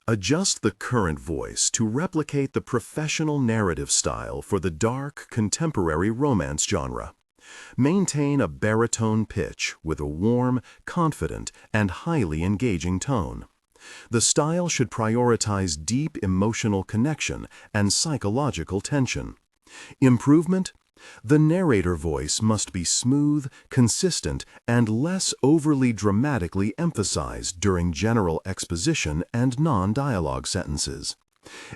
Adjust the current voice to replicate the professional narrative style for the dark, contemporary romance genre. Maintain a baritone pitch with a warm, confident, and highly engaging tone. The style should prioritize deep emotional connection and psychological tension. Improvement: the narrator voice must be smooth, consistent, and less overly dramatically emphasized during general exposition and non-dialogue sentences.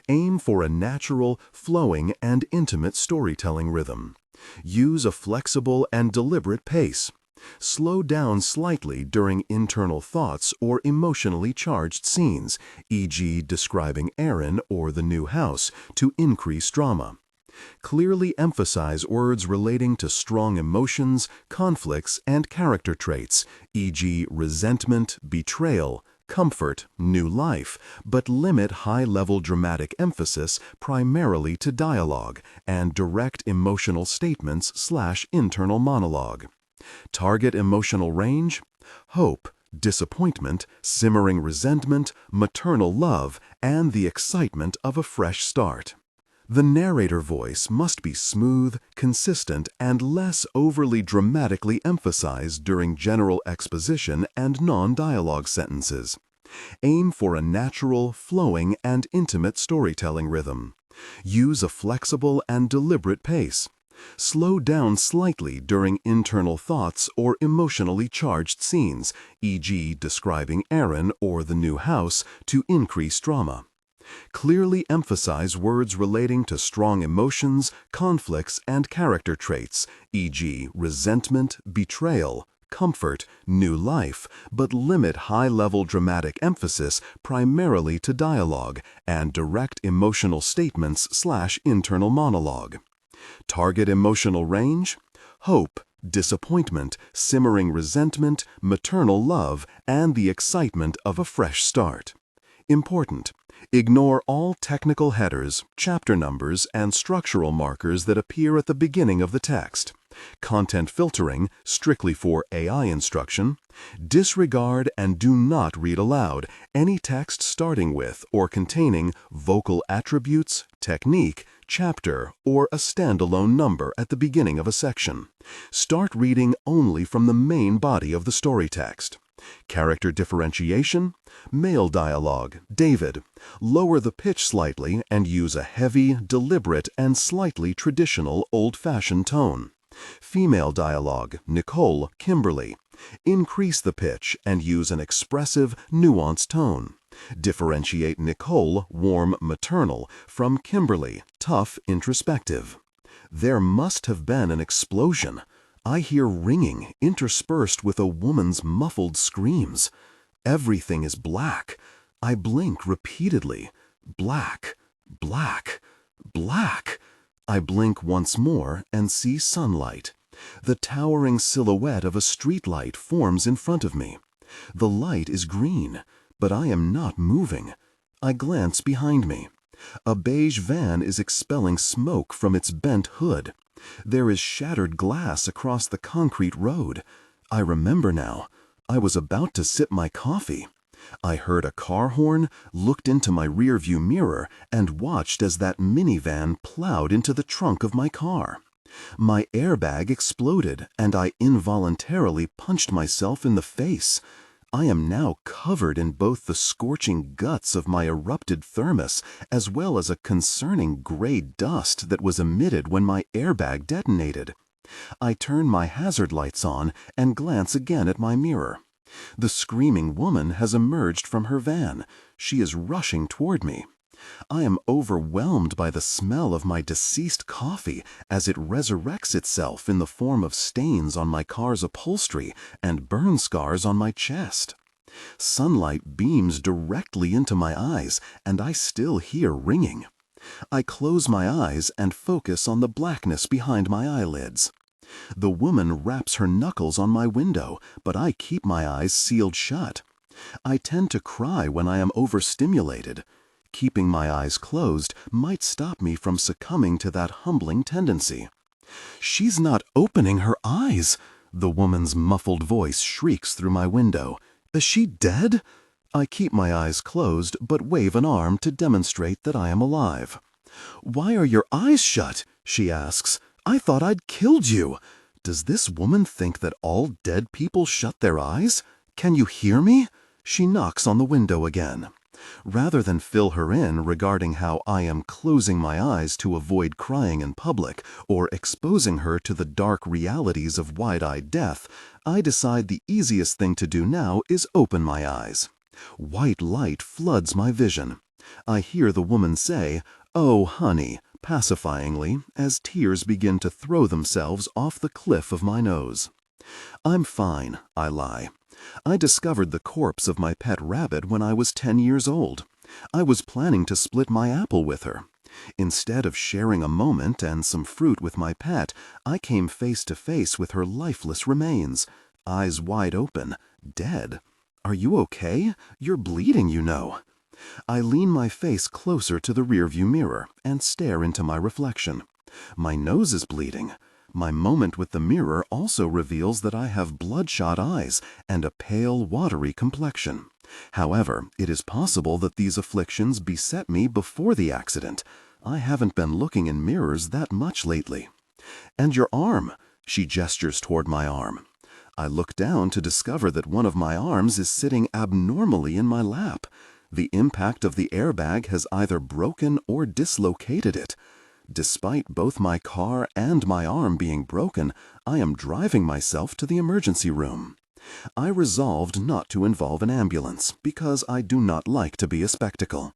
Aim for a natural, flowing, and intimate storytelling rhythm. Use a flexible and deliberate pace. Slow down slightly during internal thoughts or emotionally charged scenes, e.g., describing Aaron or the new house, to increase drama. Clearly emphasize words relating to strong emotions, conflicts, and character traits, e.g., resentment, betrayal, comfort, new life, but limit high-level dramatic emphasis primarily to dialogue and direct emotional statements/internal monologue. Target emotional range: hope, disappointment, simmering resentment, maternal love, and the excitement of a fresh start. The narrator voice must be smooth, consistent, and less overly dramatically emphasized during general exposition and non-dialogue sentences. Aim for a natural, flowing, and intimate storytelling rhythm. Use a flexible and deliberate pace. Slow down slightly during internal thoughts or emotionally charged scenes, e.g., describing Aaron or the new house, to increase drama. Clearly emphasize words relating to strong emotions, conflicts, and character traits, e.g., resentment, betrayal, comfort, new life, but limit high-level dramatic emphasis primarily to dialogue and direct emotional statements/internal monologue. Target emotional range: hope, disappointment, simmering resentment, maternal love, and the excitement of a fresh start. Important: ignore all technical headers, chapter numbers, and structural markers that appear at the beginning of the text. Content filtering, strictly for AI instruction. Disregard and do not read aloud any text starting with or containing vocal attributes, technique, chapter, or a standalone number at the beginning of a section. Start reading only from the main body of the story text. Character differentiation: male dialogue, David. Lower the pitch slightly and use a heavy, deliberate, and slightly traditional old-fashioned tone. Female dialogue, Nicole, Kimberly. Increase the pitch and use an expressive, nuanced tone. Differentiate Nicole, warm, maternal, from Kimberly, tough, introspective. There must have been an explosion. I hear ringing interspersed with a woman's muffled screams. Everything is black. I blink repeatedly. Black, black, black. I blink once more and see sunlight. The towering silhouette of a streetlight forms in front of me. The light is green, but I am not moving. I glance behind me. A beige van is expelling smoke from its bent hood. There is shattered glass across the concrete road. I remember now. I was about to sip my coffee. I heard a car horn, looked into my rearview mirror, and watched as that minivan plowed into the trunk of my car. My airbag exploded, and I involuntarily punched myself in the face. I am now covered in both the scorching guts of my erupted thermos as well as a concerning gray dust that was emitted when my airbag detonated. I turn my hazard lights on and glance again at my mirror. The screaming woman has emerged from her van. She is rushing toward me. I am overwhelmed by the smell of my deceased coffee as it resurrects itself in the form of stains on my car's upholstery and burn scars on my chest. Sunlight beams directly into my eyes, and I still hear ringing. I close my eyes and focus on the blackness behind my eyelids. The woman raps her knuckles on my window, but I keep my eyes sealed shut. I tend to cry when I am overstimulated. Keeping my eyes closed might stop me from succumbing to that humbling tendency. "She's not opening her eyes!" The woman's muffled voice shrieks through my window. "Is she dead?" I keep my eyes closed but wave an arm to demonstrate that I am alive. "Why are your eyes shut?" she asks. "I thought I'd killed you. Does this woman think that all dead people shut their eyes? Can you hear me?" She knocks on the window again. Rather than fill her in regarding how I am closing my eyes to avoid crying in public or exposing her to the dark realities of wide-eyed death, I decide the easiest thing to do now is open my eyes. White light floods my vision. I hear the woman say, "Oh, honey," pacifyingly, as tears begin to throw themselves off the cliff of my nose. "I'm fine," I lie. "I discovered the corpse of my pet rabbit when I was 10 years old. I was planning to split my apple with her. Instead of sharing a moment and some fruit with my pet, I came face to face with her lifeless remains, eyes wide open, dead. Are you okay? You're bleeding, you know." I lean my face closer to the rearview mirror and stare into my reflection. My nose is bleeding. My moment with the mirror also reveals that I have bloodshot eyes and a pale, watery complexion. However, it is possible that these afflictions beset me before the accident. I haven't been looking in mirrors that much lately. "And your arm?" She gestures toward my arm. I look down to discover that one of my arms is sitting abnormally in my lap. The impact of the airbag has either broken or dislocated it. Despite both my car and my arm being broken, I am driving myself to the emergency room. I resolved not to involve an ambulance because I do not like to be a spectacle.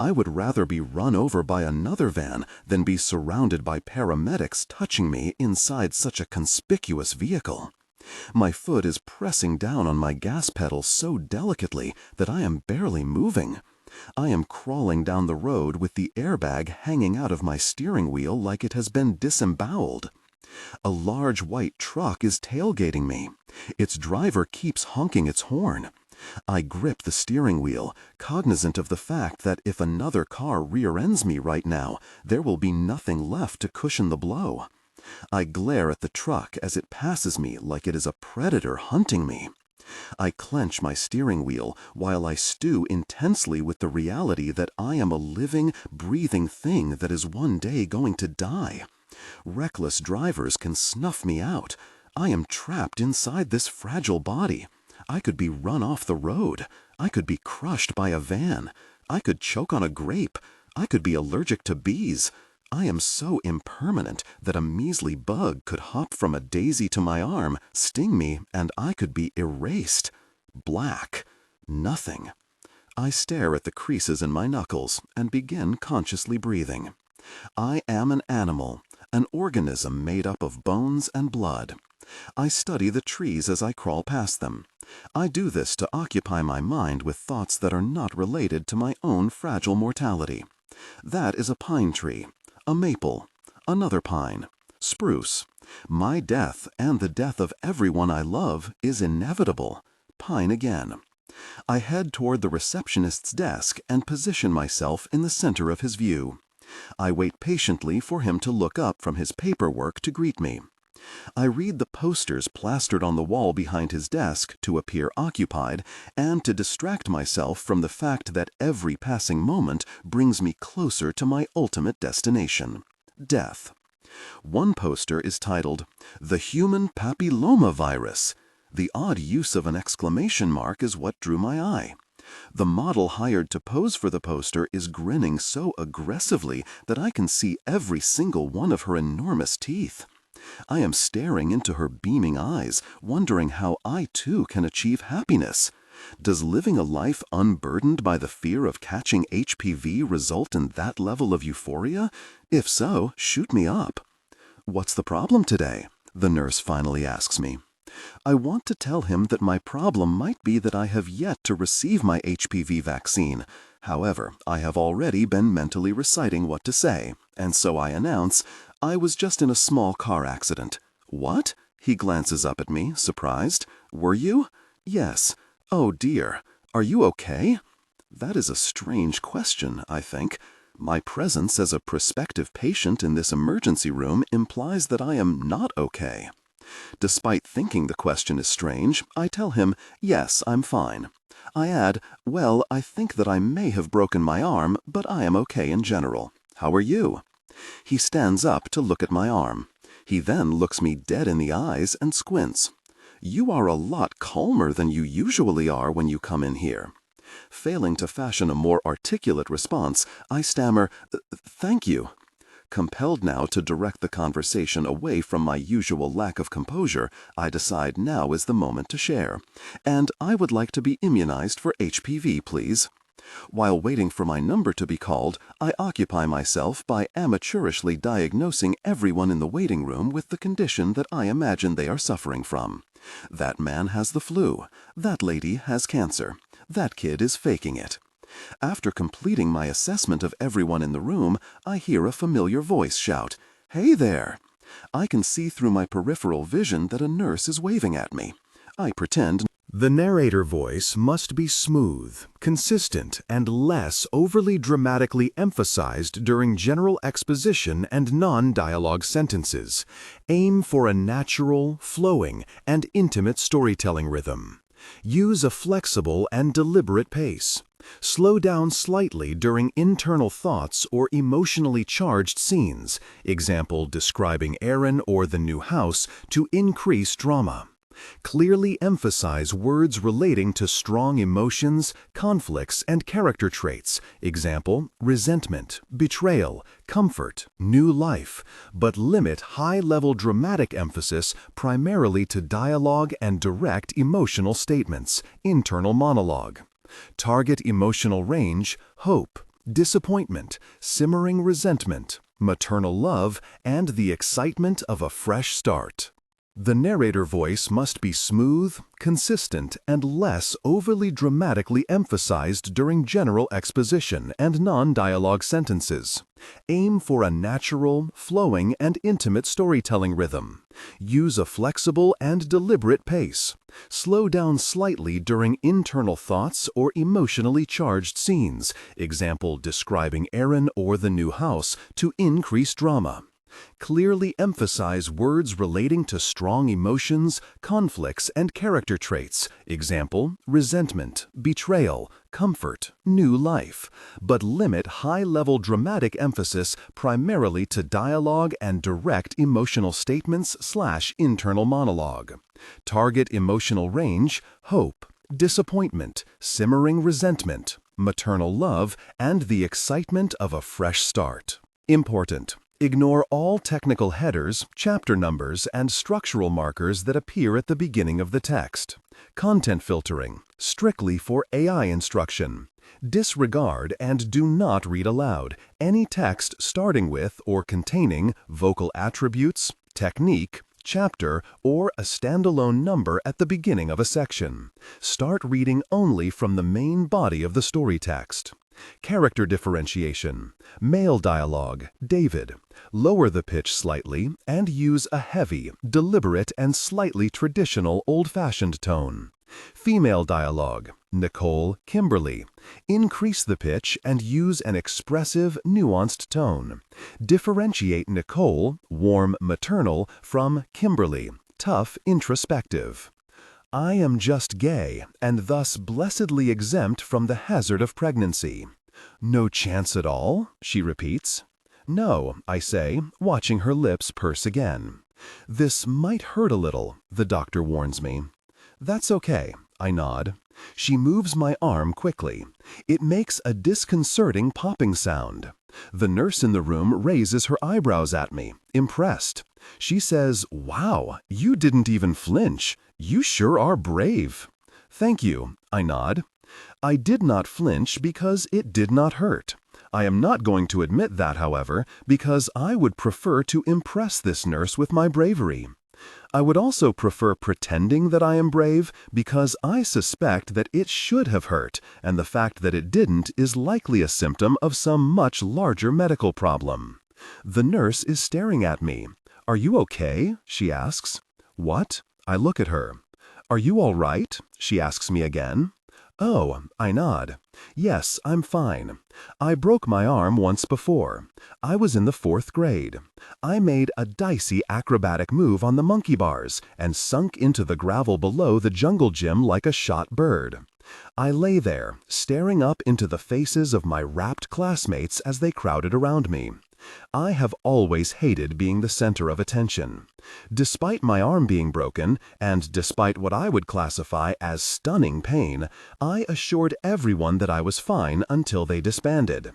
I would rather be run over by another van than be surrounded by paramedics touching me inside such a conspicuous vehicle. My foot is pressing down on my gas pedal so delicately that I am barely moving. I am crawling down the road with the airbag hanging out of my steering wheel like it has been disemboweled. A large white truck is tailgating me. Its driver keeps honking its horn. I grip the steering wheel, cognizant of the fact that if another car rear-ends me right now, there will be nothing left to cushion the blow. I glare at the truck as it passes me like it is a predator hunting me. I clench my steering wheel while I stew intensely with the reality that I am a living, breathing thing that is one day going to die. Reckless drivers can snuff me out. I am trapped inside this fragile body. I could be run off the road. I could be crushed by a van. I could choke on a grape. I could be allergic to bees. I am so impermanent that a measly bug could hop from a daisy to my arm, sting me, and I could be erased. Black. Nothing. I stare at the creases in my knuckles and begin consciously breathing. I am an animal, an organism made up of bones and blood. I study the trees as I crawl past them. I do this to occupy my mind with thoughts that are not related to my own fragile mortality. That is a pine tree. A maple, another pine, spruce. My death and the death of everyone I love is inevitable. Pine again. I head toward the receptionist's desk and position myself in the center of his view. I wait patiently for him to look up from his paperwork to greet me. I read the posters plastered on the wall behind his desk to appear occupied and to distract myself from the fact that every passing moment brings me closer to my ultimate destination, death. One poster is titled, "The Human Papillomavirus." The odd use of an exclamation mark is what drew my eye. The model hired to pose for the poster is grinning so aggressively that I can see every single one of her enormous teeth. I am staring into her beaming eyes, wondering how I too can achieve happiness. Does living a life unburdened by the fear of catching HPV result in that level of euphoria? If so, shoot me up. "What's the problem today?" the nurse finally asks me. I want to tell him that my problem might be that I have yet to receive my HPV vaccine. However, I have already been mentally reciting what to say, and so I announce, "I was just in a small car accident." "What?" He glances up at me, surprised. "Were you?" "Yes." "Oh dear. Are you okay?" That is a strange question, I think. My presence as a prospective patient in this emergency room implies that I am not okay. Despite thinking the question is strange, I tell him, yes, I'm fine. I add, well, I think that I may have broken my arm, but I am okay in general. How are you? He stands up to look at my arm. He then looks me dead in the eyes and squints. You are a lot calmer than you usually are when you come in here. Failing to fashion a more articulate response, I stammer, thank you. Compelled now to direct the conversation away from my usual lack of composure, I decide now is the moment to share. And I would like to be immunized for HPV, please. While waiting for my number to be called, I occupy myself by amateurishly diagnosing everyone in the waiting room with the condition that I imagine they are suffering from. That man has the flu. That lady has cancer. That kid is faking it. After completing my assessment of everyone in the room, I hear a familiar voice shout, "Hey there!" I can see through my peripheral vision that a nurse is waving at me. I pretend. The narrator voice must be smooth, consistent, and less overly dramatically emphasized during general exposition and non-dialogue sentences. Aim for a natural, flowing, and intimate storytelling rhythm. Use a flexible and deliberate pace. Slow down slightly during internal thoughts or emotionally charged scenes, example describing Aaron or the new house, to increase drama. Clearly emphasize words relating to strong emotions, conflicts, and character traits, example resentment, betrayal, comfort, new life, but limit high-level dramatic emphasis primarily to dialogue and direct emotional statements, internal monologue. Target emotional range, hope, disappointment, simmering resentment, maternal love, and the excitement of a fresh start. The narrator voice must be smooth, consistent, and less overly dramatically emphasized during general exposition and non-dialogue sentences. Aim for a natural, flowing, and intimate storytelling rhythm. Use a flexible and deliberate pace. Slow down slightly during internal thoughts or emotionally charged scenes, example describing Aaron or the new house, to increase drama. Clearly emphasize words relating to strong emotions, conflicts, and character traits, example, resentment, betrayal, comfort, new life, but limit high-level dramatic emphasis primarily to dialogue and direct emotional statements/internal monologue. Target emotional range, hope, disappointment, simmering resentment, maternal love, and the excitement of a fresh start. Important. Ignore all technical headers, chapter numbers, and structural markers that appear at the beginning of the text. Content filtering, strictly for AI instruction. Disregard and do not read aloud any text starting with or containing vocal attributes, technique, chapter, or a standalone number at the beginning of a section. Start reading only from the main body of the story text. Character differentiation. Male dialogue, David. Lower the pitch slightly and use a heavy, deliberate, and slightly traditional old-fashioned tone. Female dialogue, Nicole, Kimberly. Increase the pitch and use an expressive, nuanced tone. Differentiate Nicole, warm, maternal, from Kimberly, tough, introspective. I am just gay, and thus blessedly exempt from the hazard of pregnancy. No chance at all? She repeats. No, I say, watching her lips purse again. This might hurt a little, the doctor warns me. That's okay, I nod. She moves my arm quickly. It makes a disconcerting popping sound. The nurse in the room raises her eyebrows at me, impressed. She says, "Wow, you didn't even flinch. You sure are brave." "Thank you," I nod. I did not flinch because it did not hurt. I am not going to admit that, however, because I would prefer to impress this nurse with my bravery. I would also prefer pretending that I am brave because I suspect that it should have hurt, and the fact that it didn't is likely a symptom of some much larger medical problem. The nurse is staring at me. "Are you okay?" she asks. "What?" I look at her. "Are you all right?" she asks me again. Oh, I nod. Yes, I'm fine. I broke my arm once before. I was in the 4th grade. I made a dicey acrobatic move on the monkey bars and sunk into the gravel below the jungle gym like a shot bird. I lay there, staring up into the faces of my rapt classmates as they crowded around me. I have always hated being the center of attention. Despite my arm being broken, and despite what I would classify as stunning pain, I assured everyone that I was fine until they disbanded.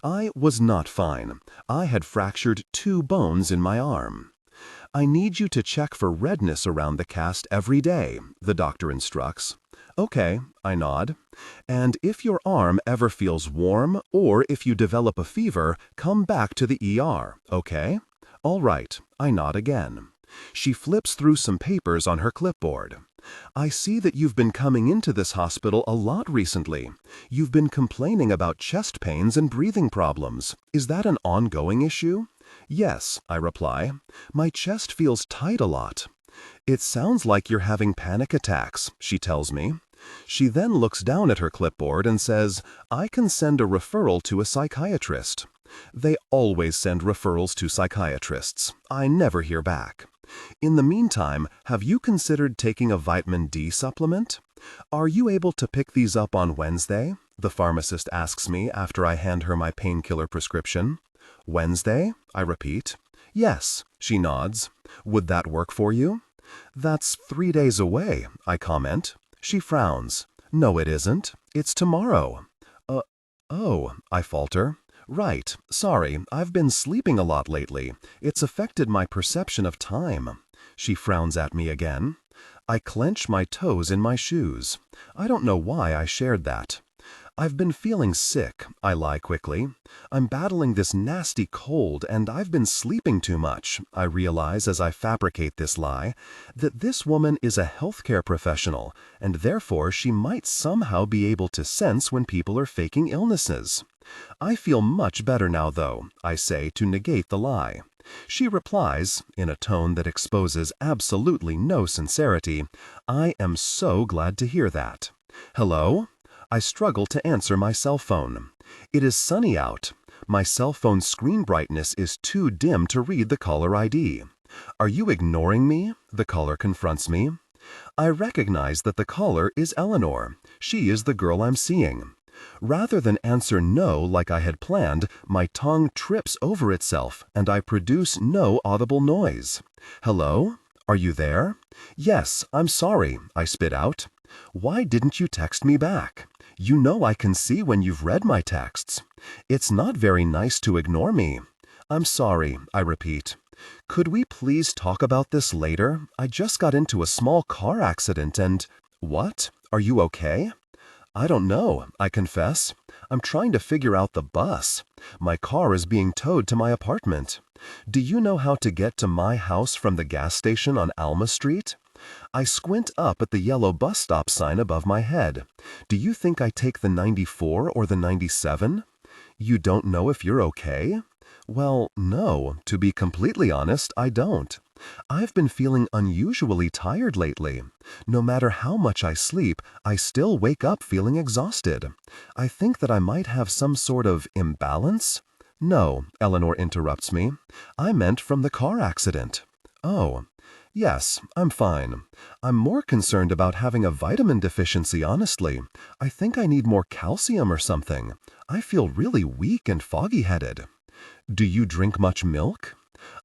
I was not fine. I had fractured 2 bones in my arm. I need you to check for redness around the cast every day, the doctor instructs. Okay, I nod. And if your arm ever feels warm or if you develop a fever, come back to the ER, okay? All right, I nod again. She flips through some papers on her clipboard. I see that you've been coming into this hospital a lot recently. You've been complaining about chest pains and breathing problems. Is that an ongoing issue? Yes, I reply. My chest feels tight a lot. It sounds like you're having panic attacks, she tells me. She then looks down at her clipboard and says, I can send a referral to a psychiatrist. They always send referrals to psychiatrists. I never hear back. In the meantime, have you considered taking a vitamin D supplement? Are you able to pick these up on Wednesday? The pharmacist asks me after I hand her my painkiller prescription. Wednesday? I repeat. Yes, she nods. Would that work for you? That's 3 days away, I comment. She frowns. No, it isn't. It's tomorrow. Oh, I falter. Right, sorry, I've been sleeping a lot lately. It's affected my perception of time. She frowns at me again. I clench my toes in my shoes. I don't know why I shared that. I've been feeling sick, I lie quickly. I'm battling this nasty cold and I've been sleeping too much, I realize as I fabricate this lie, that this woman is a healthcare professional and therefore she might somehow be able to sense when people are faking illnesses. I feel much better now though, I say to negate the lie. She replies, in a tone that exposes absolutely no sincerity, I am so glad to hear that. Hello? I struggle to answer my cell phone. It is sunny out. My cell phone's screen brightness is too dim to read the caller ID. Are you ignoring me? The caller confronts me. I recognize that the caller is Eleanor. She is the girl I'm seeing. Rather than answer no like I had planned, my tongue trips over itself and I produce no audible noise. Hello? Are you there? Yes, I'm sorry, I spit out. Why didn't you text me back? You know I can see when you've read my texts. It's not very nice to ignore me. I'm sorry, I repeat. Could we please talk about this later? I just got into a small car accident and… What? Are you okay? I don't know, I confess. I'm trying to figure out the bus. My car is being towed to my apartment. Do you know how to get to my house from the gas station on Alma Street? I squint up at the yellow bus stop sign above my head. Do you think I take the 94 or the 97? You don't know if you're okay? Well, no, to be completely honest, I don't. I've been feeling unusually tired lately. No matter how much I sleep, I still wake up feeling exhausted. I think that I might have some sort of imbalance. No, Eleanor interrupts me. I meant from the car accident. Oh. Yes, I'm fine. I'm more concerned about having a vitamin deficiency, honestly. I think I need more calcium or something. I feel really weak and foggy-headed. Do you drink much milk?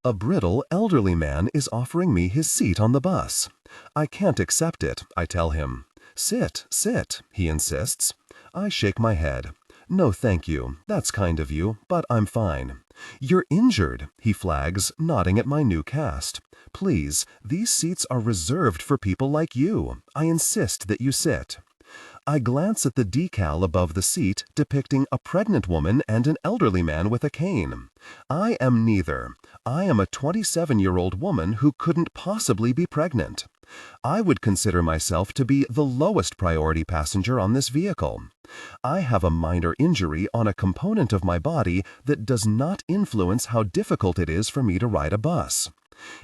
A brittle, elderly man is offering me his seat on the bus. I can't accept it, I tell him. Sit, sit, he insists. I shake my head. No, thank you. That's kind of you, but I'm fine. You're injured, he flags, nodding at my new cast. Please, these seats are reserved for people like you. I insist that you sit. I glance at the decal above the seat depicting a pregnant woman and an elderly man with a cane. I am neither. I am a 27-year-old woman who couldn't possibly be pregnant. I would consider myself to be the lowest priority passenger on this vehicle. I have a minor injury on a component of my body that does not influence how difficult it is for me to ride a bus.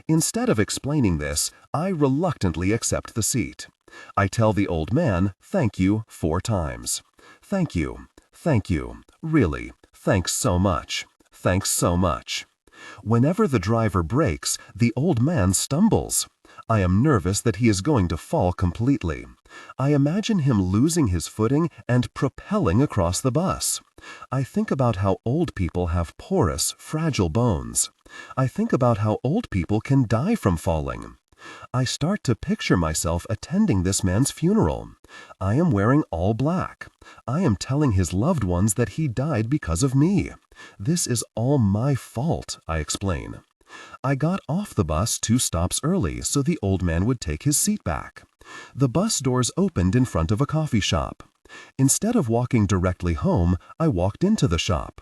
Instead of explaining this, I reluctantly accept the seat. I tell the old man, "Thank you," 4 times. "Thank you. Thank you. Really. Thanks so much. Thanks so much." Whenever the driver brakes, the old man stumbles. I am nervous that he is going to fall completely. I imagine him losing his footing and propelling across the bus. I think about how old people have porous, fragile bones. I think about how old people can die from falling. I start to picture myself attending this man's funeral. I am wearing all black. I am telling his loved ones that he died because of me. This is all my fault, I explain. I got off the bus 2 stops early so the old man would take his seat back. The bus doors opened in front of a coffee shop. Instead of walking directly home, I walked into the shop.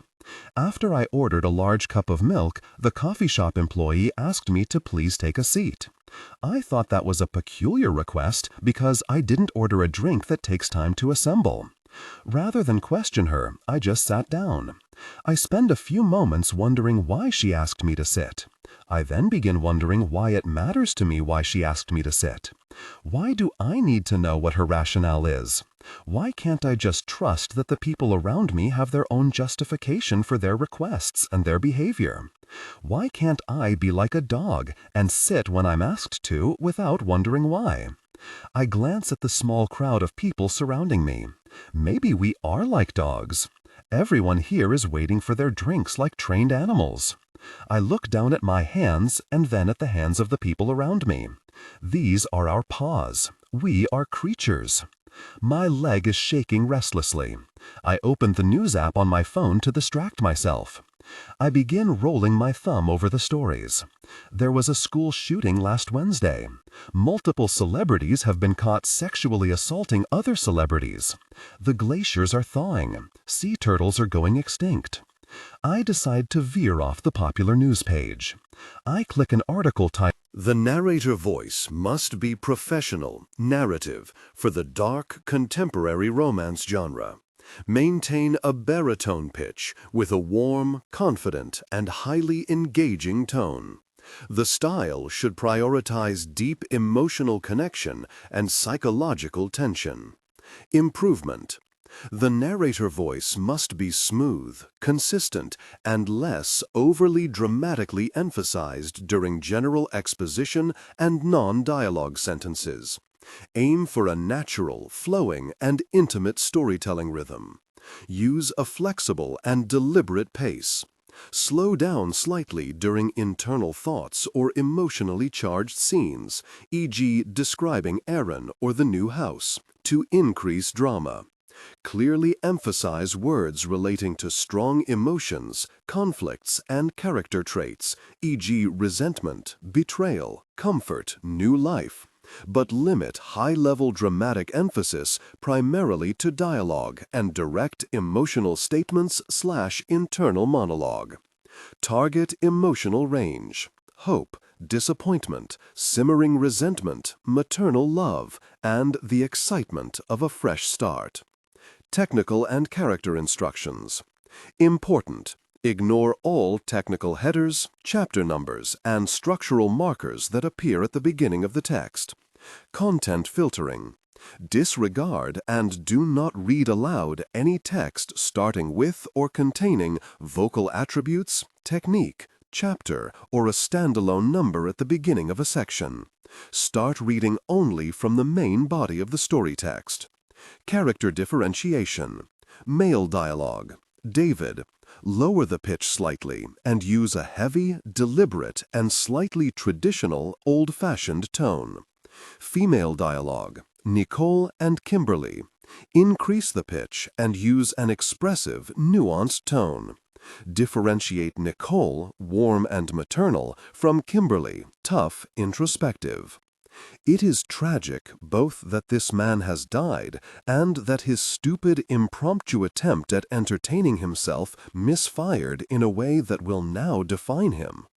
After I ordered a large cup of milk, the coffee shop employee asked me to please take a seat. I thought that was a peculiar request because I didn't order a drink that takes time to assemble. Rather than question her, I just sat down. I spend a few moments wondering why she asked me to sit. I then begin wondering why it matters to me why she asked me to sit. Why do I need to know what her rationale is? Why can't I just trust that the people around me have their own justification for their requests and their behavior? Why can't I be like a dog and sit when I'm asked to without wondering why? I glance at the small crowd of people surrounding me. Maybe we are like dogs. Everyone here is waiting for their drinks like trained animals. I look down at my hands and then at the hands of the people around me. These are our paws. We are creatures. My leg is shaking restlessly. I open the news app on my phone to distract myself. I begin rolling my thumb over the stories. There was a school shooting last Wednesday. Multiple celebrities have been caught sexually assaulting other celebrities. The glaciers are thawing. Sea turtles are going extinct. I decide to veer off the popular news page. I click an article titled, "The narrator voice must be professional, narrative, for the dark, contemporary romance genre. Maintain a baritone pitch with a warm, confident, and highly engaging tone. The style should prioritize deep emotional connection and psychological tension. Improvement. The narrator voice must be smooth, consistent, and less overly dramatically emphasized during general exposition and non-dialogue sentences. Aim for a natural, flowing, and intimate storytelling rhythm. Use a flexible and deliberate pace. Slow down slightly during internal thoughts or emotionally charged scenes, e.g. describing Aaron or the new house, to increase drama. Clearly emphasize words relating to strong emotions, conflicts, and character traits, e.g. resentment, betrayal, comfort, new life, but limit high-level dramatic emphasis primarily to dialogue and direct emotional statements/internal monologue. Target emotional range: hope, disappointment, simmering resentment, maternal love, and the excitement of a fresh start. Technical and character instructions. Important: ignore all technical headers, chapter numbers, and structural markers that appear at the beginning of the text. Content filtering. Disregard and do not read aloud any text starting with or containing vocal attributes, technique, chapter, or a standalone number at the beginning of a section. Start reading only from the main body of the story text. Character differentiation. Male dialogue. David. Lower the pitch slightly and use a heavy, deliberate, and slightly traditional, old-fashioned tone. Female dialogue. Nicole and Kimberly. Increase the pitch and use an expressive, nuanced tone. Differentiate Nicole, warm and maternal, from Kimberly, tough, introspective. It is tragic both that this man has died and that his stupid, impromptu attempt at entertaining himself misfired in a way that will now define him.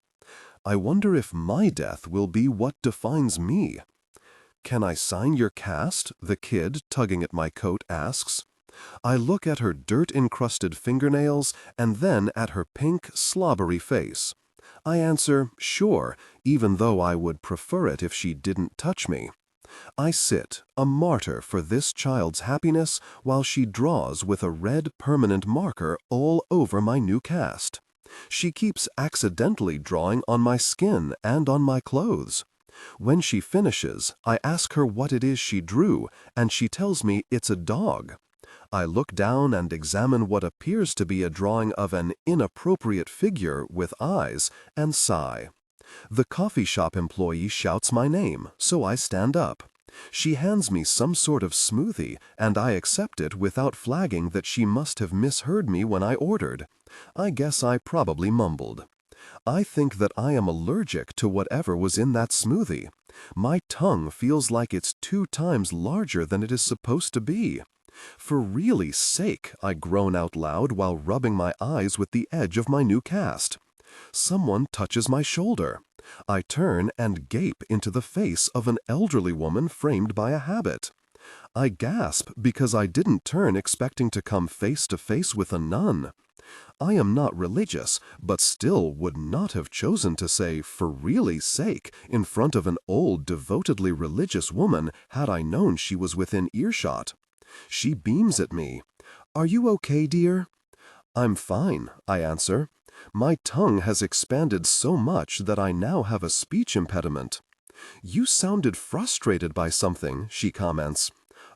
I wonder if my death will be what defines me. "Can I sign your cast?" the kid, tugging at my coat, asks. I look at her dirt-encrusted fingernails and then at her pink, slobbery face. I answer, sure, even though I would prefer it if she didn't touch me. I sit, a martyr for this child's happiness, while she draws with a red permanent marker all over my new cast. She keeps accidentally drawing on my skin and on my clothes. When she finishes, I ask her what it is she drew, and she tells me it's a dog. I look down and examine what appears to be a drawing of an inappropriate figure with eyes and sigh. The coffee shop employee shouts my name, so I stand up. She hands me some sort of smoothie, and I accept it without flagging that she must have misheard me when I ordered. I guess I probably mumbled. I think that I am allergic to whatever was in that smoothie. My tongue feels like it's 2 times larger than it is supposed to be. For really's sake, I groan out loud while rubbing my eyes with the edge of my new cast. Someone touches my shoulder. I turn and gape into the face of an elderly woman framed by a habit. I gasp because I didn't turn expecting to come face to face with a nun. I am not religious, but still would not have chosen to say, "for really's sake," in front of an old, devotedly religious woman had I known she was within earshot. She beams at me. "Are you okay, dear?" "I'm fine," I answer. My tongue has expanded so much that I now have a speech impediment. "You sounded frustrated by something," she comments.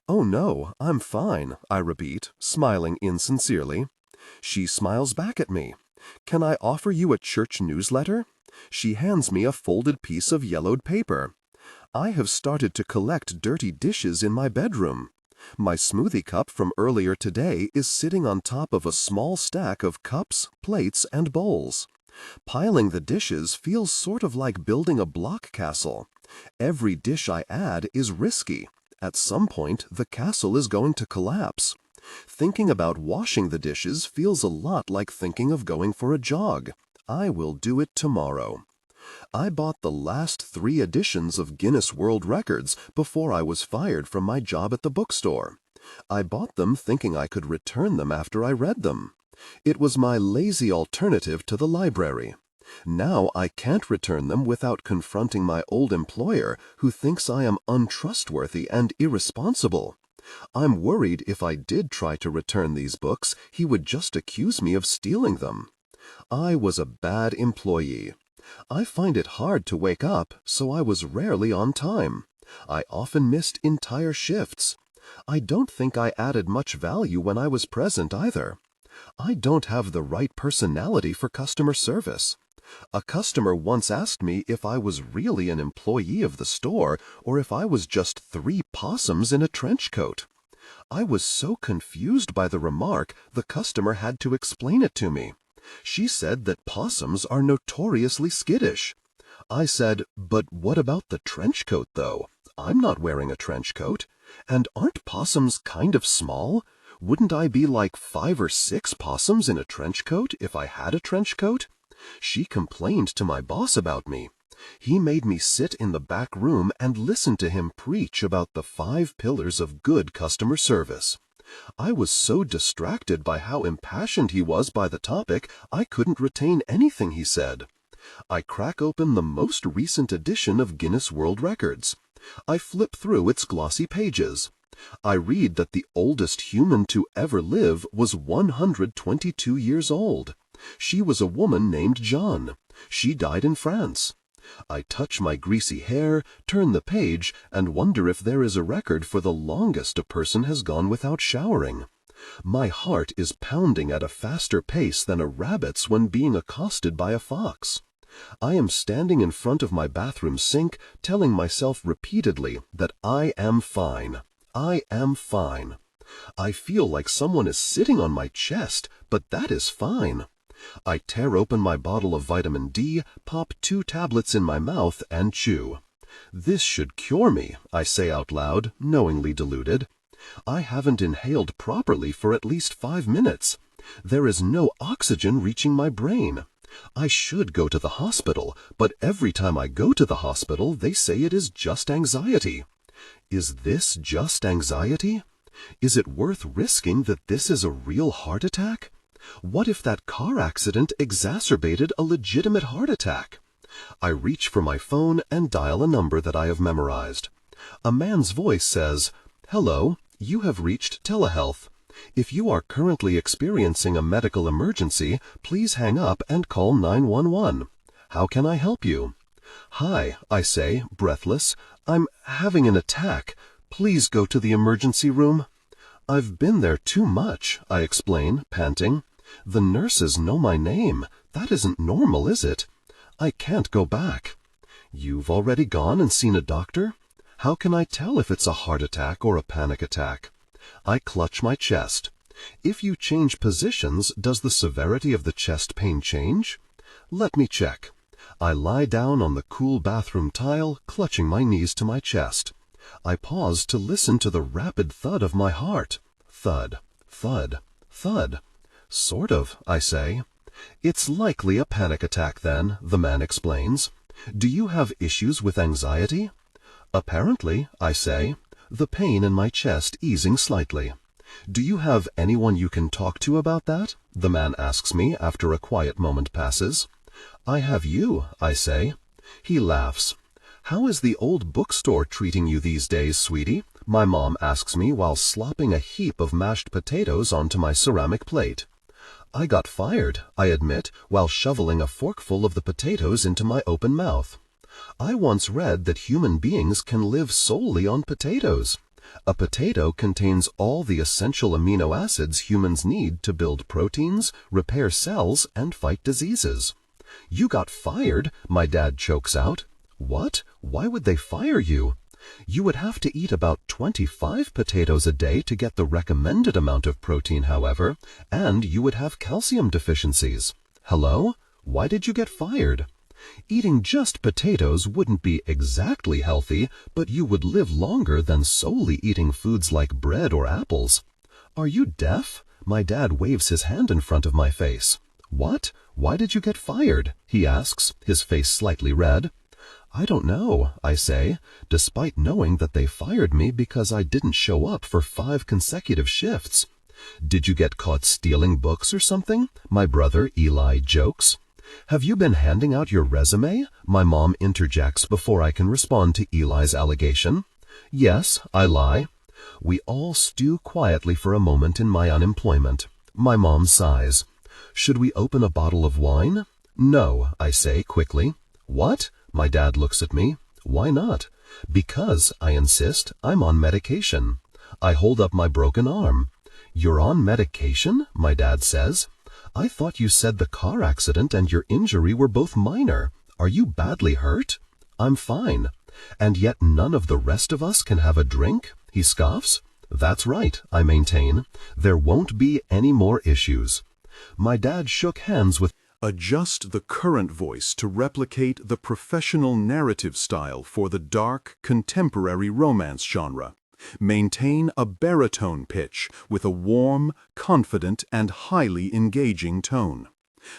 "Oh no, I'm fine," I repeat, smiling insincerely. She smiles back at me. "Can I offer you a church newsletter?" She hands me a folded piece of yellowed paper. "I have started to collect dirty dishes in my bedroom. My smoothie cup from earlier today is sitting on top of a small stack of cups, plates, and bowls. Piling the dishes feels sort of like building a block castle. Every dish I add is risky. At some point, the castle is going to collapse. Thinking about washing the dishes feels a lot like thinking of going for a jog. I will do it tomorrow." I bought the last 3 editions of Guinness World Records before I was fired from my job at the bookstore. I bought them thinking I could return them after I read them. It was my lazy alternative to the library. Now I can't return them without confronting my old employer, who thinks I am untrustworthy and irresponsible. I'm worried if I did try to return these books, he would just accuse me of stealing them. I was a bad employee. I find it hard to wake up, so I was rarely on time. I often missed entire shifts. I don't think I added much value when I was present either. I don't have the right personality for customer service. A customer once asked me if I was really an employee of the store or if I was just 3 possums in a trench coat. I was so confused by the remark, the customer had to explain it to me. She said that possums are notoriously skittish. I said, "But what about the trench coat, though? I'm not wearing a trench coat. And aren't possums kind of small? Wouldn't I be like 5 or 6 possums in a trench coat if I had a trench coat?" She complained to my boss about me. He made me sit in the back room and listen to him preach about the 5 pillars of good customer service. I was so distracted by how impassioned he was by the topic, I couldn't retain anything he said. I crack open the most recent edition of Guinness World Records. I flip through its glossy pages. I read that the oldest human to ever live was 122 years old. She was a woman named John. She died in France. I touch my greasy hair, turn the page, and wonder if there is a record for the longest a person has gone without showering. My heart is pounding at a faster pace than a rabbit's when being accosted by a fox. I am standing in front of my bathroom sink, telling myself repeatedly that I am fine. I am fine. I feel like someone is sitting on my chest, but that is fine. I tear open my bottle of vitamin D, pop 2 tablets in my mouth, and chew. This should cure me, I say out loud, knowingly deluded. I haven't inhaled properly for at least 5 minutes. There is no oxygen reaching my brain. I should go to the hospital, but every time I go to the hospital, they say it is just anxiety. Is this just anxiety? Is it worth risking that this is a real heart attack? What if that car accident exacerbated a legitimate heart attack? I reach for my phone and dial a number that I have memorized. A man's voice says, "Hello, you have reached telehealth. If you are currently experiencing a medical emergency, please hang up and call 911. How can I help you?" "Hi," I say, breathless. "I'm having an attack. Please go to the emergency room." "I've been there too much," I explain, panting. "The nurses know my name. That isn't normal, is it? I can't go back." "You've already gone and seen a doctor?" "How can I tell if it's a heart attack or a panic attack?" I clutch my chest. "If you change positions, does the severity of the chest pain change?" "Let me check." I lie down on the cool bathroom tile, clutching my knees to my chest. I pause to listen to the rapid thud of my heart. Thud, thud, thud. "Sort of," I say. "It's likely a panic attack then," the man explains. "Do you have issues with anxiety?" "Apparently," I say, the pain in my chest easing slightly. "Do you have anyone you can talk to about that?" the man asks me after a quiet moment passes. "I have you," I say. He laughs. "How is the old bookstore treating you these days, sweetie?" my mom asks me while slopping a heap of mashed potatoes onto my ceramic plate. "I got fired," I admit, while shoveling a forkful of the potatoes into my open mouth. "I once read that human beings can live solely on potatoes. A potato contains all the essential amino acids humans need to build proteins, repair cells, and fight diseases." "You got fired?" my dad chokes out. "What? Why would they fire you?" "You would have to eat about 25 potatoes a day to get the recommended amount of protein, however, and you would have calcium deficiencies." "Hello? Why did you get fired?" "Eating just potatoes wouldn't be exactly healthy, but you would live longer than solely eating foods like bread or apples." "Are you deaf?" My dad waves his hand in front of my face. "What? Why did you get fired?" he asks, his face slightly red. "I don't know," I say, despite knowing that they fired me because I didn't show up for 5 consecutive shifts. "Did you get caught stealing books or something?" my brother Eli jokes. "Have you been handing out your resume?" my mom interjects before I can respond to Eli's allegation. "Yes," I lie. We all stew quietly for a moment in my unemployment. My mom sighs. "Should we open a bottle of wine?" "No," I say quickly. "What?" My dad looks at me. "Why not?" "Because," I insist, "I'm on medication." I hold up my broken arm. "You're on medication?" my dad says. "I thought you said the car accident and your injury were both minor. Are you badly hurt?" "I'm fine." "And yet none of the rest of us can have a drink?" he scoffs. "That's right," I maintain. "There won't be any more issues." My dad shook hands with Adjust the current voice to replicate the professional narrative style for the dark, contemporary romance genre. Maintain a baritone pitch with a warm, confident, and highly engaging tone.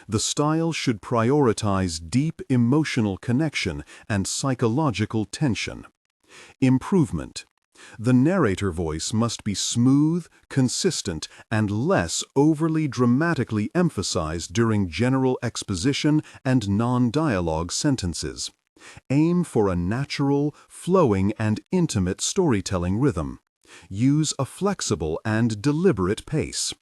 The style should prioritize deep emotional connection and psychological tension. Improvement. The narrator voice must be smooth, consistent, and less overly dramatically emphasized during general exposition and non-dialogue sentences. Aim for a natural, flowing, and intimate storytelling rhythm. Use a flexible and deliberate pace.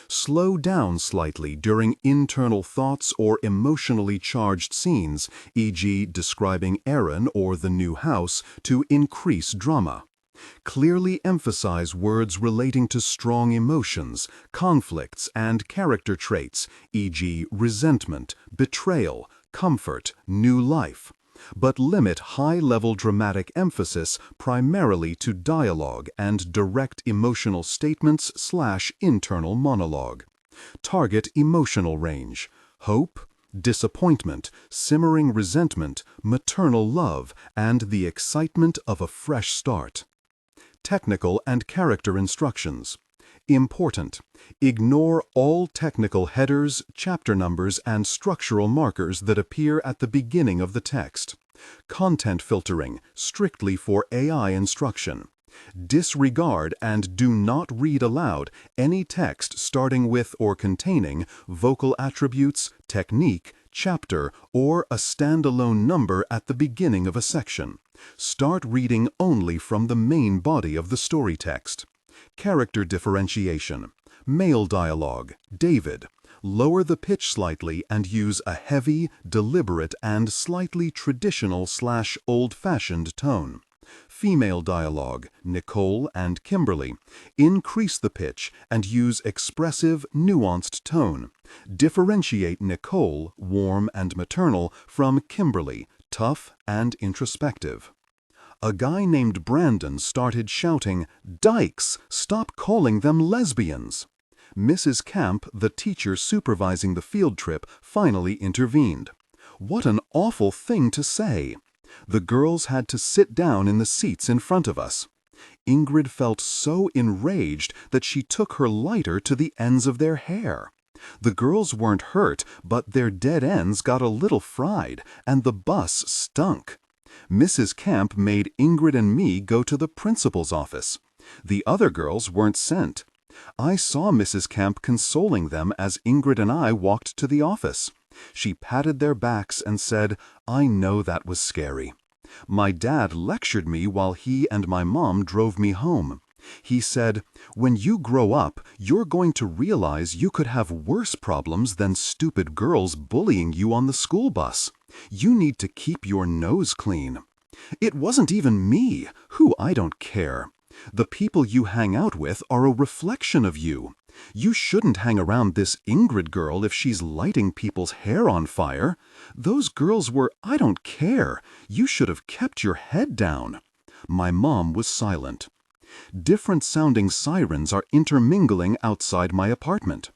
Slow down slightly during internal thoughts or emotionally charged scenes, e.g. describing Aaron or the new house, to increase drama. Clearly emphasize words relating to strong emotions, conflicts, and character traits, e.g. resentment, betrayal, comfort, new life, but limit high-level dramatic emphasis primarily to dialogue and direct emotional statements/internal monologue. Target emotional range: hope, disappointment, simmering resentment, maternal love, and the excitement of a fresh start. Technical and character instructions. Important: ignore all technical headers, chapter numbers, and structural markers that appear at the beginning of the text. Content filtering, strictly for AI instruction. Disregard and do not read aloud any text starting with or containing vocal attributes, technique, chapter, or a standalone number at the beginning of a section. Start reading only from the main body of the story text. Character differentiation. Male dialogue, David. Lower the pitch slightly and use a heavy, deliberate, and slightly traditional/old-fashioned tone. Female dialogue, Nicole and Kimberly. Increase the pitch and use expressive, nuanced tone. Differentiate Nicole, warm and maternal, from Kimberly, tough and introspective. A guy named Brandon started shouting, "Dykes, stop calling them lesbians!" Mrs. Camp, the teacher supervising the field trip, finally intervened. What an awful thing to say! The girls had to sit down in the seats in front of us. Ingrid felt so enraged that she took her lighter to the ends of their hair. The girls weren't hurt, but their dead ends got a little fried, and the bus stunk. Mrs. Camp made Ingrid and me go to the principal's office. The other girls weren't sent. I saw Mrs. Camp consoling them as Ingrid and I walked to the office. She patted their backs and said, "I know that was scary." My dad lectured me while he and my mom drove me home. He said, "When you grow up, you're going to realize you could have worse problems than stupid girls bullying you on the school bus. You need to keep your nose clean." It wasn't even me. Who, I don't care. The people you hang out with are a reflection of you. You shouldn't hang around this Ingrid girl if she's lighting people's hair on fire. Those girls were, I don't care. You should have kept your head down. My mom was silent. Different sounding sirens are intermingling outside my apartment.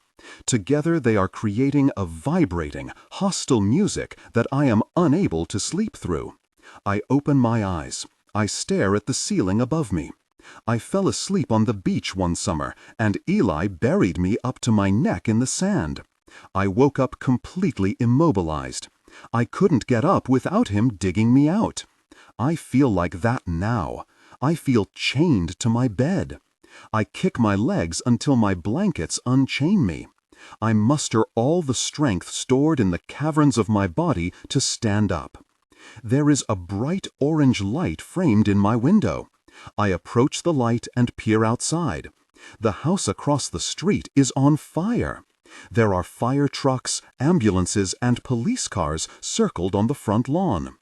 Together they are creating a vibrating, hostile music that I am unable to sleep through. I open my eyes. I stare at the ceiling above me. I fell asleep on the beach one summer, and Eli buried me up to my neck in the sand. I woke up completely immobilized. I couldn't get up without him digging me out. I feel like that now. I feel chained to my bed. I kick my legs until my blankets unchain me. I muster all the strength stored in the caverns of my body to stand up. There is a bright orange light framed in my window. I approach the light and peer outside. The house across the street is on fire. There are fire trucks, ambulances, and police cars circled on the front lawn.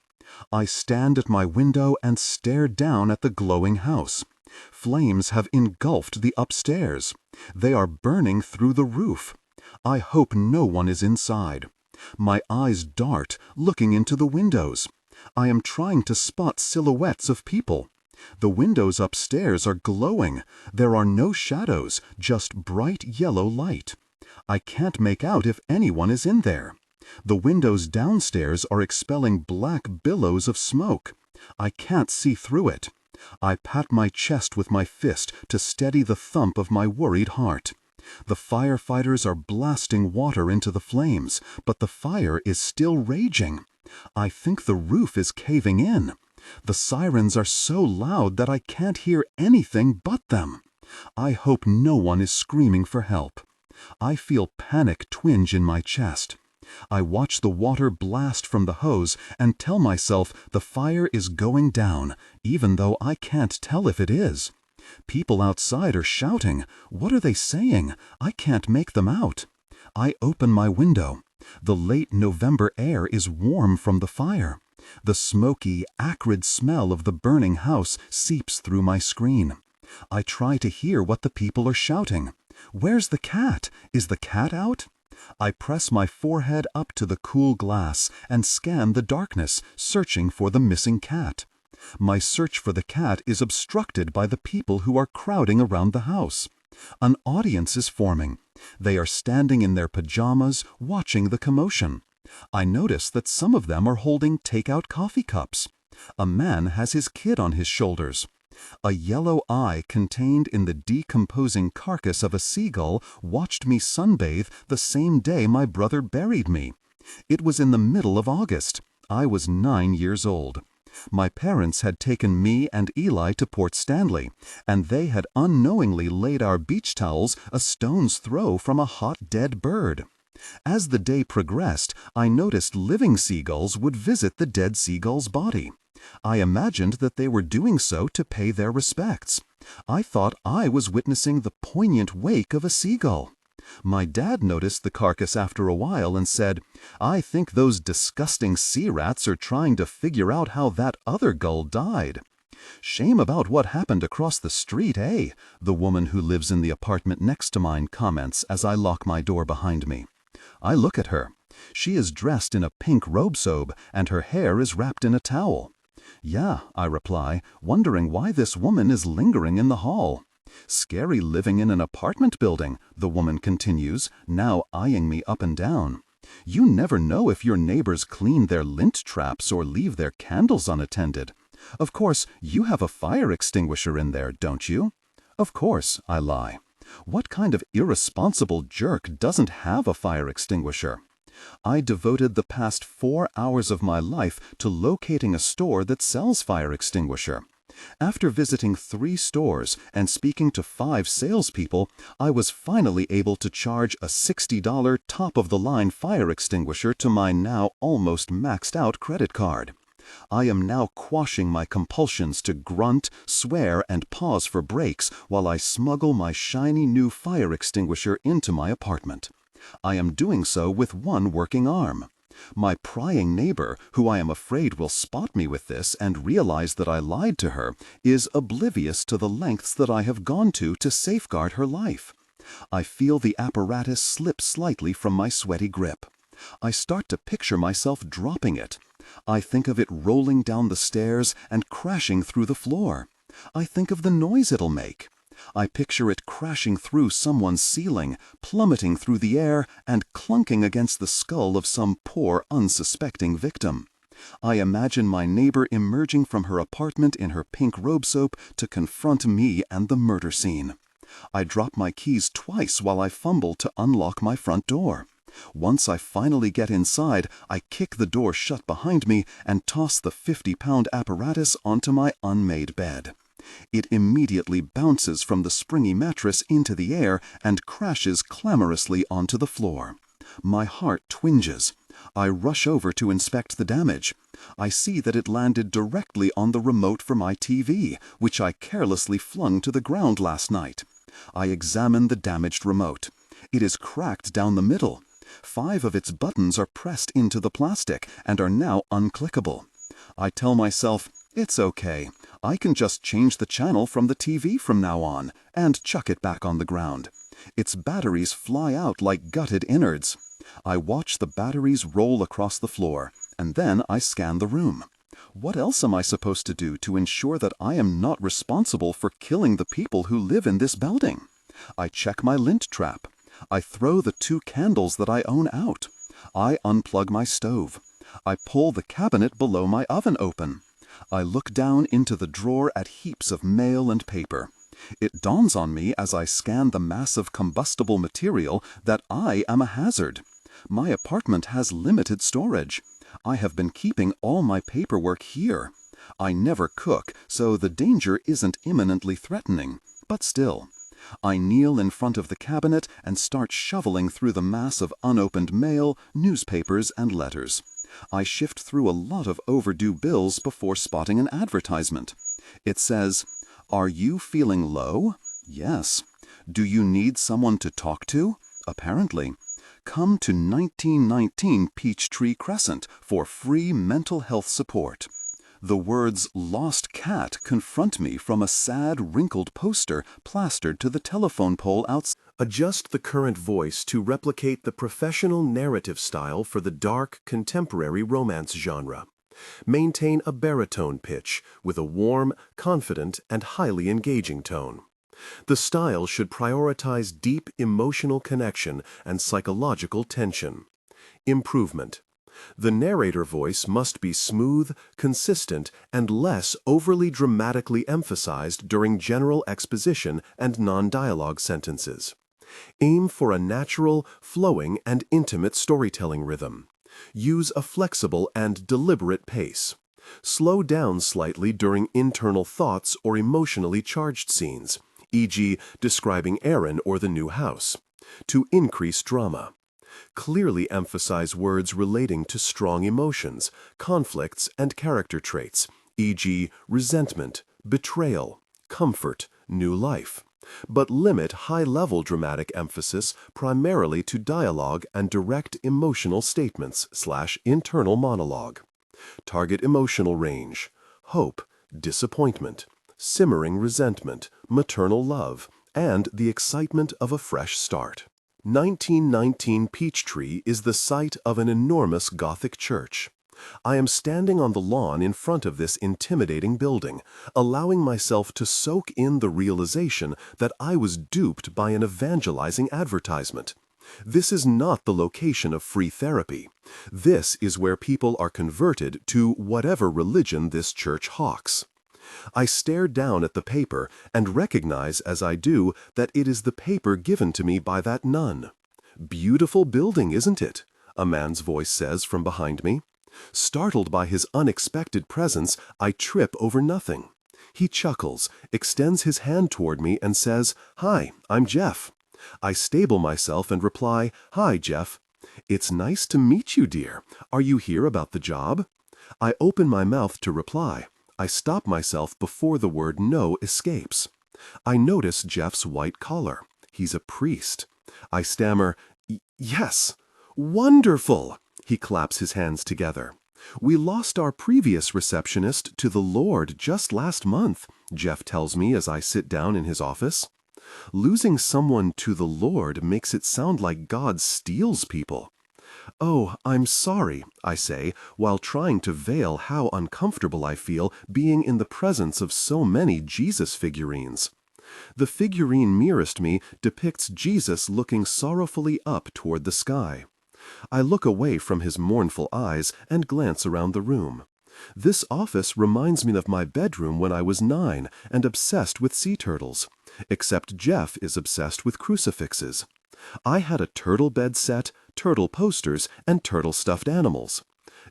I stand at my window and stare down at the glowing house. Flames have engulfed the upstairs. They are burning through the roof. I hope no one is inside. My eyes dart, looking into the windows. I am trying to spot silhouettes of people. The windows upstairs are glowing. There are no shadows, just bright yellow light. I can't make out if anyone is in there. The windows downstairs are expelling black billows of smoke. I can't see through it. I pat my chest with my fist to steady the thump of my worried heart. The firefighters are blasting water into the flames, but the fire is still raging. I think the roof is caving in. The sirens are so loud that I can't hear anything but them. I hope no one is screaming for help. I feel panic twinge in my chest. I watch the water blast from the hose and tell myself the fire is going down, even though I can't tell if it is. People outside are shouting. What are they saying? I can't make them out. I open my window. The late November air is warm from the fire. The smoky, acrid smell of the burning house seeps through my screen. I try to hear what the people are shouting. Where's the cat? Is the cat out? I press my forehead up to the cool glass and scan the darkness, searching for the missing cat. My search for the cat is obstructed by the people who are crowding around the house. An audience is forming. They are standing in their pajamas, watching the commotion. I notice that some of them are holding take-out coffee cups. A man has his kid on his shoulders. A yellow eye contained in the decomposing carcass of a seagull watched me sunbathe the same day my brother buried me. It was in the middle of August. I was 9 years old. My parents had taken me and Eli to Port Stanley, and they had unknowingly laid our beach towels a stone's throw from a hot dead bird. As the day progressed, I noticed living seagulls would visit the dead seagull's body. I imagined that they were doing so to pay their respects. I thought I was witnessing the poignant wake of a seagull. My dad noticed the carcass after a while and said, "I think those disgusting sea rats are trying to figure out how that other gull died." "Shame about what happened across the street, eh?" the woman who lives in the apartment next to mine comments as I lock my door behind me. I look at her. She is dressed in a pink robe-sobe and her hair is wrapped in a towel. "Yeah," I reply, wondering why this woman is lingering in the hall. "Scary living in an apartment building," the woman continues, now eyeing me up and down. "You never know if your neighbors clean their lint traps or leave their candles unattended. Of course, you have a fire extinguisher in there, don't you?" "Of course," I lie. What kind of irresponsible jerk doesn't have a fire extinguisher? I devoted the past 4 hours of my life to locating a store that sells fire extinguisher. After visiting 3 stores and speaking to 5 salespeople, I was finally able to charge a $60 top-of-the-line fire extinguisher to my now almost maxed-out credit card. I am now quashing my compulsions to grunt, swear, and pause for breaks while I smuggle my shiny new fire extinguisher into my apartment. I am doing so with one working arm. My prying neighbor, who I am afraid will spot me with this and realize that I lied to her, is oblivious to the lengths that I have gone to safeguard her life. I feel the apparatus slip slightly from my sweaty grip. I start to picture myself dropping it. I think of it rolling down the stairs and crashing through the floor. I think of the noise it'll make. I picture it crashing through someone's ceiling, plummeting through the air, and clunking against the skull of some poor, unsuspecting victim. I imagine my neighbor emerging from her apartment in her pink robe-soap to confront me and the murder scene. I drop my keys twice while I fumble to unlock my front door. Once I finally get inside, I kick the door shut behind me and toss the 50-pound apparatus onto my unmade bed. It immediately bounces from the springy mattress into the air and crashes clamorously onto the floor. My heart twinges. I rush over to inspect the damage. I see that it landed directly on the remote for my TV, which I carelessly flung to the ground last night. I examine the damaged remote. It is cracked down the middle. 5 of its buttons are pressed into the plastic and are now unclickable. I tell myself, it's okay. I can just change the channel from the TV from now on, and chuck it back on the ground. Its batteries fly out like gutted innards. I watch the batteries roll across the floor, and then I scan the room. What else am I supposed to do to ensure that I am not responsible for killing the people who live in this building? I check my lint trap. I throw the 2 candles that I own out. I unplug my stove. I pull the cabinet below my oven open. I look down into the drawer at heaps of mail and paper. It dawns on me as I scan the mass of combustible material that I am a hazard. My apartment has limited storage. I have been keeping all my paperwork here. I never cook, so the danger isn't imminently threatening, but still. I kneel in front of the cabinet and start shoveling through the mass of unopened mail, newspapers, and letters. I shift through a lot of overdue bills before spotting an advertisement. It says, "Are you feeling low?" Yes. "Do you need someone to talk to?" Apparently. "Come to 1919 Peachtree Crescent for free mental health support." The words "Lost Cat" confront me from a sad, wrinkled poster plastered to the telephone pole outside. Adjust the current voice to replicate the professional narrative style for the dark, contemporary romance genre. Maintain a baritone pitch with a warm, confident, and highly engaging tone. The style should prioritize deep emotional connection and psychological tension. Improvement. The narrator voice must be smooth, consistent, and less overly dramatically emphasized during general exposition and non-dialogue sentences. Aim for a natural, flowing, and intimate storytelling rhythm. Use a flexible and deliberate pace. Slow down slightly during internal thoughts or emotionally charged scenes, e.g., describing Aaron or the new house, to increase drama. Clearly emphasize words relating to strong emotions, conflicts, and character traits, e.g., resentment, betrayal, comfort, new life, but limit high-level dramatic emphasis primarily to dialogue and direct emotional statements/internal monologue. Target emotional range: hope, disappointment, simmering resentment, maternal love, and the excitement of a fresh start. 1919 Peachtree is the site of an enormous Gothic church. I am standing on the lawn in front of this intimidating building, allowing myself to soak in the realization that I was duped by an evangelizing advertisement. This is not the location of free therapy. This is where people are converted to whatever religion this church hawks. I stare down at the paper and recognize as I do that it is the paper given to me by that nun. "Beautiful building, isn't it?" a man's voice says from behind me. Startled by his unexpected presence, I trip over nothing. He chuckles, extends his hand toward me, and says, "Hi, I'm Jeff." I stable myself and reply, "Hi, Jeff." "It's nice to meet you, dear. Are you here about the job?" I open my mouth to reply. I stop myself before the word "no" escapes. I notice Jeff's white collar. He's a priest. I stammer, "Yes." "Wonderful!" He claps his hands together. "We lost our previous receptionist to the Lord just last month," Jeff tells me as I sit down in his office. Losing someone to the Lord makes it sound like God steals people. "Oh, I'm sorry," I say, while trying to veil how uncomfortable I feel being in the presence of so many Jesus figurines. The figurine nearest me depicts Jesus looking sorrowfully up toward the sky. I look away from his mournful eyes and glance around the room. This office reminds me of my bedroom when I was 9 and obsessed with sea turtles, except Jeff is obsessed with crucifixes. I had a turtle bed set, turtle posters, and turtle stuffed animals.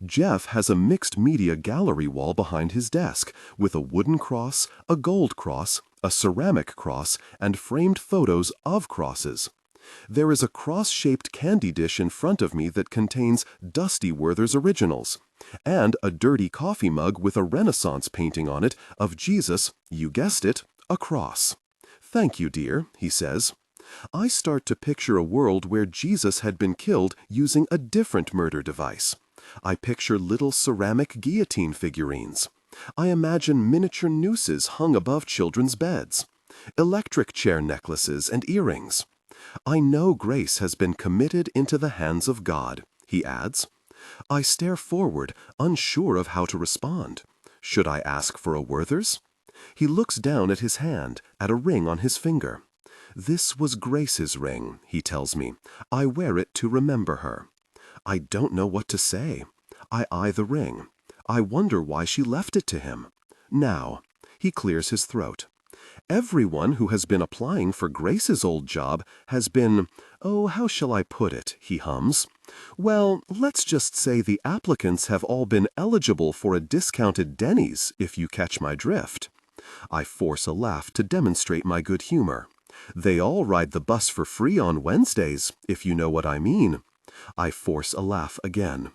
Jeff has a mixed media gallery wall behind his desk with a wooden cross, a gold cross, a ceramic cross, and framed photos of crosses. There is a cross-shaped candy dish in front of me that contains Dusty Werther's originals, and a dirty coffee mug with a Renaissance painting on it of Jesus, you guessed it, a cross. "Thank you, dear," he says. I start to picture a world where Jesus had been killed using a different murder device. I picture little ceramic guillotine figurines. I imagine miniature nooses hung above children's beds, electric chair necklaces and earrings. "I know Grace has been committed into the hands of God," he adds. I stare forward, unsure of how to respond. Should I ask for a Werther's? He looks down at his hand, at a ring on his finger. "This was Grace's ring," he tells me. "I wear it to remember her." I don't know what to say. I eye the ring. I wonder why she left it to him. Now, he clears his throat. "Everyone who has been applying for Grace's old job has been, oh, how shall I put it," he hums. "Well, let's just say the applicants have all been eligible for a discounted Denny's, if you catch my drift." I force a laugh to demonstrate my good humor. "They all ride the bus for free on Wednesdays, if you know what I mean." I force a laugh again.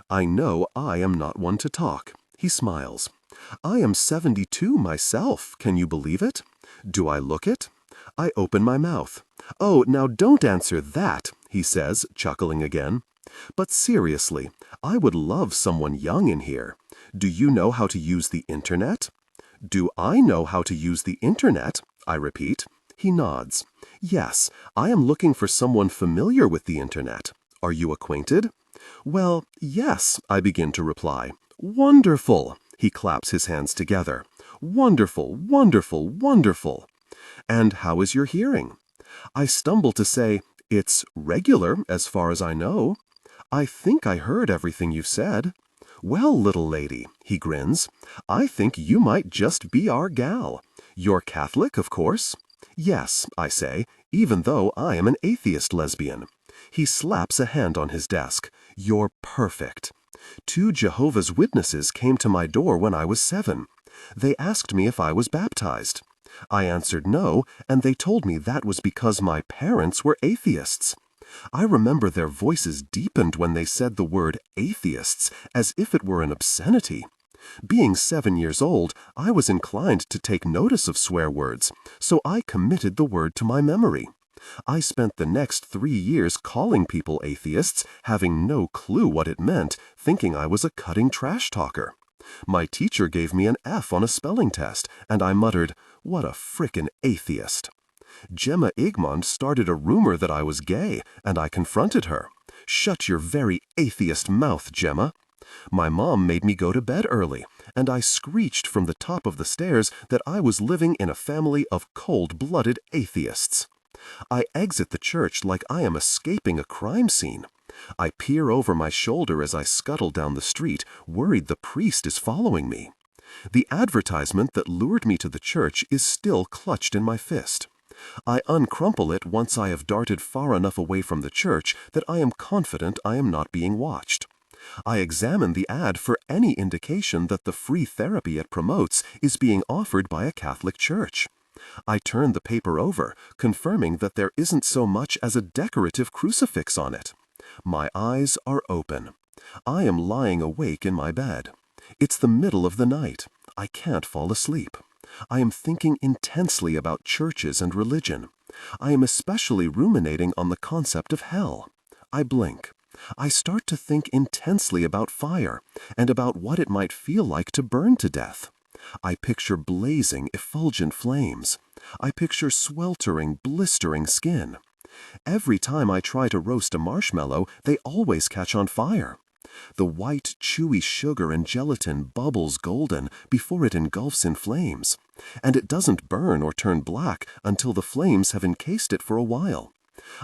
I know I am not one to talk. He smiles. "I am 72 myself, can you believe it? Do I look it?" I open my mouth. "Oh, now don't answer that," he says, chuckling again. "But seriously, I would love someone young in here. Do you know how to use the internet?" "Do I know how to use the internet?" I repeat. He nods. "Yes, I am looking for someone familiar with the internet. Are you acquainted?" "Well, yes," I begin to reply. "Wonderful!" He claps his hands together. "Wonderful, wonderful, wonderful!" "And how is your hearing?" I stumble to say, "It's regular, as far as I know." "I think I heard everything you said." "Well, little lady," he grins, "I think you might just be our gal. You're Catholic, of course?" "Yes," I say, even though I am an atheist lesbian. He slaps a hand on his desk. "You're perfect." 2 Jehovah's Witnesses came to my door when I was 7. They asked me if I was baptized. I answered no, and they told me that was because my parents were atheists. I remember their voices deepened when they said the word atheists, as if it were an obscenity. Being 7 years old, I was inclined to take notice of swear words, so I committed the word to my memory. I spent the next 3 years calling people atheists, having no clue what it meant, thinking I was a cutting trash talker. My teacher gave me an F on a spelling test, and I muttered, "What a frickin' atheist." Gemma Igmond started a rumor that I was gay, and I confronted her. "Shut your very atheist mouth, Gemma." My mom made me go to bed early, and I screeched from the top of the stairs that I was living in a family of cold-blooded atheists. I exit the church like I am escaping a crime scene. I peer over my shoulder as I scuttle down the street, worried the priest is following me. The advertisement that lured me to the church is still clutched in my fist. I uncrumple it once I have darted far enough away from the church that I am confident I am not being watched. I examine the ad for any indication that the free therapy it promotes is being offered by a Catholic church. I turn the paper over, confirming that there isn't so much as a decorative crucifix on it. My eyes are open. I am lying awake in my bed. It's the middle of the night. I can't fall asleep. I am thinking intensely about churches and religion. I am especially ruminating on the concept of hell. I blink. I start to think intensely about fire and about what it might feel like to burn to death. I picture blazing, effulgent flames. I picture sweltering, blistering skin. Every time I try to roast a marshmallow, they always catch on fire. The white, chewy sugar and gelatin bubbles golden before it engulfs in flames, and it doesn't burn or turn black until the flames have encased it for a while.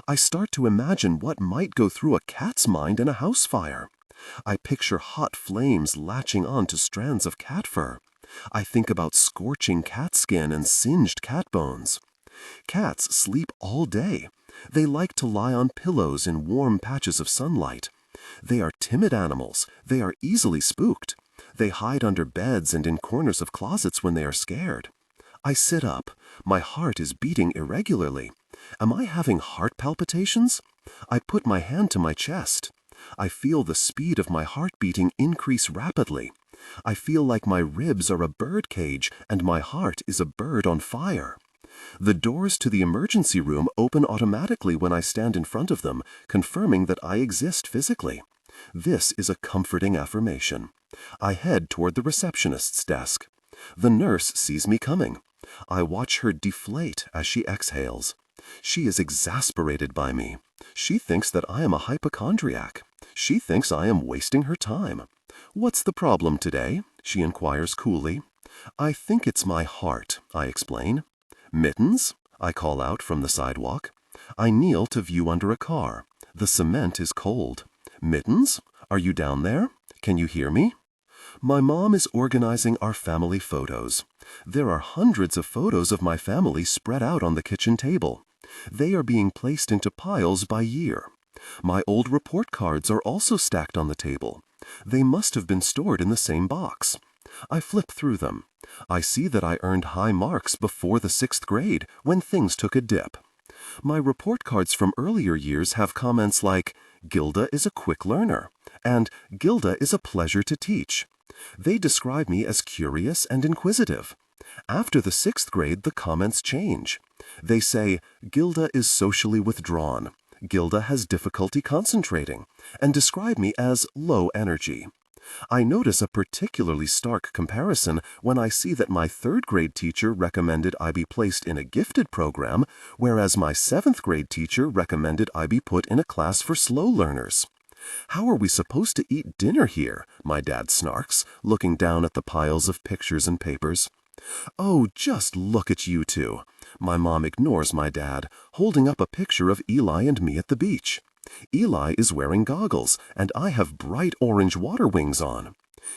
I start to imagine what might go through a cat's mind in a house fire. I picture hot flames latching on to strands of cat fur. I think about scorching cat skin and singed cat bones. Cats sleep all day. They like to lie on pillows in warm patches of sunlight. They are timid animals. They are easily spooked. They hide under beds and in corners of closets when they are scared. I sit up. My heart is beating irregularly. Am I having heart palpitations? I put my hand to my chest. I feel the speed of my heart beating increase rapidly. I feel like my ribs are a bird cage and my heart is a bird on fire. The doors to the emergency room open automatically when I stand in front of them, confirming that I exist physically. This is a comforting affirmation. I head toward the receptionist's desk. The nurse sees me coming. I watch her deflate as she exhales. She is exasperated by me. She thinks that I am a hypochondriac. She thinks I am wasting her time. "What's the problem today?" she inquires coolly. "I think it's my heart," I explain. "Mittens?" I call out from the sidewalk. I kneel to view under a car. The cement is cold. "Mittens? Are you down there? Can you hear me?" My mom is organizing our family photos. There are hundreds of photos of my family spread out on the kitchen table. They are being placed into piles by year. My old report cards are also stacked on the table. They must have been stored in the same box. I flip through them. I see that I earned high marks before the 6th grade, when things took a dip. My report cards from earlier years have comments like, "Gilda is a quick learner," and "Gilda is a pleasure to teach." They describe me as curious and inquisitive. After the 6th grade, the comments change. They say, "Gilda is socially withdrawn," "Gilda has difficulty concentrating," and describe me as low energy. I notice a particularly stark comparison when I see that my 3rd grade teacher recommended I be placed in a gifted program, whereas my 7th grade teacher recommended I be put in a class for slow learners. "How are we supposed to eat dinner here?" my dad snarks, looking down at the piles of pictures and papers. "Oh, just look at you two." My mom ignores my dad, holding up a picture of Eli and me at the beach. Eli is wearing goggles, and I have bright orange water wings on.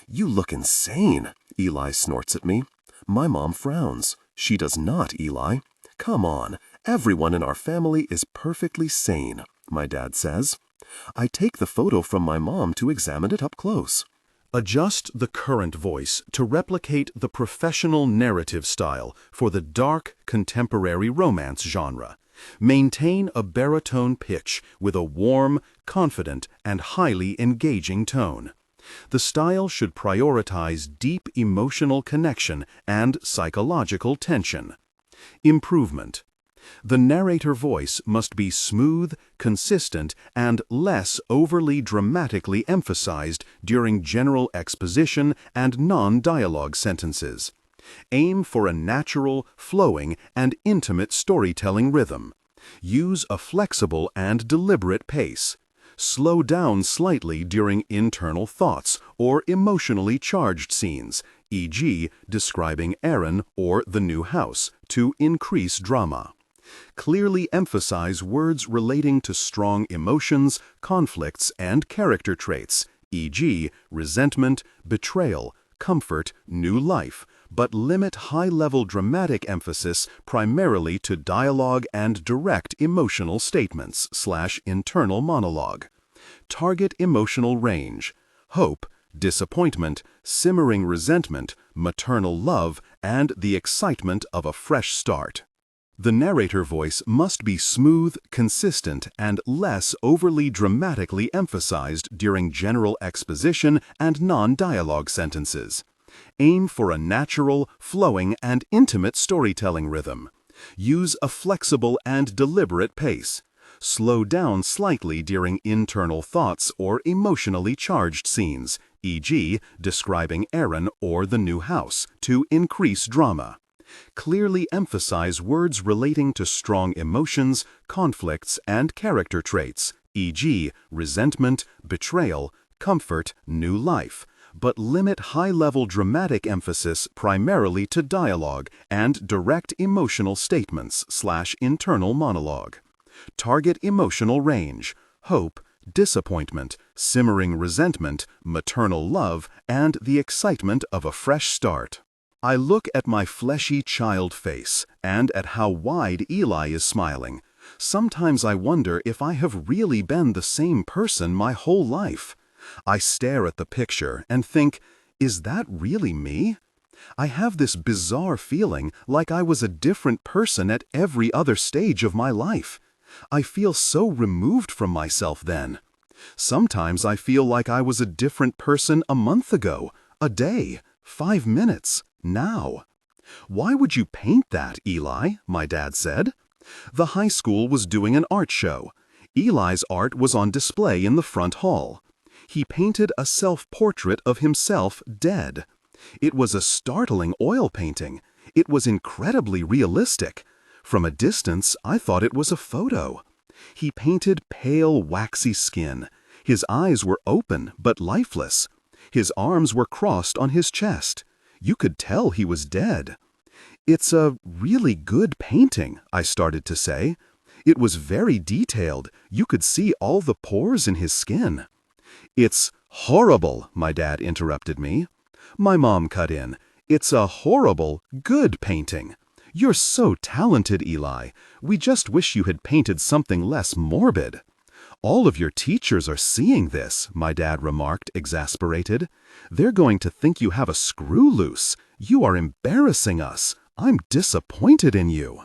"You look insane," Eli snorts at me. My mom frowns. "She does not, Eli." "Come on, everyone in our family is perfectly sane," my dad says. I take the photo from my mom to examine it up close. Adjust the current voice to replicate the professional narrative style for the dark contemporary romance genre. Maintain a baritone pitch with a warm, confident, and highly engaging tone. The style should prioritize deep emotional connection and psychological tension. Improvement. The narrator voice must be smooth, consistent, and less overly dramatically emphasized during general exposition and non-dialogue sentences. Aim for a natural, flowing, and intimate storytelling rhythm. Use a flexible and deliberate pace. Slow down slightly during internal thoughts or emotionally charged scenes, e.g., describing Aaron or the new house, to increase drama. Clearly emphasize words relating to strong emotions, conflicts, and character traits, e.g., resentment, betrayal, comfort, new life, but limit high-level dramatic emphasis primarily to dialogue and direct emotional statements/internal monologue. Target emotional range: hope, disappointment, simmering resentment, maternal love, and the excitement of a fresh start. The narrator voice must be smooth, consistent, and less overly dramatically emphasized during general exposition and non-dialogue sentences. Aim for a natural, flowing, and intimate storytelling rhythm. Use a flexible and deliberate pace. Slow down slightly during internal thoughts or emotionally charged scenes, e.g., describing Aaron or the new house, to increase drama. Clearly emphasize words relating to strong emotions, conflicts, and character traits, e.g., resentment, betrayal, comfort, new life, but limit high-level dramatic emphasis primarily to dialogue and direct emotional statements/internal monologue. Target emotional range: hope, disappointment, simmering resentment, maternal love, and the excitement of a fresh start. I look at my fleshy child face and at how wide Eli is smiling. Sometimes I wonder if I have really been the same person my whole life. I stare at the picture and think, is that really me? I have this bizarre feeling like I was a different person at every other stage of my life. I feel so removed from myself then. Sometimes I feel like I was a different person a month ago, a day, 5 minutes, now. "Why would you paint that, Eli?" my dad said. The high school was doing an art show. Eli's art was on display in the front hall. He painted a self-portrait of himself dead. It was a startling oil painting. It was incredibly realistic. From a distance, I thought it was a photo. He painted pale, waxy skin. His eyes were open but lifeless. His arms were crossed on his chest. You could tell he was dead. "It's a really good painting," I started to say. It was very detailed. You could see all the pores in his skin. "It's horrible," my dad interrupted me. My mom cut in. "It's a horrible, good painting. You're so talented, Eli. We just wish you had painted something less morbid." "All of your teachers are seeing this," my dad remarked, exasperated. "They're going to think you have a screw loose. You are embarrassing us. I'm disappointed in you."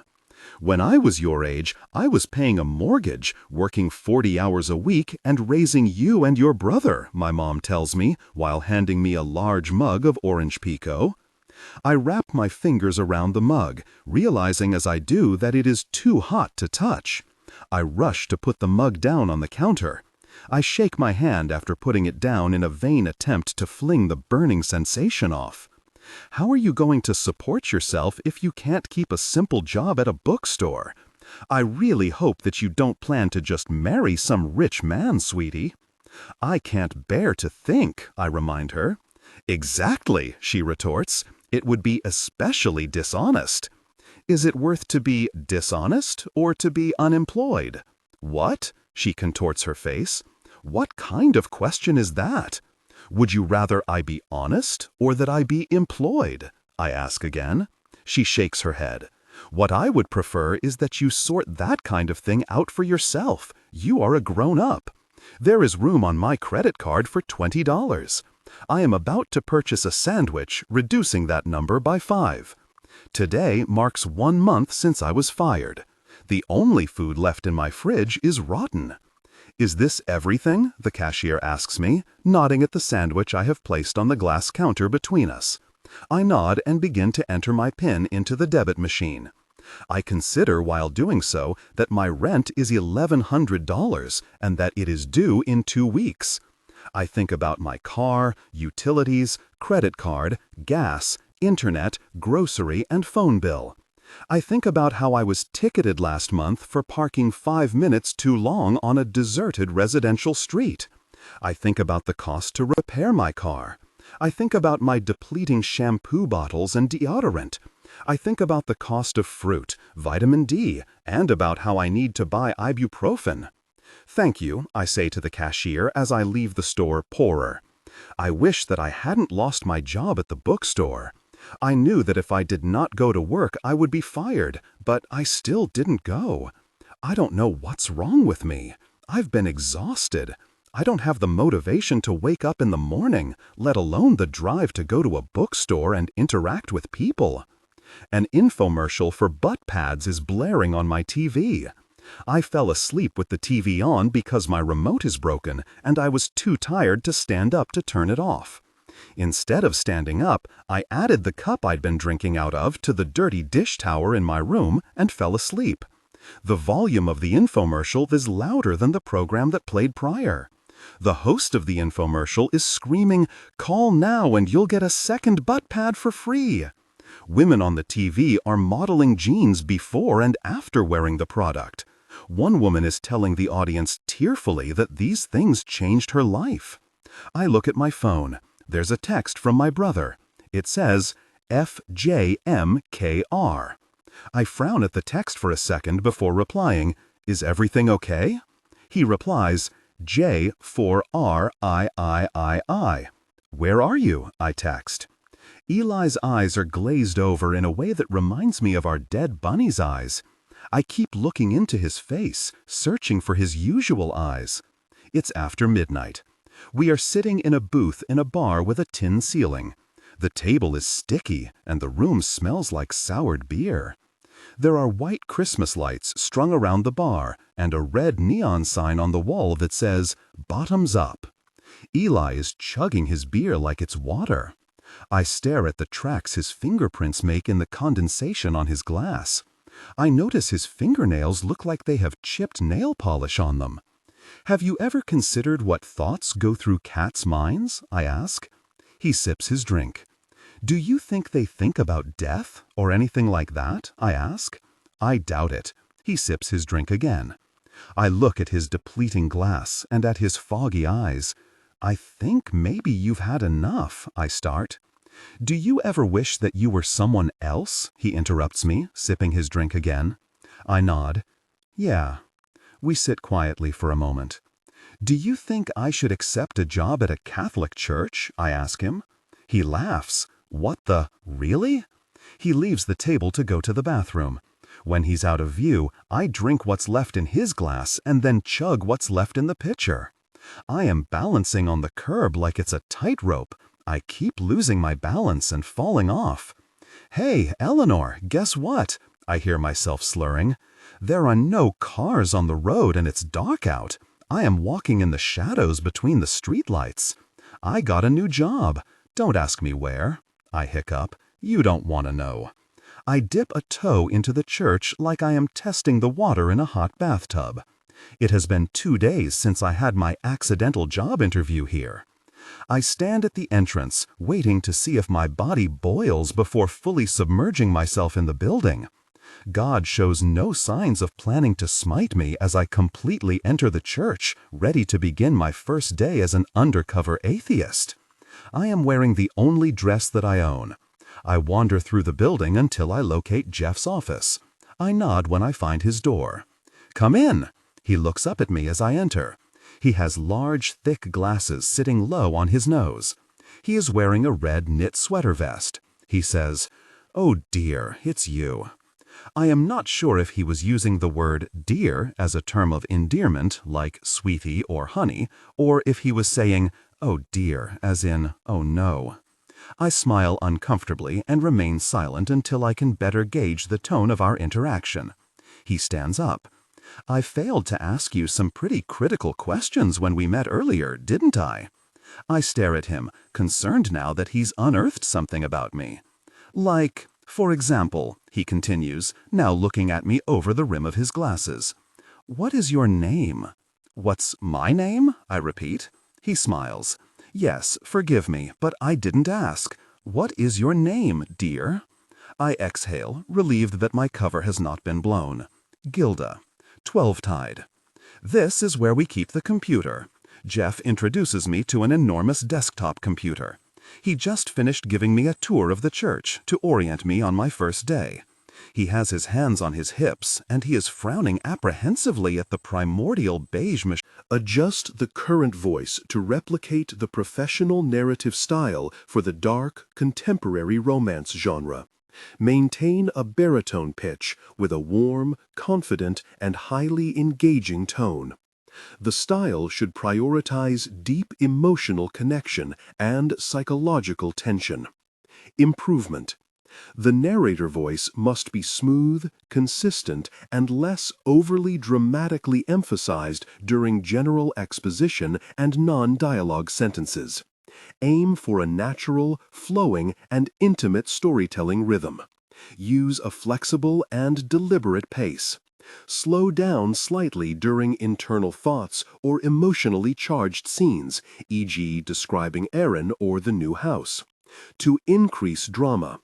"When I was your age, I was paying a mortgage, working 40 hours a week, and raising you and your brother," my mom tells me, while handing me a large mug of orange pekoe. I wrap my fingers around the mug, realizing as I do that it is too hot to touch. I rush to put the mug down on the counter. I shake my hand after putting it down in a vain attempt to fling the burning sensation off. "How are you going to support yourself if you can't keep a simple job at a bookstore? I really hope that you don't plan to just marry some rich man, sweetie." "I can't bear to think," I remind her. "Exactly," she retorts. "It would be especially dishonest." "Is it worth to be dishonest or to be unemployed?" "What?" She contorts her face. "What kind of question is that? Would you rather I be honest or that I be employed?" I ask again. She shakes her head. "What I would prefer is that you sort that kind of thing out for yourself. You are a grown-up. There is room on my credit card for $20. I am about to purchase a sandwich, reducing that number by 5. Today marks 1 month since I was fired. The only food left in my fridge is rotten. Is this everything? The cashier asks me, nodding at the sandwich I have placed on the glass counter between us. I nod and begin to enter my PIN into the debit machine. I consider while doing so that my rent is $1,100 and that it is due in 2 weeks. I think about my car, utilities, credit card, gas, internet, grocery, and phone bill. I think about how I was ticketed last month for parking 5 minutes too long on a deserted residential street. I think about the cost to repair my car. I think about my depleting shampoo bottles and deodorant. I think about the cost of fruit, vitamin D, and about how I need to buy ibuprofen. "Thank you," I say to the cashier as I leave the store poorer. I wish that I hadn't lost my job at the bookstore. I knew that if I did not go to work, I would be fired, but I still didn't go. I don't know what's wrong with me. I've been exhausted. I don't have the motivation to wake up in the morning, let alone the drive to go to a bookstore and interact with people. An infomercial for butt pads is blaring on my TV. I fell asleep with the TV on because my remote is broken and I was too tired to stand up to turn it off. Instead of standing up, I added the cup I'd been drinking out of to the dirty dish tower in my room and fell asleep. The volume of the infomercial is louder than the program that played prior. The host of the infomercial is screaming, "Call now and you'll get a second butt pad for free." Women on the TV are modeling jeans before and after wearing the product. One woman is telling the audience tearfully that these things changed her life. I look at my phone. There's a text from my brother. It says, FJMKR. I frown at the text for a second before replying, "Is everything okay?" He replies, "J for RIII. Where are you?" I text. Eli's eyes are glazed over in a way that reminds me of our dead bunny's eyes. I keep looking into his face, searching for his usual eyes. It's after midnight. We are sitting in a booth in a bar with a tin ceiling. The table is sticky and the room smells like soured beer. There are white Christmas lights strung around the bar and a red neon sign on the wall that says, "Bottoms up." Eli is chugging his beer like it's water. I stare at the tracks his fingerprints make in the condensation on his glass. I notice his fingernails look like they have chipped nail polish on them. "Have you ever considered what thoughts go through cats' minds?" I ask. He sips his drink. "Do you think they think about death or anything like that?" I ask. I doubt it. He sips his drink again. I look at his depleting glass and at his foggy eyes. "I think maybe you've had enough," I start. "Do you ever wish that you were someone else?" he interrupts me, sipping his drink again. I nod. "Yeah." We sit quietly for a moment. "Do you think I should accept a job at a Catholic church?" I ask him. He laughs. "What the? Really?" He leaves the table to go to the bathroom. When he's out of view, I drink what's left in his glass and then chug what's left in the pitcher. I am balancing on the curb like it's a tightrope. I keep losing my balance and falling off. "Hey, Eleanor, guess what?" I hear myself slurring. "There are no cars on the road and it's dark out. I am walking in the shadows between the streetlights. I got a new job. Don't ask me where." I hiccup. "You don't want to know." I dip a toe into the church like I am testing the water in a hot bathtub. It has been 2 days since I had my accidental job interview here. I stand at the entrance, waiting to see if my body boils before fully submerging myself in the building. God shows no signs of planning to smite me as I completely enter the church, ready to begin my first day as an undercover atheist. I am wearing the only dress that I own. I wander through the building until I locate Jeff's office. I nod when I find his door. "Come in." He looks up at me as I enter. He has large, thick glasses sitting low on his nose. He is wearing a red knit sweater vest. He says, "Oh dear, it's you." I am not sure if he was using the word dear as a term of endearment, like sweetie or honey, or if he was saying, "Oh dear," as in, "Oh no." I smile uncomfortably and remain silent until I can better gauge the tone of our interaction. He stands up. "I failed to ask you some pretty critical questions when we met earlier, didn't I?" I stare at him, concerned now that he's unearthed something about me. "Like, for example," he continues, now looking at me over the rim of his glasses, "what is your name?" "What's my name?" I repeat. He smiles. "Yes, forgive me, but I didn't ask. What is your name, dear?" I exhale, relieved that my cover has not been blown. "Gilda. 12-tide. This is where we keep the computer." Jeff introduces me to an enormous desktop computer. He just finished giving me a tour of the church to orient me on my first day. He has his hands on his hips, and he is frowning apprehensively at the primordial beige machine. Adjust the current voice to replicate the professional narrative style for the dark, contemporary romance genre. Maintain a baritone pitch with a warm, confident, and highly engaging tone. The style should prioritize deep emotional connection and psychological tension. Improvement. The narrator voice must be smooth, consistent, and less overly dramatically emphasized during general exposition and non-dialogue sentences. Aim for a natural, flowing, and intimate storytelling rhythm. Use a flexible and deliberate pace. Slow down slightly during internal thoughts or emotionally charged scenes, e.g. describing Aaron or the new house. To increase drama,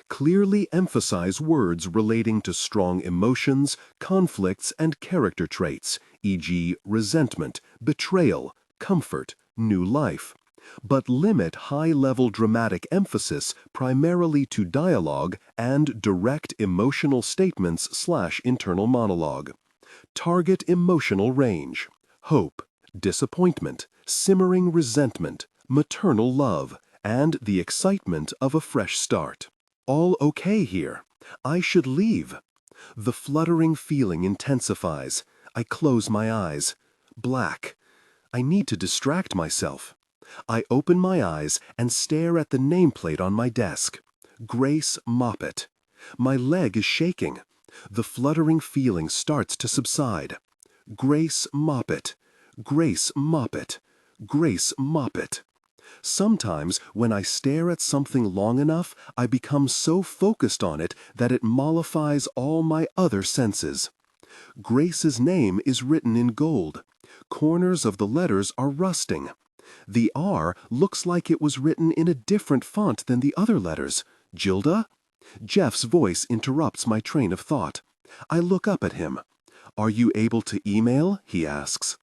clearly emphasize words relating to strong emotions, conflicts, and character traits, e.g. resentment, betrayal, comfort, new life. But limit high-level dramatic emphasis primarily to dialogue and direct emotional statements/internal monologue. Target emotional range: hope, disappointment, simmering resentment, maternal love, and the excitement of a fresh start. All okay here. I should leave. The fluttering feeling intensifies. I close my eyes. Black. I need to distract myself. I open my eyes and stare at the nameplate on my desk. Grace Moppet. My leg is shaking. The fluttering feeling starts to subside. Grace Moppet. Grace Moppet. Grace Moppet. Sometimes, when I stare at something long enough, I become so focused on it that it mollifies all my other senses. Grace's name is written in gold. Corners of the letters are rusting. The R looks like it was written in a different font than the other letters. Gilda? Jeff's voice interrupts my train of thought. I look up at him. "Are you able to email?" he asks.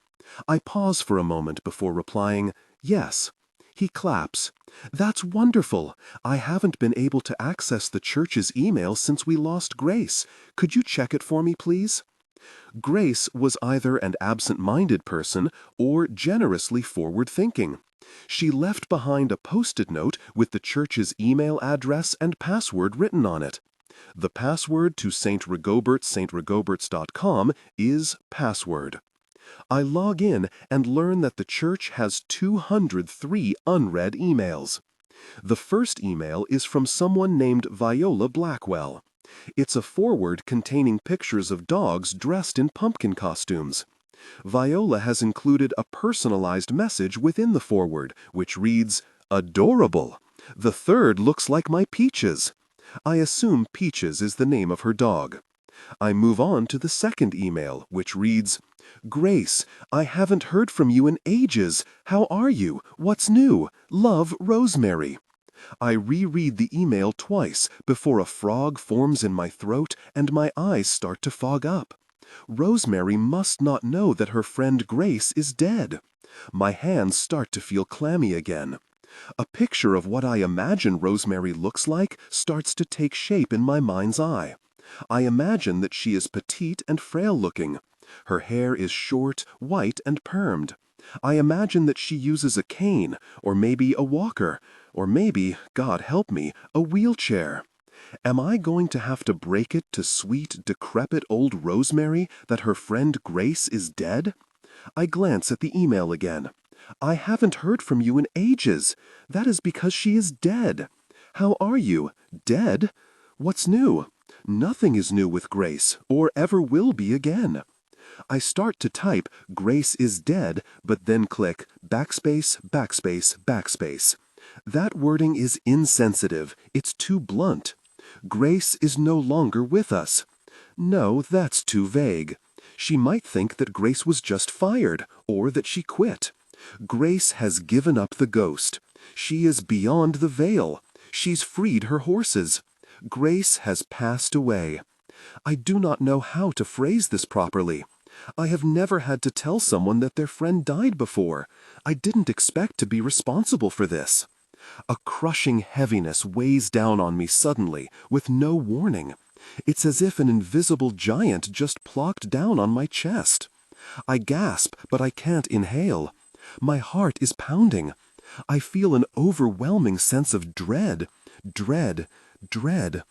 I pause for a moment before replying, "Yes." He claps. "That's wonderful. I haven't been able to access the church's email since we lost Grace. Could you check it for me, please?" Grace was either an absent-minded person or generously forward-thinking. She left behind a post-it note with the church's email address and password written on it. The password to saintregoberts.com is password. I log in and learn that the church has 203 unread emails. The first email is from someone named Viola Blackwell. It's a forward containing pictures of dogs dressed in pumpkin costumes. Viola has included a personalized message within the forward, which reads, "Adorable. The third looks like my Peaches." I assume Peaches is the name of her dog. I move on to the second email, which reads, "Grace, I haven't heard from you in ages. How are you? What's new? Love, Rosemary." I reread the email twice before a frog forms in my throat and my eyes start to fog up. Rosemary must not know that her friend Grace is dead. My hands start to feel clammy again. A picture of what I imagine Rosemary looks like starts to take shape in my mind's eye. I imagine that she is petite and frail-looking. Her hair is short, white, and permed. I imagine that she uses a cane, or maybe a walker, or maybe, God help me, a wheelchair. Am I going to have to break it to sweet, decrepit old Rosemary that her friend Grace is dead? I glance at the email again. "I haven't heard from you in ages. That is because she is dead. How are you? Dead? What's new? Nothing is new with Grace, or ever will be again. I start to type, Grace is dead, but then click backspace, backspace, backspace. That wording is insensitive. It's too blunt. Grace is no longer with us. No, that's too vague. She might think that Grace was just fired, or that she quit. Grace has given up the ghost. She is beyond the veil. She's freed her horses. Grace has passed away. I do not know how to phrase this properly. I have never had to tell someone that their friend died before. I didn't expect to be responsible for this. A crushing heaviness weighs down on me suddenly, with no warning. It's as if an invisible giant just plonked down on my chest. I gasp, but I can't inhale. My heart is pounding. I feel an overwhelming sense of dread. Dread. Dread.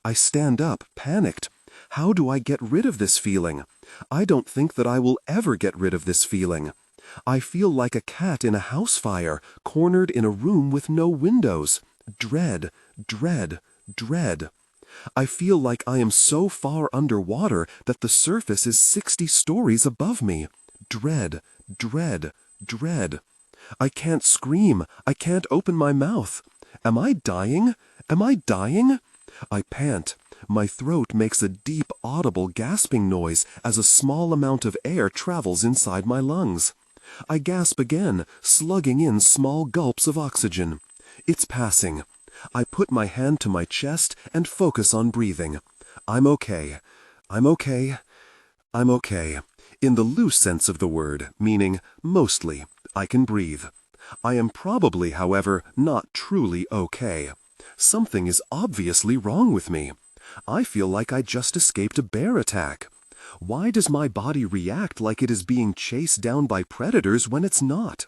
I stand up, panicked. How do I get rid of this feeling? I don't think that I will ever get rid of this feeling. I feel like a cat in a house fire, cornered in a room with no windows. Dread, dread, dread. I feel like I am so far underwater that the surface is 60 stories above me. Dread, dread, dread. I can't scream. I can't open my mouth. Am I dying? Am I dying? I pant. My throat makes a deep, audible gasping noise as a small amount of air travels inside my lungs. I gasp again, slugging in small gulps of oxygen. It's passing. I put my hand to my chest and focus on breathing. I'm okay. I'm okay. I'm okay. In the loose sense of the word, meaning mostly, I can breathe. I am probably, however, not truly okay. Something is obviously wrong with me. I feel like I just escaped a bear attack. Why does my body react like it is being chased down by predators when it's not?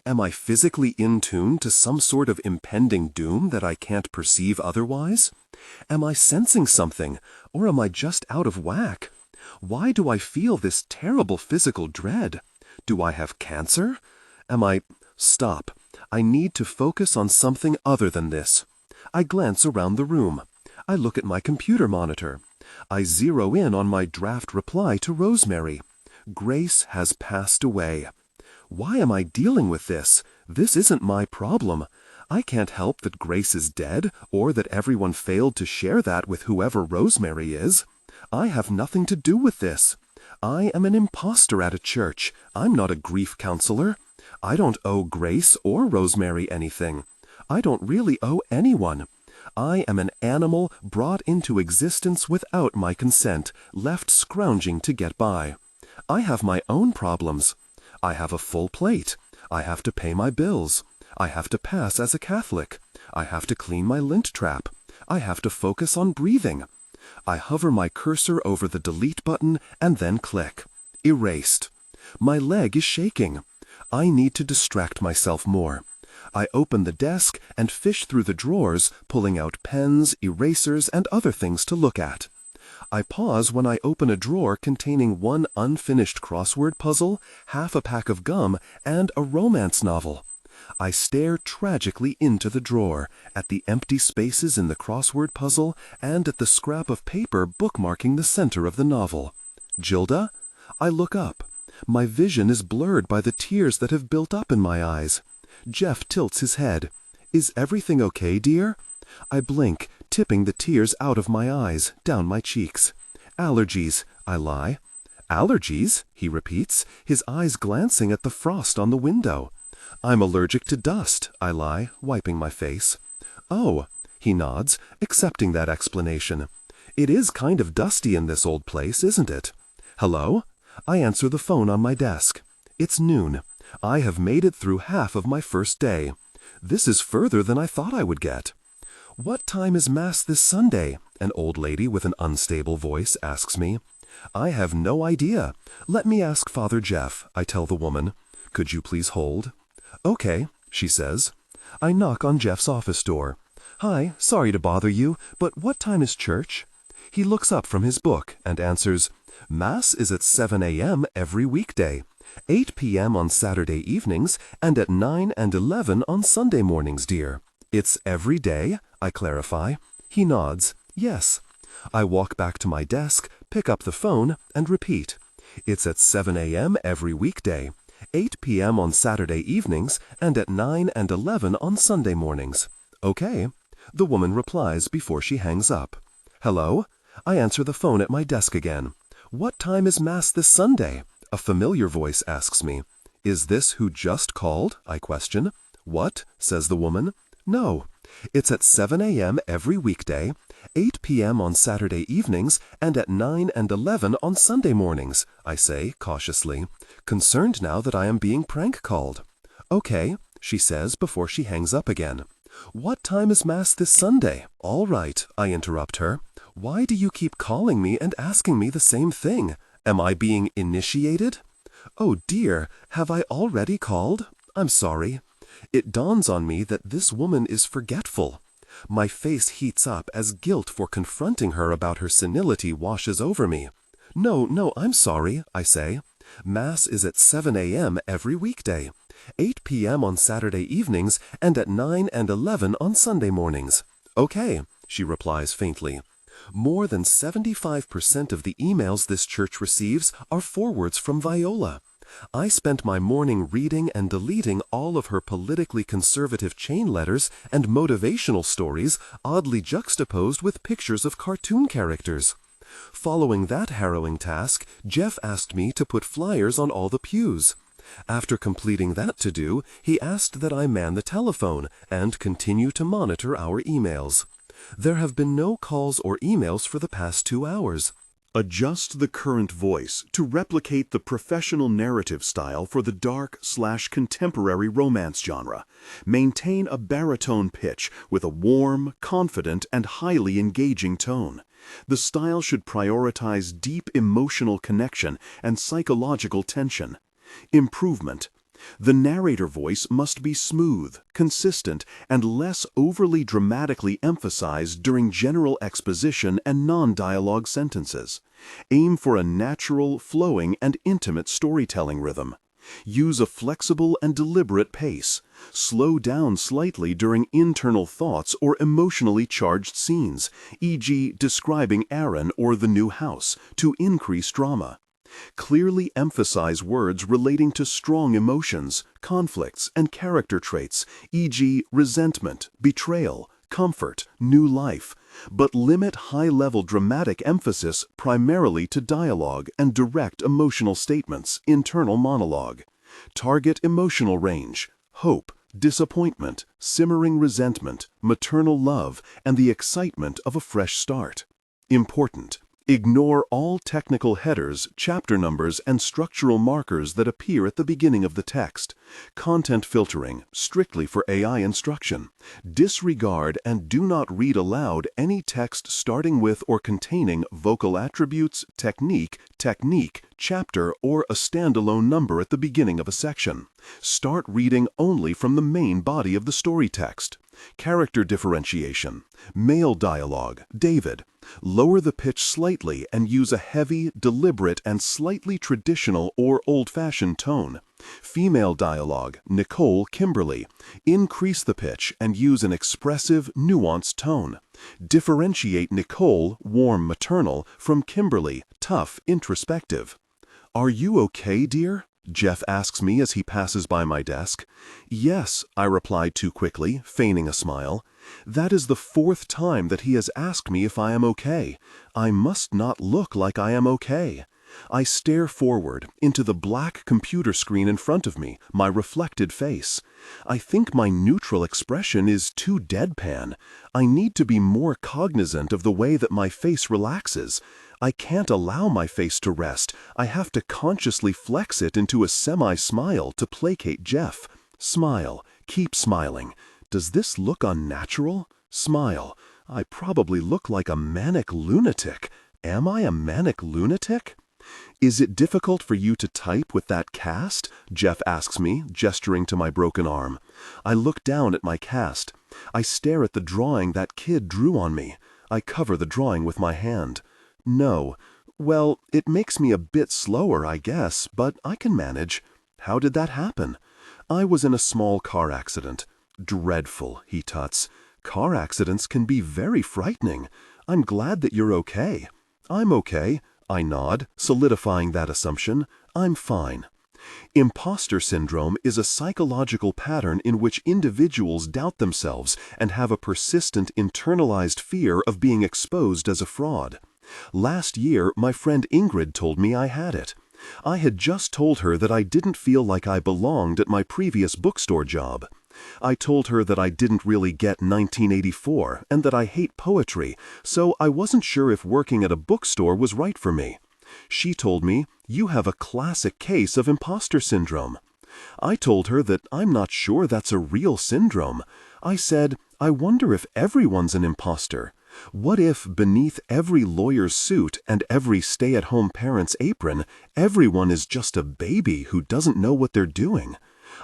Am I physically in tune to some sort of impending doom that I can't perceive otherwise? Am I sensing something, or am I just out of whack? Why do I feel this terrible physical dread? Do I have cancer? Stop. I need to focus on something other than this. I glance around the room. I look at my computer monitor. I zero in on my draft reply to Rosemary. Grace has passed away. Why am I dealing with this? This isn't my problem. I can't help that Grace is dead, or that everyone failed to share that with whoever Rosemary is. I have nothing to do with this. I am an imposter at a church. I'm not a grief counselor. I don't owe Grace or Rosemary anything. I don't really owe anyone. I am an animal brought into existence without my consent, left scrounging to get by. I have my own problems. I have a full plate. I have to pay my bills. I have to pass as a Catholic. I have to clean my lint trap. I have to focus on breathing. I hover my cursor over the delete button and then click. Erased. My leg is shaking. I need to distract myself more. I open the desk and fish through the drawers, pulling out pens, erasers, and other things to look at. I pause when I open a drawer containing one unfinished crossword puzzle, half a pack of gum, and a romance novel. I stare tragically into the drawer, at the empty spaces in the crossword puzzle, and at the scrap of paper bookmarking the center of the novel. Gilda? I look up. My vision is blurred by the tears that have built up in my eyes. Jeff tilts his head. Is everything okay, dear? I blink, tipping the tears out of my eyes, down my cheeks. Allergies, I lie. Allergies? He repeats, his eyes glancing at the frost on the window. I'm allergic to dust, I lie, wiping my face. Oh, he nods, accepting that explanation. It is kind of dusty in this old place, isn't it? Hello? I answer the phone on my desk. It's noon. I have made it through half of my first day. This is further than I thought I would get. What time is Mass this Sunday? An old lady with an unstable voice asks me. I have no idea. Let me ask Father Jeff, I tell the woman. Could you please hold? Okay, she says. I knock on Jeff's office door. Hi, sorry to bother you, but what time is church? He looks up from his book and answers, Mass is at 7 a.m. every weekday, 8 p.m. on Saturday evenings, and at 9 and 11 on Sunday mornings, dear. It's every day, I clarify. He nods. Yes. I walk back to my desk, pick up the phone, and repeat. It's at 7 a.m. every weekday, 8 p.m. on Saturday evenings, and at 9 and 11 on Sunday mornings. Okay. The woman replies before she hangs up. Hello? I answer the phone at my desk again. What time is Mass this Sunday? A familiar voice asks me. Is this who just called? I question. What? Says the woman. No. It's at 7 a.m. every weekday, 8 p.m. on Saturday evenings, and at 9 and 11 on Sunday mornings, I say cautiously, concerned now that I am being prank called. Okay, she says before she hangs up again. What time is Mass this Sunday? All right, I interrupt her. Why do you keep calling me and asking me the same thing? Am I being initiated? Oh dear, have I already called? I'm sorry. It dawns on me that this woman is forgetful. My face heats up as guilt for confronting her about her senility washes over me. No, I'm sorry, I say. Mass is at 7 a.m. every weekday, 8 p.m. on Saturday evenings, and at 9 and 11 on Sunday mornings. Okay, she replies faintly. More than 75% of the emails this church receives are forwards from Viola. I spent my morning reading and deleting all of her politically conservative chain letters and motivational stories oddly juxtaposed with pictures of cartoon characters. Following that harrowing task, Jeff asked me to put flyers on all the pews. After completing that to-do, he asked that I man the telephone and continue to monitor our emails. There have been no calls or emails for the past 2 hours. Adjust the current voice to replicate the professional narrative style for the dark/contemporary romance genre. Maintain a baritone pitch with a warm, confident, and highly engaging tone. The style should prioritize deep emotional connection and psychological tension. Improvement. The narrator voice must be smooth, consistent, and less overly dramatically emphasized during general exposition and non-dialogue sentences. Aim for a natural, flowing, and intimate storytelling rhythm. Use a flexible and deliberate pace. Slow down slightly during internal thoughts or emotionally charged scenes, e.g., describing Aaron or the new house, to increase drama. Clearly emphasize words relating to strong emotions, conflicts, and character traits, e.g., resentment, betrayal, comfort, new life, but limit high-level dramatic emphasis primarily to dialogue and direct emotional statements, internal monologue. Target emotional range, hope, disappointment, simmering resentment, maternal love, and the excitement of a fresh start. Important. Ignore all technical headers, chapter numbers, and structural markers that appear at the beginning of the text. Content filtering, strictly for AI instruction. Disregard and do not read aloud any text starting with or containing vocal attributes, technique, chapter, or a standalone number at the beginning of a section. Start reading only from the main body of the story text. Character differentiation. Male dialogue, David. Lower the pitch slightly and use a heavy, deliberate, and slightly traditional or old-fashioned tone. Female dialogue, Nicole, Kimberly. Increase the pitch and use an expressive, nuanced tone. Differentiate Nicole, warm, maternal, from Kimberly, tough, introspective. Are you okay, dear? Jeff asks me as he passes by my desk. Yes, I reply too quickly, feigning a smile. That is the 4th time that he has asked me if I am okay. I must not look like I am okay. I stare forward into the black computer screen in front of me, my reflected face. I think my neutral expression is too deadpan. I need to be more cognizant of the way that my face relaxes. I can't allow my face to rest. I have to consciously flex it into a semi-smile to placate Jeff. Smile. Keep smiling. Does this look unnatural? Smile. I probably look like a manic lunatic. Am I a manic lunatic? Is it difficult for you to type with that cast? Jeff asks me, gesturing to my broken arm. I look down at my cast. I stare at the drawing that kid drew on me. I cover the drawing with my hand. No. Well, it makes me a bit slower, I guess, but I can manage. How did that happen? I was in a small car accident. Dreadful, he tuts. Car accidents can be very frightening. I'm glad that you're okay. I'm okay, I nod, solidifying that assumption. I'm fine. Imposter syndrome is a psychological pattern in which individuals doubt themselves and have a persistent internalized fear of being exposed as a fraud. Last year, my friend Ingrid told me I had it. I had just told her that I didn't feel like I belonged at my previous bookstore job. I told her that I didn't really get 1984 and that I hate poetry, so I wasn't sure if working at a bookstore was right for me. She told me, "You have a classic case of imposter syndrome." I told her that I'm not sure that's a real syndrome. I said, I wonder if everyone's an imposter. What if, beneath every lawyer's suit and every stay-at-home parent's apron, everyone is just a baby who doesn't know what they're doing?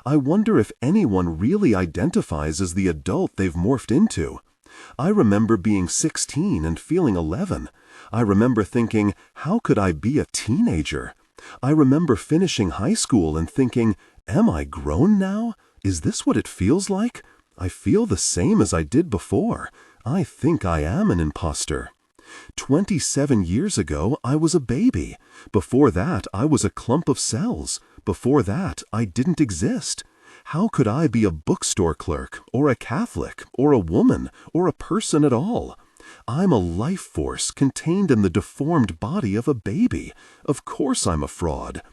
I wonder if anyone really identifies as the adult they've morphed into. I remember being 16 and feeling 11. I remember thinking, how could I be a teenager? I remember finishing high school and thinking, am I grown now? Is this what it feels like? I feel the same as I did before. I think I am an imposter. 27 years ago, I was a baby. Before that, I was a clump of cells. Before that, I didn't exist. How could I be a bookstore clerk, or a Catholic, or a woman, or a person at all? I'm a life force contained in the deformed body of a baby. Of course I'm a fraud.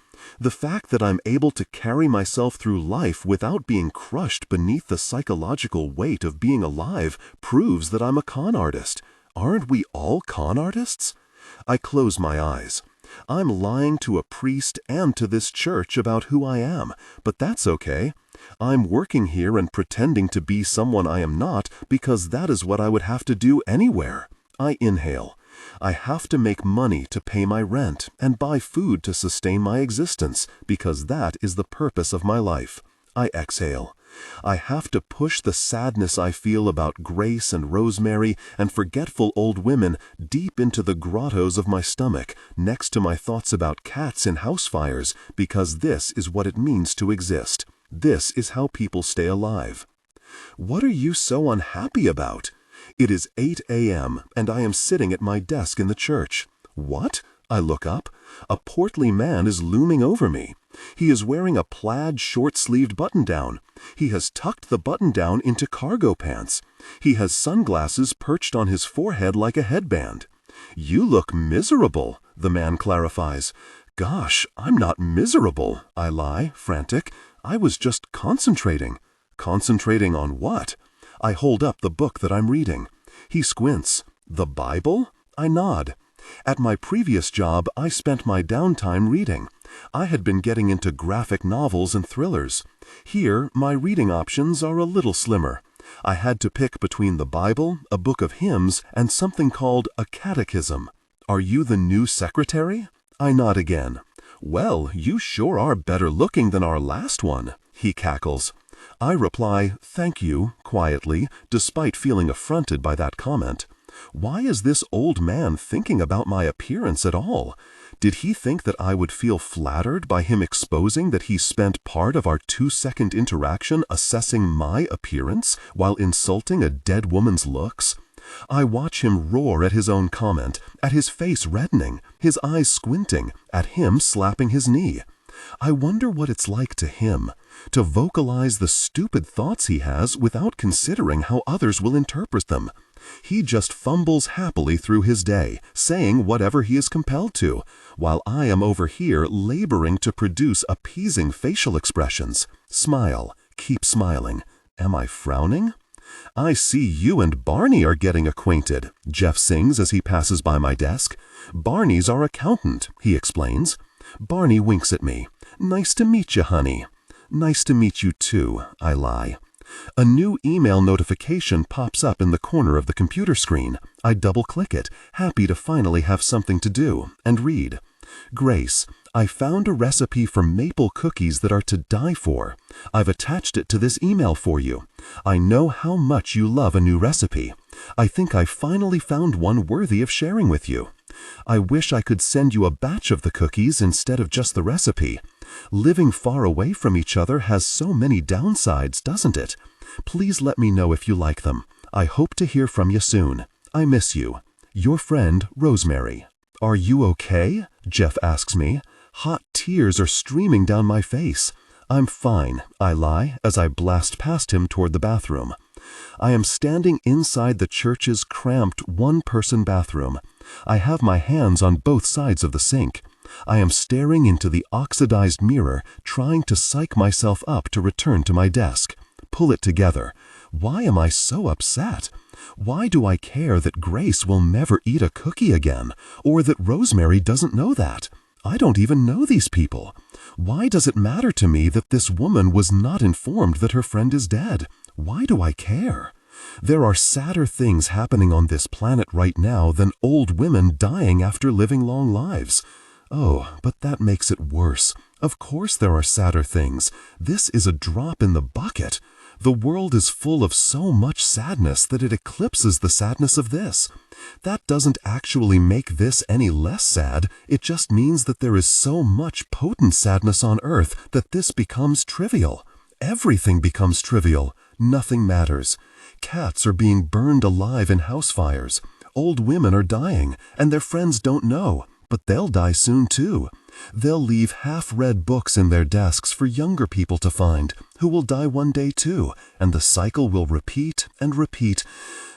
The fact that I'm able to carry myself through life without being crushed beneath the psychological weight of being alive proves that I'm a con artist. Aren't we all con artists? I close my eyes. I'm lying to a priest and to this church about who I am, but that's okay. I'm working here and pretending to be someone I am not because that is what I would have to do anywhere. I inhale. I have to make money to pay my rent and buy food to sustain my existence because that is the purpose of my life. I exhale. I have to push the sadness I feel about Grace and Rosemary and forgetful old women deep into the grottos of my stomach, next to my thoughts about cats in house fires, because this is what it means to exist. This is how people stay alive. What are you so unhappy about? It is 8 a.m. and I am sitting at my desk in the church. What? I look up. A portly man is looming over me. He is wearing a plaid short-sleeved button-down. He has tucked the button-down into cargo pants. He has sunglasses perched on his forehead like a headband. "You look miserable," the man clarifies. "Gosh, I'm not miserable," I lie, frantic. "I was just concentrating." Concentrating on what? I hold up the book that I'm reading. He squints. "The Bible?" I nod. At my previous job, I spent my downtime reading. I had been getting into graphic novels and thrillers. Here, my reading options are a little slimmer. I had to pick between the Bible, a book of hymns, and something called a catechism. "Are you the new secretary?" I nod again. "Well, you sure are better looking than our last one," he cackles. I reply, "Thank you," quietly, despite feeling affronted by that comment. Why is this old man thinking about my appearance at all? Did he think that I would feel flattered by him exposing that he spent part of our 2-second interaction assessing my appearance while insulting a dead woman's looks? I watch him roar at his own comment, at his face reddening, his eyes squinting, at him slapping his knee. I wonder what it's like to him, to vocalize the stupid thoughts he has without considering how others will interpret them. He just fumbles happily through his day, saying whatever he is compelled to, while I am over here laboring to produce appeasing facial expressions. Smile, keep smiling. Am I frowning? "I see you and Barney are getting acquainted," Jeff sings as he passes by my desk. "Barney's our accountant," he explains. Barney winks at me. "Nice to meet you, honey." "Nice to meet you too," I lie. A new email notification pops up in the corner of the computer screen. I double-click it, happy to finally have something to do, and read. "Grace, I found a recipe for maple cookies that are to die for. I've attached it to this email for you. I know how much you love a new recipe. I think I finally found one worthy of sharing with you. I wish I could send you a batch of the cookies instead of just the recipe. Living far away from each other has so many downsides, doesn't it? Please let me know if you like them. I hope to hear from you soon. I miss you. Your friend, Rosemary. Are you okay? Jeff asks me. Hot tears are streaming down my face. I'm fine, I lie as I blast past him toward the bathroom. I am standing inside the church's cramped one-person bathroom. I have my hands on both sides of the sink. I am staring into the oxidized mirror, trying to psych myself up to return to my desk. Pull it together. Why am I so upset? Why do I care that Grace will never eat a cookie again, or that Rosemary doesn't know that? I don't even know these people. Why does it matter to me that this woman was not informed that her friend is dead? Why do I care? There are sadder things happening on this planet right now than old women dying after living long lives. Oh, but that makes it worse. Of course there are sadder things. This is a drop in the bucket. The world is full of so much sadness that it eclipses the sadness of this. That doesn't actually make this any less sad. It just means that there is so much potent sadness on Earth that this becomes trivial. Everything becomes trivial. Nothing matters. Cats are being burned alive in house fires. Old women are dying, and their friends don't know. But they'll die soon too. They'll leave half-read books in their desks for younger people to find, who will die one day too, and the cycle will repeat and repeat.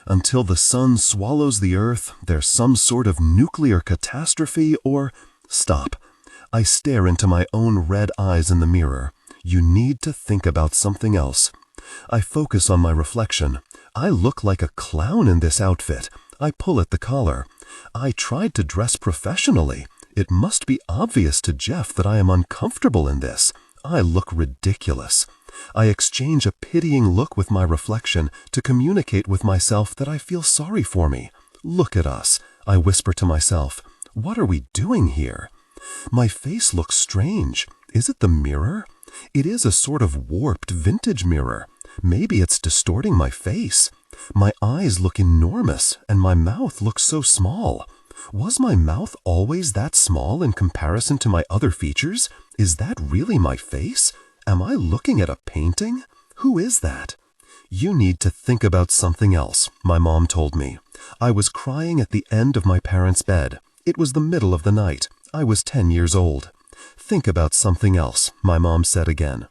Until the sun swallows the earth, there's some sort of nuclear catastrophe or... Stop. I stare into my own red eyes in the mirror. You need to think about something else. I focus on my reflection. I look like a clown in this outfit. I pull at the collar. I tried to dress professionally. It must be obvious to Jeff that I am uncomfortable in this. I look ridiculous. I exchange a pitying look with my reflection to communicate with myself that I feel sorry for me. Look at us, I whisper to myself. What are we doing here? My face looks strange. Is it the mirror? It is a sort of warped vintage mirror. Maybe it's distorting my face. My eyes look enormous, and my mouth looks so small. Was my mouth always that small in comparison to my other features? Is that really my face? Am I looking at a painting? Who is that? You need to think about something else, my mom told me. I was crying at the end of my parents' bed. It was the middle of the night. I was 10 years old. Think about something else, my mom said again.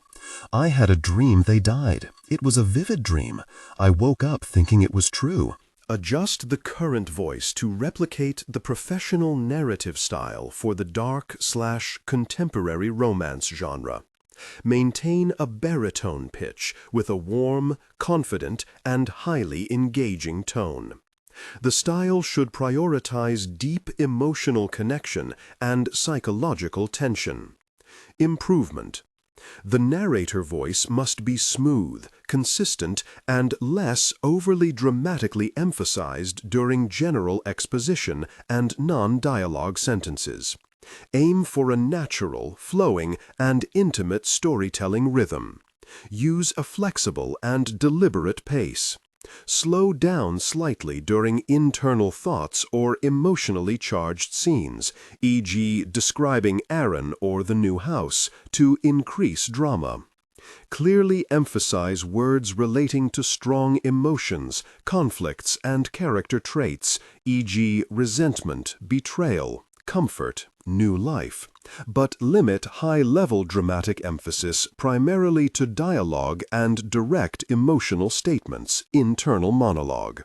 I had a dream they died. It was a vivid dream. I woke up thinking it was true. Adjust the current voice to replicate the professional narrative style for the dark/contemporary romance genre. Maintain a baritone pitch with a warm, confident, and highly engaging tone. The style should prioritize deep emotional connection and psychological tension. Improvement. The narrator voice must be smooth, consistent, and less overly dramatically emphasized during general exposition and non-dialogue sentences. Aim for a natural, flowing, and intimate storytelling rhythm. Use a flexible and deliberate pace. Slow down slightly during internal thoughts or emotionally charged scenes, e.g. describing Aaron or the new house, to increase drama. Clearly emphasize words relating to strong emotions, conflicts, and character traits, e.g. resentment, betrayal, comfort, new life, but limit high-level dramatic emphasis primarily to dialogue and direct emotional statements, internal monologue.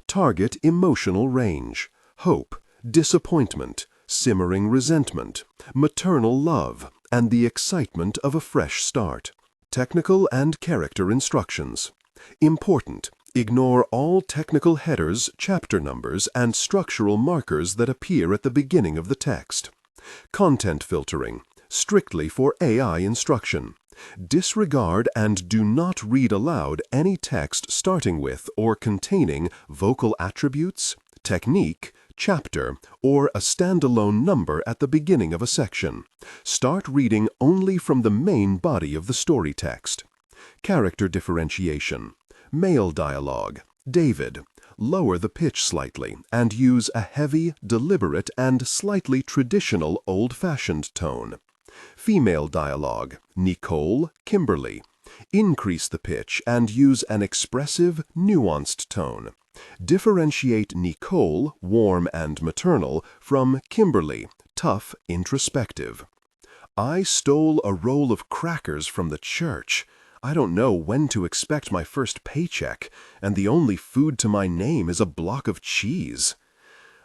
Target emotional range: hope, disappointment, simmering resentment, maternal love, and the excitement of a fresh start. Technical and character instructions. Important: ignore all technical headers, chapter numbers, and structural markers that appear at the beginning of the text. Content filtering, strictly for AI instruction. Disregard and do not read aloud any text starting with or containing vocal attributes, technique, chapter, or a standalone number at the beginning of a section. Start reading only from the main body of the story text. Character differentiation. Male dialogue. David. Lower the pitch slightly and use a heavy, deliberate, and slightly traditional old-fashioned tone. Female dialogue. Nicole, Kimberly. Increase the pitch and use an expressive, nuanced tone. Differentiate Nicole, warm and maternal, from Kimberly, tough, introspective. I stole a roll of crackers from the church. I don't know when to expect my first paycheck, and the only food to my name is a block of cheese.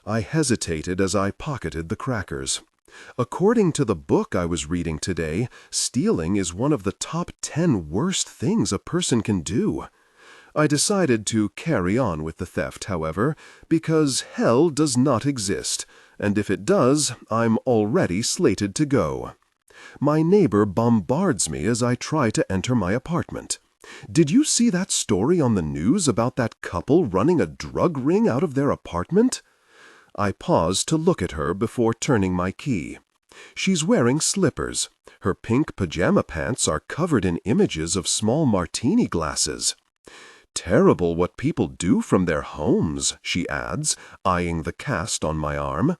I hesitated as I pocketed the crackers. According to the book I was reading today, stealing is one of the top 10 worst things a person can do. I decided to carry on with the theft, however, because hell does not exist, and if it does, I'm already slated to go. My neighbor bombards me as I try to enter my apartment. Did you see that story on the news about that couple running a drug ring out of their apartment? I paused to look at her before turning my key. She's wearing slippers. Her pink pajama pants are covered in images of small martini glasses. Terrible what people do from their homes, she adds, eyeing the cast on my arm.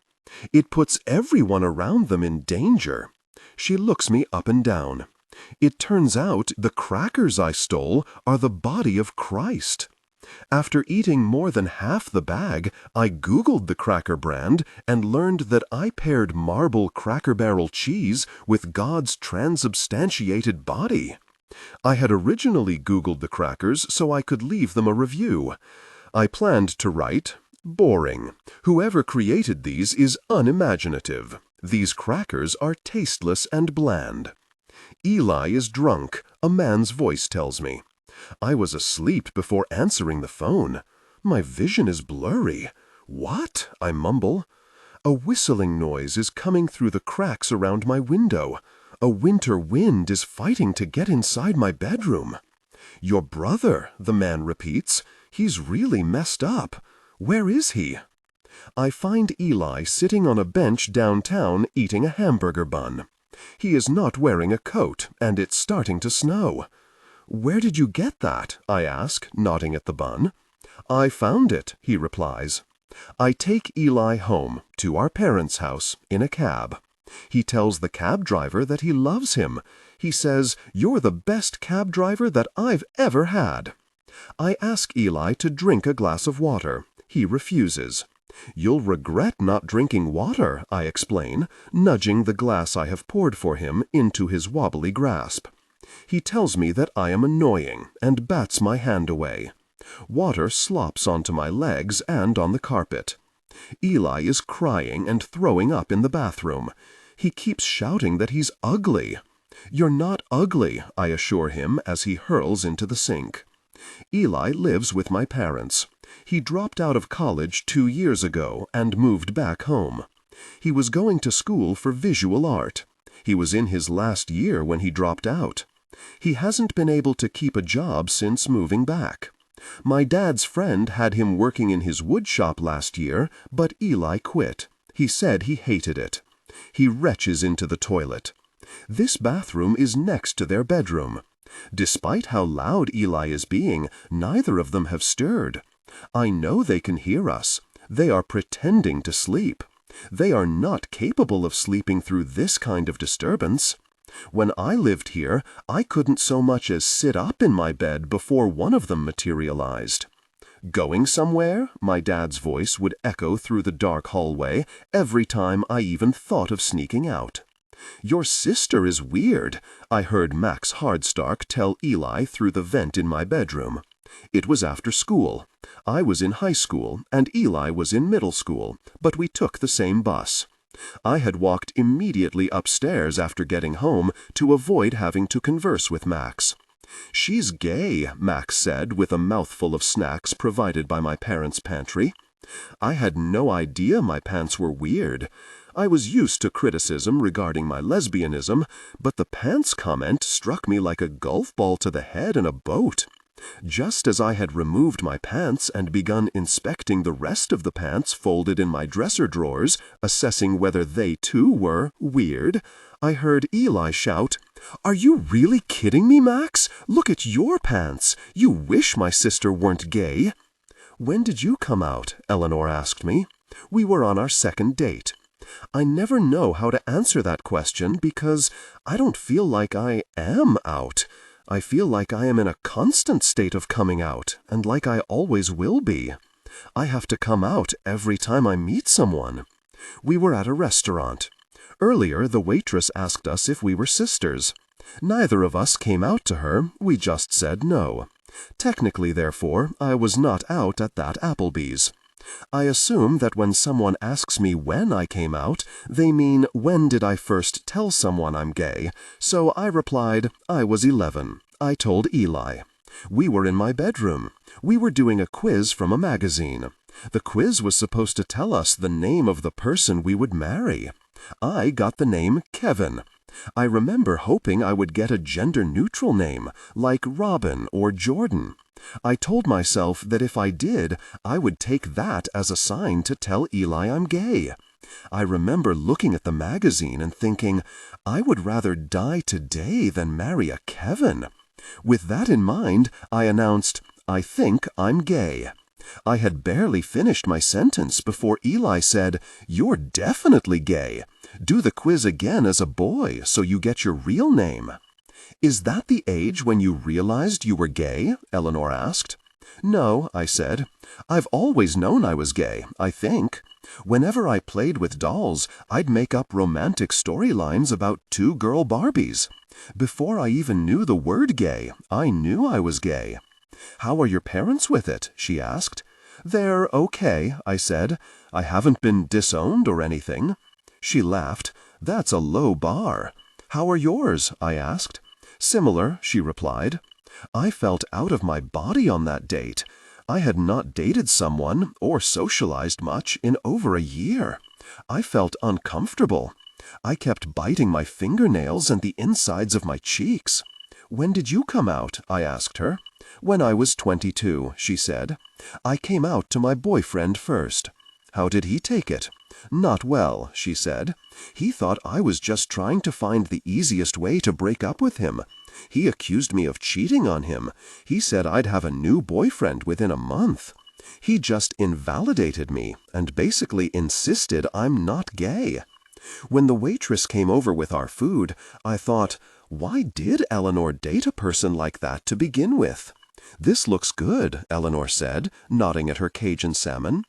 It puts everyone around them in danger. She looks me up and down. It turns out the crackers I stole are the body of Christ. After eating more than half the bag, I Googled the cracker brand and learned that I paired marble Cracker Barrel cheese with God's transubstantiated body. I had originally Googled the crackers so I could leave them a review. I planned to write, "Boring. Whoever created these is unimaginative. These crackers are tasteless and bland." Eli is drunk, a man's voice tells me. I was asleep before answering the phone. My vision is blurry. "What?" I mumble. A whistling noise is coming through the cracks around my window. A winter wind is fighting to get inside my bedroom. "Your brother," the man repeats. "He's really messed up. Where is he?" I find Eli sitting on a bench downtown eating a hamburger bun. He is not wearing a coat, and it's starting to snow. "Where did you get that?" I ask, nodding at the bun. "I found it," he replies. I take Eli home, to our parents' house, in a cab. He tells the cab driver that he loves him. He says, "You're the best cab driver that I've ever had." I ask Eli to drink a glass of water. He refuses. "You'll regret not drinking water," I explain, nudging the glass I have poured for him into his wobbly grasp. He tells me that I am annoying and bats my hand away. Water slops onto my legs and on the carpet. Eli is crying and throwing up in the bathroom. He keeps shouting that he's ugly. "You're not ugly," I assure him as he hurls into the sink. Eli lives with my parents. He dropped out of college 2 years ago and moved back home. He was going to school for visual art. He was in his last year when he dropped out. He hasn't been able to keep a job since moving back. My dad's friend had him working in his wood shop last year, but Eli quit. He said he hated it. He retches into the toilet. This bathroom is next to their bedroom. Despite how loud Eli is being, neither of them have stirred. I know they can hear us. They are pretending to sleep. They are not capable of sleeping through this kind of disturbance. When I lived here, I couldn't so much as sit up in my bed before one of them materialized. "Going somewhere?" my dad's voice would echo through the dark hallway every time I even thought of sneaking out. "Your sister is weird," I heard Max Hardstark tell Eli through the vent in my bedroom. It was after school. I was in high school, and Eli was in middle school, but we took the same bus. I had walked immediately upstairs after getting home to avoid having to converse with Max. "She's gay," Max said with a mouthful of snacks provided by my parents' pantry. I had no idea my pants were weird. I was used to criticism regarding my lesbianism, but the pants comment struck me like a golf ball to the head in a boat. Just as I had removed my pants and begun inspecting the rest of the pants folded in my dresser drawers, assessing whether they too were weird, I heard Eli shout, "Are you really kidding me, Max? Look at your pants. You wish my sister weren't gay." "When did you come out?" Eleanor asked me. We were on our second date. I never know how to answer that question because I don't feel like I am out. I feel like I am in a constant state of coming out, and like I always will be. I have to come out every time I meet someone. We were at a restaurant. Earlier, the waitress asked us if we were sisters. Neither of us came out to her, we just said no. Technically, therefore, I was not out at that Applebee's. I assume that when someone asks me when I came out, they mean when did I first tell someone I'm gay, so I replied, I was 11. I told Eli. We were in my bedroom. We were doing a quiz from a magazine. The quiz was supposed to tell us the name of the person we would marry. I got the name Kevin. I remember hoping I would get a gender-neutral name, like Robin or Jordan. I told myself that if I did, I would take that as a sign to tell Eli I'm gay. I remember looking at the magazine and thinking, I would rather die today than marry a Kevin. With that in mind, I announced, I think I'm gay. I had barely finished my sentence before Eli said, You're definitely gay. Do the quiz again as a boy so you get your real name. Is that the age when you realized you were gay? Eleanor asked. No, I said. I've always known I was gay, I think. Whenever I played with dolls, I'd make up romantic storylines about two girl Barbies. Before I even knew the word gay, I knew I was gay. How are your parents with it? She asked. They're okay, I said. I haven't been disowned or anything. She laughed. That's a low bar. How are yours? I asked. Similar, she replied. I felt out of my body on that date. I had not dated someone or socialized much in over a year. I felt uncomfortable. I kept biting my fingernails and the insides of my cheeks. When did you come out? I asked her. When I was 22, she said. I came out to my boyfriend first. How did he take it? Not well, she said. He thought I was just trying to find the easiest way to break up with him. He accused me of cheating on him. He said I'd have a new boyfriend within a month. He just invalidated me and basically insisted I'm not gay. When the waitress came over with our food, I thought, why did Eleanor date a person like that to begin with? This looks good, Eleanor said, nodding at her Cajun salmon.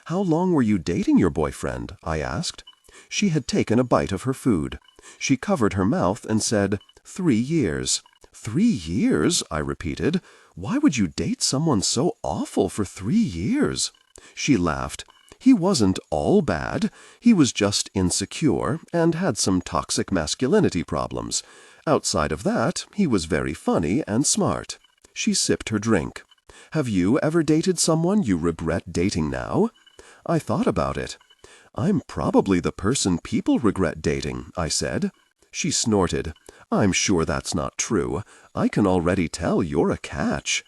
How long were you dating your boyfriend? I asked. She had taken a bite of her food. She covered her mouth and said, 3 years. 3 years? I repeated. Why would you date someone so awful for 3 years? She laughed. He wasn't all bad. He was just insecure and had some toxic masculinity problems. Outside of that, he was very funny and smart. She sipped her drink. Have you ever dated someone you regret dating now? I thought about it. I'm probably the person people regret dating, I said. She snorted. I'm sure that's not true. I can already tell you're a catch.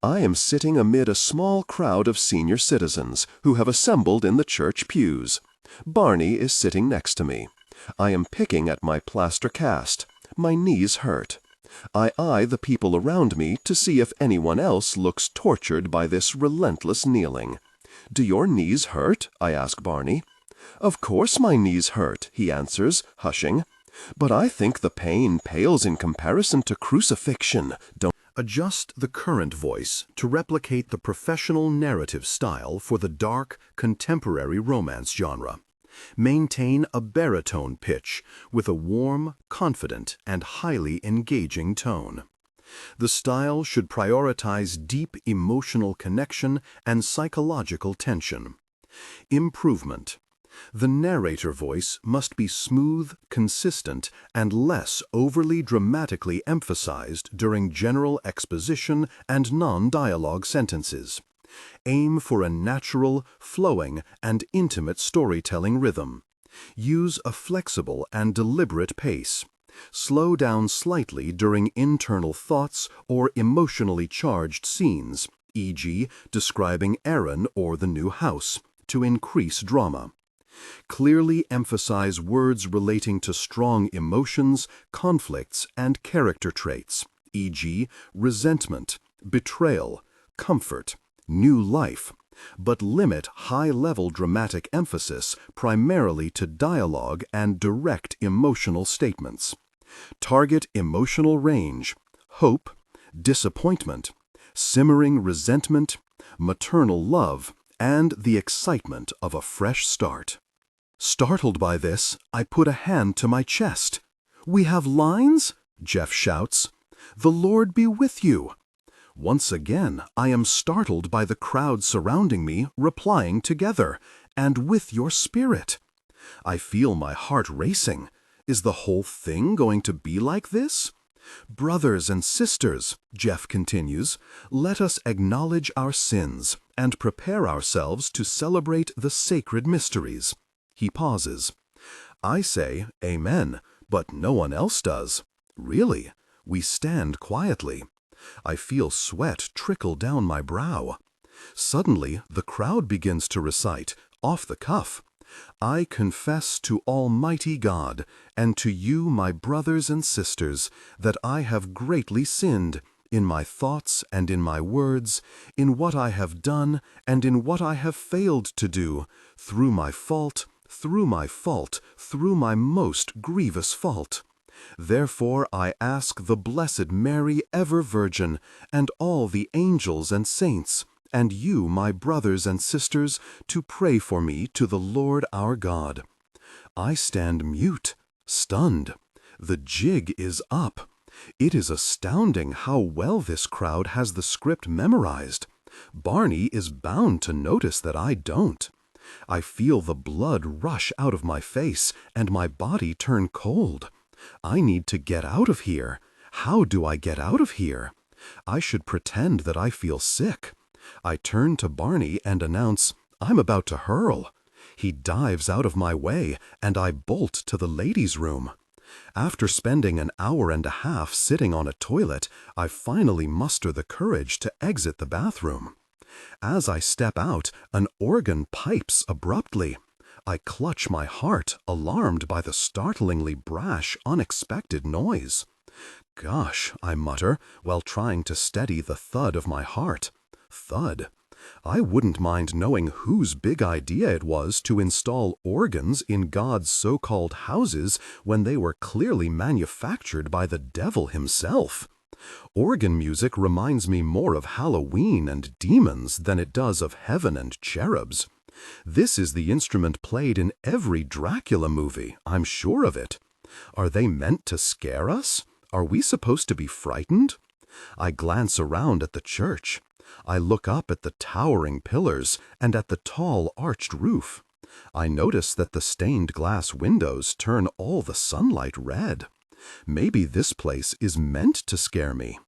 I am sitting amid a small crowd of senior citizens who have assembled in the church pews. Barney is sitting next to me. I am picking at my plaster cast. My knees hurt. I eye the people around me to see if anyone else looks tortured by this relentless kneeling. Do your knees hurt? I ask Barney. Of course my knees hurt, he answers, hushing. But I think the pain pales in comparison to crucifixion. Don't Adjust the current voice to replicate the professional narrative style for the dark, contemporary romance genre. Maintain a baritone pitch with a warm, confident, and highly engaging tone. The style should prioritize deep emotional connection and psychological tension. Improvement. The narrator voice must be smooth, consistent, and less overly dramatically emphasized during general exposition and non-dialogue sentences. Aim for a natural, flowing, and intimate storytelling rhythm. Use a flexible and deliberate pace. Slow down slightly during internal thoughts or emotionally charged scenes, e.g., describing Aaron or the new house, to increase drama. Clearly emphasize words relating to strong emotions, conflicts, and character traits, e.g., resentment, betrayal, comfort, new life, but limit high-level dramatic emphasis primarily to dialogue and direct emotional statements. Target emotional range, hope, disappointment, simmering resentment, maternal love, and the excitement of a fresh start. Startled by this, I put a hand to my chest. "We have lines?" Jeff shouts. "The Lord be with you." Once again, I am startled by the crowd surrounding me replying together, "And with your spirit." I feel my heart racing. Is the whole thing going to be like this? "Brothers and sisters," Jeff continues, "let us acknowledge our sins and prepare ourselves to celebrate the sacred mysteries." He pauses. I say, "Amen," but no one else does. Really? We stand quietly. I feel sweat trickle down my brow. Suddenly, the crowd begins to recite, off the cuff, "I confess to Almighty God, and to you, my brothers and sisters, that I have greatly sinned, in my thoughts and in my words, in what I have done and in what I have failed to do, through my fault, through my most grievous fault. Therefore I ask the Blessed Mary, ever Virgin, and all the angels and saints, and you, my brothers and sisters, to pray for me to the Lord our God." I stand mute, stunned. The jig is up. It is astounding how well this crowd has the script memorized. Barney is bound to notice that I don't. I feel the blood rush out of my face and my body turn cold. I need to get out of here. How do I get out of here? I should pretend that I feel sick. I turn to Barney and announce, "I'm about to hurl." He dives out of my way, and I bolt to the ladies' room. After spending an hour and a half sitting on a toilet, I finally muster the courage to exit the bathroom. As I step out, an organ pipes abruptly. I clutch my heart, alarmed by the startlingly brash, unexpected noise. "Gosh," I mutter, while trying to steady the thud of my heart. Thud. I wouldn't mind knowing whose big idea it was to install organs in God's so-called houses when they were clearly manufactured by the devil himself. Organ music reminds me more of Halloween and demons than it does of heaven and cherubs. This is the instrument played in every Dracula movie, I'm sure of it. Are they meant to scare us? Are we supposed to be frightened? I glance around at the church. I look up at the towering pillars and at the tall arched roof. I notice that the stained glass windows turn all the sunlight red. Maybe this place is meant to scare me.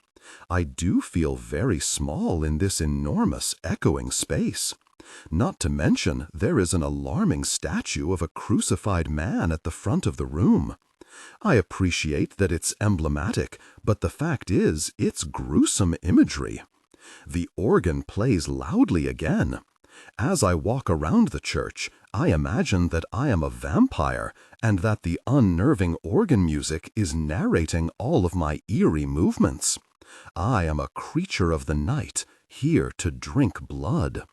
I do feel very small in this enormous, echoing space. Not to mention, there is an alarming statue of a crucified man at the front of the room. I appreciate that it's emblematic, but the fact is, it's gruesome imagery. The organ plays loudly again. As I walk around the church, I imagine that I am a vampire and that the unnerving organ music is narrating all of my eerie movements. I am a creature of the night, here to drink blood.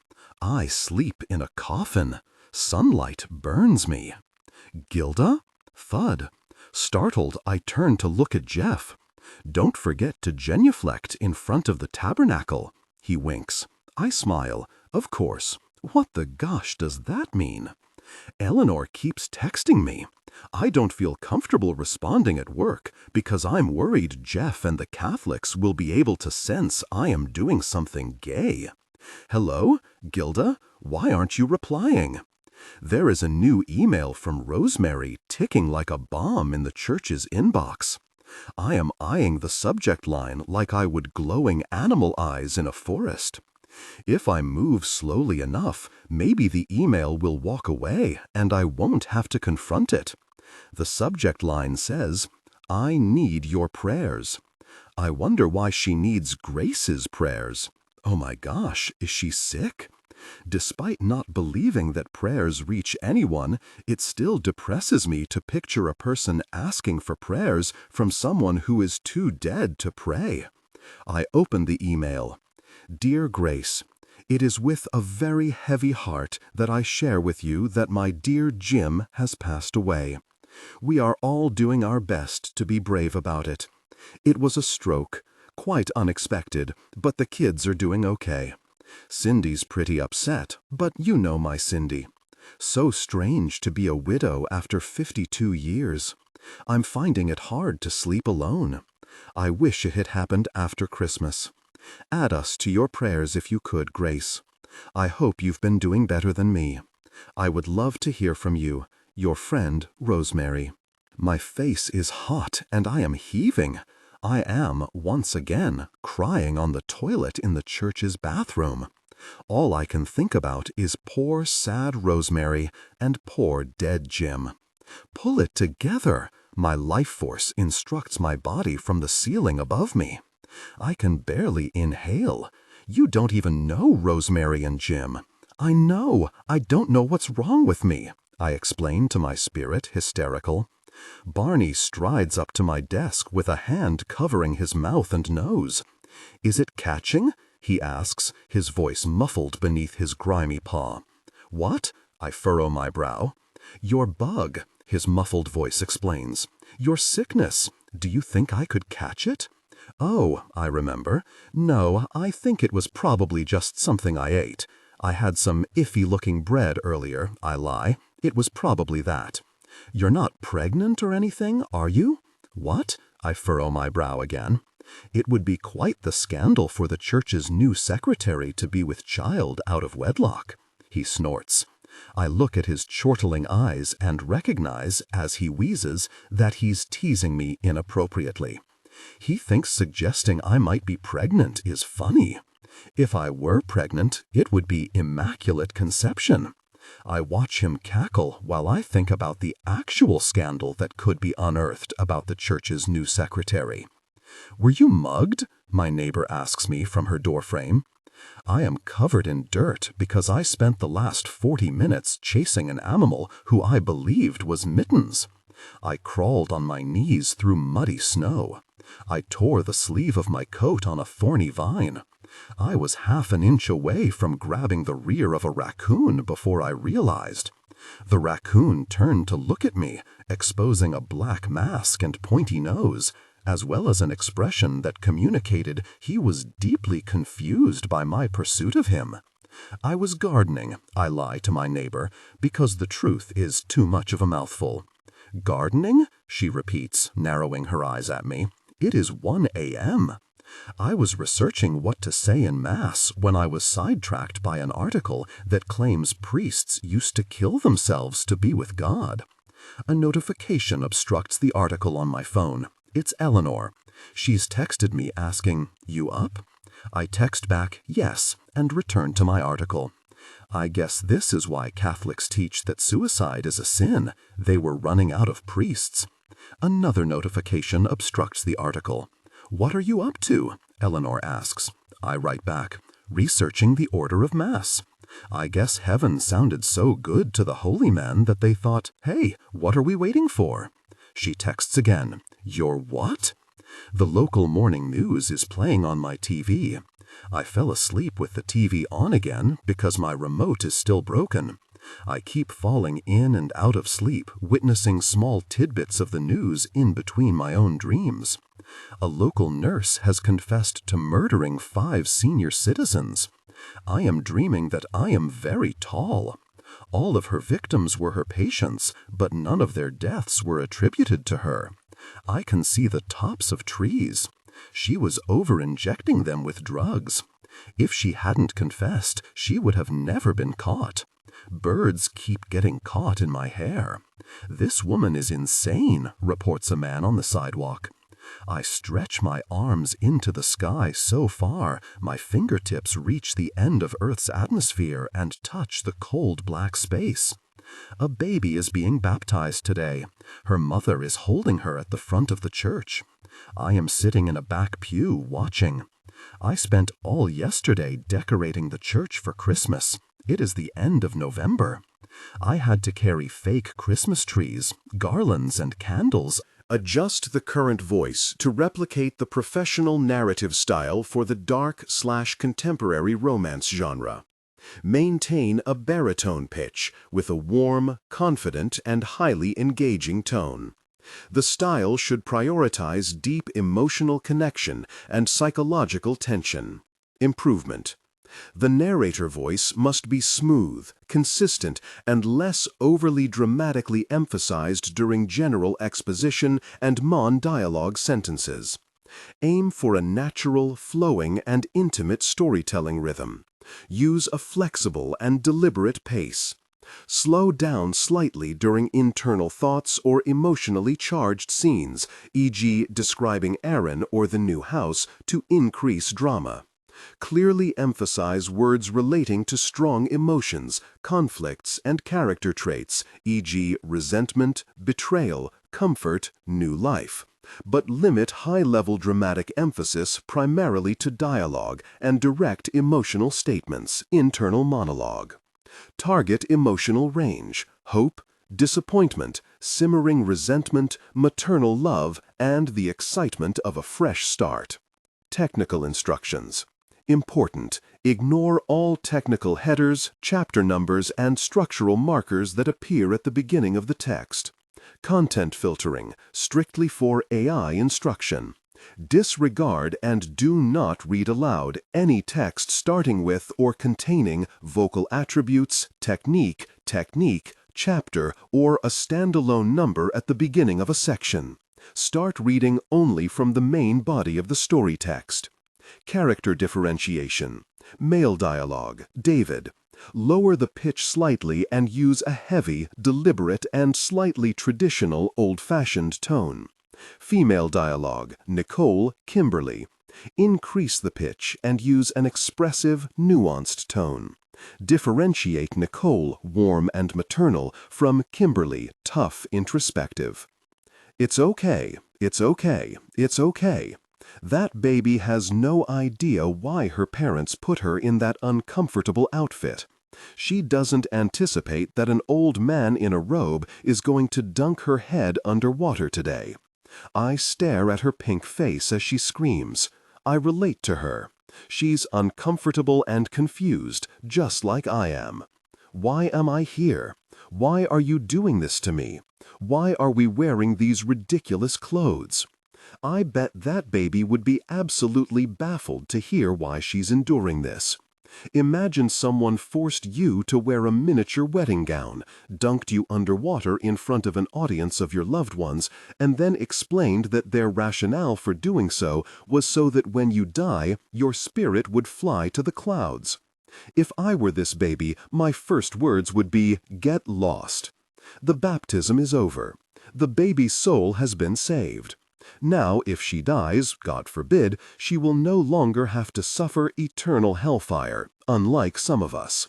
I sleep in a coffin. Sunlight burns me. "Gilda?" Thud. Startled, I turn to look at Jeff. "Don't forget to genuflect in front of the tabernacle." He winks. I smile. Of course. What the gosh does that mean? Eleanor keeps texting me. I don't feel comfortable responding at work because I'm worried Jeff and the Catholics will be able to sense I am doing something gay. "Hello? Gilda? Why aren't you replying?" There is a new email from Rosemary ticking like a bomb in the church's inbox. I am eyeing the subject line like I would glowing animal eyes in a forest. If I move slowly enough, maybe the email will walk away and I won't have to confront it. The subject line says, "I need your prayers." I wonder why she needs Grace's prayers. Oh my gosh, is she sick? Despite not believing that prayers reach anyone, it still depresses me to picture a person asking for prayers from someone who is too dead to pray. I open the email. "Dear Grace, it is with a very heavy heart that I share with you that my dear Jim has passed away. We are all doing our best to be brave about it. It was a stroke, quite unexpected, but the kids are doing okay. Cindy's pretty upset, but you know my Cindy. So strange to be a widow after 52 years. I'm finding it hard to sleep alone. I wish it had happened after Christmas. Add us to your prayers if you could, Grace. I hope you've been doing better than me. I would love to hear from you. Your friend, Rosemary. My face is hot and I am heaving. I am, once again, crying on the toilet in the church's bathroom. All I can think about is poor, sad Rosemary and poor dead Jim. Pull it together. My life force instructs my body from the ceiling above me. I can barely inhale. You don't even know Rosemary and Jim. I know. I don't know what's wrong with me, I explain to my spirit, hysterical. Barney strides up to my desk with a hand covering his mouth and nose. Is it catching? He asks, his voice muffled beneath his grimy paw. What? I furrow my brow. Your bug, his muffled voice explains. Your sickness. Do you think I could catch it? Oh, I remember. No, I think it was probably just something I ate. I had some iffy-looking bread earlier, I lie. It was probably that. You're not pregnant or anything, are you? What? I furrow my brow again. It would be quite the scandal for the church's new secretary to be with child out of wedlock. He snorts. I look at his chortling eyes and recognize, as he wheezes, that he's teasing me inappropriately. He thinks suggesting I might be pregnant is funny. If I were pregnant, it would be immaculate conception. I watch him cackle while I think about the actual scandal that could be unearthed about the church's new secretary. Were you mugged? My neighbor asks me from her doorframe. I am covered in dirt because I spent the last 40 minutes chasing an animal who I believed was Mittens. I crawled on my knees through muddy snow. I tore the sleeve of my coat on a thorny vine. I was half an inch away from grabbing the rear of a raccoon before I realized. The raccoon turned to look at me, exposing a black mask and pointy nose, as well as an expression that communicated he was deeply confused by my pursuit of him. I was gardening, I lie to my neighbor, because the truth is too much of a mouthful. Gardening? She repeats, narrowing her eyes at me. It is 1 a.m. I was researching what to say in Mass when I was sidetracked by an article that claims priests used to kill themselves to be with God. A notification obstructs the article on my phone. It's Eleanor. She's texted me asking, "You up?" I text back, "Yes," and return to my article. I guess this is why Catholics teach that suicide is a sin. They were running out of priests. Another notification obstructs the article. "What are you up to?" Eleanor asks. I write back, "Researching the order of Mass." I guess heaven sounded so good to the holy men that they thought, "Hey, what are we waiting for?" She texts again, "You're what?" The local morning news is playing on my TV. I fell asleep with the TV on again because my remote is still broken. I keep falling in and out of sleep, witnessing small tidbits of the news in between my own dreams. A local nurse has confessed to murdering 5 senior citizens. I am dreaming that I am very tall. All of her victims were her patients, but none of their deaths were attributed to her. I can see the tops of trees. She was over-injecting them with drugs. If she hadn't confessed, she would have never been caught. Birds keep getting caught in my hair. "This woman is insane," reports a man on the sidewalk. I stretch my arms into the sky so far, my fingertips reach the end of Earth's atmosphere and touch the cold black space. A baby is being baptized today. Her mother is holding her at the front of the church. I am sitting in a back pew watching. I spent all yesterday decorating the church for Christmas. It is the end of November. I had to carry fake Christmas trees, garlands, and candles. Adjust the current voice to replicate the professional narrative style for the dark/contemporary romance genre. Maintain a baritone pitch with a warm, confident, and highly engaging tone. The style should prioritize deep emotional connection and psychological tension. Improvement: The narrator voice must be smooth, consistent, and less overly dramatically emphasized during general exposition and monologue sentences. Aim for a natural, flowing, and intimate storytelling rhythm. Use a flexible and deliberate pace. Slow down slightly during internal thoughts or emotionally charged scenes, e.g., describing Aaron or the new house, to increase drama. Clearly emphasize words relating to strong emotions, conflicts, and character traits, e.g., resentment, betrayal, comfort, new life. But limit high-level dramatic emphasis primarily to dialogue and direct emotional statements, internal monologue. Target emotional range, hope, disappointment, simmering resentment, maternal love, and the excitement of a fresh start. Technical instructions. Important: ignore all technical headers, chapter numbers, and structural markers that appear at the beginning of the text. Content filtering, strictly for AI instruction. Disregard and do not read aloud any text starting with or containing vocal attributes, technique, chapter, or a standalone number at the beginning of a section. Start reading only from the main body of the story text. Character differentiation. Male dialogue, David. Lower the pitch slightly and use a heavy, deliberate, and slightly traditional, old-fashioned tone. Female dialogue, Nicole, Kimberly. Increase the pitch and use an expressive, nuanced tone. Differentiate Nicole, warm and maternal, from Kimberly, tough, introspective. It's okay, it's okay, it's okay. That baby has no idea why her parents put her in that uncomfortable outfit. She doesn't anticipate that an old man in a robe is going to dunk her head under water today. I stare at her pink face as she screams. I relate to her. She's uncomfortable and confused, just like I am. Why am I here? Why are you doing this to me? Why are we wearing these ridiculous clothes? I bet that baby would be absolutely baffled to hear why she's enduring this. Imagine someone forced you to wear a miniature wedding gown, dunked you underwater in front of an audience of your loved ones, and then explained that their rationale for doing so was so that when you die, your spirit would fly to the clouds. If I were this baby, my first words would be, "Get lost." The baptism is over. The baby's soul has been saved. Now, if she dies, God forbid, she will no longer have to suffer eternal hellfire, unlike some of us.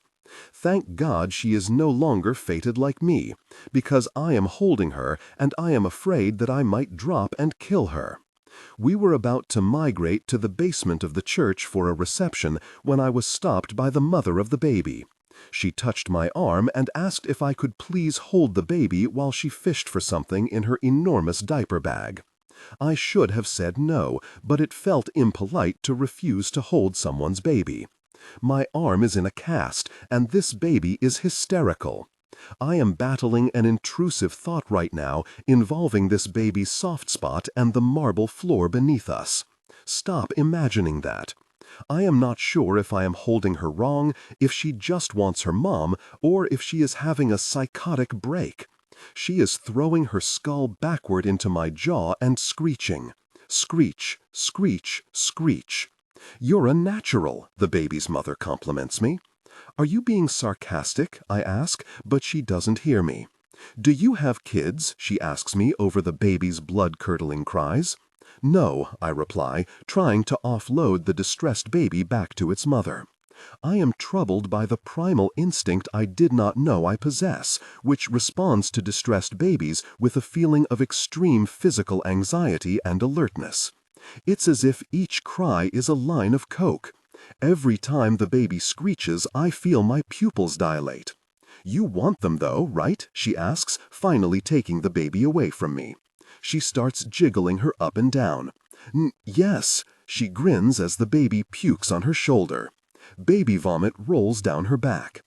Thank God she is no longer fated like me, because I am holding her and I am afraid that I might drop and kill her. We were about to migrate to the basement of the church for a reception when I was stopped by the mother of the baby. She touched my arm and asked if I could please hold the baby while she fished for something in her enormous diaper bag. I should have said no, but it felt impolite to refuse to hold someone's baby. My arm is in a cast, and this baby is hysterical. I am battling an intrusive thought right now involving this baby's soft spot and the marble floor beneath us. Stop imagining that. I am not sure if I am holding her wrong, if she just wants her mom, or if she is having a psychotic break. She is throwing her skull backward into my jaw and screeching. Screech, screech, screech. "You're a natural," the baby's mother compliments me. "Are you being sarcastic?" I ask, but she doesn't hear me. "Do you have kids?" she asks me over the baby's blood-curdling cries. "No," I reply, trying to offload the distressed baby back to its mother. I am troubled by the primal instinct I did not know I possess, which responds to distressed babies with a feeling of extreme physical anxiety and alertness. It's as if each cry is a line of coke. Every time the baby screeches, I feel my pupils dilate. "You want them though, right?" she asks, finally taking the baby away from me. She starts jiggling her up and down. Yes," she grins as the baby pukes on her shoulder. Baby vomit rolls down her back.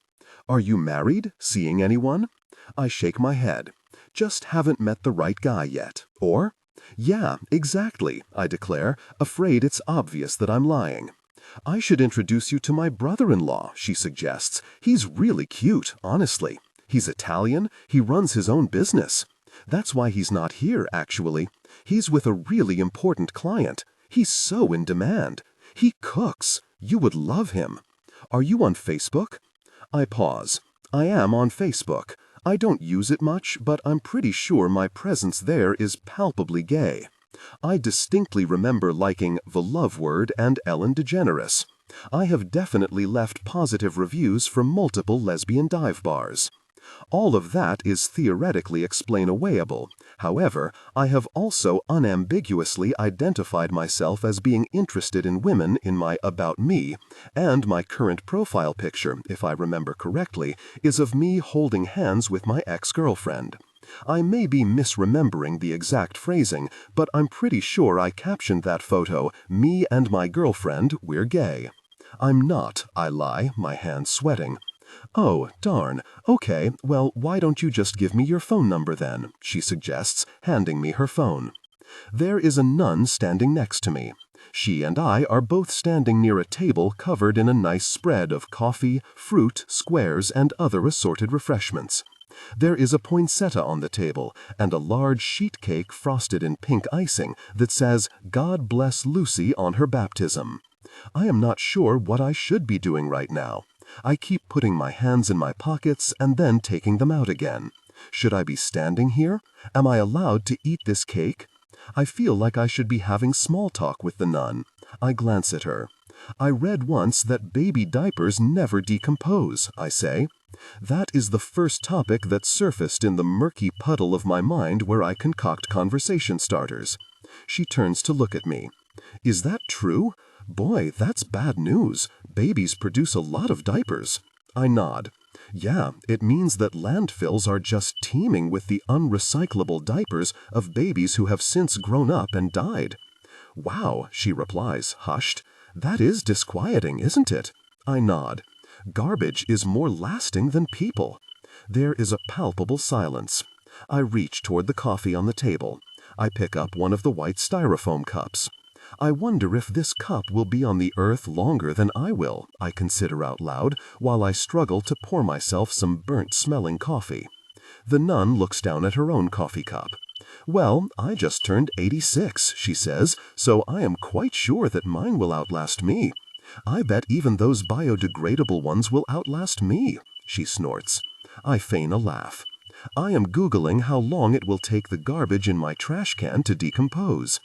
"Are you married? Seeing anyone?" I shake my head. "Just haven't met the right guy yet." Or, "Yeah, exactly," I declare, afraid it's obvious that I'm lying. "I should introduce you to my brother-in-law," she suggests. "He's really cute, honestly. He's Italian, he runs his own business. That's why he's not here, actually. He's with a really important client. He's so in demand. He cooks. You would love him. Are you on Facebook?" I pause. I am on Facebook. I don't use it much, but I'm pretty sure my presence there is palpably gay. I distinctly remember liking The Love Word and Ellen DeGeneres. I have definitely left positive reviews for multiple lesbian dive bars. All of that is theoretically explainawayable. However, I have also unambiguously identified myself as being interested in women in my About Me, and my current profile picture, if I remember correctly, is of me holding hands with my ex-girlfriend. I may be misremembering the exact phrasing, but I'm pretty sure I captioned that photo, "Me and my girlfriend, we're gay." I'm not, I lie, my hands sweating. "Oh, darn. Okay, well, why don't you just give me your phone number then?" she suggests, handing me her phone. There is a nun standing next to me. She and I are both standing near a table covered in a nice spread of coffee, fruit, squares, and other assorted refreshments. There is a poinsettia on the table, and a large sheet cake frosted in pink icing that says, "God bless Lucy" on her baptism. I am not sure what I should be doing right now. I keep putting my hands in my pockets and then taking them out again. Should I be standing here? Am I allowed to eat this cake? I feel like I should be having small talk with the nun. I glance at her. "I read once that baby diapers never decompose," I say. That is the first topic that surfaced in the murky puddle of my mind where I concoct conversation starters. She turns to look at me. "Is that true? Boy, that's bad news. Babies produce a lot of diapers." I nod. "Yeah, it means that landfills are just teeming with the unrecyclable diapers of babies who have since grown up and died." "Wow," she replies, hushed. "That is disquieting, isn't it?" I nod. "Garbage is more lasting than people." There is a palpable silence. I reach toward the coffee on the table. I pick up one of the white styrofoam cups. I wonder if this cup will be on the earth longer than I will, I consider out loud, while I struggle to pour myself some burnt-smelling coffee. The nun looks down at her own coffee cup. "Well, I just turned 86, she says, "so I am quite sure that mine will outlast me. I bet even those biodegradable ones will outlast me," she snorts. I feign a laugh. I am Googling how long it will take the garbage in my trash can to decompose.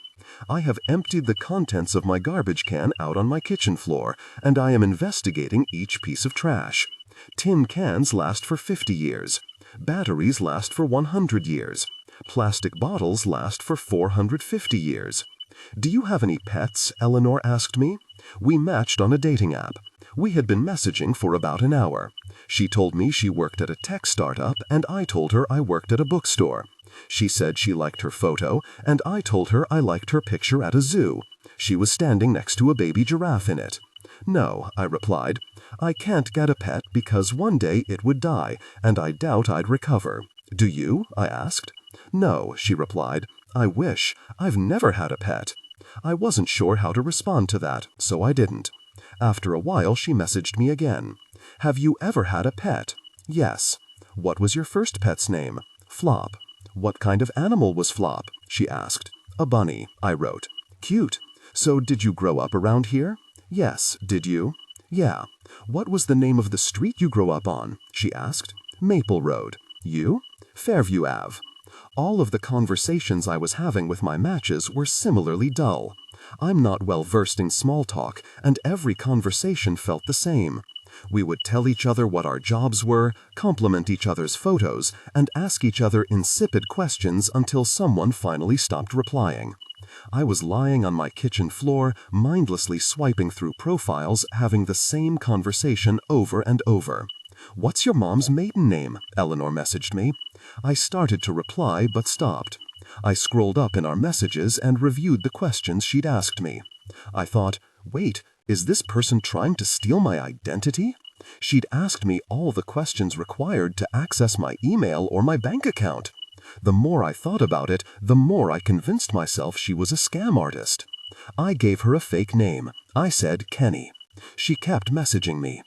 I have emptied the contents of my garbage can out on my kitchen floor, and I am investigating each piece of trash. Tin cans last for 50 years. Batteries last for 100 years. Plastic bottles last for 450 years. "Do you have any pets?" Eleanor asked me. We matched on a dating app. We had been messaging for about an hour. She told me she worked at a tech startup, and I told her I worked at a bookstore. She said she liked her photo, and I told her I liked her picture at a zoo. She was standing next to a baby giraffe in it. "No," I replied. "I can't get a pet because one day it would die, and I doubt I'd recover. Do you?" I asked. "No," she replied. "I wish. I've never had a pet." I wasn't sure how to respond to that, so I didn't. After a while, she messaged me again. "Have you ever had a pet?" "Yes." "What was your first pet's name?" "Flop." "What kind of animal was Flop?" she asked. "A bunny," I wrote. "Cute. So did you grow up around here?" "Yes. Did you?" "Yeah." "What was the name of the street you grew up on?" she asked. "Maple Road." "You?" "Fairview Ave." All of the conversations I was having with my matches were similarly dull. I'm not well versed in small talk, and every conversation felt the same. We would tell each other what our jobs were, compliment each other's photos, and ask each other insipid questions until someone finally stopped replying. I was lying on my kitchen floor, mindlessly swiping through profiles, having the same conversation over and over. "What's your mom's maiden name?" Eleanor messaged me. I started to reply, but stopped. I scrolled up in our messages and reviewed the questions she'd asked me. I thought, wait, is this person trying to steal my identity? She'd asked me all the questions required to access my email or my bank account. The more I thought about it, the more I convinced myself she was a scam artist. I gave her a fake name. I said Kenny. She kept messaging me.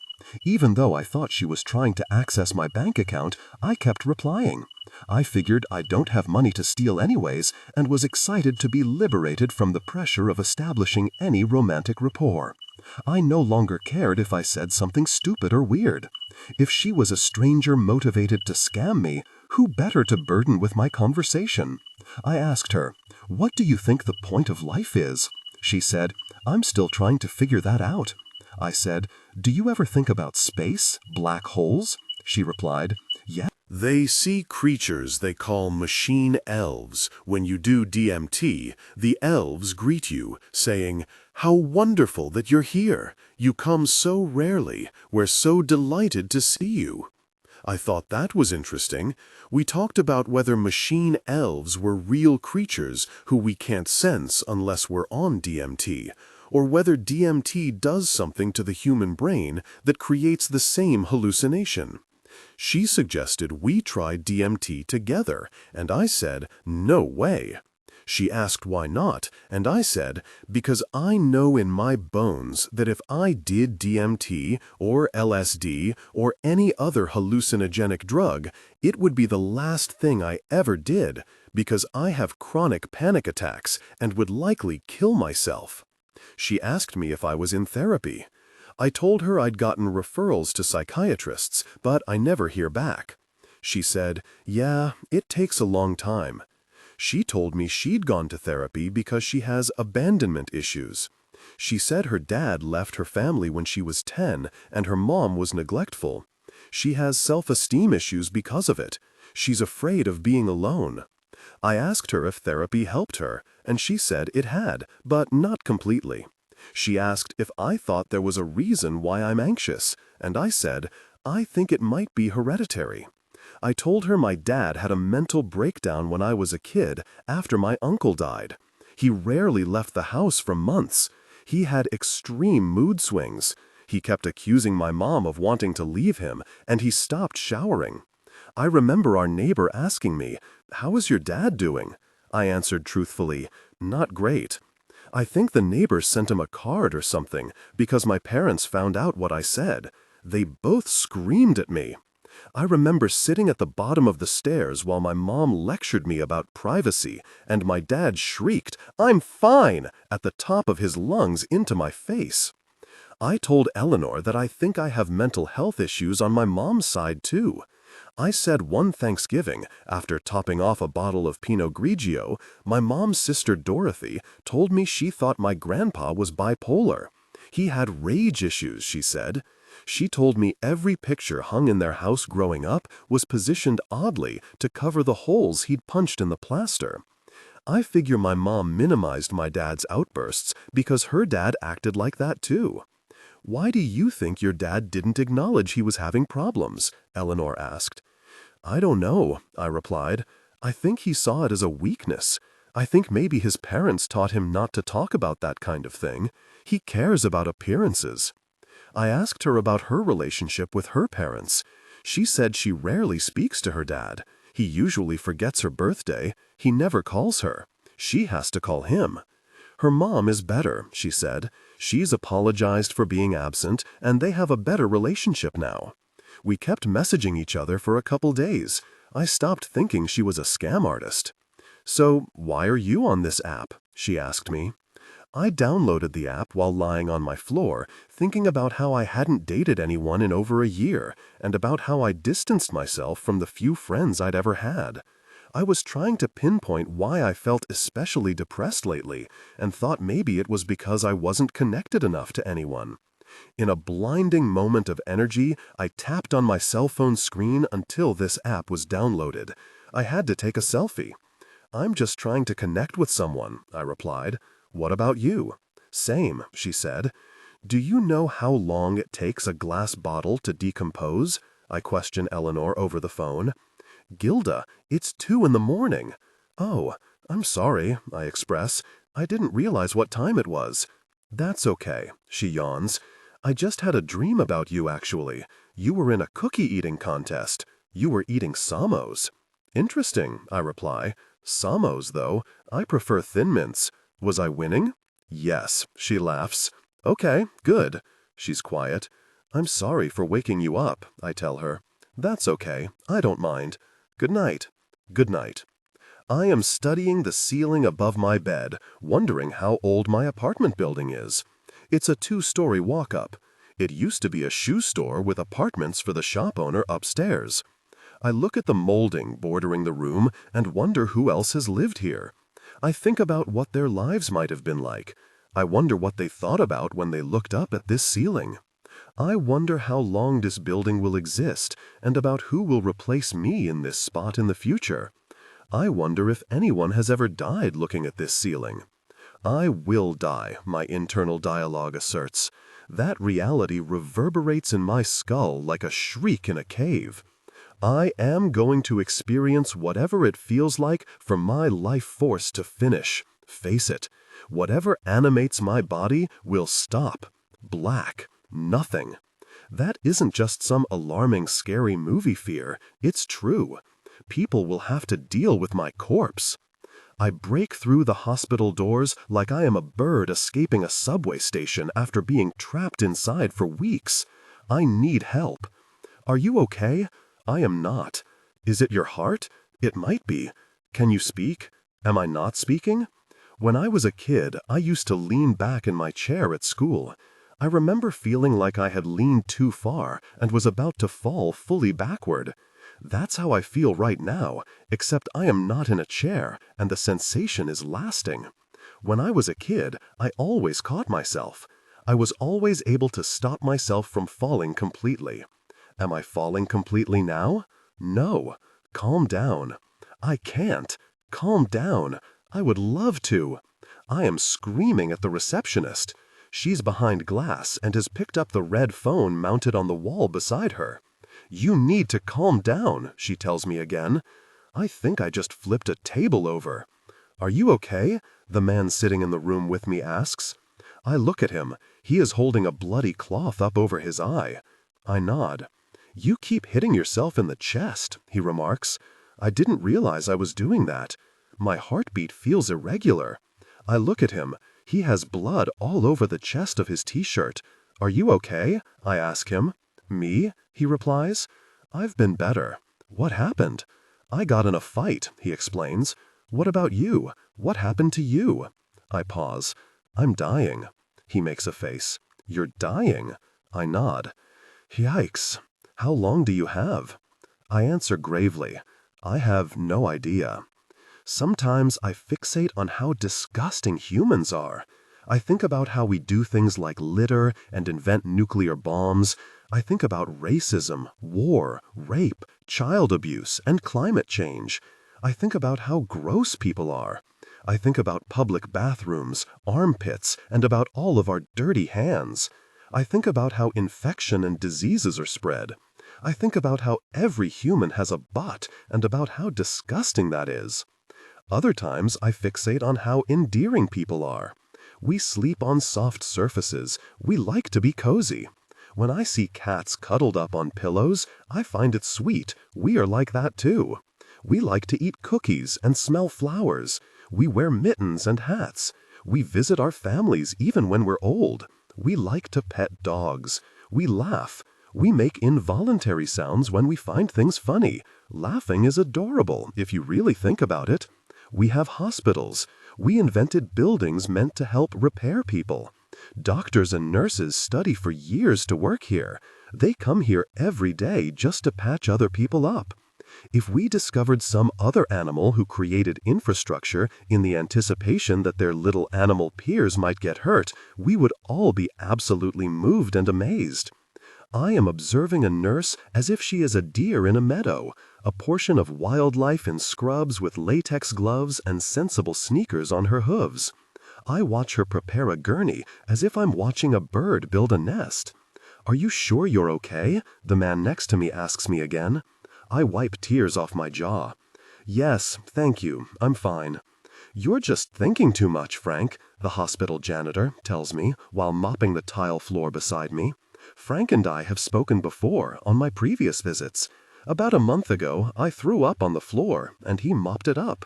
Even though I thought she was trying to access my bank account, I kept replying. I figured I don't have money to steal anyways and was excited to be liberated from the pressure of establishing any romantic rapport. I no longer cared if I said something stupid or weird. If she was a stranger motivated to scam me, who better to burden with my conversation? I asked her, "What do you think the point of life is?" She said, "I'm still trying to figure that out." I said, "Do you ever think about space, black holes?" She replied, "Yes." They see creatures they call machine elves. When you do DMT, the elves greet you, saying, "How wonderful that you're here. You come so rarely. We're so delighted to see you." I thought that was interesting. We talked about whether machine elves were real creatures who we can't sense unless we're on DMT, or whether DMT does something to the human brain that creates the same hallucination. She suggested we try DMT together, and I said, "No way." She asked why not, and I said, "Because I know in my bones that if I did DMT or LSD or any other hallucinogenic drug, it would be the last thing I ever did, because I have chronic panic attacks and would likely kill myself." She asked me if I was in therapy. I told her I'd gotten referrals to psychiatrists, but I never hear back. She said, "Yeah, it takes a long time." She told me she'd gone to therapy because she has abandonment issues. She said her dad left her family when she was 10 and her mom was neglectful. She has self-esteem issues because of it. She's afraid of being alone. I asked her if therapy helped her, and she said it had, but not completely. She asked if I thought there was a reason why I'm anxious, and I said, "I think it might be hereditary." I told her my dad had a mental breakdown when I was a kid after my uncle died. He rarely left the house for months. He had extreme mood swings. He kept accusing my mom of wanting to leave him, and he stopped showering. I remember our neighbor asking me, "How is your dad doing?" I answered truthfully, "Not great." I think the neighbor sent him a card or something because my parents found out what I said. They both screamed at me. I remember sitting at the bottom of the stairs while my mom lectured me about privacy, and my dad shrieked, "I'm fine!" at the top of his lungs into my face. I told Eleanor that I think I have mental health issues on my mom's side too. I said one Thanksgiving, after topping off a bottle of Pinot Grigio, my mom's sister Dorothy told me she thought my grandpa was bipolar. He had rage issues, she said. She told me every picture hung in their house growing up was positioned oddly to cover the holes he'd punched in the plaster. I figure my mom minimized my dad's outbursts because her dad acted like that too. "Why do you think your dad didn't acknowledge he was having problems?" Eleanor asked. "I don't know," I replied. "I think he saw it as a weakness. I think maybe his parents taught him not to talk about that kind of thing. He cares about appearances." I asked her about her relationship with her parents. She said she rarely speaks to her dad. He usually forgets her birthday. He never calls her. She has to call him. Her mom is better, she said. She's apologized for being absent, and they have a better relationship now. We kept messaging each other for a couple days. I stopped thinking she was a scam artist. "So, why are you on this app?" she asked me. I downloaded the app while lying on my floor, thinking about how I hadn't dated anyone in over a year, and about how I distanced myself from the few friends I'd ever had. I was trying to pinpoint why I felt especially depressed lately, and thought maybe it was because I wasn't connected enough to anyone. In a blinding moment of energy, I tapped on my cell phone screen until this app was downloaded. I had to take a selfie. "I'm just trying to connect with someone," I replied. "What about you?" "Same," she said. "Do you know how long it takes a glass bottle to decompose?" I questioned Eleanor over the phone. "Gilda, it's 2 in the morning." "Oh, I'm sorry," I express. "I didn't realize what time it was." "That's okay," she yawns. "I just had a dream about you, actually. You were in a cookie-eating contest. You were eating Samos." "Interesting," I reply. "Samos, though. I prefer Thin Mints. Was I winning?" Yes, she laughs. Okay, good. She's quiet. I'm sorry for waking you up, I tell her. That's okay, I don't mind. Good night. Good night. I am studying the ceiling above my bed, wondering how old my apartment building is. It's a 2-story walk-up. It used to be a shoe store with apartments for the shop owner upstairs. I look at the molding bordering the room and wonder who else has lived here. I think about what their lives might have been like. I wonder what they thought about when they looked up at this ceiling. I wonder how long this building will exist and about who will replace me in this spot in the future. I wonder if anyone has ever died looking at this ceiling. I will die, my internal dialogue asserts. That reality reverberates in my skull like a shriek in a cave. I am going to experience whatever it feels like for my life force to finish. Face it, whatever animates my body will stop. Black. Nothing. That isn't just some alarming, scary movie fear. It's true. People will have to deal with my corpse. I break through the hospital doors like I am a bird escaping a subway station after being trapped inside for weeks. I need help. Are you okay? I am not. Is it your heart? It might be. Can you speak? Am I not speaking? When I was a kid, I used to lean back in my chair at school. I remember feeling like I had leaned too far and was about to fall fully backward. That's how I feel right now, except I am not in a chair and the sensation is lasting. When I was a kid, I always caught myself. I was always able to stop myself from falling completely. Am I falling completely now? No. Calm down. I can't. Calm down. I would love to. I am screaming at the receptionist. She's behind glass and has picked up the red phone mounted on the wall beside her. You need to calm down, she tells me again. I think I just flipped a table over. Are you okay? The man sitting in the room with me asks. I look at him. He is holding a bloody cloth up over his eye. I nod. You keep hitting yourself in the chest, he remarks. I didn't realize I was doing that. My heartbeat feels irregular. I look at him. He has blood all over the chest of his t-shirt. Are you okay? I ask him. Me? He replies. I've been better. What happened? I got in a fight, he explains. What about you? What happened to you? I pause. I'm dying. He makes a face. You're dying? I nod. Yikes. How long do you have? I answer gravely. I have no idea. Sometimes I fixate on how disgusting humans are. I think about how we do things like litter and invent nuclear bombs. I think about racism, war, rape, child abuse, and climate change. I think about how gross people are. I think about public bathrooms, armpits, and about all of our dirty hands. I think about how infection and diseases are spread. I think about how every human has a butt and about how disgusting that is. Other times I fixate on how endearing people are. We sleep on soft surfaces. We like to be cozy. When I see cats cuddled up on pillows, I find it sweet. We are like that too. We like to eat cookies and smell flowers. We wear mittens and hats. We visit our families even when we're old. We like to pet dogs. We laugh. We make involuntary sounds when we find things funny. Laughing is adorable if you really think about it. We have hospitals. We invented buildings meant to help repair people. Doctors and nurses study for years to work here. They come here every day just to patch other people up. If we discovered some other animal who created infrastructure in the anticipation that their little animal peers might get hurt, we would all be absolutely moved and amazed. I am observing a nurse as if she is a deer in a meadow, a portion of wildlife in scrubs with latex gloves and sensible sneakers on her hooves. I watch her prepare a gurney as if I'm watching a bird build a nest. Are you sure you're okay? The man next to me asks me again. I wipe tears off my jaw. Yes, thank you, I'm fine. You're just thinking too much, Frank, the hospital janitor tells me while mopping the tile floor beside me. Frank and I have spoken before on my previous visits. About a month ago, I threw up on the floor and he mopped it up.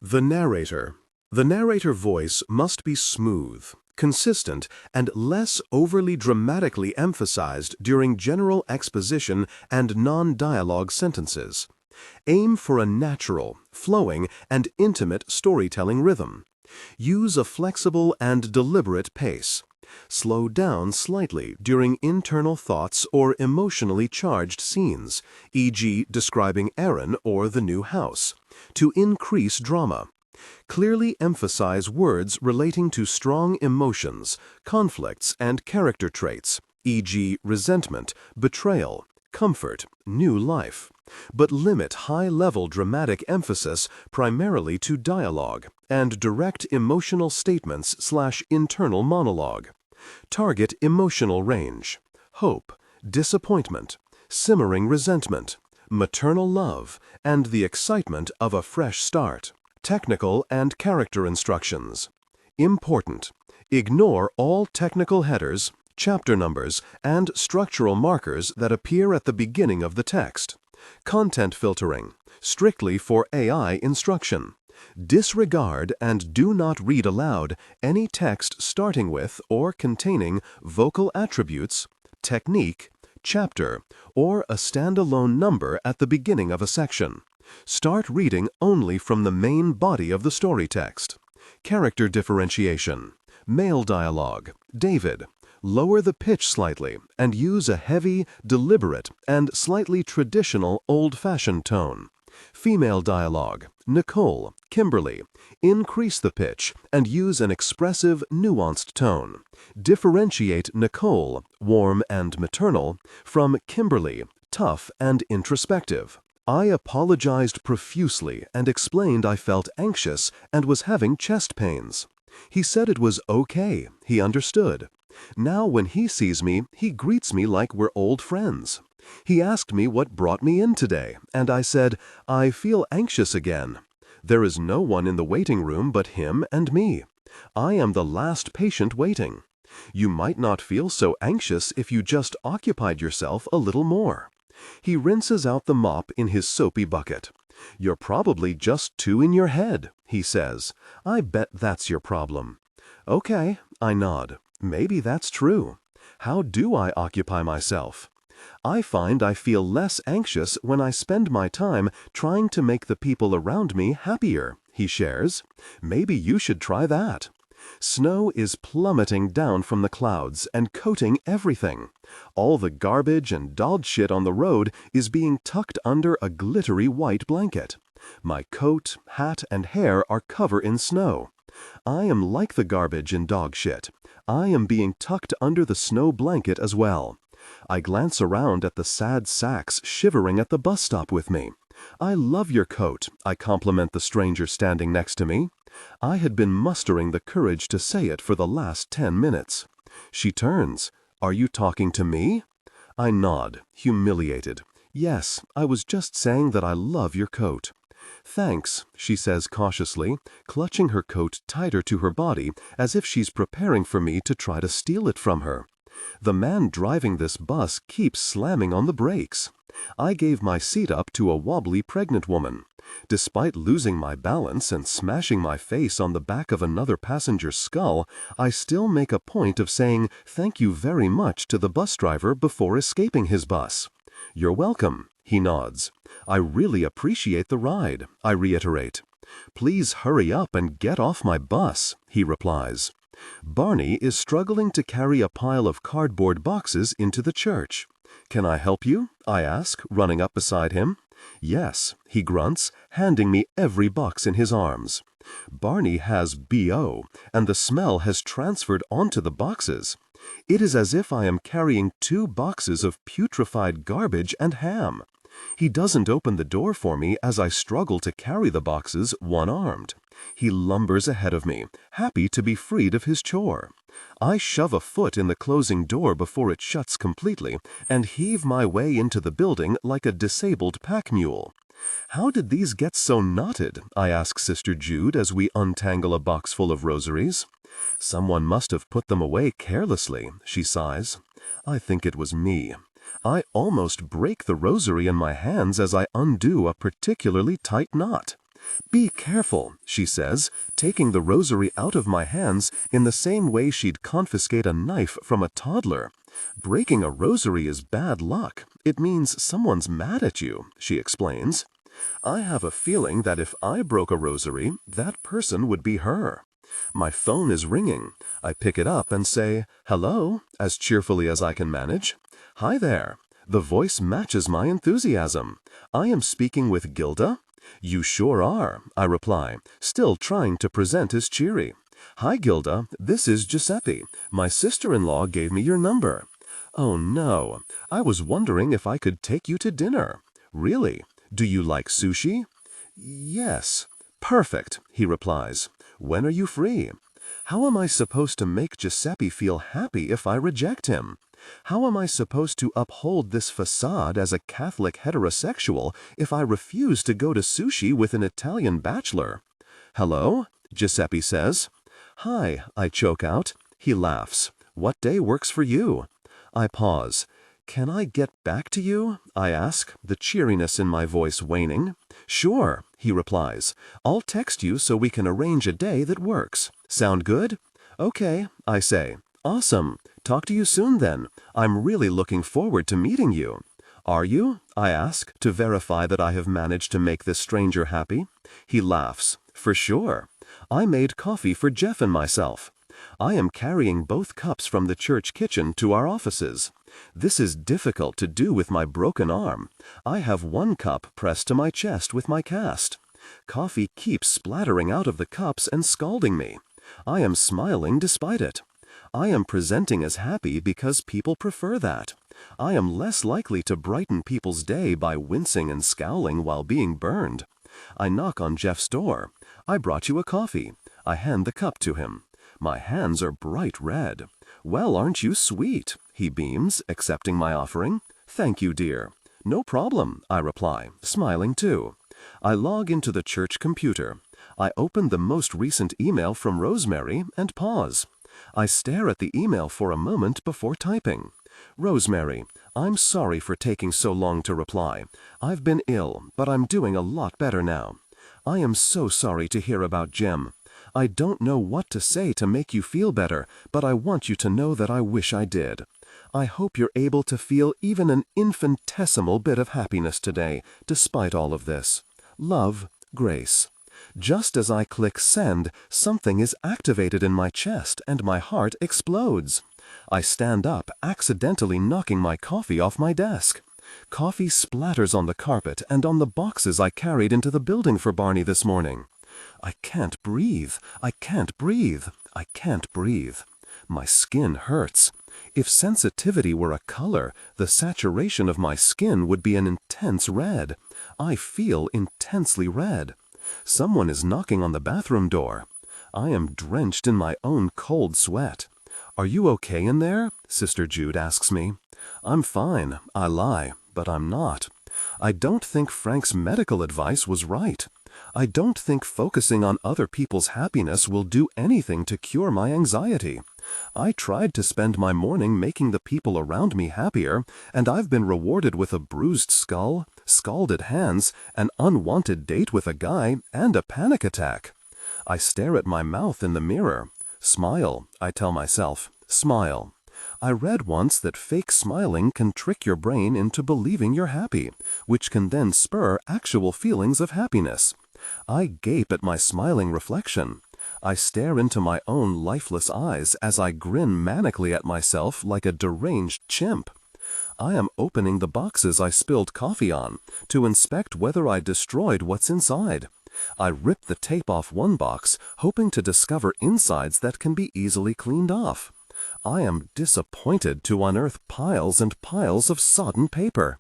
The narrator. The narrator voice must be smooth, consistent, and less overly dramatically emphasized during general exposition and non-dialogue sentences. Aim for a natural, flowing, and intimate storytelling rhythm. Use a flexible and deliberate pace. Slow down slightly during internal thoughts or emotionally charged scenes, e.g. describing Aaron or the new house, to increase drama. Clearly emphasize words relating to strong emotions, conflicts, and character traits, e.g. resentment, betrayal, comfort, new life, but limit high-level dramatic emphasis primarily to dialogue and direct emotional statements/internal monologue. Target emotional range: hope, disappointment, simmering resentment, maternal love, and the excitement of a fresh start. Technical and character instructions. Important: ignore all technical headers, chapter numbers, and structural markers that appear at the beginning of the text. Content filtering, strictly for AI instruction. Disregard and do not read aloud any text starting with or containing vocal attributes, technique, chapter, or a standalone number at the beginning of a section. Start reading only from the main body of the story text. Character differentiation. Male dialogue. David. Lower the pitch slightly and use a heavy, deliberate, and slightly traditional old-fashioned tone. Female dialogue. Nicole. Kimberly. Increase the pitch and use an expressive, nuanced tone. Differentiate Nicole, warm and maternal, from Kimberly, tough and introspective. I apologized profusely and explained I felt anxious and was having chest pains. He said it was okay, he understood. Now when he sees me, he greets me like we're old friends. He asked me what brought me in today, and I said, I feel anxious again. There is no one in the waiting room but him and me. I am the last patient waiting. You might not feel so anxious if you just occupied yourself a little more. He rinses out the mop in his soapy bucket. You're probably just too in your head, he says. I bet that's your problem. Okay, I nod. Maybe that's true. How do I occupy myself? I find I feel less anxious when I spend my time trying to make the people around me happier, he shares. Maybe you should try that. Snow is plummeting down from the clouds and coating everything. All the garbage and dog shit on the road is being tucked under a glittery white blanket. My coat, hat, and hair are covered in snow. I am like the garbage and dog shit. I am being tucked under the snow blanket as well. I glance around at the sad sacks shivering at the bus stop with me. I love your coat, I compliment the stranger standing next to me. I had been mustering the courage to say it for the last 10 minutes. She turns. Are you talking to me? I nod, humiliated. Yes, I was just saying that I love your coat. Thanks, she says cautiously, clutching her coat tighter to her body as if she's preparing for me to try to steal it from her. The man driving this bus keeps slamming on the brakes. I gave my seat up to a wobbly pregnant woman. Despite losing my balance and smashing my face on the back of another passenger's skull, I still make a point of saying thank you very much to the bus driver before escaping his bus. You're welcome, he nods. I really appreciate the ride, I reiterate. Please hurry up and get off my bus, he replies. Barney is struggling to carry a pile of cardboard boxes into the church. Can I help you? I ask, running up beside him. Yes, he grunts, handing me every box in his arms. Barney has BO, and the smell has transferred onto the boxes. It is as if I am carrying 2 boxes of putrefied garbage and ham. He doesn't open the door for me as I struggle to carry the boxes one-armed. He lumbers ahead of me, happy to be freed of his chore. I shove a foot in the closing door before it shuts completely and heave my way into the building like a disabled pack mule. How did these get so knotted? I ask Sister Jude as we untangle a box full of rosaries. Someone must have put them away carelessly, she sighs. I think it was me. I almost break the rosary in my hands as I undo a particularly tight knot. "Be careful," she says, taking the rosary out of my hands in the same way she'd confiscate a knife from a toddler. "Breaking a rosary is bad luck. It means someone's mad at you," she explains. I have a feeling that if I broke a rosary, that person would be her. My phone is ringing. I pick it up and say, "Hello," as cheerfully as I can manage. "Hi there." The voice matches my enthusiasm. "I am speaking with Gilda?" "You sure are," I reply, still trying to present as cheery. "Hi, Gilda. This is Giuseppe. My sister-in-law gave me your number." "Oh, no. I was wondering if I could take you to dinner." "Really? Do you like sushi?" "Yes." "Perfect," he replies. "When are you free?" How am I supposed to make Giuseppe feel happy if I reject him? How am I supposed to uphold this facade as a Catholic heterosexual if I refuse to go to sushi with an Italian bachelor? "Hello?" Giuseppe says. "Hi," I choke out. He laughs. "What day works for you?" I pause. "Can I get back to you?" I ask, the cheeriness in my voice waning. "Sure," he replies. "I'll text you so we can arrange a day that works. Sound good?" "Okay," I say. "Awesome. Talk to you soon then. I'm really looking forward to meeting you." "Are you?" I ask, to verify that I have managed to make this stranger happy. He laughs. "For sure. I made coffee for Jeff and myself. I am carrying both cups from the church kitchen to our offices. This is difficult to do with my broken arm. I have one cup pressed to my chest with my cast. Coffee keeps splattering out of the cups and scalding me. I am smiling despite it. I am presenting as happy because people prefer that. I am less likely to brighten people's day by wincing and scowling while being burned. I knock on Jeff's door. "I brought you a coffee." I hand the cup to him. My hands are bright red. "Well, aren't you sweet?" He beams, accepting my offering. "Thank you, dear." "No problem," I reply, smiling too. I log into the church computer. I open the most recent email from Rosemary and pause. I stare at the email for a moment before typing. "Rosemary, I'm sorry for taking so long to reply. I've been ill, but I'm doing a lot better now. I am so sorry to hear about Jim. I don't know what to say to make you feel better, but I want you to know that I wish I did. I hope you're able to feel even an infinitesimal bit of happiness today, despite all of this. Love, Grace." Just as I click send, something is activated in my chest and my heart explodes. I stand up, accidentally knocking my coffee off my desk. Coffee splatters on the carpet and on the boxes I carried into the building for Barney this morning. I can't breathe. I can't breathe. I can't breathe. My skin hurts. If sensitivity were a color, the saturation of my skin would be an intense red. I feel intensely red. Someone is knocking on the bathroom door. I am drenched in my own cold sweat. "Are you okay in there?" Sister Jude asks me. I'm fine, I lie, but I'm not. I don't think Frank's medical advice was right. I don't think focusing on other people's happiness will do anything to cure my anxiety. I tried to spend my morning making the people around me happier, and I've been rewarded with a bruised skull, scalded hands, an unwanted date with a guy, and a panic attack. I stare at my mouth in the mirror. Smile, I tell myself. Smile. I read once that fake smiling can trick your brain into believing you're happy, which can then spur actual feelings of happiness. I gape at my smiling reflection. I stare into my own lifeless eyes as I grin manically at myself like a deranged chimp. I am opening the boxes I spilled coffee on to inspect whether I destroyed what's inside. I rip the tape off one box, hoping to discover insides that can be easily cleaned off. I am disappointed to unearth piles and piles of sodden paper.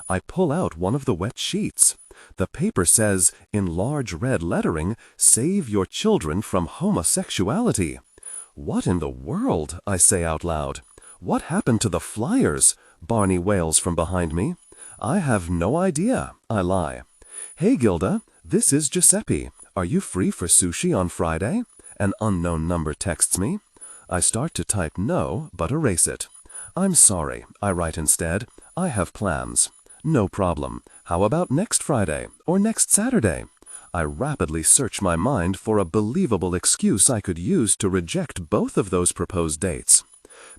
I pull out one of the wet sheets. The paper says, in large red lettering, "Save your children from homosexuality." "What in the world?" I say out loud. "What happened to the flyers?" Barney wails from behind me. "I have no idea," I lie. "Hey Gilda, this is Giuseppe. Are you free for sushi on Friday?" An unknown number texts me. I start to type no, but erase it. "I'm sorry," I write instead. "I have plans." "No problem. How about next Friday or next Saturday?" I rapidly search my mind for a believable excuse I could use to reject both of those proposed dates.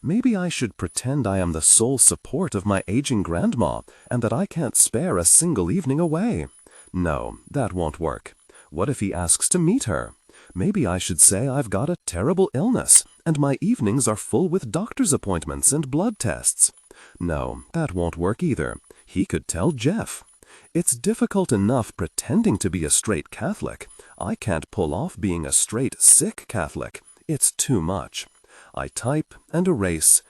Maybe I should pretend I am the sole support of my aging grandma and that I can't spare a single evening away. No, that won't work. What if he asks to meet her? Maybe I should say I've got a terrible illness and my evenings are full with doctor's appointments and blood tests. No, that won't work either. He could tell Jeff. It's difficult enough pretending to be a straight Catholic. I can't pull off being a straight sick Catholic. It's too much. I type and erase,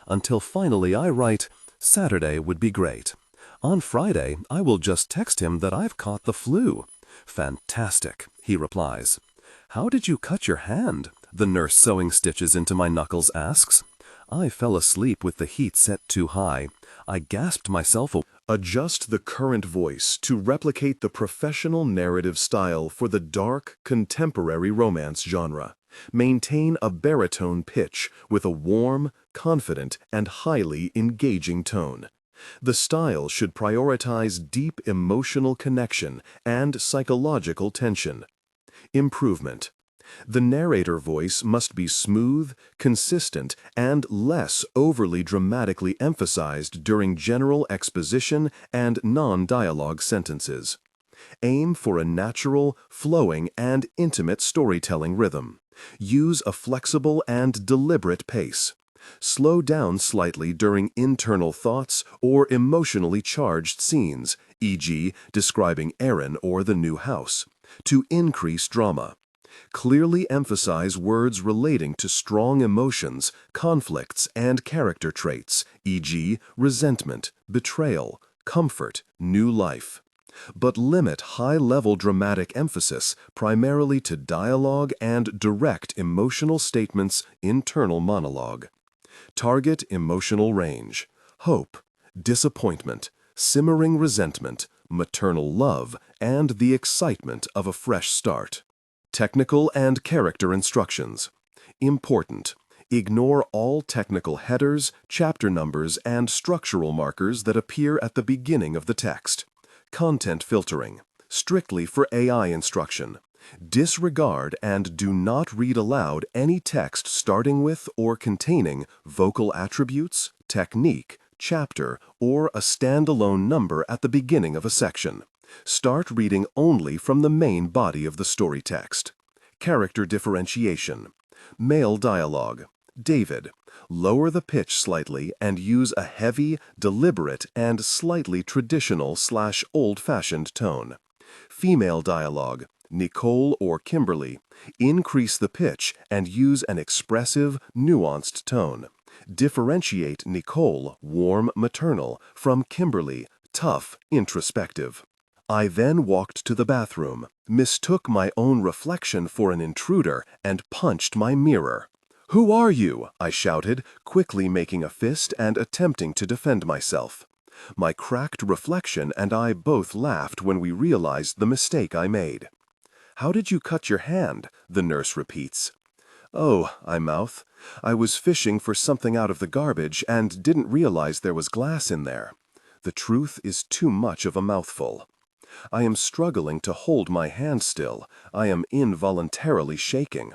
until finally I write, Saturday would be great. On Friday, I will just text him that I've caught the flu. Fantastic, he replies. How did you cut your hand? The nurse sewing stitches into my knuckles asks. I fell asleep with the heat set too high. I gasped myself awake. Adjust the current voice to replicate the professional narrative style for the dark, contemporary romance genre. Maintain a baritone pitch with a warm, confident, and highly engaging tone. The style should prioritize deep emotional connection and psychological tension. Improvement. The narrator voice must be smooth, consistent, and less overly dramatically emphasized during general exposition and non-dialogue sentences. Aim for a natural, flowing, and intimate storytelling rhythm. Use a flexible and deliberate pace. Slow down slightly during internal thoughts or emotionally charged scenes, e.g., describing Aaron or the new house, to increase drama. Clearly emphasize words relating to strong emotions, conflicts, and character traits, e.g., resentment, betrayal, comfort, new life. But limit high-level dramatic emphasis primarily to dialogue and direct emotional statements, internal monologue. Target emotional range: hope, disappointment, simmering resentment, maternal love, and the excitement of a fresh start. Technical and character instructions. Important. Ignore all technical headers, chapter numbers, and structural markers that appear at the beginning of the text. Content filtering. Strictly for AI instruction. Disregard and do not read aloud any text starting with or containing vocal attributes, technique, chapter, or a standalone number at the beginning of a section. Start reading only from the main body of the story text. Character differentiation. Male dialogue. David. Lower the pitch slightly and use a heavy, deliberate, and slightly traditional/old-fashioned tone. Female dialogue. Nicole or Kimberly. Increase the pitch and use an expressive, nuanced tone. Differentiate Nicole, warm, maternal, from Kimberly, tough, introspective. I then walked to the bathroom, mistook my own reflection for an intruder, and punched my mirror. "Who are you?" I shouted, quickly making a fist and attempting to defend myself. My cracked reflection and I both laughed when we realized the mistake I made. "How did you cut your hand?" the nurse repeats. "Oh," I mouth, "I was fishing for something out of the garbage and didn't realize there was glass in there." The truth is too much of a mouthful. I am struggling to hold my hand still. I am involuntarily shaking.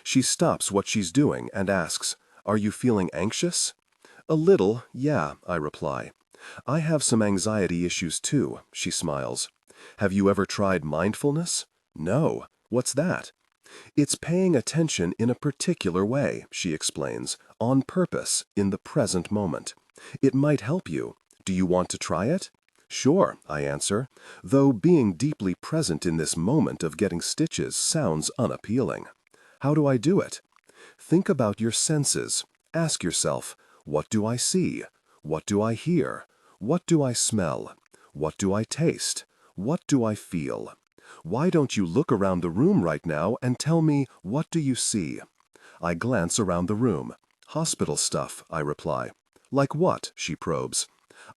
She stops what she's doing and asks, "Are you feeling anxious?" "A little, yeah," I reply. "I have some anxiety issues too," she smiles. "Have you ever tried mindfulness?" "No. What's that?" "It's paying attention in a particular way," she explains, "on purpose, in the present moment. It might help you. Do you want to try it?" "Sure," I answer, though being deeply present in this moment of getting stitches sounds unappealing. "How do I do it?" Think about your senses. Ask yourself, what do I see? What do I hear? What do I smell? What do I taste? What do I feel? Why don't you look around the room right now and tell me, what do you see? I glance around the room. "Hospital stuff," I reply. "Like what?" she probes.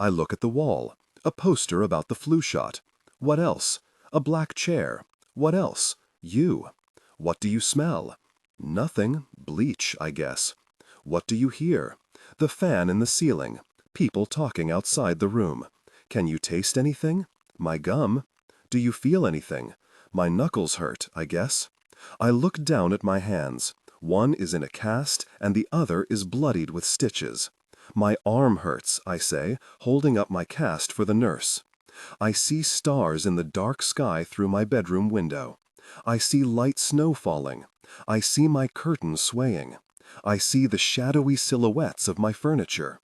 I look at the wall. A poster about the flu shot. "What else?" "A black chair." "What else?" "You." "What do you smell?" "Nothing. Bleach, I guess." "What do you hear?" "The fan in the ceiling. People talking outside the room." "Can you taste anything?" "My gum." Do you feel anything? My knuckles hurt, I guess. I look down at my hands. One is in a cast, and the other is bloodied with stitches. My arm hurts, I say, holding up my cast for the nurse. I see stars in the dark sky through my bedroom window. I see light snow falling. I see my curtains swaying. I see the shadowy silhouettes of my furniture.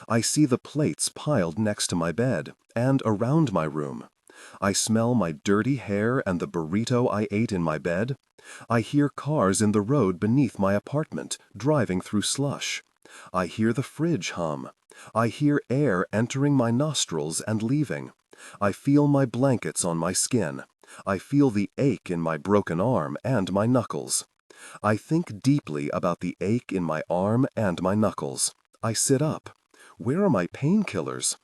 I see the plates piled next to my bed and around my room. I smell my dirty hair and the burrito I ate in my bed. I hear cars in the road beneath my apartment, driving through slush. I hear the fridge hum. I hear air entering my nostrils and leaving. I feel my blankets on my skin. I feel the ache in my broken arm and my knuckles. I think deeply about the ache in my arm and my knuckles. I sit up. Where are my painkillers?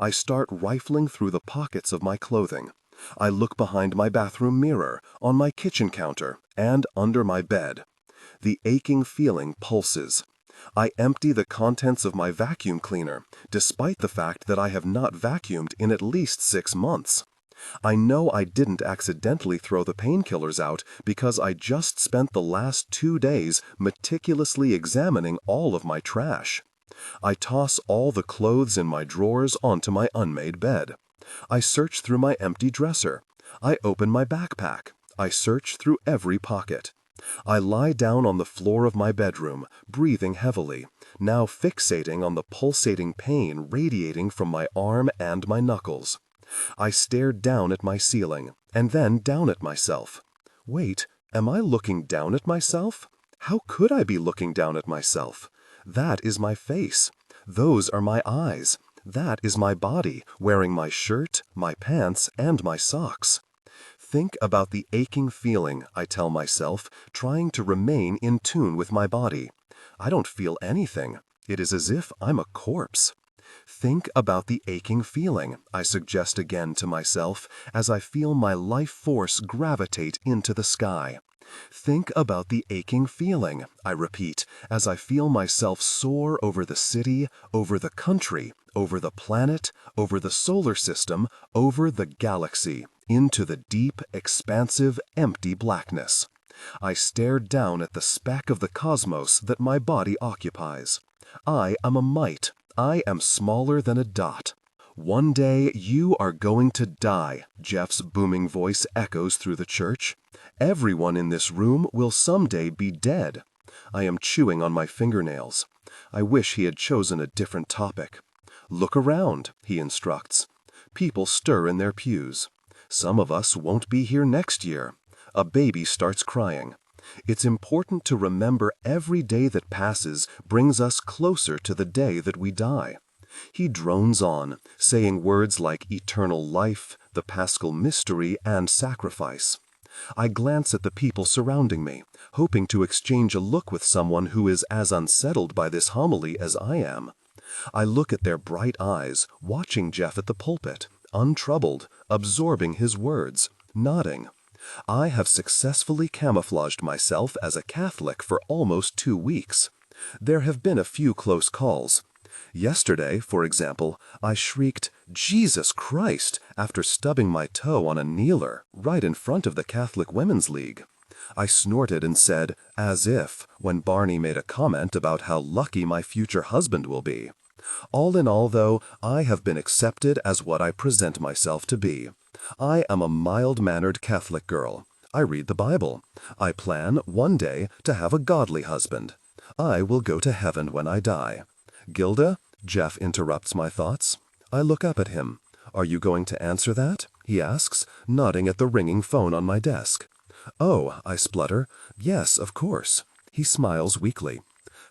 I start rifling through the pockets of my clothing. I look behind my bathroom mirror, on my kitchen counter, and under my bed. The aching feeling pulses. I empty the contents of my vacuum cleaner, despite the fact that I have not vacuumed in at least 6 months. I know I didn't accidentally throw the painkillers out because I just spent the last 2 days meticulously examining all of my trash. I toss all the clothes in my drawers onto my unmade bed. I search through my empty dresser. I open my backpack. I search through every pocket. I lie down on the floor of my bedroom, breathing heavily, now fixating on the pulsating pain radiating from my arm and my knuckles. I stare down at my ceiling, and then down at myself. Wait, am I looking down at myself? How could I be looking down at myself? That is my face. Those are my eyes. That is my body, wearing my shirt, my pants, and my socks. Think about the aching feeling, I tell myself, trying to remain in tune with my body. I don't feel anything. It is as if I'm a corpse. Think about the aching feeling, I suggest again to myself, as I feel my life force gravitate into the sky. Think about the aching feeling, I repeat, as I feel myself soar over the city, over the country, over the planet, over the solar system, over the galaxy, into the deep, expansive, empty blackness. I stare down at the speck of the cosmos that my body occupies. I am a mite. I am smaller than a dot. One day you are going to die, Jeff's booming voice echoes through the church. Everyone in this room will someday be dead. I am chewing on my fingernails. I wish he had chosen a different topic. Look around, he instructs. People stir in their pews. Some of us won't be here next year. A baby starts crying. It's important to remember every day that passes brings us closer to the day that we die. He drones on, saying words like eternal life, the Paschal mystery, and sacrifice. I glance at the people surrounding me, hoping to exchange a look with someone who is as unsettled by this homily as I am. I look at their bright eyes, watching Jeff at the pulpit, untroubled, absorbing his words, nodding. I have successfully camouflaged myself as a Catholic for almost 2 weeks. There have been a few close calls. Yesterday, for example, I shrieked, "Jesus Christ!" after stubbing my toe on a kneeler right in front of the Catholic Women's League. I snorted and said, "as if," when Barney made a comment about how lucky my future husband will be. All in all, though, I have been accepted as what I present myself to be. I am a mild-mannered Catholic girl. I read the Bible. I plan, one day, to have a godly husband. I will go to heaven when I die. Gilda? Jeff interrupts my thoughts. I look up at him. Are you going to answer that? He asks, nodding at the ringing phone on my desk. Oh, I splutter. Yes, of course. He smiles weakly.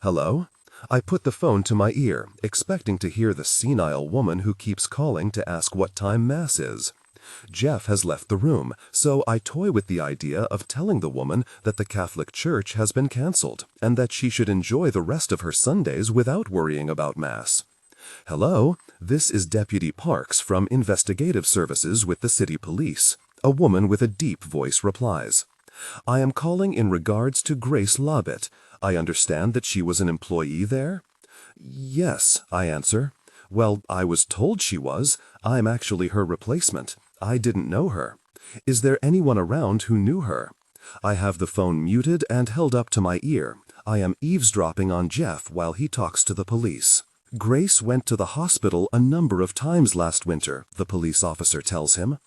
Hello? I put the phone to my ear, expecting to hear the senile woman who keeps calling to ask what time Mass is. Jeff has left the room, so I toy with the idea of telling the woman that the Catholic Church has been canceled, and that she should enjoy the rest of her Sundays without worrying about Mass. Hello, this is Deputy Parks from Investigative Services with the City Police. A woman with a deep voice replies. I am calling in regards to Grace Lobbit. I understand that she was an employee there? Yes, I answer. Well, I was told she was. I'm actually her replacement. I didn't know her. Is there anyone around who knew her? I have the phone muted and held up to my ear. I am eavesdropping on Jeff while he talks to the police. Grace went to the hospital a number of times last winter, the police officer tells him.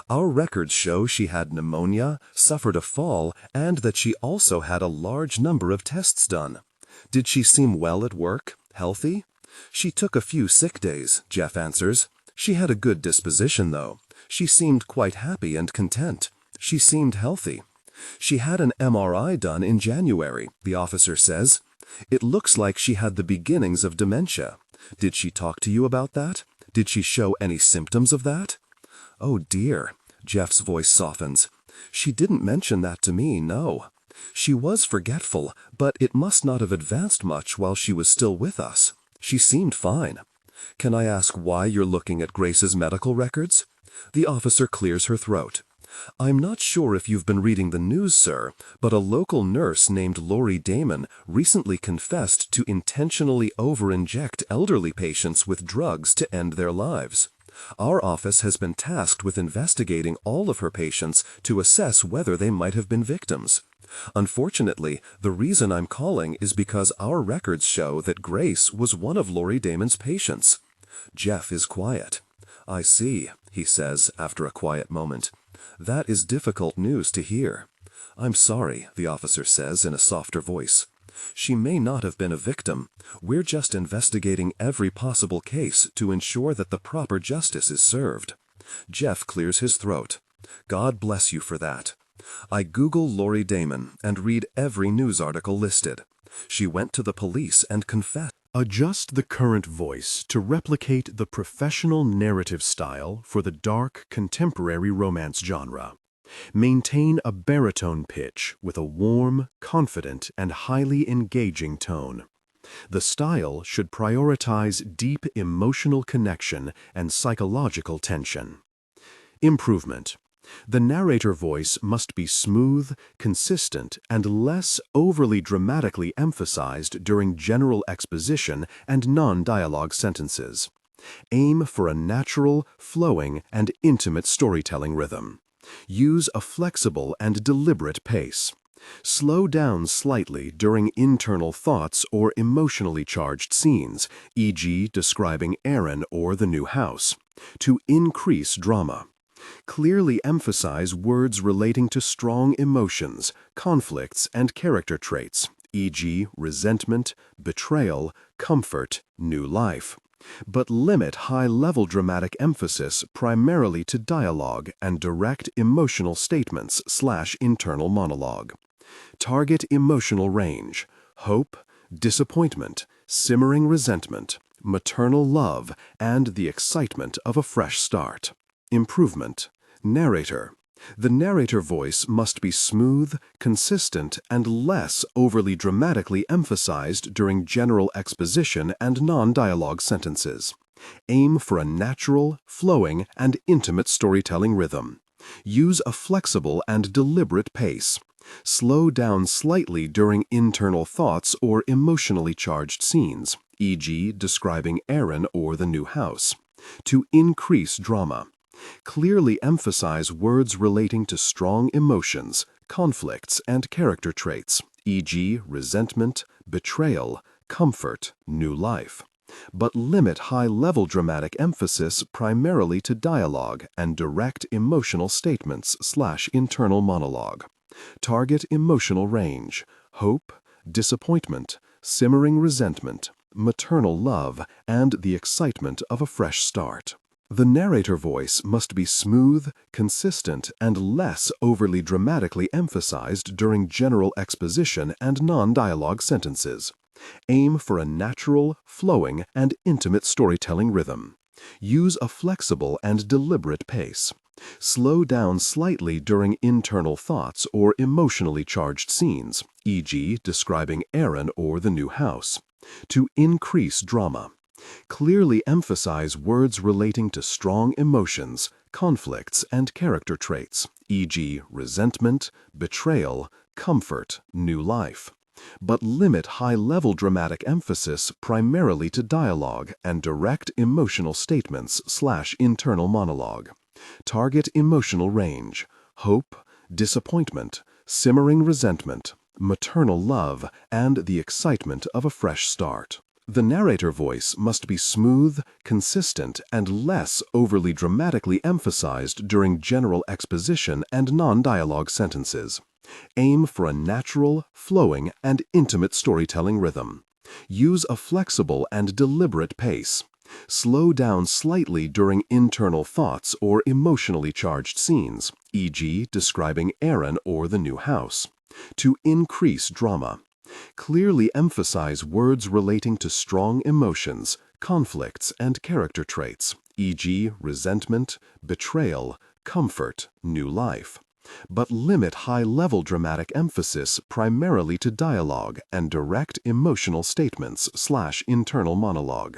Our records show she had pneumonia, suffered a fall, and that she also had a large number of tests done. Did she seem well at work? Healthy? She took a few sick days, Jeff answers. She had a good disposition, though. She seemed quite happy and content. She seemed healthy. She had an MRI done in January, the officer says. It looks like she had the beginnings of dementia. Did she talk to you about that? Did she show any symptoms of that? Oh dear, Jeff's voice softens. She didn't mention that to me, no. She was forgetful, but it must not have advanced much while she was still with us. She seemed fine. Can I ask why you're looking at Grace's medical records? The officer clears her throat. I'm not sure if you've been reading the news, sir, but a local nurse named Lori Damon recently confessed to intentionally over-inject elderly patients with drugs to end their lives. Our office has been tasked with investigating all of her patients to assess whether they might have been victims. Unfortunately, the reason I'm calling is because our records show that Grace was one of Lori Damon's patients. Jeff is quiet. I see, he says after a quiet moment. That is difficult news to hear. I'm sorry, the officer says in a softer voice. She may not have been a victim. We're just investigating every possible case to ensure that the proper justice is served. Jeff clears his throat. God bless you for that. I Google Lori Damon and read every news article listed. She went to the police and confessed. Adjust the current voice to replicate the professional narrative style for the dark, contemporary romance genre. Maintain a baritone pitch with a warm, confident, and highly engaging tone. The style should prioritize deep emotional connection and psychological tension. Improvement. The narrator voice must be smooth, consistent, and less overly dramatically emphasized during general exposition and non-dialogue sentences. Aim for a natural, flowing, and intimate storytelling rhythm. Use a flexible and deliberate pace. Slow down slightly during internal thoughts or emotionally charged scenes, e.g., describing Aaron or the new house, to increase drama. Clearly emphasize words relating to strong emotions, conflicts, and character traits, e.g., resentment, betrayal, comfort, new life. But limit high-level dramatic emphasis primarily to dialogue and direct emotional statements/internal monologue. Target emotional range: hope, disappointment, simmering resentment, maternal love, and the excitement of a fresh start. Improvement. Narrator. The narrator voice must be smooth, consistent, and less overly dramatically emphasized during general exposition and non-dialogue sentences. Aim for a natural, flowing, and intimate storytelling rhythm. Use a flexible and deliberate pace. Slow down slightly during internal thoughts or emotionally charged scenes, e.g., describing Aaron or the new house, to increase drama. Clearly emphasize words relating to strong emotions, conflicts, and character traits, e.g., resentment, betrayal, comfort, new life. But limit high-level dramatic emphasis primarily to dialogue and direct emotional statements/internal monologue. Target emotional range: hope, disappointment, simmering resentment, maternal love, and the excitement of a fresh start. The narrator voice must be smooth, consistent, and less overly dramatically emphasized during general exposition and non-dialogue sentences. Aim for a natural, flowing, and intimate storytelling rhythm. Use a flexible and deliberate pace. Slow down slightly during internal thoughts or emotionally charged scenes, e.g., describing Aaron or the new house, to increase drama. Clearly emphasize words relating to strong emotions, conflicts, and character traits, e.g., resentment, betrayal, comfort, new life. But limit high-level dramatic emphasis primarily to dialogue and direct emotional statements/internal monologue. Target emotional range: hope, disappointment, simmering resentment, maternal love, and the excitement of a fresh start. The narrator voice must be smooth, consistent, and less overly dramatically emphasized during general exposition and non-dialogue sentences. Aim for a natural, flowing, and intimate storytelling rhythm. Use a flexible and deliberate pace. Slow down slightly during internal thoughts or emotionally charged scenes, e.g., describing Aaron or the new house, to increase drama. Clearly emphasize words relating to strong emotions, conflicts, and character traits, e.g., resentment, betrayal, comfort, new life. But limit high-level dramatic emphasis primarily to dialogue and direct emotional statements/internal monologue.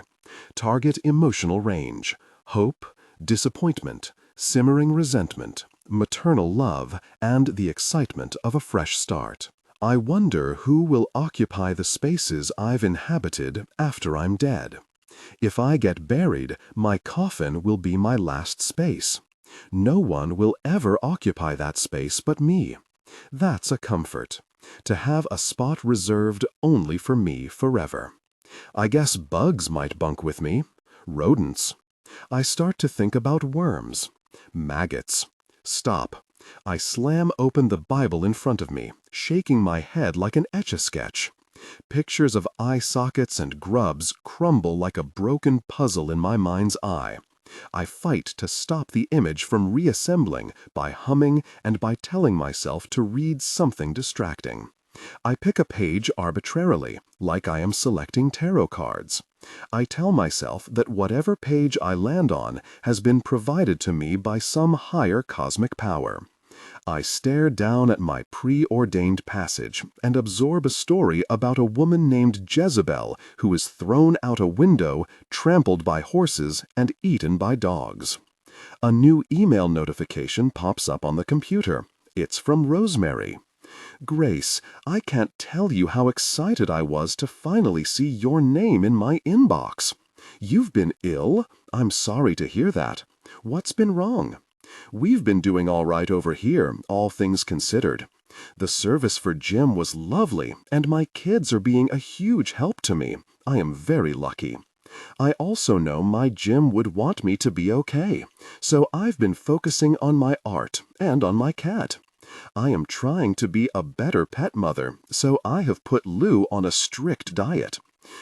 Target emotional range: hope, disappointment, simmering resentment, maternal love, and the excitement of a fresh start. I wonder who will occupy the spaces I've inhabited after I'm dead. If I get buried, my coffin will be my last space. No one will ever occupy that space but me. That's a comfort, to have a spot reserved only for me forever. I guess bugs might bunk with me. Rodents. I start to think about worms. Maggots. Stop. I slam open the Bible in front of me, shaking my head like an Etch-a-Sketch. Pictures of eye sockets and grubs crumble like a broken puzzle in my mind's eye. I fight to stop the image from reassembling by humming and by telling myself to read something distracting. I pick a page arbitrarily, like I am selecting tarot cards. I tell myself that whatever page I land on has been provided to me by some higher cosmic power. I stare down at my preordained passage and absorb a story about a woman named Jezebel who is thrown out a window, trampled by horses, and eaten by dogs. A new email notification pops up on the computer. It's from Rosemary. Grace, I can't tell you how excited I was to finally see your name in my inbox. You've been ill? I'm sorry to hear that. What's been wrong? We've been doing all right over here, all things considered. The service for Jim was lovely, and my kids are being a huge help to me. I am very lucky. I also know my Jim would want me to be okay, so I've been focusing on my art and on my cat. I am trying to be a better pet mother, so I have put Lou on a strict diet.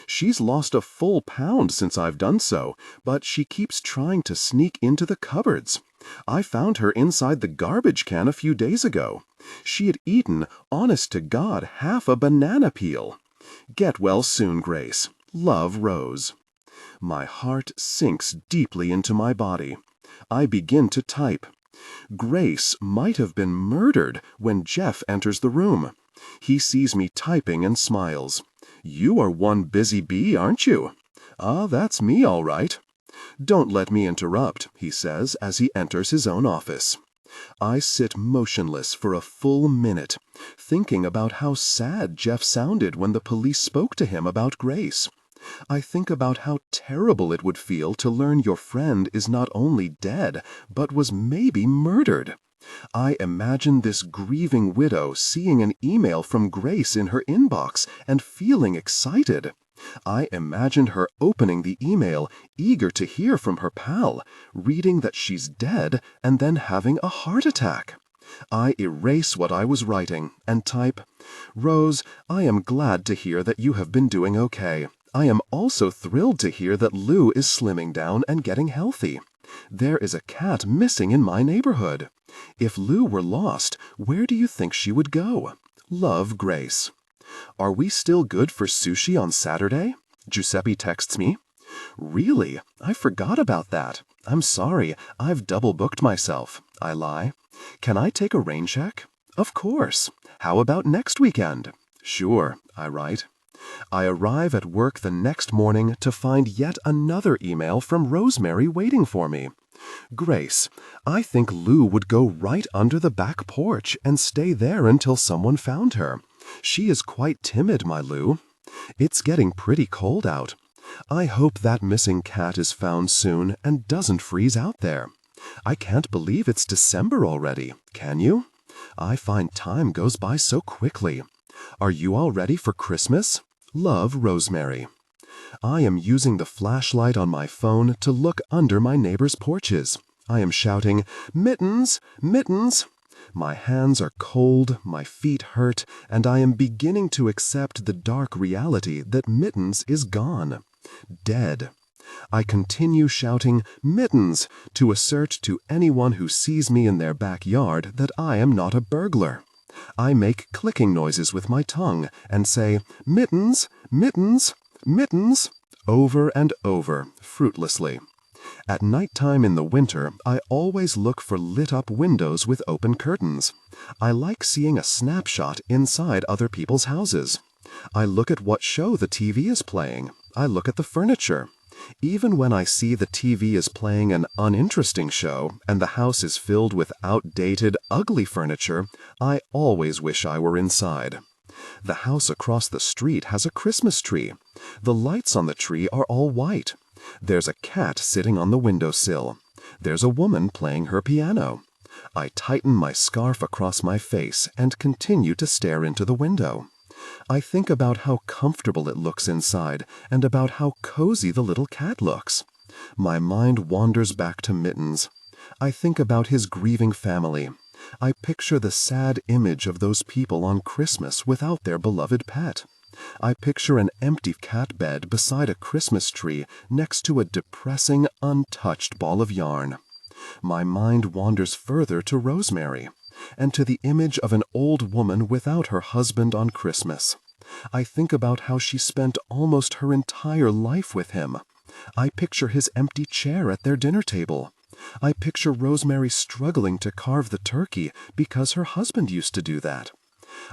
She's lost a full pound since I've done so, but she keeps trying to sneak into the cupboards. I found her inside the garbage can a few days ago. She had eaten, honest to God, half a banana peel. Get well soon, Grace. Love, Rose. My heart sinks deeply into my body. I begin to type. Grace might have been murdered when Jeff enters the room. He sees me typing and smiles. You are one busy bee, aren't you? Ah, that's me all right. Don't let me interrupt, he says as he enters his own office. I sit motionless for a full minute, thinking about how sad Jeff sounded when the police spoke to him about Grace. I think about how terrible it would feel to learn your friend is not only dead, but was maybe murdered. I imagine this grieving widow seeing an email from Grace in her inbox and feeling excited. I imagine her opening the email, eager to hear from her pal, reading that she's dead, and then having a heart attack. I erase what I was writing and type, Rose, I am glad to hear that you have been doing okay. I am also thrilled to hear that Lou is slimming down and getting healthy. There is a cat missing in my neighborhood. If Lou were lost, where do you think she would go? Love, Grace. Are we still good for sushi on Saturday? Giuseppe texts me. Really? I forgot about that. I'm sorry, I've double booked myself. I lie. Can I take a rain check? Of course. How about next weekend? Sure, I write. I arrive at work the next morning to find yet another email from Rosemary waiting for me. Grace, I think Lou would go right under the back porch and stay there until someone found her. She is quite timid, my Lou. It's getting pretty cold out. I hope that missing cat is found soon and doesn't freeze out there. I can't believe it's December already, can you? I find time goes by so quickly. Are you all ready for Christmas? Love, Rosemary. I am using the flashlight on my phone to look under my neighbor's porches. I am shouting, "Mittens! Mittens!" My hands are cold, my feet hurt, and I am beginning to accept the dark reality that Mittens is gone. Dead. I continue shouting, "Mittens!" to assert to anyone who sees me in their backyard that I am not a burglar. I make clicking noises with my tongue and say, "Mittens! Mittens! Mittens!" over and over, fruitlessly. At nighttime in the winter, I always look for lit-up windows with open curtains. I like seeing a snapshot inside other people's houses. I look at what show the TV is playing. I look at the furniture. Even when I see the TV is playing an uninteresting show and the house is filled with outdated, ugly furniture, I always wish I were inside. The house across the street has a Christmas tree. The lights on the tree are all white. There's a cat sitting on the windowsill. There's a woman playing her piano. I tighten my scarf across my face and continue to stare into the window. I think about how comfortable it looks inside and about how cozy the little cat looks. My mind wanders back to Mittens. I think about his grieving family. I picture the sad image of those people on Christmas without their beloved pet. I picture an empty cat bed beside a Christmas tree next to a depressing, untouched ball of yarn. My mind wanders further to Rosemary and to the image of an old woman without her husband on Christmas. I think about how she spent almost her entire life with him. I picture his empty chair at their dinner table. I picture Rosemary struggling to carve the turkey because her husband used to do that.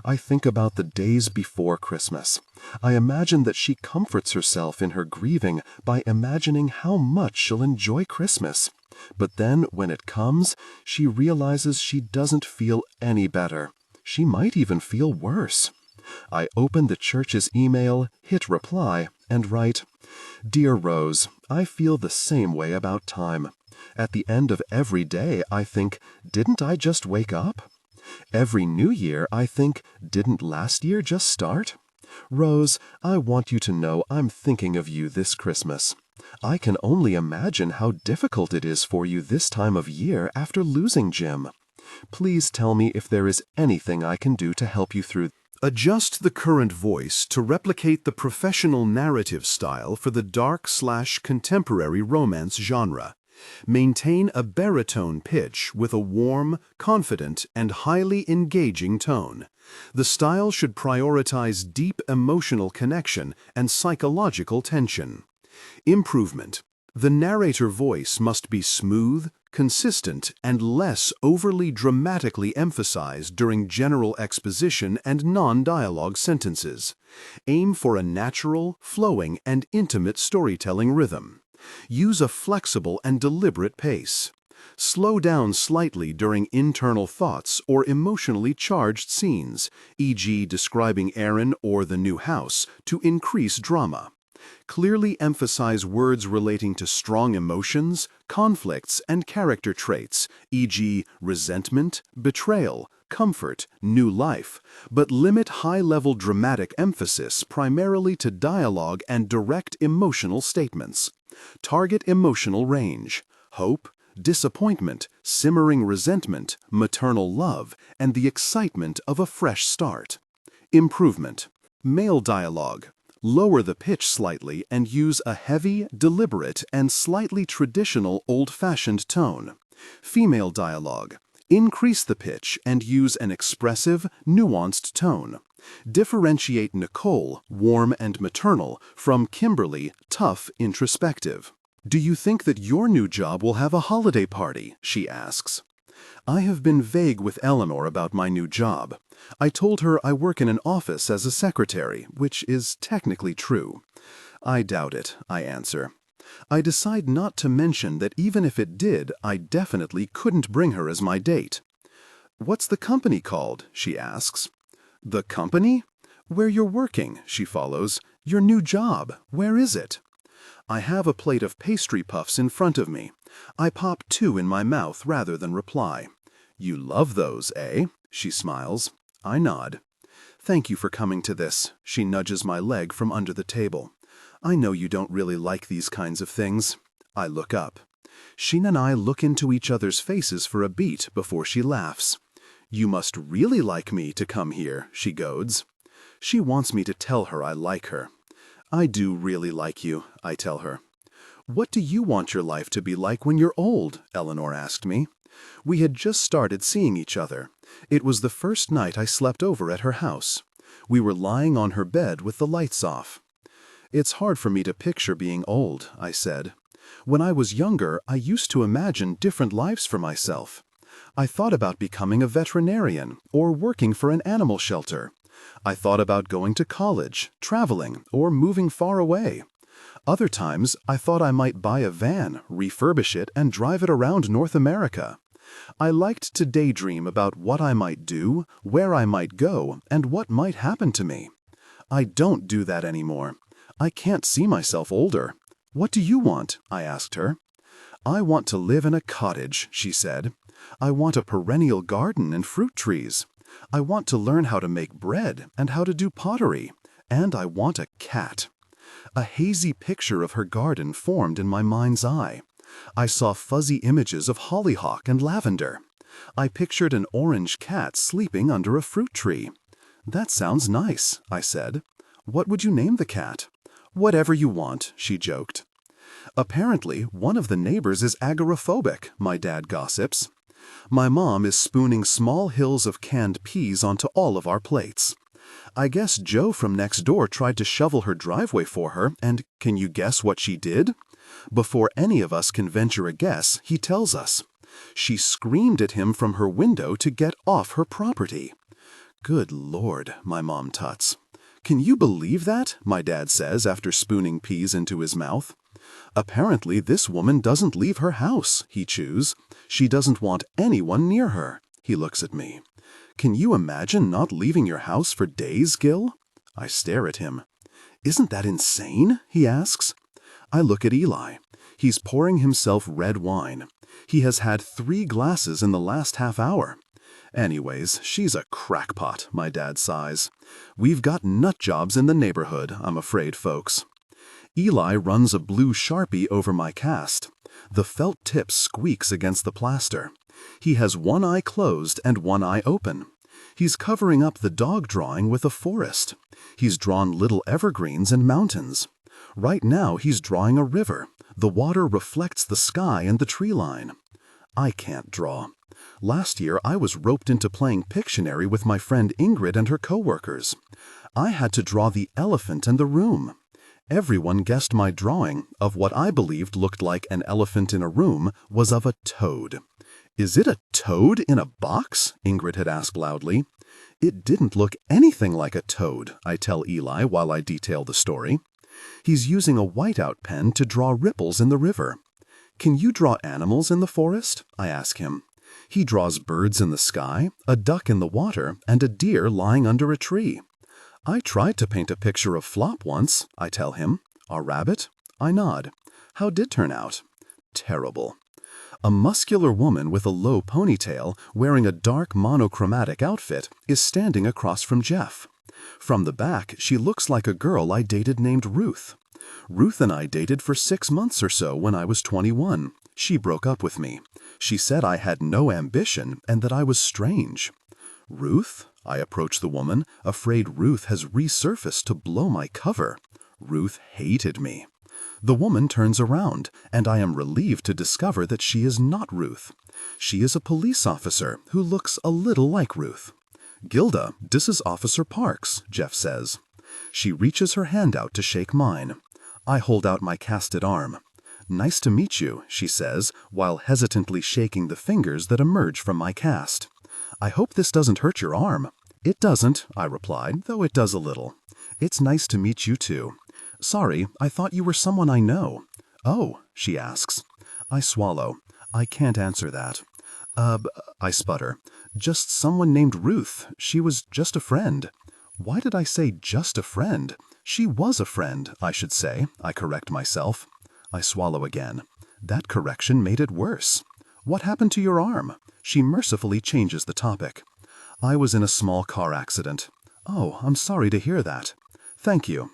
I think about the days before Christmas. I imagine that she comforts herself in her grieving by imagining how much she'll enjoy Christmas. But then, when it comes, she realizes she doesn't feel any better. She might even feel worse. I open the church's email, hit reply, and write, "Dear Rose, I feel the same way about time. At the end of every day, I think, didn't I just wake up? Every new year, I think, didn't last year just start? Rose, I want you to know I'm thinking of you this Christmas. I can only imagine how difficult it is for you this time of year after losing Jim. Please tell me if there is anything I can do to help you through." Adjust the current voice to replicate the professional narrative style for the dark/contemporary romance genre. Maintain a baritone pitch with a warm, confident, and highly engaging tone. The style should prioritize deep emotional connection and psychological tension. Improvement. The narrator voice must be smooth, consistent, and less overly dramatically emphasized during general exposition and non-dialogue sentences. Aim for a natural, flowing, and intimate storytelling rhythm. Use a flexible and deliberate pace. Slow down slightly during internal thoughts or emotionally charged scenes, e.g. describing Aaron or the new house, to increase drama. Clearly emphasize words relating to strong emotions, conflicts, and character traits, e.g. resentment, betrayal, comfort, new life, but limit high-level dramatic emphasis primarily to dialogue and direct emotional statements. Target emotional range: hope, disappointment, simmering resentment, maternal love, and the excitement of a fresh start. Improvement. Male dialogue. Lower the pitch slightly and use a heavy, deliberate, and slightly traditional old-fashioned tone. Female dialogue. Increase the pitch and use an expressive, nuanced tone. Differentiate Nicole, warm and maternal, from Kimberly, tough, introspective. "Do you think that your new job will have a holiday party?" she asks. I have been vague with Eleanor about my new job. I told her I work in an office as a secretary, which is technically true. "I doubt it," I answer. I decide not to mention that even if it did, I definitely couldn't bring her as my date. "What's the company called?" she asks. "The company?" "Where you're working," she follows. "Your new job, where is it?" I have a plate of pastry puffs in front of me. I pop 2 in my mouth rather than reply. You love those, eh? She smiles. I nod. Thank you for coming to this. She nudges my leg from under the table. I know you don't really like these kinds of things. I look up. Sheen and I look into each other's faces for a beat before she laughs. You must really like me to come here, she goads. She wants me to tell her I like her. I do really like you, I tell her. What do you want your life to be like when you're old? Eleanor asked me. We had just started seeing each other. It was the first night I slept over at her house. We were lying on her bed with the lights off. It's hard for me to picture being old, I said. When I was younger, I used to imagine different lives for myself. I thought about becoming a veterinarian or working for an animal shelter. I thought about going to college, traveling, or moving far away. Other times, I thought I might buy a van, refurbish it, and drive it around North America. I liked to daydream about what I might do, where I might go, and what might happen to me. I don't do that anymore. I can't see myself older. What do you want? I asked her. I want to live in a cottage, she said. I want a perennial garden and fruit trees. I want to learn how to make bread and how to do pottery. And I want a cat. A hazy picture of her garden formed in my mind's eye. I saw fuzzy images of hollyhock and lavender. I pictured an orange cat sleeping under a fruit tree. That sounds nice, I said. What would you name the cat? Whatever you want, she joked. Apparently, one of the neighbors is agoraphobic, my dad gossips. My mom is spooning small hills of canned peas onto all of our plates. I guess Joe from next door tried to shovel her driveway for her, and can you guess what she did? Before any of us can venture a guess, he tells us. She screamed at him from her window to get off her property. Good Lord, my mom tuts. Can you believe that? My dad says after spooning peas into his mouth. Apparently this woman doesn't leave her house, he chews. She doesn't want anyone near her. He looks at me. Can you imagine not leaving your house for days, Gil? I stare at him. Isn't that insane? He asks. I look at Eli. He's pouring himself red wine. He has had 3 glasses in the last half hour. Anyways, she's a crackpot, my dad sighs. We've got nut jobs in the neighborhood, I'm afraid, folks. Eli runs a blue Sharpie over my cast. The felt tip squeaks against the plaster. He has one eye closed and one eye open. He's covering up the dog drawing with a forest. He's drawn little evergreens and mountains. Right now he's drawing a river. The water reflects the sky and the tree line. I can't draw. Last year I was roped into playing Pictionary with my friend Ingrid and her coworkers. I had to draw the elephant and the room. Everyone guessed my drawing of what I believed looked like an elephant in a room was of a toad. Is it a toad in a box? Ingrid had asked loudly. It didn't look anything like a toad, I tell Eli while I detail the story. He's using a whiteout pen to draw ripples in the river. Can you draw animals in the forest? I ask him. He draws birds in the sky, a duck in the water, and a deer lying under a tree. I tried to paint a picture of Flop once, I tell him. A rabbit? I nod. How'd it turn out? Terrible. A muscular woman with a low ponytail, wearing a dark monochromatic outfit, is standing across from Jeff. From the back, she looks like a girl I dated named Ruth. Ruth and I dated for 6 months or so when I was 21. She broke up with me. She said I had no ambition and that I was strange. Ruth? I approach the woman, afraid Ruth has resurfaced to blow my cover. Ruth hated me. The woman turns around, and I am relieved to discover that she is not Ruth. She is a police officer who looks a little like Ruth. Gilda, this is Officer Parks, Jeff says. She reaches her hand out to shake mine. I hold out my casted arm. Nice to meet you, she says, while hesitantly shaking the fingers that emerge from my cast. I hope this doesn't hurt your arm. It doesn't, I replied, though it does a little. It's nice to meet you too. Sorry, I thought you were someone I know. Oh, she asks. I swallow. I can't answer that. I sputter. Just someone named Ruth. She was just a friend. Why did I say just a friend? She was a friend, I should say, I correct myself. I swallow again. That correction made it worse. What happened to your arm? She mercifully changes the topic. I was in a small car accident. Oh, I'm sorry to hear that. Thank you.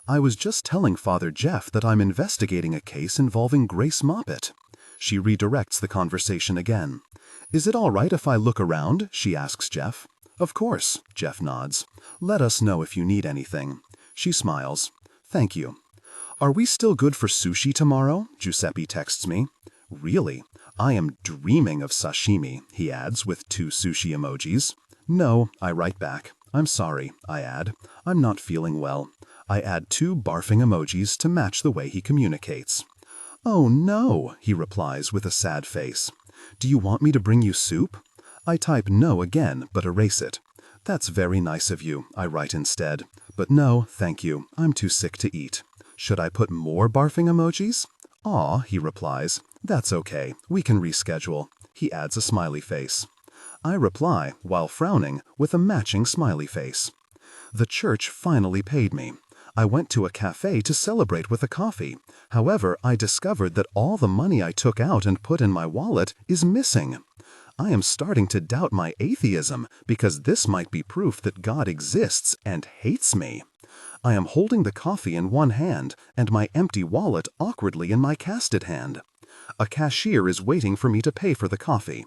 I was just telling Father Jeff that I'm investigating a case involving Grace Moppet. She redirects the conversation again. Is it all right if I look around? She asks Jeff. Of course, Jeff nods. Let us know if you need anything. She smiles. Thank you. Are we still good for sushi tomorrow? Giuseppe texts me. Really? I am dreaming of sashimi, he adds with 2 sushi emojis. No, I write back. I'm sorry, I add. I'm not feeling well. I add 2 barfing emojis to match the way he communicates. Oh no, he replies with a sad face. Do you want me to bring you soup? I type no again, but erase it. That's very nice of you, I write instead. But no, thank you, I'm too sick to eat. Should I put more barfing emojis? Aw, he replies. That's okay, we can reschedule. He adds a smiley face. I reply, while frowning, with a matching smiley face. The church finally paid me. I went to a cafe to celebrate with a coffee. However, I discovered that all the money I took out and put in my wallet is missing. I am starting to doubt my atheism because this might be proof that God exists and hates me. I am holding the coffee in one hand and my empty wallet awkwardly in my casted hand. A cashier is waiting for me to pay for the coffee.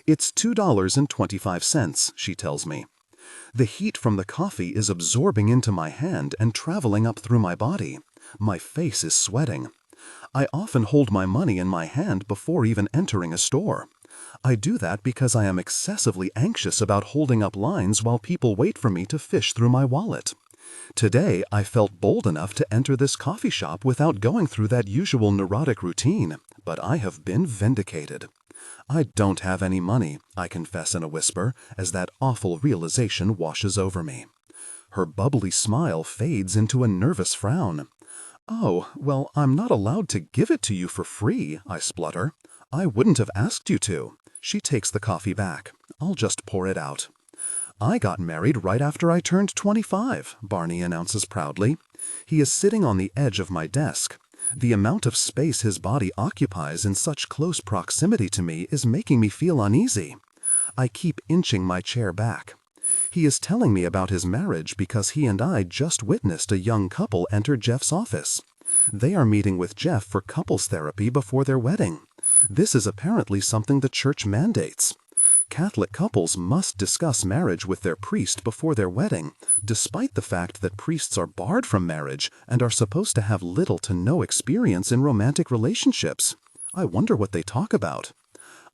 It's $2.25, she tells me. The heat from the coffee is absorbing into my hand and traveling up through my body. My face is sweating. I often hold my money in my hand before even entering a store. I do that because I am excessively anxious about holding up lines while people wait for me to fish through my wallet. Today, I felt bold enough to enter this coffee shop without going through that usual neurotic routine, but I have been vindicated. I don't have any money, I confess in a whisper, as that awful realization washes over me. Her bubbly smile fades into a nervous frown. Oh, well, I'm not allowed to give it to you for free, I splutter. I wouldn't have asked you to. She takes the coffee back. I'll just pour it out. I got married right after I turned 25, Barney announces proudly. He is sitting on the edge of my desk. The amount of space his body occupies in such close proximity to me is making me feel uneasy. I keep inching my chair back. He is telling me about his marriage because he and I just witnessed a young couple enter Jeff's office. They are meeting with Jeff for couples therapy before their wedding. This is apparently something the church mandates. Catholic couples must discuss marriage with their priest before their wedding, despite the fact that priests are barred from marriage and are supposed to have little to no experience in romantic relationships. I wonder what they talk about.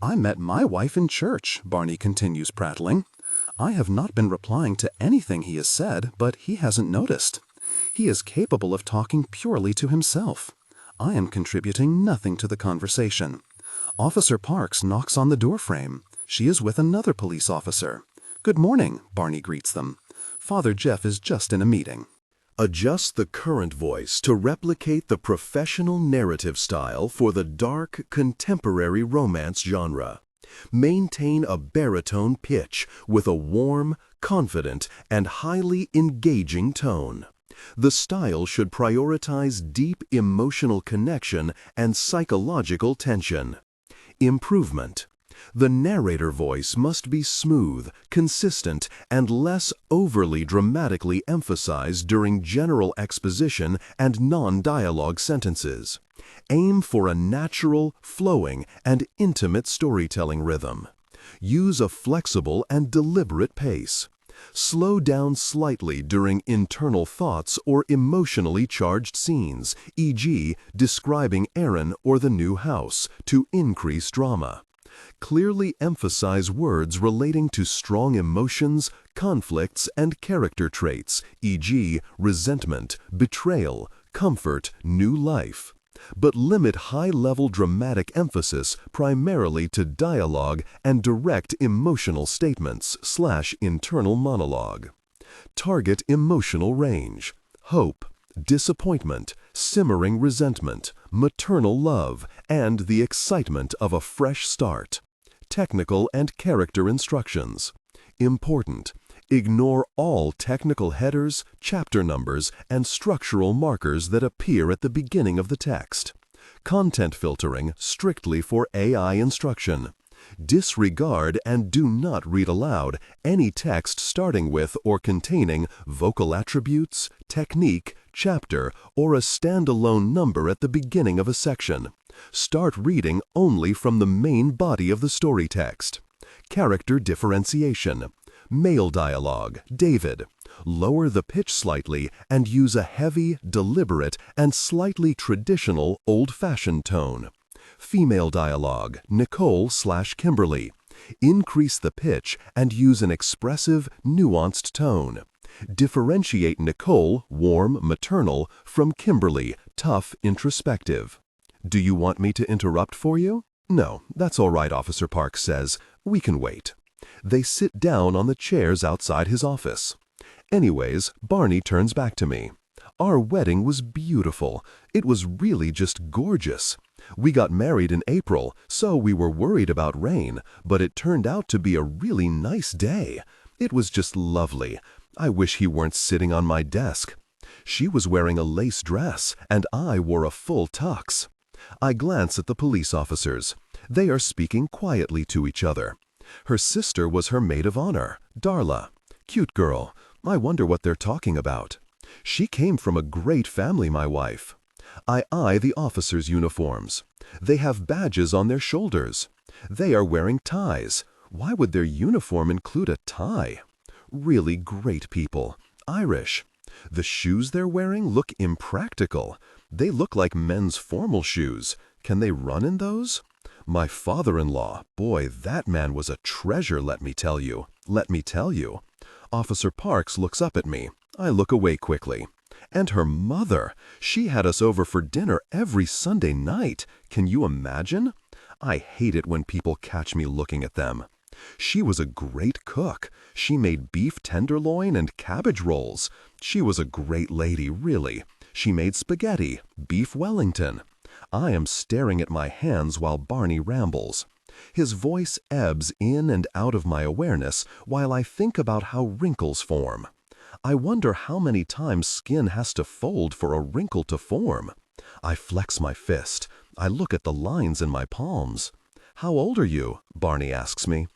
I met my wife in church, Barney continues prattling. I have not been replying to anything he has said, but he hasn't noticed. He is capable of talking purely to himself. I am contributing nothing to the conversation. Officer Parks knocks on the doorframe. She is with another police officer. Good morning, Barney greets them. Father Jeff is just in a meeting. Adjust the current voice to replicate the professional narrative style for the dark, contemporary romance genre. Maintain a baritone pitch with a warm, confident, and highly engaging tone. The style should prioritize deep emotional connection and psychological tension. Improvement. The narrator voice must be smooth, consistent, and less overly dramatically emphasized during general exposition and non-dialogue sentences. Aim for a natural, flowing, and intimate storytelling rhythm. Use a flexible and deliberate pace. Slow down slightly during internal thoughts or emotionally charged scenes, e.g., describing Aaron or the new house, to increase drama. Clearly emphasize words relating to strong emotions, conflicts, and character traits, e.g., resentment, betrayal, comfort, new life. But limit high-level dramatic emphasis primarily to dialogue and direct emotional statements/internal monologue. Target emotional range: hope, disappointment, simmering resentment, maternal love, and the excitement of a fresh start. Technical and character instructions. Important: Ignore all technical headers, chapter numbers, and structural markers that appear at the beginning of the text. Content filtering strictly for AI instruction. Disregard and do not read aloud any text starting with or containing vocal attributes, technique, chapter, or a standalone number at the beginning of a section. Start reading only from the main body of the story text. Character differentiation. Male dialogue, David. Lower the pitch slightly and use a heavy, deliberate, and slightly traditional, old-fashioned tone. Female dialogue, Nicole/Kimberly. Increase the pitch and use an expressive, nuanced tone. Differentiate Nicole, warm, maternal, from Kimberly, tough, introspective. Do you want me to interrupt for you? No, that's all right, Officer Parks says. We can wait. They sit down on the chairs outside his office. Anyways, Barney turns back to me. Our wedding was beautiful. It was really just gorgeous. We got married in April, so we were worried about rain, but it turned out to be a really nice day. It was just lovely. I wish he weren't sitting on my desk. She was wearing a lace dress, and I wore a full tux. I glance at the police officers. They are speaking quietly to each other. Her sister was her maid of honor, Darla. Cute girl. I wonder what they're talking about. She came from a great family, my wife. I eye the officers' uniforms. They have badges on their shoulders. They are wearing ties. Why would their uniform include a tie? Really great people. Irish. The shoes they're wearing look impractical. They look like men's formal shoes. Can they run in those? My father-in-law, boy, that man was a treasure, let me tell you. Let me tell you. Officer Parks looks up at me. I look away quickly. And her mother, she had us over for dinner every Sunday night. Can you imagine? I hate it when people catch me looking at them. She was a great cook. She made beef tenderloin and cabbage rolls. She was a great lady, really. She made spaghetti, beef Wellington. I am staring at my hands while Barney rambles. His voice ebbs in and out of my awareness while I think about how wrinkles form. I wonder how many times skin has to fold for a wrinkle to form. I flex my fist. I look at the lines in my palms. How old are you? Barney asks me.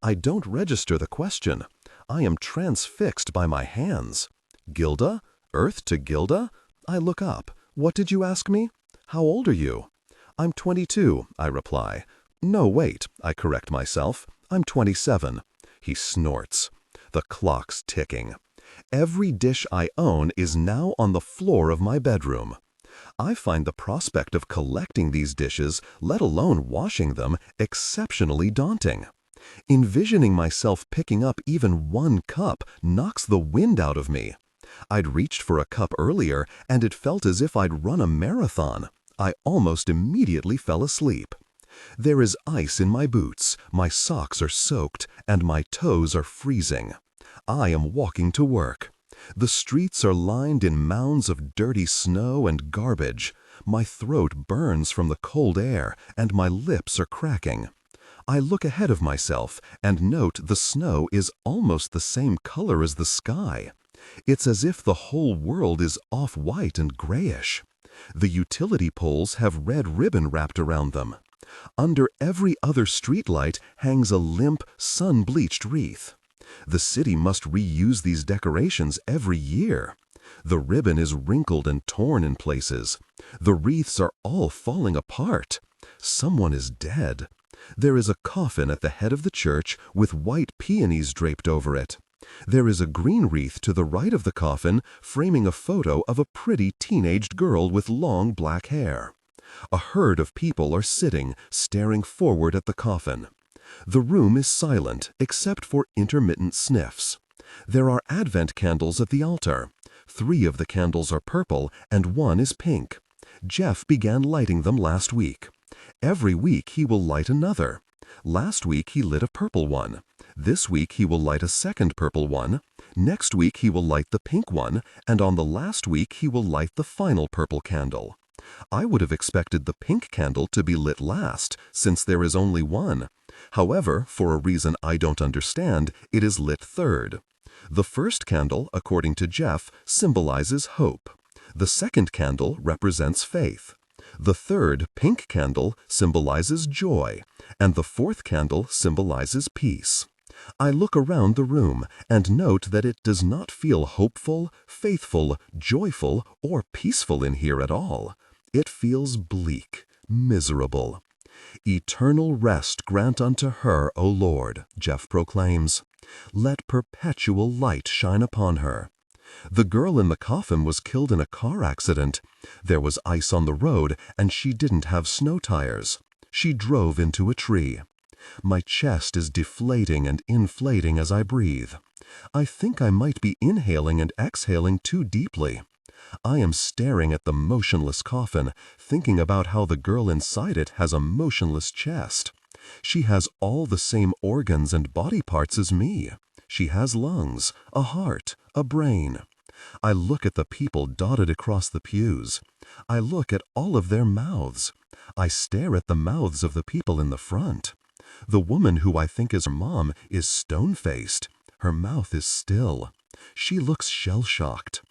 I don't register the question. I am transfixed by my hands. Gilda? Earth to Gilda? I look up. What did you ask me? How old are you? I'm 22, I reply. No, wait, I correct myself. I'm 27. He snorts. The clock's ticking. Every dish I own is now on the floor of my bedroom. I find the prospect of collecting these dishes, let alone washing them, exceptionally daunting. Envisioning myself picking up even one cup knocks the wind out of me. I'd reached for a cup earlier, and it felt as if I'd run a marathon. I almost immediately fell asleep. There is ice in my boots, my socks are soaked, and my toes are freezing. I am walking to work. The streets are lined in mounds of dirty snow and garbage. My throat burns from the cold air, and my lips are cracking. I look ahead of myself and note the snow is almost the same color as the sky. It's as if the whole world is off-white and grayish. The utility poles have red ribbon wrapped around them. Under every other streetlight hangs a limp, sun-bleached wreath. The city must reuse these decorations every year. The ribbon is wrinkled and torn in places. The wreaths are all falling apart. Someone is dead. There is a coffin at the head of the church with white peonies draped over it. There is a green wreath to the right of the coffin, framing a photo of a pretty teenaged girl with long black hair. A herd of people are sitting, staring forward at the coffin. The room is silent, except for intermittent sniffs. There are Advent candles at the altar. 3 of the candles are purple and 1 is pink. Jeff began lighting them last week. Every week he will light another. Last week he lit a purple one. This week he will light a second purple one. Next week he will light the pink one, and on the last week he will light the final purple candle. I would have expected the pink candle to be lit last, since there is only one. However, for a reason I don't understand, it is lit third. The first candle, according to Jeff, symbolizes hope. The second candle represents faith. The third, pink candle, symbolizes joy, and the fourth candle symbolizes peace. I look around the room and note that it does not feel hopeful, faithful, joyful, or peaceful in here at all. It feels bleak, miserable. "Eternal rest grant unto her, O Lord," Jeff proclaims. "Let perpetual light shine upon her." The girl in the coffin was killed in a car accident. There was ice on the road, and she didn't have snow tires. She drove into a tree. My chest is deflating and inflating as I breathe. I think I might be inhaling and exhaling too deeply. I am staring at the motionless coffin, thinking about how the girl inside it has a motionless chest. She has all the same organs and body parts as me. She has lungs, a heart, a brain. I look at the people dotted across the pews. I look at all of their mouths. I stare at the mouths of the people in the front. The woman who I think is her mom is stone-faced. Her mouth is still. She looks shell-shocked.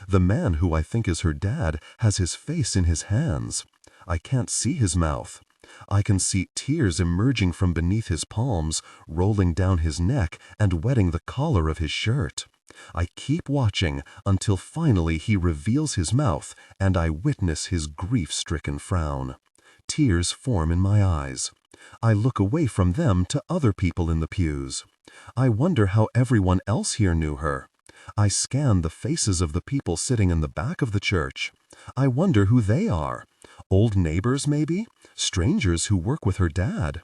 The man who I think is her dad has his face in his hands. I can't see his mouth. I can see tears emerging from beneath his palms, rolling down his neck and wetting the collar of his shirt. I keep watching until finally he reveals his mouth and I witness his grief-stricken frown. Tears form in my eyes. I look away from them to other people in the pews. I wonder how everyone else here knew her. I scan the faces of the people sitting in the back of the church. I wonder who they are. Old neighbors, maybe? Strangers who work with her dad.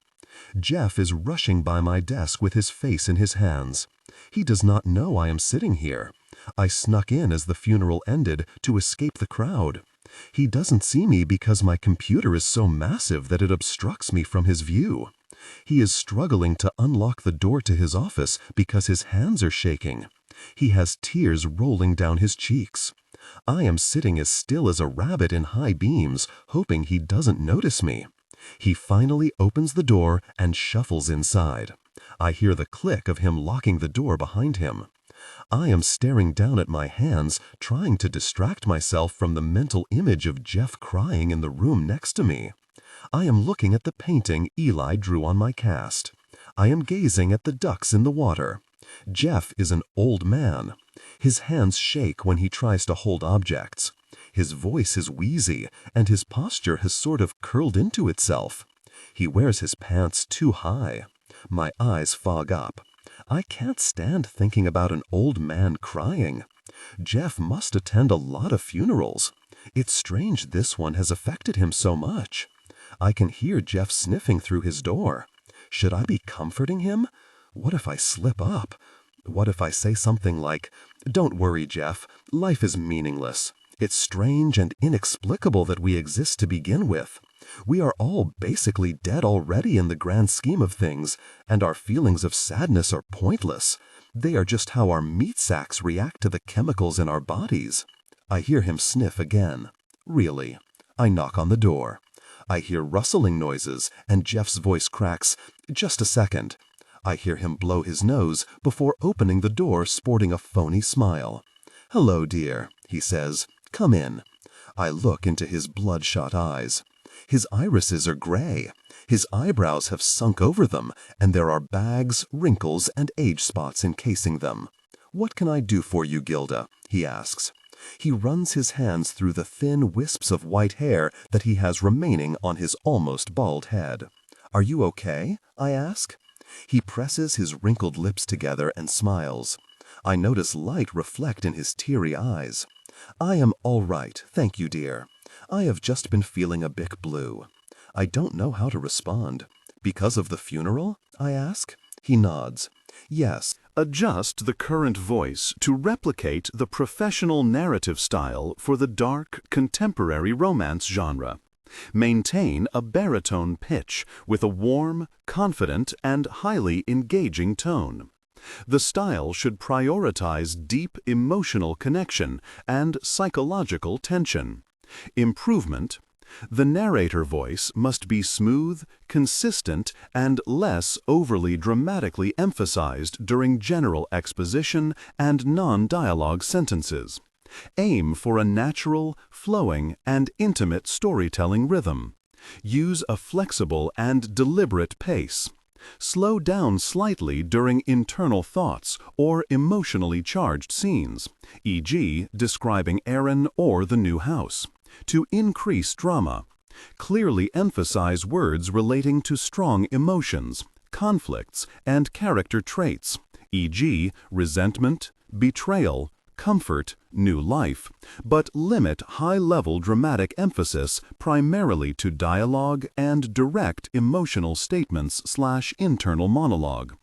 Jeff is rushing by my desk with his face in his hands. He does not know I am sitting here. I snuck in as the funeral ended to escape the crowd. He doesn't see me because my computer is so massive that it obstructs me from his view. He is struggling to unlock the door to his office because his hands are shaking. He has tears rolling down his cheeks. I am sitting as still as a rabbit in high beams, hoping he doesn't notice me. He finally opens the door and shuffles inside. I hear the click of him locking the door behind him. I am staring down at my hands, trying to distract myself from the mental image of Jeff crying in the room next to me. I am looking at the painting Eli drew on my cast. I am gazing at the ducks in the water. Jeff is an old man. His hands shake when he tries to hold objects. His voice is wheezy, and his posture has sort of curled into itself. He wears his pants too high. My eyes fog up. I can't stand thinking about an old man crying. Jeff must attend a lot of funerals. It's strange this one has affected him so much. I can hear Jeff sniffing through his door. Should I be comforting him? What if I slip up? What if I say something like, "Don't worry, Jeff, life is meaningless. It's strange and inexplicable that we exist to begin with. We are all basically dead already in the grand scheme of things, and our feelings of sadness are pointless. They are just how our meat sacks react to the chemicals in our bodies." I hear him sniff again. Really. I knock on the door. I hear rustling noises, and Jeff's voice cracks, "Just a second." I hear him blow his nose before opening the door sporting a phony smile. "Hello, dear," he says. "Come in." I look into his bloodshot eyes. His irises are gray. His eyebrows have sunk over them, and there are bags, wrinkles, and age spots encasing them. "What can I do for you, Gilda?" he asks. He runs his hands through the thin wisps of white hair that he has remaining on his almost bald head. "Are you okay?" I ask. He presses his wrinkled lips together and smiles. I notice light reflect in his teary eyes. "I am all right, thank you, dear. I have just been feeling a bit blue." I don't know how to respond. "Because of the funeral?" I ask. He nods. "Yes." Adjust the current voice to replicate the professional narrative style for the dark, contemporary romance genre. Maintain a baritone pitch with a warm, confident, and highly engaging tone. The style should prioritize deep emotional connection and psychological tension. Improvement: The narrator voice must be smooth, consistent, and less overly dramatically emphasized during general exposition and non-dialogue sentences. Aim for a natural, flowing, and intimate storytelling rhythm. Use a flexible and deliberate pace. Slow down slightly during internal thoughts or emotionally charged scenes, e.g., describing Aaron or the new house, to increase drama. Clearly emphasize words relating to strong emotions, conflicts, and character traits, e.g., resentment, betrayal, comfort, new life, but limit high-level dramatic emphasis primarily to dialogue and direct emotional statements/internal monologue.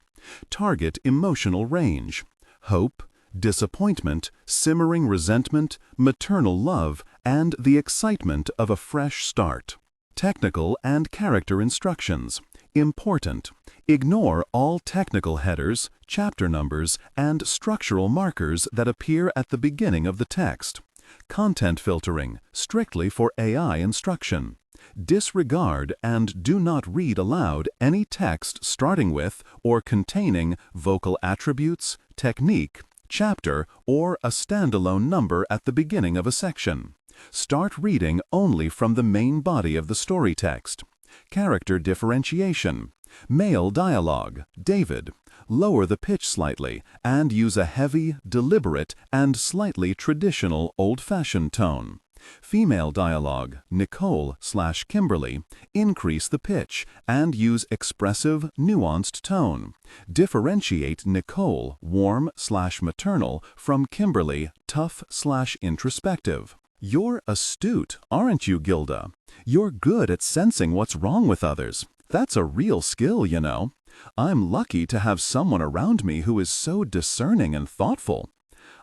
Target emotional range: hope, disappointment, simmering resentment, maternal love, and the excitement of a fresh start. Technical and character instructions. Important. Ignore all technical headers, chapter numbers, and structural markers that appear at the beginning of the text. Content filtering, strictly for AI instruction. Disregard and do not read aloud any text starting with or containing vocal attributes, technique, chapter, or a standalone number at the beginning of a section. Start reading only from the main body of the story text. Character differentiation. Male dialogue, David. Lower the pitch slightly and use a heavy, deliberate, and slightly traditional old-fashioned tone. Female dialogue, Nicole/Kimberly. Increase the pitch and use expressive, nuanced tone. Differentiate Nicole, warm/maternal, from Kimberly, tough/introspective. You're astute, aren't you, Gilda? You're good at sensing what's wrong with others. That's a real skill, you know. I'm lucky to have someone around me who is so discerning and thoughtful.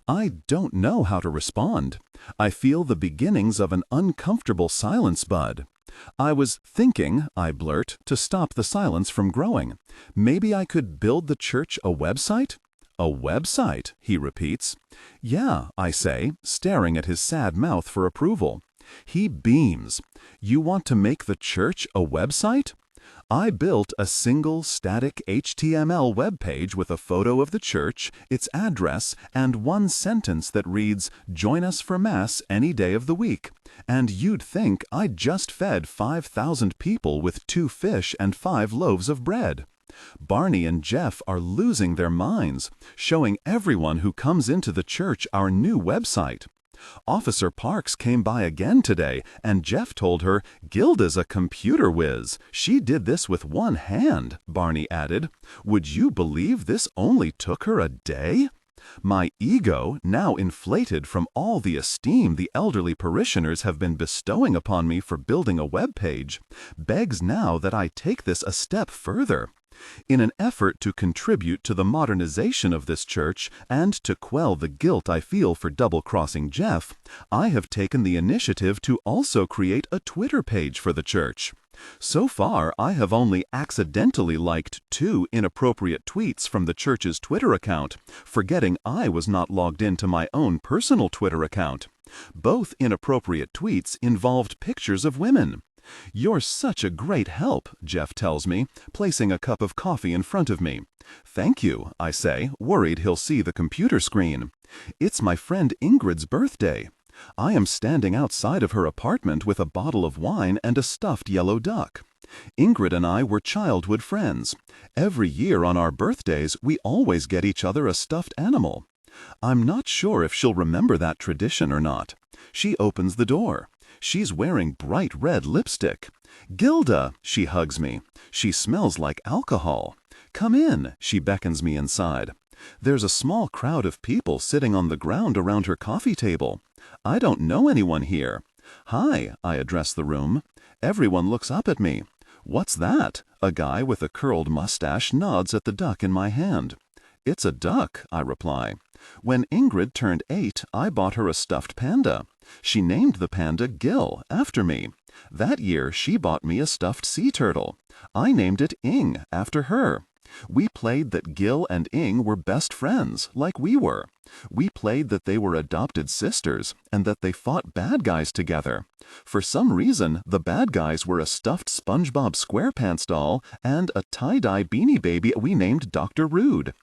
I don't know how to respond. I feel the beginnings of an uncomfortable silence, Bud. I was thinking, I blurt, to stop the silence from growing. Maybe I could build the church a website? A website, he repeats. Yeah, I say, staring at his sad mouth for approval. He beams. You want to make the church a website? I built a single static HTML web page with a photo of the church, its address, and one sentence that reads, "Join us for Mass any day of the week." And you'd think I'd just fed 5,000 people with 2 fish and 5 loaves of bread. Barney and Jeff are losing their minds, showing everyone who comes into the church our new website. Officer Parks came by again today, and Jeff told her, "Gilda's a computer whiz. She did this with one hand," Barney added. "Would you believe this only took her a day?" My ego, now inflated from all the esteem the elderly parishioners have been bestowing upon me for building a web page, begs now that I take this a step further. In an effort to contribute to the modernization of this church and to quell the guilt I feel for double-crossing Jeff, I have taken the initiative to also create a Twitter page for the church. So far, I have only accidentally liked 2 inappropriate tweets from the church's Twitter account, forgetting I was not logged into my own personal Twitter account. Both inappropriate tweets involved pictures of women. "You're such a great help," Jeff tells me, placing a cup of coffee in front of me. "Thank you," I say, worried he'll see the computer screen. "It's my friend Ingrid's birthday. I am standing outside of her apartment with a bottle of wine and a stuffed yellow duck. Ingrid and I were childhood friends. Every year on our birthdays, we always get each other a stuffed animal. I'm not sure if she'll remember that tradition or not. She opens the door. She's wearing bright red lipstick. 'Gilda,' she hugs me. She smells like alcohol. 'Come in,' she beckons me inside. There's a small crowd of people sitting on the ground around her coffee table. I don't know anyone here. 'Hi,' I address the room. Everyone looks up at me. 'What's that?' A guy with a curled mustache nods at the duck in my hand. 'It's a duck,' I reply. 'When Ingrid turned 8, I bought her a stuffed panda. She named the panda Gil, after me. That year, she bought me a stuffed sea turtle. I named it Ing, after her. We played that Gil and Ing were best friends, like we were. We played that they were adopted sisters and that they fought bad guys together. For some reason, the bad guys were a stuffed SpongeBob SquarePants doll and a tie-dye Beanie Baby we named Dr. Rude.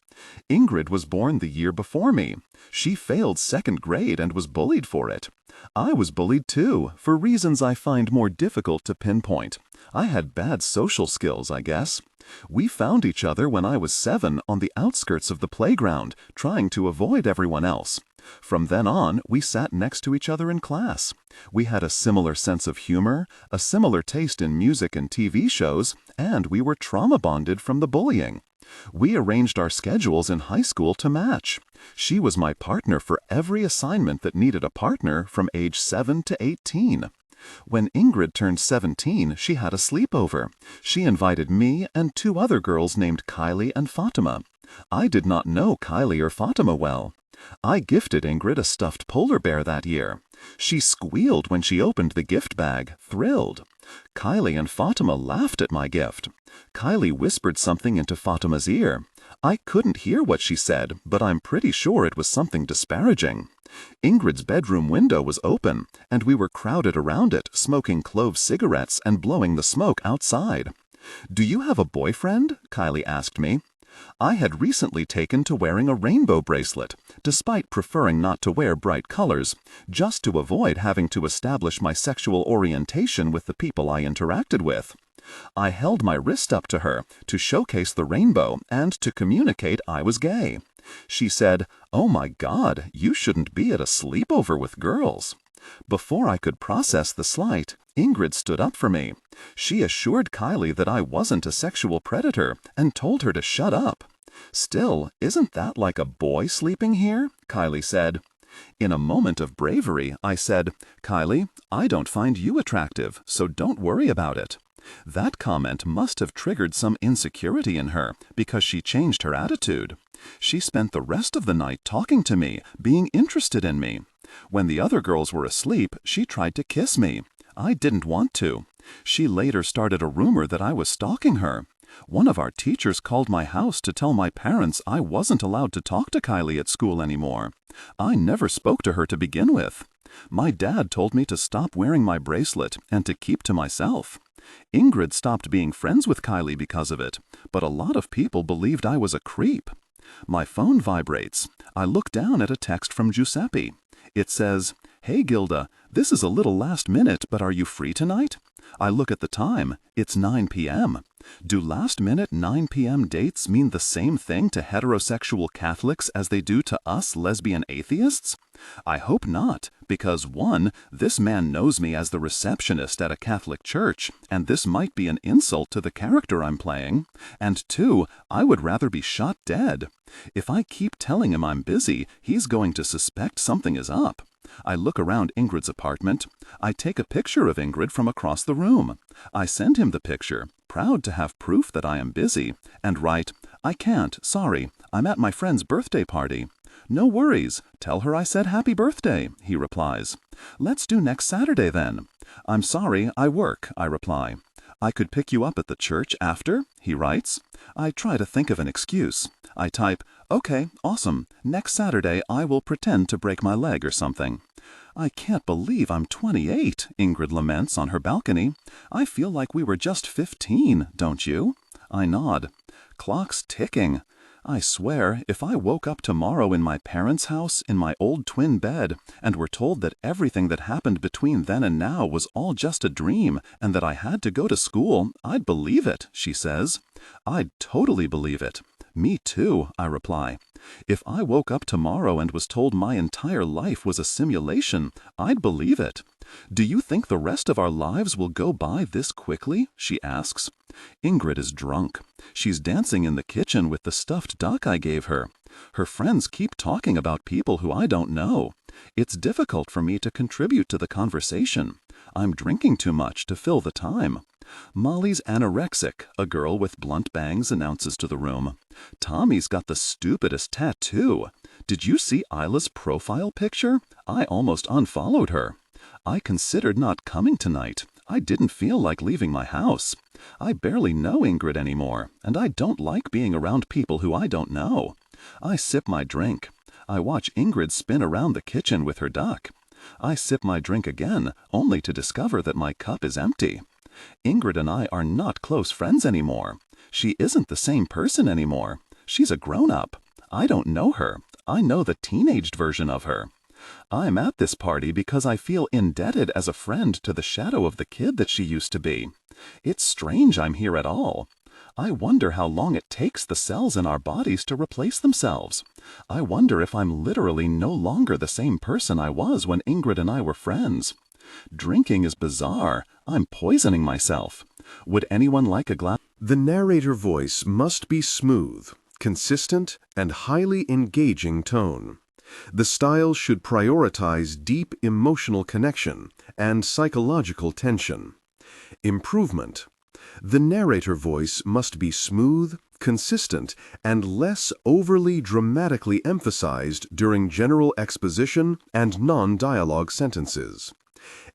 Ingrid was born the year before me. She failed 2nd grade and was bullied for it. I was bullied too, for reasons I find more difficult to pinpoint. I had bad social skills, I guess. We found each other when I was 7 on the outskirts of the playground, trying to avoid everyone else. From then on, we sat next to each other in class. We had a similar sense of humor, a similar taste in music and TV shows, and we were trauma bonded from the bullying. We arranged our schedules in high school to match. She was my partner for every assignment that needed a partner from age 7 to 18. When Ingrid turned 17, she had a sleepover. She invited me and 2 other girls named Kylie and Fatima. I did not know Kylie or Fatima well. I gifted Ingrid a stuffed polar bear that year. She squealed when she opened the gift bag, thrilled. Kylie and Fatima laughed at my gift. Kylie whispered something into Fatima's ear. I couldn't hear what she said, but I'm pretty sure it was something disparaging. Ingrid's bedroom window was open, and we were crowded around it, smoking clove cigarettes and blowing the smoke outside. "Do you have a boyfriend?" Kylie asked me. I had recently taken to wearing a rainbow bracelet, despite preferring not to wear bright colors, just to avoid having to establish my sexual orientation with the people I interacted with. I held my wrist up to her to showcase the rainbow and to communicate I was gay. She said, "Oh my God, you shouldn't be at a sleepover with girls." Before I could process the slight, Ingrid stood up for me. She assured Kylie that I wasn't a sexual predator and told her to shut up. "Still, isn't that like a boy sleeping here?" Kylie said. In a moment of bravery, I said, "Kylie, I don't find you attractive, so don't worry about it." That comment must have triggered some insecurity in her, because she changed her attitude. She spent the rest of the night talking to me, being interested in me. When the other girls were asleep, she tried to kiss me. I didn't want to. She later started a rumor that I was stalking her. One of our teachers called my house to tell my parents I wasn't allowed to talk to Kylie at school anymore. I never spoke to her to begin with. My dad told me to stop wearing my bracelet and to keep to myself. Ingrid stopped being friends with Kylie because of it, but a lot of people believed I was a creep. My phone vibrates. I look down at a text from Giuseppe. It says, "Hey Gilda, this is a little last minute, but are you free tonight?" I look at the time. It's 9 p.m. Do last-minute 9 p.m. dates mean the same thing to heterosexual Catholics as they do to us lesbian atheists? I hope not, because 1, this man knows me as the receptionist at a Catholic church, and this might be an insult to the character I'm playing, and 2, I would rather be shot dead. If I keep telling him I'm busy, he's going to suspect something is up. I look around Ingrid's apartment. I take a picture of Ingrid from across the room. I send him the picture, proud to have proof that I am busy, and write, "I can't, sorry, I'm at my friend's birthday party." "No worries, tell her I said happy birthday," he replies. "Let's do next Saturday then." "I'm sorry, I work," I reply. "I could pick you up at the church after," he writes. I try to think of an excuse. I type, "Okay, awesome. Next Saturday I will pretend to break my leg or something." "I can't believe I'm 28, Ingrid laments on her balcony. "I feel like we were just 15, don't you?" I nod. Clock's ticking. I swear, if I woke up tomorrow in my parents' house, in my old twin bed, and were told that everything that happened between then and now was all just a dream, and that I had to go to school, I'd believe it, she says. I'd totally believe it. Me too, I reply. If I woke up tomorrow and was told my entire life was a simulation, I'd believe it. "Do you think the rest of our lives will go by this quickly?" she asks. Ingrid is drunk. She's dancing in the kitchen with the stuffed duck I gave her. Her friends keep talking about people who I don't know. It's difficult for me to contribute to the conversation. I'm drinking too much to fill the time. Molly's anorexic, a girl with blunt bangs announces to the room. Tommy's got the stupidest tattoo. Did you see Isla's profile picture? I almost unfollowed her. I considered not coming tonight. I didn't feel like leaving my house. I barely know Ingrid anymore, and I don't like being around people who I don't know. I sip my drink. I watch Ingrid spin around the kitchen with her duck. I sip my drink again, only to discover that my cup is empty. Ingrid and I are not close friends anymore. She isn't the same person anymore. She's a grown-up. I don't know her. I know the teenaged version of her. I'm at this party because I feel indebted as a friend to the shadow of the kid that she used to be. It's strange I'm here at all. I wonder how long it takes the cells in our bodies to replace themselves. I wonder if I'm literally no longer the same person I was when Ingrid and I were friends. Drinking is bizarre. I'm poisoning myself. Would anyone like a glass? The narrator voice must be smooth, consistent, and highly engaging tone. The style should prioritize deep emotional connection and psychological tension. Improvement. The narrator voice must be smooth, consistent, and less overly dramatically emphasized during general exposition and non-dialogue sentences.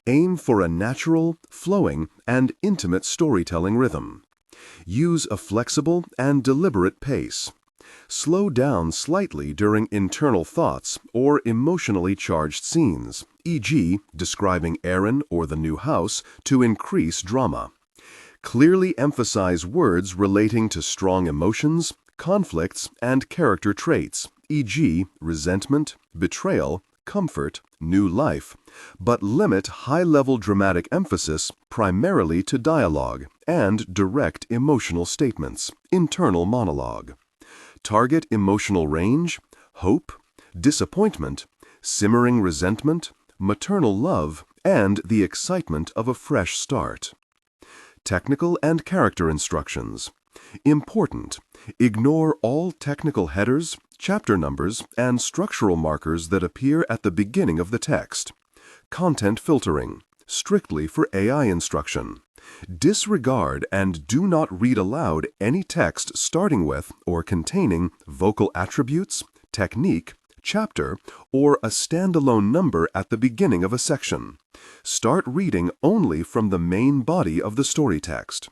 Aim for a natural, flowing, and intimate storytelling rhythm. Use a flexible and deliberate pace. Slow down slightly during internal thoughts or emotionally charged scenes, e.g., describing Aaron or the new house, to increase drama. Clearly emphasize words relating to strong emotions, conflicts, and character traits, e.g., resentment, betrayal, comfort, new life, but limit high-level dramatic emphasis primarily to dialogue and direct emotional statements, internal monologue. Target emotional range, hope, disappointment, simmering resentment, maternal love, and the excitement of a fresh start. Technical and character instructions. Important. Ignore all technical headers, chapter numbers, and structural markers that appear at the beginning of the text. Content filtering. Strictly for AI instruction. Disregard and do not read aloud any text starting with or containing vocal attributes, technique, chapter, or a standalone number at the beginning of a section. Start reading only from the main body of the story text.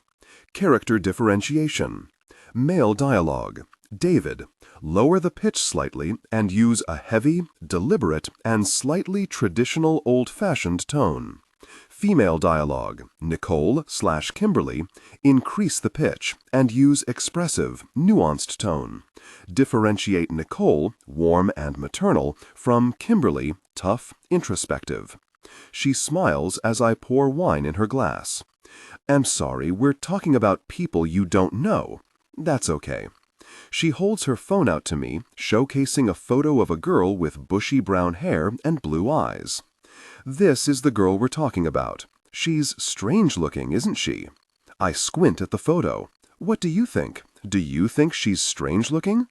Character differentiation. Male dialogue. David. Lower the pitch slightly and use a heavy, deliberate, and slightly traditional old-fashioned tone. Female dialogue. Nicole/Kimberly. Increase the pitch and use expressive, nuanced tone. Differentiate Nicole, warm and maternal, from Kimberly, tough, introspective. She smiles as I pour wine in her glass. I'm sorry, we're talking about people you don't know. That's okay. She holds her phone out to me, showcasing a photo of a girl with bushy brown hair and blue eyes. This is the girl we're talking about. She's strange-looking, isn't she? I squint at the photo. What do you think? Do you think she's strange-looking?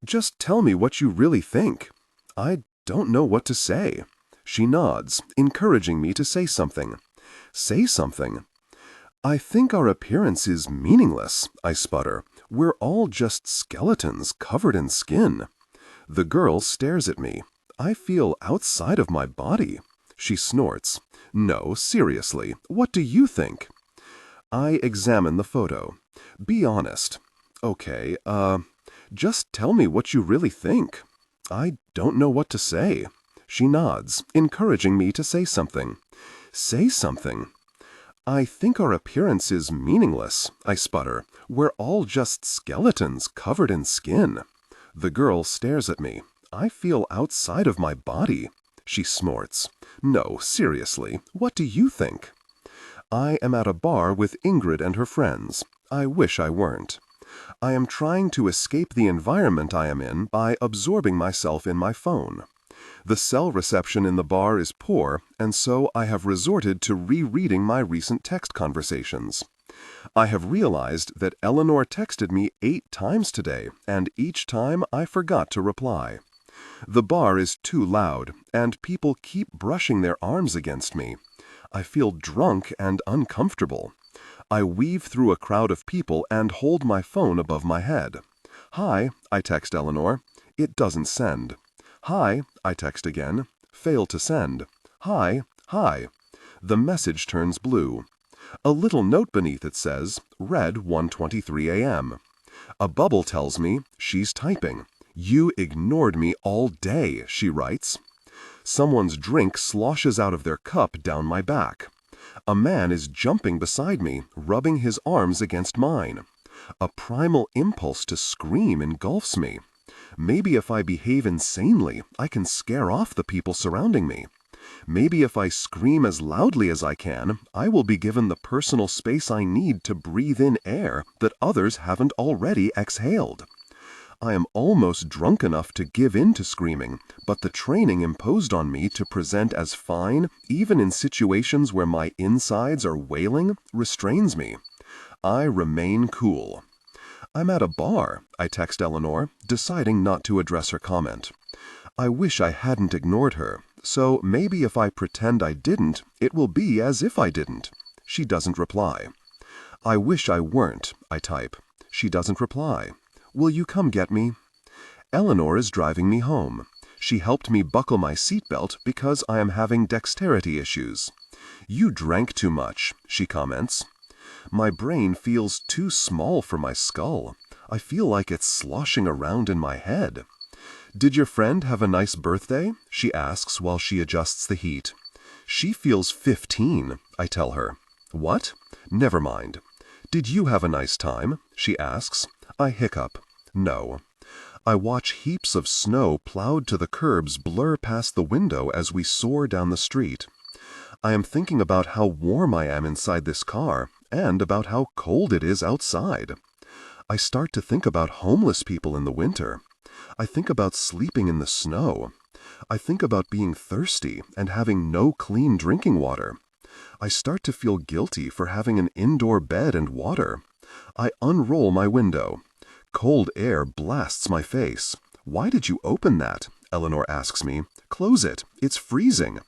Just tell me what you really think. I don't know what to say. She nods, encouraging me to say something. Say something. I think our appearance is meaningless, I sputter. We're all just skeletons covered in skin. The girl stares at me. I feel outside of my body. She snorts. No, seriously, what do you think? I examine the photo. Be honest. Okay, just tell me what you really think. I don't know what to say. She nods, encouraging me to say something. Say something. I think our appearance is meaningless, I sputter. We're all just skeletons covered in skin. The girl stares at me. I feel outside of my body. She snorts. No, seriously, what do you think? I am at a bar with Ingrid and her friends. I wish I weren't. I am trying to escape the environment I am in by absorbing myself in my phone. The cell reception in the bar is poor, and so I have resorted to rereading my recent text conversations. I have realized that Eleanor texted me 8 times today, and each time I forgot to reply. The bar is too loud, and people keep brushing their arms against me. I feel drunk and uncomfortable. I weave through a crowd of people and hold my phone above my head. Hi, I text Eleanor. It doesn't send. Hi, I text again. Fail to send. Hi, hi. The message turns blue. A little note beneath it says, "Read 1:23 a.m." A bubble tells me she's typing. "You ignored me all day," she writes. Someone's drink sloshes out of their cup down my back. A man is jumping beside me, rubbing his arms against mine. A primal impulse to scream engulfs me. Maybe if I behave insanely, I can scare off the people surrounding me. Maybe if I scream as loudly as I can, I will be given the personal space I need to breathe in air that others haven't already exhaled. I am almost drunk enough to give in to screaming, but the training imposed on me to present as fine, even in situations where my insides are wailing, restrains me. I remain cool. "I'm at a bar," I text Eleanor, deciding not to address her comment. I wish I hadn't ignored her, so maybe if I pretend I didn't, it will be as if I didn't. She doesn't reply. "I wish I weren't," I type. She doesn't reply. "Will you come get me?" Eleanor is driving me home. She helped me buckle my seatbelt because I am having dexterity issues. "You drank too much," she comments. My brain feels too small for my skull. I feel like it's sloshing around in my head. "Did your friend have a nice birthday?" she asks while she adjusts the heat. She feels 15, I tell her. "What? Never mind." "Did you have a nice time?" she asks. I hiccup. "No." I watch heaps of snow plowed to the curbs blur past the window as we soar down the street. I am thinking about how warm I am inside this car and about how cold it is outside. I start to think about homeless people in the winter. I think about sleeping in the snow. I think about being thirsty and having no clean drinking water. I start to feel guilty for having an indoor bed and water. I unroll my window. Cold air blasts my face. "Why did you open that?" Eleanor asks me. "Close it. It's freezing."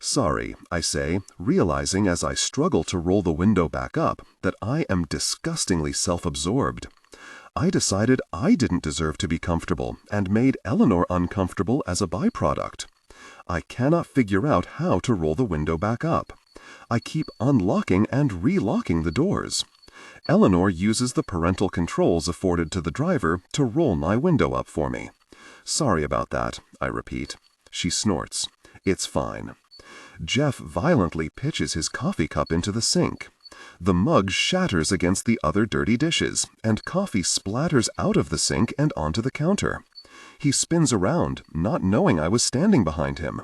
"Sorry," I say, realizing as I struggle to roll the window back up that I am disgustingly self-absorbed. I decided I didn't deserve to be comfortable and made Eleanor uncomfortable as a byproduct. I cannot figure out how to roll the window back up. I keep unlocking and relocking the doors. Eleanor uses the parental controls afforded to the driver to roll my window up for me. "Sorry about that," I repeat. She snorts. "It's fine." Jeff violently pitches his coffee cup into the sink. The mug shatters against the other dirty dishes, and coffee splatters out of the sink and onto the counter. He spins around, not knowing I was standing behind him.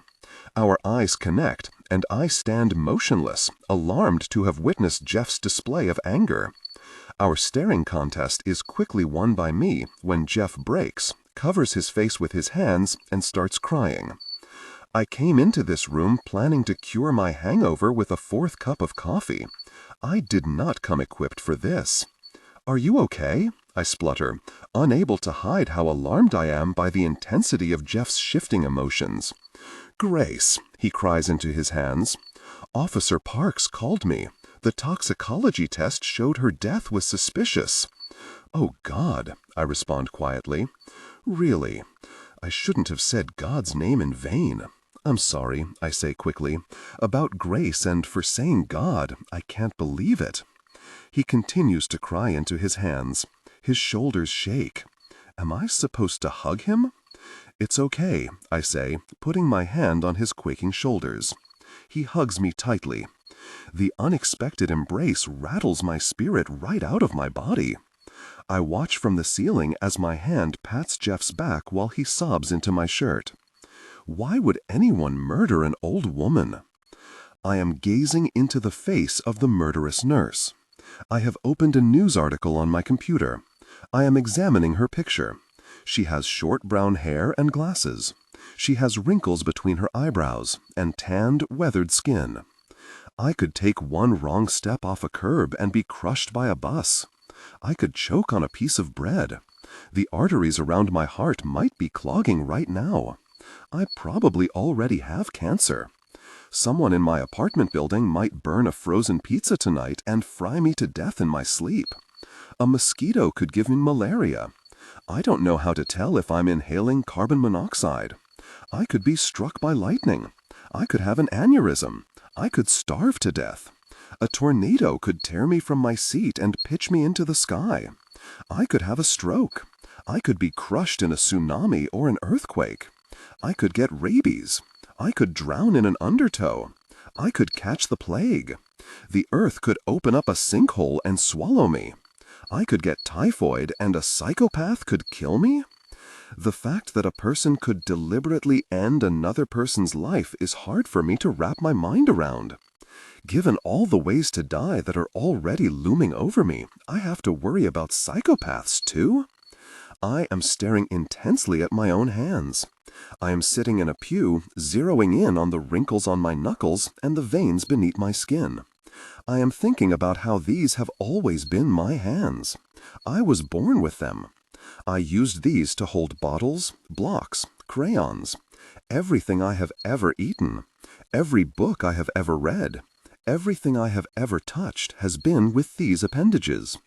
Our eyes connect, and I stand motionless, alarmed to have witnessed Jeff's display of anger. Our staring contest is quickly won by me when Jeff breaks, covers his face with his hands, and starts crying. I came into this room planning to cure my hangover with a 4th cup of coffee. I did not come equipped for this. "Are you okay?" I splutter, unable to hide how alarmed I am by the intensity of Jeff's shifting emotions. "Grace," he cries into his hands. "Officer Parks called me. The toxicology test showed her death was suspicious." "Oh, God," I respond quietly. "Really? I shouldn't have said God's name in vain. I'm sorry," I say quickly. "About Grace and for saying God. I can't believe it." He continues to cry into his hands. His shoulders shake. Am I supposed to hug him? "It's okay," I say, putting my hand on his quaking shoulders. He hugs me tightly. The unexpected embrace rattles my spirit right out of my body. I watch from the ceiling as my hand pats Jeff's back while he sobs into my shirt. Why would anyone murder an old woman? I am gazing into the face of the murderous nurse. I have opened a news article on my computer. I am examining her picture. She has short brown hair and glasses. She has wrinkles between her eyebrows and tanned, weathered skin. I could take one wrong step off a curb and be crushed by a bus. I could choke on a piece of bread. The arteries around my heart might be clogging right now. I probably already have cancer. Someone in my apartment building might burn a frozen pizza tonight and fry me to death in my sleep. A mosquito could give me malaria. I don't know how to tell if I'm inhaling carbon monoxide. I could be struck by lightning. I could have an aneurysm. I could starve to death. A tornado could tear me from my seat and pitch me into the sky. I could have a stroke. I could be crushed in a tsunami or an earthquake. I could get rabies. I could drown in an undertow. I could catch the plague. The earth could open up a sinkhole and swallow me. I could get typhoid and a psychopath could kill me? The fact that a person could deliberately end another person's life is hard for me to wrap my mind around. Given all the ways to die that are already looming over me, I have to worry about psychopaths too? I am staring intensely at my own hands. I am sitting in a pew, zeroing in on the wrinkles on my knuckles and the veins beneath my skin. I am thinking about how these have always been my hands. I was born with them. I used these to hold bottles, blocks, crayons, everything I have ever eaten, every book I have ever read, everything I have ever touched has been with these appendages.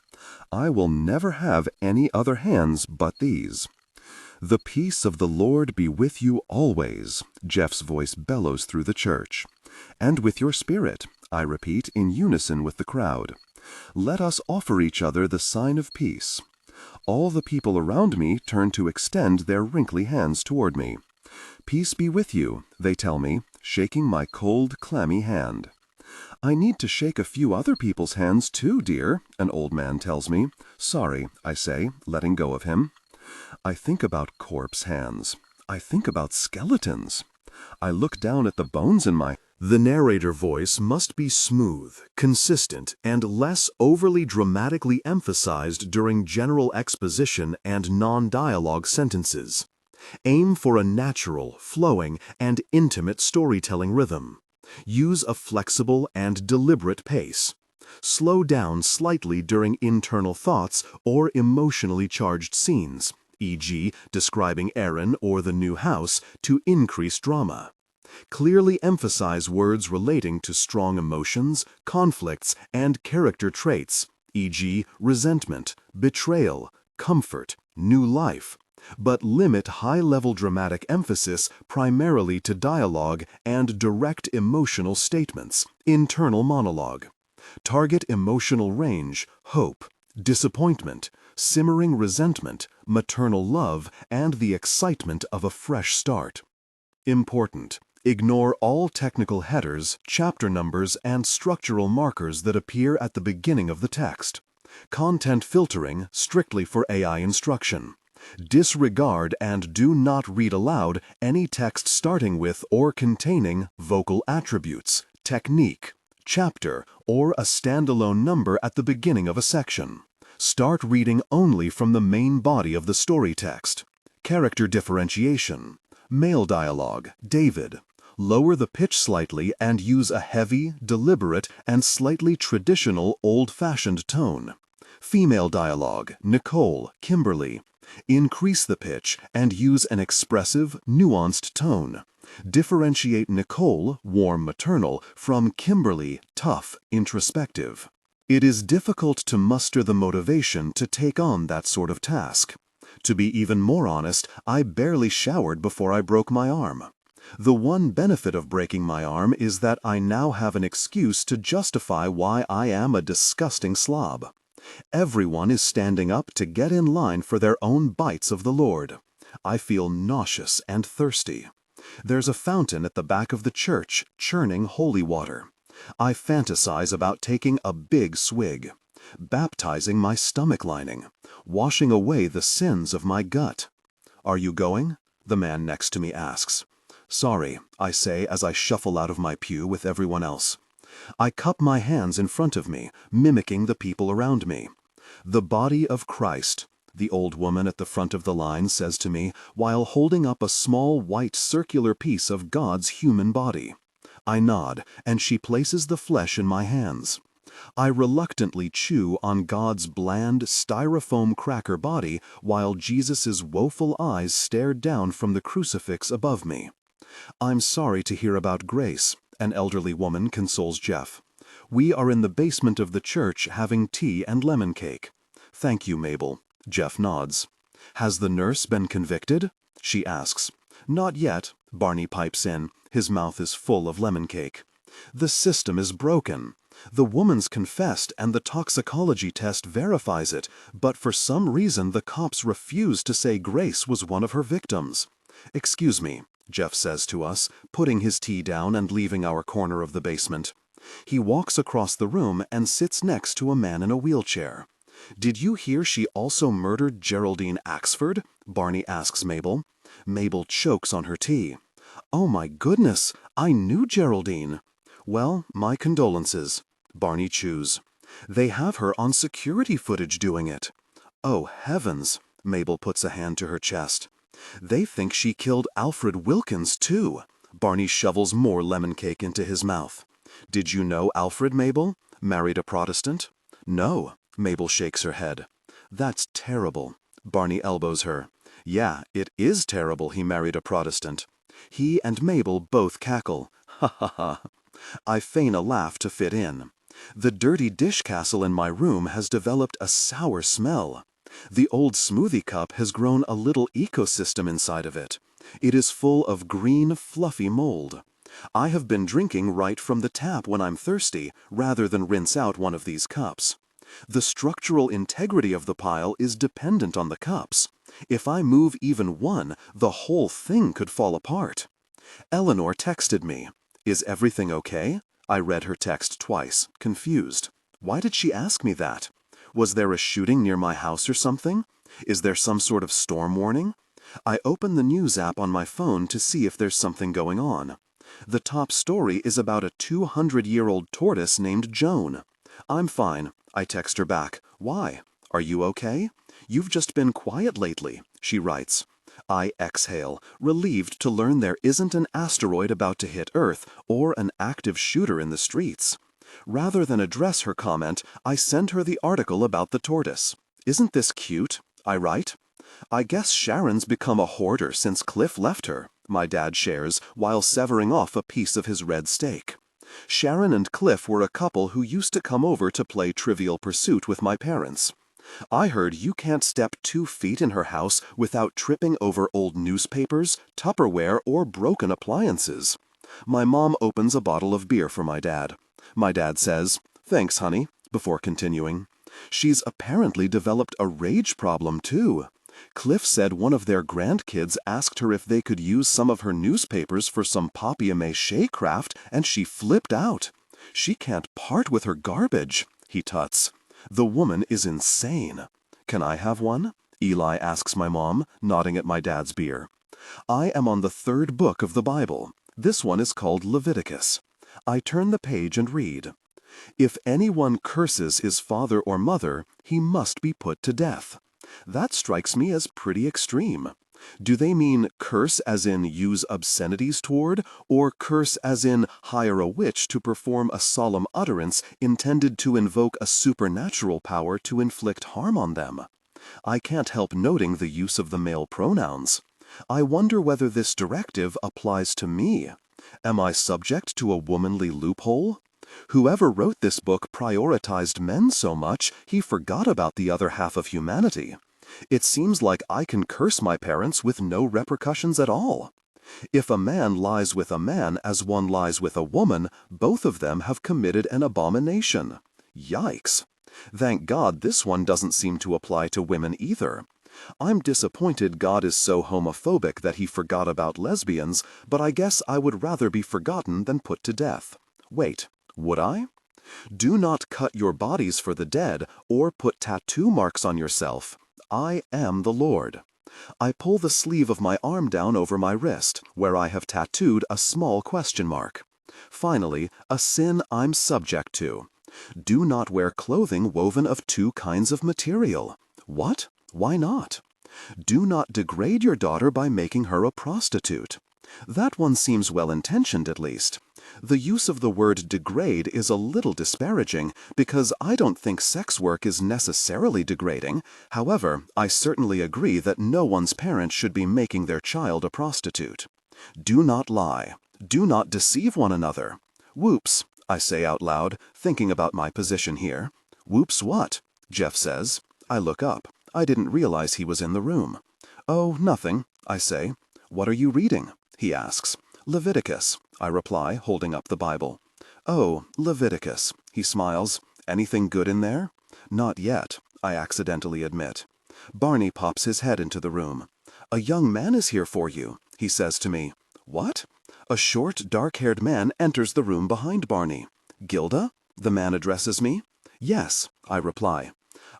I will never have any other hands but these. The peace of the Lord be with you always, Jeff's voice bellows through the church. And with your spirit, I repeat in unison with the crowd. Let us offer each other the sign of peace. All the people around me turn to extend their wrinkly hands toward me. Peace be with you, they tell me, shaking my cold, clammy hand. I need to shake a few other people's hands too, dear, an old man tells me. Sorry, I say, letting go of him. I think about corpse hands. I think about skeletons. I look down at the bones in my... The narrator voice must be smooth, consistent, and less overly dramatically emphasized during general exposition and non-dialogue sentences. Aim for a natural, flowing, and intimate storytelling rhythm. Use a flexible and deliberate pace. Slow down slightly during internal thoughts or emotionally charged scenes, e.g., describing Aaron or the new house, to increase drama. Clearly emphasize words relating to strong emotions, conflicts, and character traits, e.g., resentment, betrayal, comfort, new life, but limit high-level dramatic emphasis primarily to dialogue and direct emotional statements, internal monologue. Target emotional range, hope, disappointment, simmering resentment, maternal love, and the excitement of a fresh start. Important. Ignore all technical headers, chapter numbers, and structural markers that appear at the beginning of the text. Content filtering strictly for AI instruction. Disregard and do not read aloud any text starting with or containing vocal attributes, technique, chapter, or a standalone number at the beginning of a section. Start reading only from the main body of the story text. Character differentiation. Male dialogue, David. Lower the pitch slightly and use a heavy, deliberate, and slightly traditional old-fashioned tone. Female dialogue, Nicole, Kimberly. Increase the pitch and use an expressive, nuanced tone. Differentiate Nicole, warm maternal, from Kimberly, tough, introspective. It is difficult to muster the motivation to take on that sort of task. To be even more honest, I barely showered before I broke my arm. The one benefit of breaking my arm is that I now have an excuse to justify why I am a disgusting slob. Everyone is standing up to get in line for their own bites of the Lord. I feel nauseous and thirsty. There's a fountain at the back of the church, churning holy water. I fantasize about taking a big swig, baptizing my stomach lining, washing away the sins of my gut. Are you going? The man next to me asks. Sorry, I say as I shuffle out of my pew with everyone else. I cup my hands in front of me, mimicking the people around me. The body of Christ, the old woman at the front of the line says to me while holding up a small white circular piece of God's human body. I nod, and she places the flesh in my hands. I reluctantly chew on God's bland, styrofoam cracker body while Jesus' woeful eyes stare down from the crucifix above me. I'm sorry to hear about Grace, an elderly woman consoles Jeff. We are in the basement of the church having tea and lemon cake. Thank you, Mabel. Jeff nods. Has the nurse been convicted? She asks. Not yet, Barney pipes in. His mouth is full of lemon cake. The system is broken. The woman's confessed and the toxicology test verifies it, but for some reason the cops refuse to say Grace was one of her victims. "Excuse me," Jeff says to us, putting his tea down and leaving our corner of the basement. He walks across the room and sits next to a man in a wheelchair. "Did you hear she also murdered Geraldine Axford?" Barney asks Mabel. Mabel chokes on her tea. "Oh my goodness, I knew Geraldine." "Well, my condolences." Barney chews. "They have her on security footage doing it." "Oh heavens," Mabel puts a hand to her chest. "They think she killed Alfred Wilkins too." Barney shovels more lemon cake into his mouth. "Did you know Alfred, Mabel? Married a Protestant?" "No." Mabel shakes her head. "That's terrible." Barney elbows her. "Yeah, it is terrible he married a Protestant." He and Mabel both cackle. "Ha ha ha." I feign a laugh to fit in. "The dirty dish castle in my room has developed a sour smell. The old smoothie cup has grown a little ecosystem inside of it. It is full of green, fluffy mold. I have been drinking right from the tap when I'm thirsty, rather than rinse out one of these cups. The structural integrity of the pile is dependent on the cups. If I move even one, the whole thing could fall apart." Eleanor texted me. "Is everything okay?" I read her text twice, confused. Why did she ask me that? Was there a shooting near my house or something? Is there some sort of storm warning? I open the news app on my phone to see if there's something going on. The top story is about a 200-year-old tortoise named Joan. "I'm fine." I text her back. "Why? Are you okay?" "You've just been quiet lately," she writes. I exhale, relieved to learn there isn't an asteroid about to hit Earth or an active shooter in the streets. Rather than address her comment, I send her the article about the tortoise. "Isn't this cute?" I write. "I guess Sharon's become a hoarder since Cliff left her," my dad shares while severing off a piece of his red steak. "Sharon and Cliff were a couple who used to come over to play Trivial Pursuit with my parents. I heard you can't step 2 feet in her house without tripping over old newspapers, Tupperware, or broken appliances." My mom opens a bottle of beer for my dad. My dad says, "Thanks, honey," before continuing. "She's apparently developed a rage problem, too. Cliff said one of their grandkids asked her if they could use some of her newspapers for some papier-mâché craft, and she flipped out. She can't part with her garbage," he tuts. "The woman is insane." "Can I have one?" Eli asks my mom, nodding at my dad's beer. I am on the 3rd book of the Bible. This one is called Leviticus. I turn the page and read. "If anyone curses his father or mother, he must be put to death." That strikes me as pretty extreme. Do they mean curse as in use obscenities toward, or curse as in hire a witch to perform a solemn utterance intended to invoke a supernatural power to inflict harm on them? I can't help noting the use of the male pronouns. I wonder whether this directive applies to me. Am I subject to a womanly loophole? Whoever wrote this book prioritized men so much, he forgot about the other half of humanity. It seems like I can curse my parents with no repercussions at all. If a man lies with a man as one lies with a woman, both of them have committed an abomination. Yikes. Thank God this one doesn't seem to apply to women either. I'm disappointed God is so homophobic that he forgot about lesbians, but I guess I would rather be forgotten than put to death. Wait, would I? "Do not cut your bodies for the dead or put tattoo marks on yourself. I am the Lord." I pull the sleeve of my arm down over my wrist, where I have tattooed a small question mark. Finally, a sin I'm subject to. "Do not wear clothing woven of 2 kinds of material." What? Why not? "Do not degrade your daughter by making her a prostitute." That one seems well-intentioned at least. The use of the word degrade is a little disparaging because I don't think sex work is necessarily degrading. However, I certainly agree that no one's parent should be making their child a prostitute. "Do not lie. Do not deceive one another." Whoops, I say out loud, thinking about my position here. "Whoops what?" Jeff says. I look up. I didn't realize he was in the room. "Oh, nothing," I say. "What are you reading?" he asks. "Leviticus," I reply, holding up the Bible. "Oh, Leviticus," he smiles. "Anything good in there?" "Not yet," I accidentally admit. Barney pops his head into the room. "A young man is here for you," he says to me. "What?" A short, dark-haired man enters the room behind Barney. "Gilda?" the man addresses me. "Yes," I reply.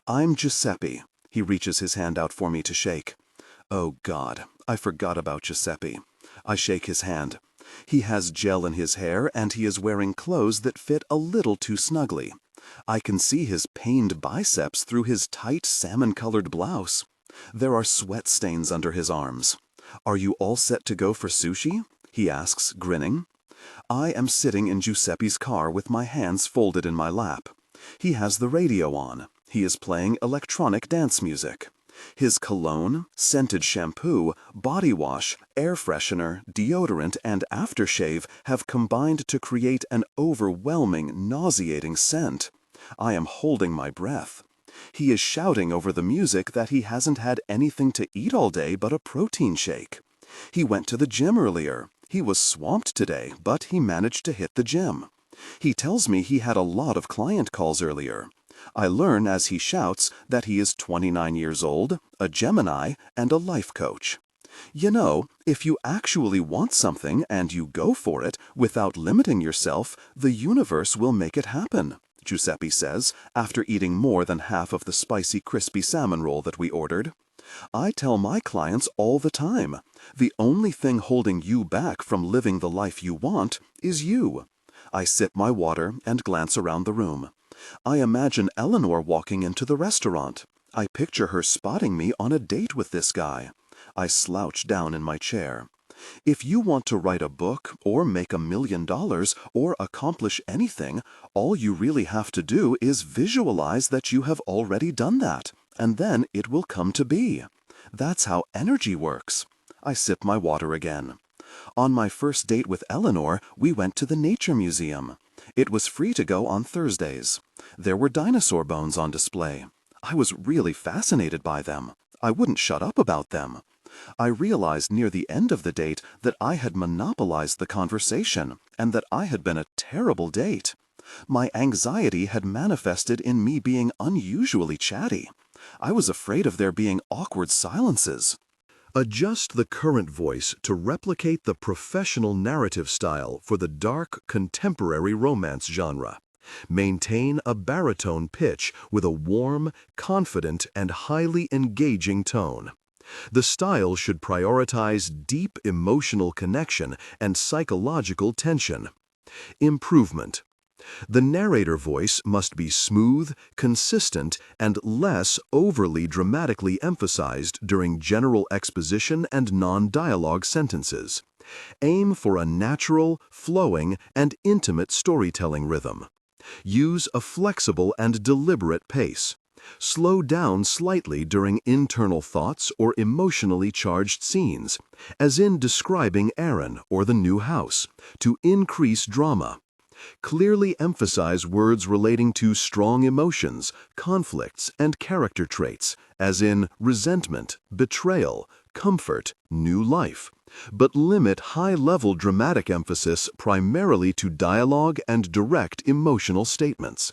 "I'm Giuseppe." He reaches his hand out for me to shake. Oh God, I forgot about Giuseppe. I shake his hand. He has gel in his hair and he is wearing clothes that fit a little too snugly. I can see his pained biceps through his tight salmon-colored blouse. There are sweat stains under his arms. "Are you all set to go for sushi?" he asks, grinning. I am sitting in Giuseppe's car with my hands folded in my lap. He has the radio on. He is playing electronic dance music. His cologne, scented shampoo, body wash, air freshener, deodorant, and aftershave have combined to create an overwhelming, nauseating scent. I am holding my breath. He is shouting over the music that he hasn't had anything to eat all day but a protein shake. He went to the gym earlier. He was swamped today, but he managed to hit the gym. He tells me he had a lot of client calls earlier. I learn as he shouts that he is 29 years old, a Gemini, and a life coach. You know, if you actually want something and you go for it without limiting yourself, the universe will make it happen, Giuseppe says, after eating more than half of the spicy crispy salmon roll that we ordered. I tell my clients all the time, the only thing holding you back from living the life you want is you. I sip my water and glance around the room. I imagine Eleanor walking into the restaurant. I picture her spotting me on a date with this guy. I slouch down in my chair. If you want to write a book, or make $1 million, or accomplish anything, all you really have to do is visualize that you have already done that, and then it will come to be. That's how energy works. I sip my water again. On my first date with Eleanor, we went to the Nature Museum. It was free to go on Thursdays. There were dinosaur bones on display. I was really fascinated by them. I wouldn't shut up about them. I realized near the end of the date that I had monopolized the conversation and that I had been a terrible date. My anxiety had manifested in me being unusually chatty. I was afraid of there being awkward silences. Adjust the current voice to replicate the professional narrative style for the dark, contemporary romance genre. Maintain a baritone pitch with a warm, confident, and highly engaging tone. The style should prioritize deep emotional connection and psychological tension. Improvement. The narrator voice must be smooth, consistent, and less overly dramatically emphasized during general exposition and non-dialogue sentences. Aim for a natural, flowing, and intimate storytelling rhythm. Use a flexible and deliberate pace. Slow down slightly during internal thoughts or emotionally charged scenes, as in describing Aaron or the new house, to increase drama. Clearly emphasize words relating to strong emotions, conflicts, and character traits, as in resentment, betrayal, comfort, new life, but limit high-level dramatic emphasis primarily to dialogue and direct emotional statements.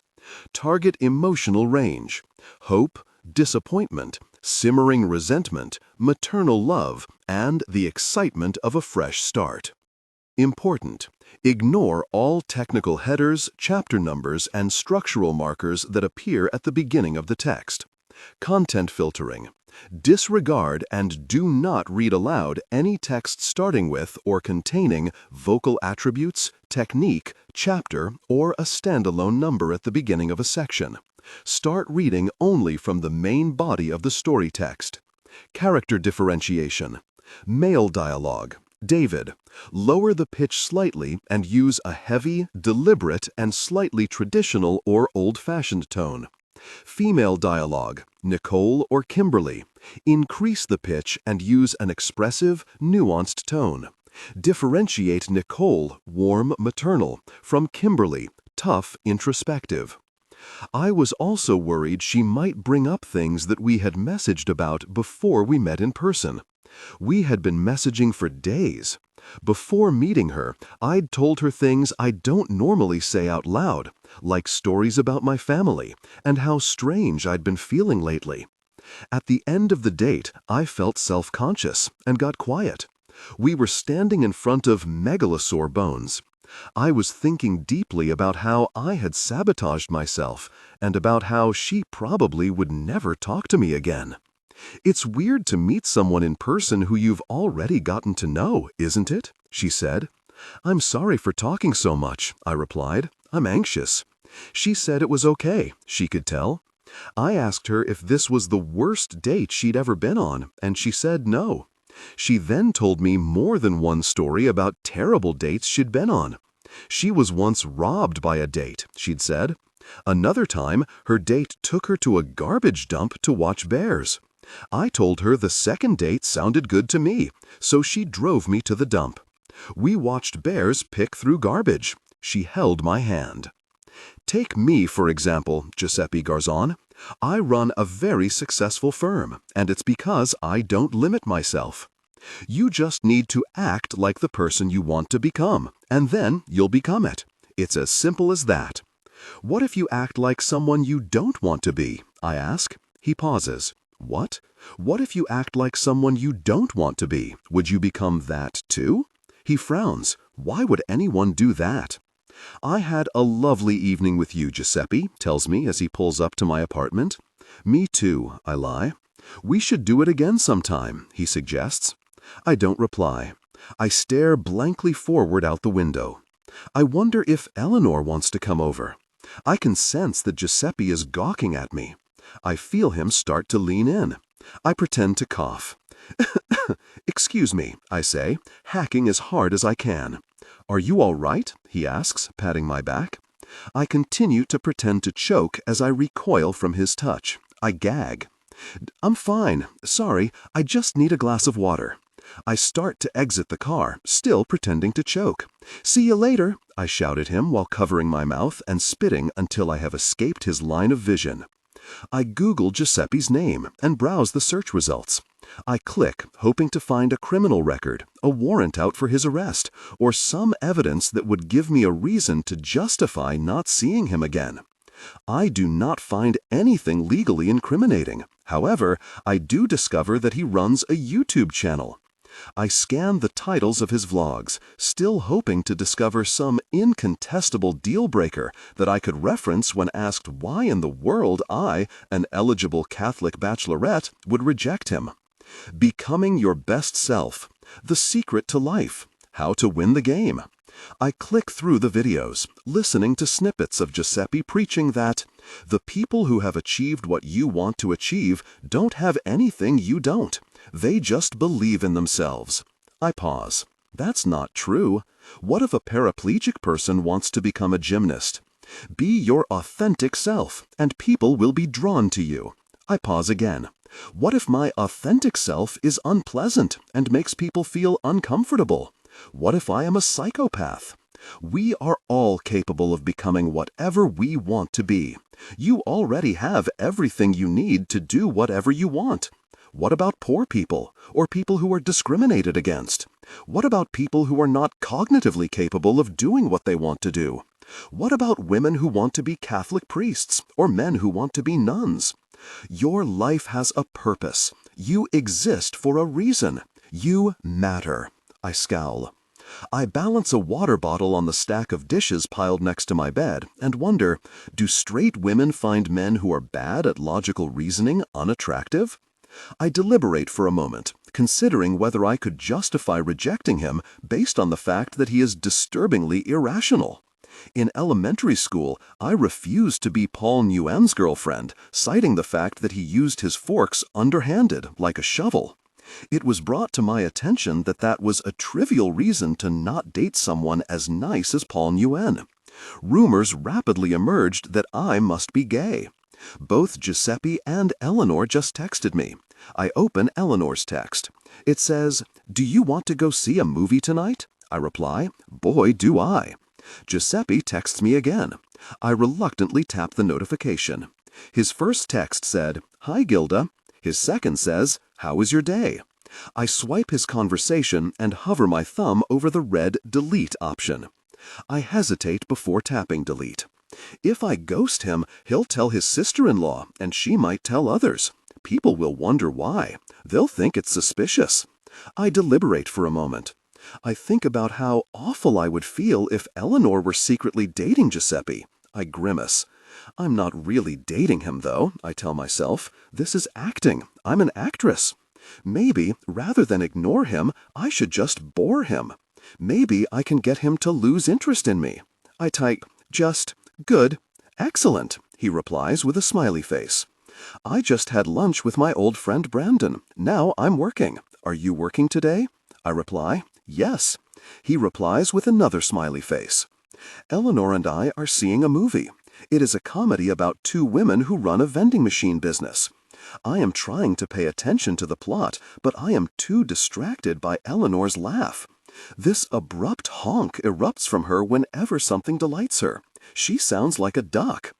Target emotional range: hope, disappointment, simmering resentment, maternal love, and the excitement of a fresh start. Important: ignore all technical headers, chapter numbers, and structural markers that appear at the beginning of the text. Content filtering: disregard and do not read aloud any text starting with or containing vocal attributes, technique, chapter, or a standalone number at the beginning of a section. Start reading only from the main body of the story text. Character differentiation: male dialogue. David, lower the pitch slightly and use a heavy, deliberate, and slightly traditional or old-fashioned tone. Female dialogue. Nicole or Kimberly, increase the pitch and use an expressive, nuanced tone. Differentiate Nicole, warm, maternal, from Kimberly, tough, introspective. I was also worried she might bring up things that we had messaged about before we met in person. We had been messaging for days. Before meeting her, I'd told her things I don't normally say out loud, like stories about my family and how strange I'd been feeling lately. At the end of the date, I felt self-conscious and got quiet. We were standing in front of megalosaur bones. I was thinking deeply about how I had sabotaged myself and about how she probably would never talk to me again. "It's weird to meet someone in person who you've already gotten to know, isn't it?" she said. "I'm sorry for talking so much," I replied. "I'm anxious." She said it was okay, she could tell. I asked her if this was the worst date she'd ever been on, and she said no. She then told me more than one story about terrible dates she'd been on. She was once robbed by a date, she'd said. Another time, her date took her to a garbage dump to watch bears. I told her the second date sounded good to me, so she drove me to the dump. We watched bears pick through garbage. She held my hand. Take me, for example, Giuseppe Garzon. I run a very successful firm, and it's because I don't limit myself. You just need to act like the person you want to become, and then you'll become it. It's as simple as that. What if you act like someone you don't want to be? I ask. He pauses. What? What if you act like someone you don't want to be? Would you become that too? He frowns. Why would anyone do that? "I had a lovely evening with you, Giuseppe," tells me as he pulls up to my apartment. "Me too," I lie. "We should do it again sometime," he suggests. I don't reply. I stare blankly forward out the window. I wonder if Eleanor wants to come over. I can sense that Giuseppe is gawking at me. I feel him start to lean in. I pretend to cough. "Excuse me," I say, hacking as hard as I can. "Are you all right?" he asks, patting my back. I continue to pretend to choke as I recoil from his touch. I gag. "I'm fine. Sorry, I just need a glass of water." I start to exit the car, still pretending to choke. "See you later," I shout at him while covering my mouth and spitting until I have escaped his line of vision. I Google Giuseppe's name and browse the search results. I click, hoping to find a criminal record, a warrant out for his arrest, or some evidence that would give me a reason to justify not seeing him again. I do not find anything legally incriminating. However, I do discover that he runs a YouTube channel. I scan the titles of his vlogs, still hoping to discover some incontestable deal-breaker that I could reference when asked why in the world I, an eligible Catholic bachelorette, would reject him. Becoming your best self. The secret to life. How to win the game. I click through the videos, listening to snippets of Giuseppe preaching that the people who have achieved what you want to achieve don't have anything you don't. They just believe in themselves. I pause. That's not true. What if a paraplegic person wants to become a gymnast? Be your authentic self, and people will be drawn to you. I pause again. What if my authentic self is unpleasant and makes people feel uncomfortable? What if I am a psychopath? We are all capable of becoming whatever we want to be. You already have everything you need to do whatever you want. What about poor people, or people who are discriminated against? What about people who are not cognitively capable of doing what they want to do? What about women who want to be Catholic priests, or men who want to be nuns? Your life has a purpose. You exist for a reason. You matter. I scowl. I balance a water bottle on the stack of dishes piled next to my bed and wonder, do straight women find men who are bad at logical reasoning unattractive? I deliberate for a moment, considering whether I could justify rejecting him based on the fact that he is disturbingly irrational. In elementary school, I refused to be Paul Nguyen's girlfriend, citing the fact that he used his forks underhanded, like a shovel. It was brought to my attention that that was a trivial reason to not date someone as nice as Paul Nguyen. Rumors rapidly emerged that I must be gay. Both Giuseppe and Eleanor just texted me. I open Eleanor's text. It says, "Do you want to go see a movie tonight?" I reply, "Boy, do I." Giuseppe texts me again. I reluctantly tap the notification. His first text said, "Hi, Gilda." His second says, "How was your day?" I swipe his conversation and hover my thumb over the red delete option. I hesitate before tapping delete. If I ghost him, he'll tell his sister-in-law, and she might tell others. People will wonder why. They'll think it's suspicious. I deliberate for a moment. I think about how awful I would feel if Eleanor were secretly dating Giuseppe. I grimace. I'm not really dating him, though, I tell myself. This is acting. I'm an actress. Maybe, rather than ignore him, I should just bore him. Maybe I can get him to lose interest in me. I type, just, good, excellent, he replies with a smiley face. I just had lunch with my old friend Brandon. Now I'm working. Are you working today? I reply, yes. He replies with another smiley face. Eleanor and I are seeing a movie. It is a comedy about two women who run a vending machine business. I am trying to pay attention to the plot, but I am too distracted by Eleanor's laugh. This abrupt honk erupts from her whenever something delights her. She sounds like a duck.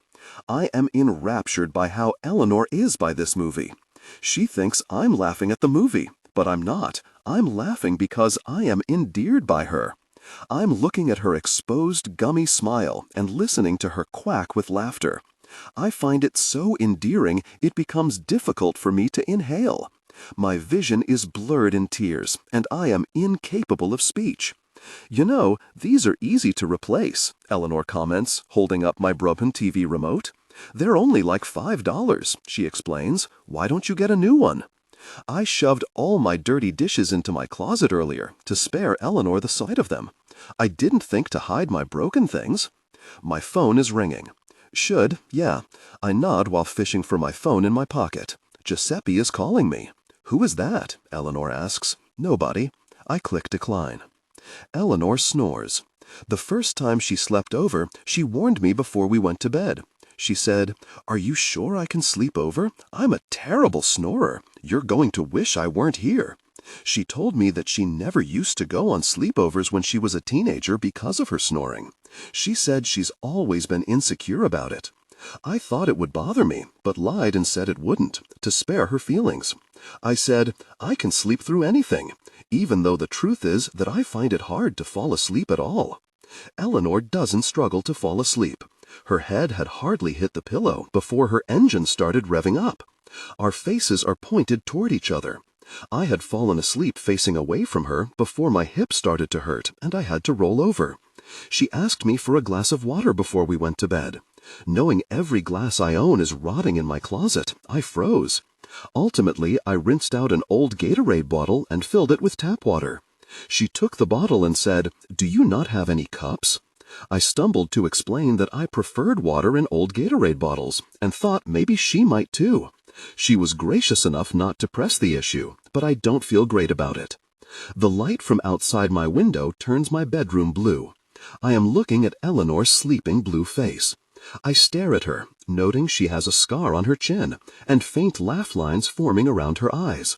I am enraptured by how Eleanor is by this movie. She thinks I'm laughing at the movie, but I'm not. I'm laughing because I am endeared by her. I'm looking at her exposed, gummy smile and listening to her quack with laughter. I find it so endearing it becomes difficult for me to inhale. My vision is blurred in tears, and I am incapable of speech. You know, these are easy to replace, Eleanor comments, holding up my broken TV remote. They're only like $5, she explains. Why don't you get a new one? I shoved all my dirty dishes into my closet earlier to spare Eleanor the sight of them. I didn't think to hide my broken things. My phone is ringing. Should, yeah. I nod while fishing for my phone in my pocket. Giuseppe is calling me. Who is that? Eleanor asks. Nobody. I click decline. Eleanor snores. The first time she slept over, she warned me before we went to bed. She said, "Are you sure I can sleep over? I'm a terrible snorer. You're going to wish I weren't here." She told me that she never used to go on sleepovers when she was a teenager because of her snoring. She said she's always been insecure about it. I thought it would bother me, but lied and said it wouldn't, to spare her feelings. I said, I can sleep through anything, even though the truth is that I find it hard to fall asleep at all. Eleanor doesn't struggle to fall asleep. Her head had hardly hit the pillow before her engine started revving up. Our faces are pointed toward each other. I had fallen asleep facing away from her before my hip started to hurt and I had to roll over. She asked me for a glass of water before we went to bed. Knowing every glass I own is rotting in my closet, I froze. Ultimately, I rinsed out an old Gatorade bottle and filled it with tap water. She took the bottle and said, "Do you not have any cups?" I stumbled to explain that I preferred water in old Gatorade bottles and thought maybe she might too. She was gracious enough not to press the issue, but I don't feel great about it. The light from outside my window turns my bedroom blue. I am looking at Eleanor's sleeping blue face. I stare at her, noting she has a scar on her chin and faint laugh lines forming around her eyes.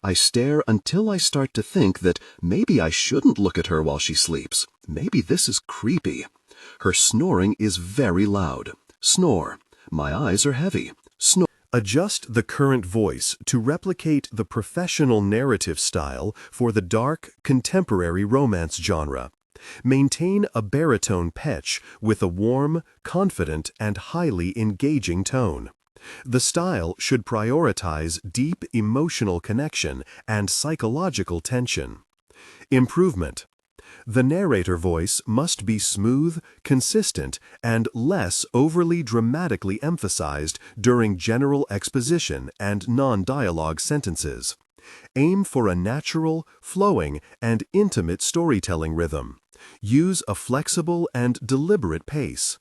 I stare until I start to think that maybe I shouldn't look at her while she sleeps. Maybe this is creepy. Her snoring is very loud. Snore. My eyes are heavy. Snore. Adjust the current voice to replicate the professional narrative style for the dark, contemporary romance genre. Maintain a baritone pitch with a warm, confident, and highly engaging tone. The style should prioritize deep emotional connection and psychological tension. Improvement. The narrator voice must be smooth, consistent, and less overly dramatically emphasized during general exposition and non-dialogue sentences. Aim for a natural, flowing, and intimate storytelling rhythm. Use a flexible and deliberate pace.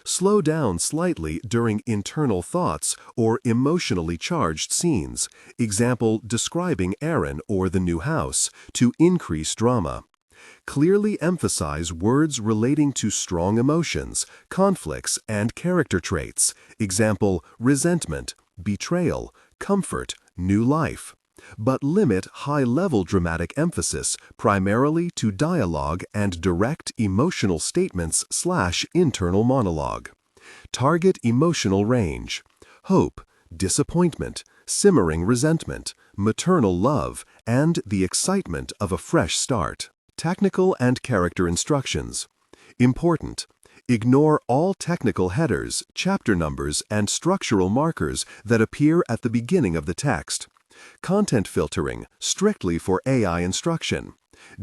Slow down slightly during internal thoughts or emotionally charged scenes, example describing Aaron or the new house, to increase drama. Clearly emphasize words relating to strong emotions, conflicts, and character traits, example resentment, betrayal, comfort, new life. But limit high-level dramatic emphasis primarily to dialogue and direct emotional statements/internal monologue. Target emotional range: hope, disappointment, simmering resentment, maternal love, and the excitement of a fresh start. Technical and character instructions. Important. Ignore all technical headers, chapter numbers, and structural markers that appear at the beginning of the text. Content filtering, strictly for AI instruction.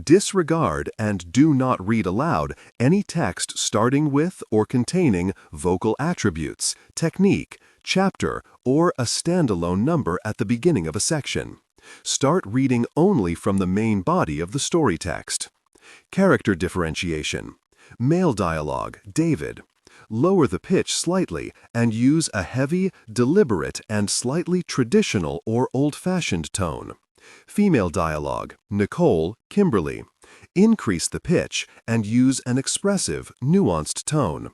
Disregard and do not read aloud any text starting with or containing vocal attributes, technique, chapter, or a standalone number at the beginning of a section. Start reading only from the main body of the story text. Character differentiation. Male dialogue, David. Lower the pitch slightly and use a heavy, deliberate, and slightly traditional or old-fashioned tone. Female dialogue, Nicole, Kimberly. Increase the pitch and use an expressive, nuanced tone.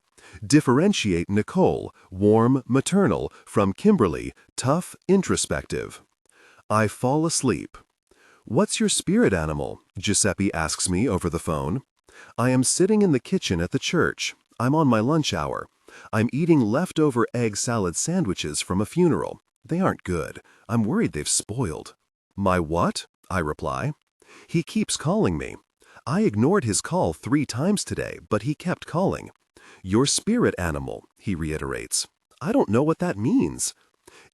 Differentiate Nicole, warm, maternal, from Kimberly, tough, introspective. I fall asleep. What's your spirit animal? Giuseppe asks me over the phone. I am sitting in the kitchen at the church. I'm on my lunch hour. I'm eating leftover egg salad sandwiches from a funeral. They aren't good. I'm worried they've spoiled. My what? I reply. He keeps calling me. I ignored his call 3 times today, but he kept calling. Your spirit animal, he reiterates. I don't know what that means.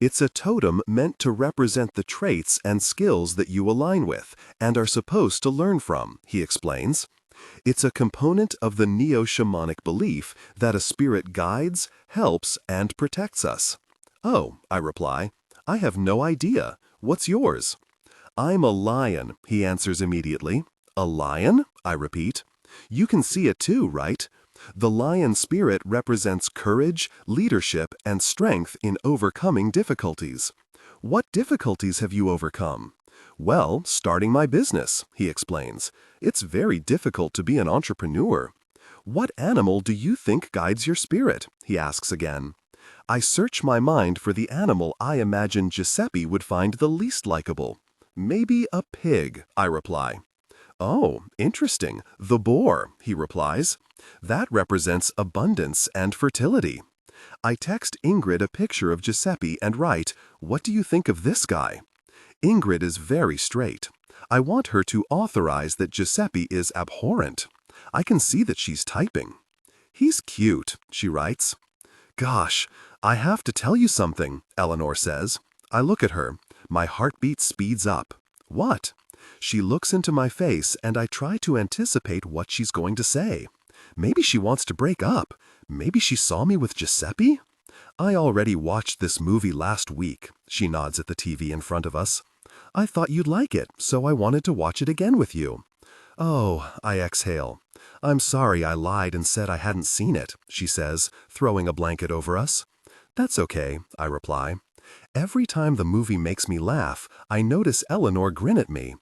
It's a totem meant to represent the traits and skills that you align with and are supposed to learn from, he explains. It's a component of the neo-shamanic belief that a spirit guides, helps, and protects us. Oh, I reply, I have no idea. What's yours? I'm a lion, he answers immediately. A lion? I repeat. You can see it too, right? The lion spirit represents courage, leadership, and strength in overcoming difficulties. What difficulties have you overcome? Well, starting my business, he explains. It's very difficult to be an entrepreneur. What animal do you think guides your spirit? He asks again. I search my mind for the animal I imagine Giuseppe would find the least likable. Maybe a pig, I reply. Oh, interesting. The boar, he replies. That represents abundance and fertility. I text Ingrid a picture of Giuseppe and write, what do you think of this guy? Ingrid is very straight. I want her to authorize that Giuseppe is abhorrent. I can see that she's typing. He's cute, she writes. Gosh, I have to tell you something, Eleanor says. I look at her. My heartbeat speeds up. What? She looks into my face and I try to anticipate what she's going to say. Maybe she wants to break up. Maybe she saw me with Giuseppe? I already watched this movie last week, she nods at the TV in front of us. I thought you'd like it, so I wanted to watch it again with you. Oh, I exhale. I'm sorry I lied and said I hadn't seen it, she says, throwing a blanket over us. That's okay, I reply. Every time the movie makes me laugh, I notice Eleanor grin at me.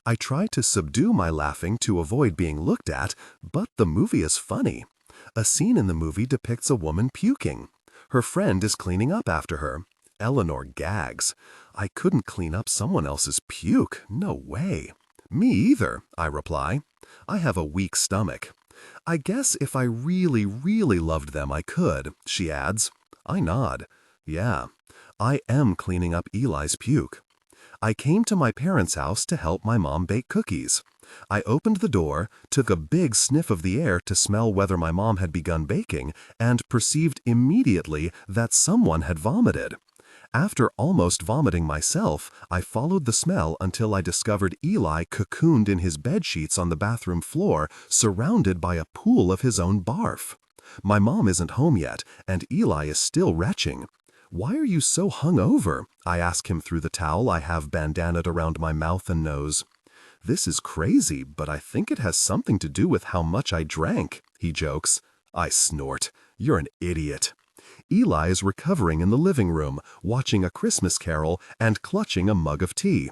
I try to subdue my laughing to avoid being looked at, but the movie is funny. A scene in the movie depicts a woman puking. Her friend is cleaning up after her. Eleanor gags. I couldn't clean up someone else's puke. No way. Me either, I reply. I have a weak stomach. I guess if I really, really loved them, I could, she adds. I nod. Yeah, I am cleaning up Eli's puke. I came to my parents' house to help my mom bake cookies. I opened the door, took a big sniff of the air to smell whether my mom had begun baking, and perceived immediately that someone had vomited. After almost vomiting myself, I followed the smell until I discovered Eli cocooned in his bedsheets on the bathroom floor, surrounded by a pool of his own barf. My mom isn't home yet, and Eli is still retching. Why are you so hungover? I ask him through the towel I have bandanaed around my mouth and nose. This is crazy, but I think it has something to do with how much I drank, he jokes. I snort. You're an idiot. Eli is recovering in the living room, watching A Christmas Carol and clutching a mug of tea.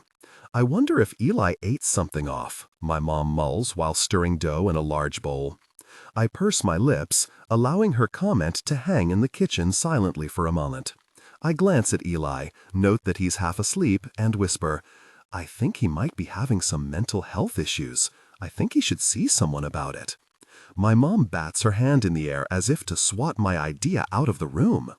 I wonder if Eli ate something off, my mom mulls while stirring dough in a large bowl. I purse my lips, allowing her comment to hang in the kitchen silently for a moment. I glance at Eli, note that he's half asleep, and whisper, I think he might be having some mental health issues. I think he should see someone about it. My mom bats her hand in the air as if to swat my idea out of the room.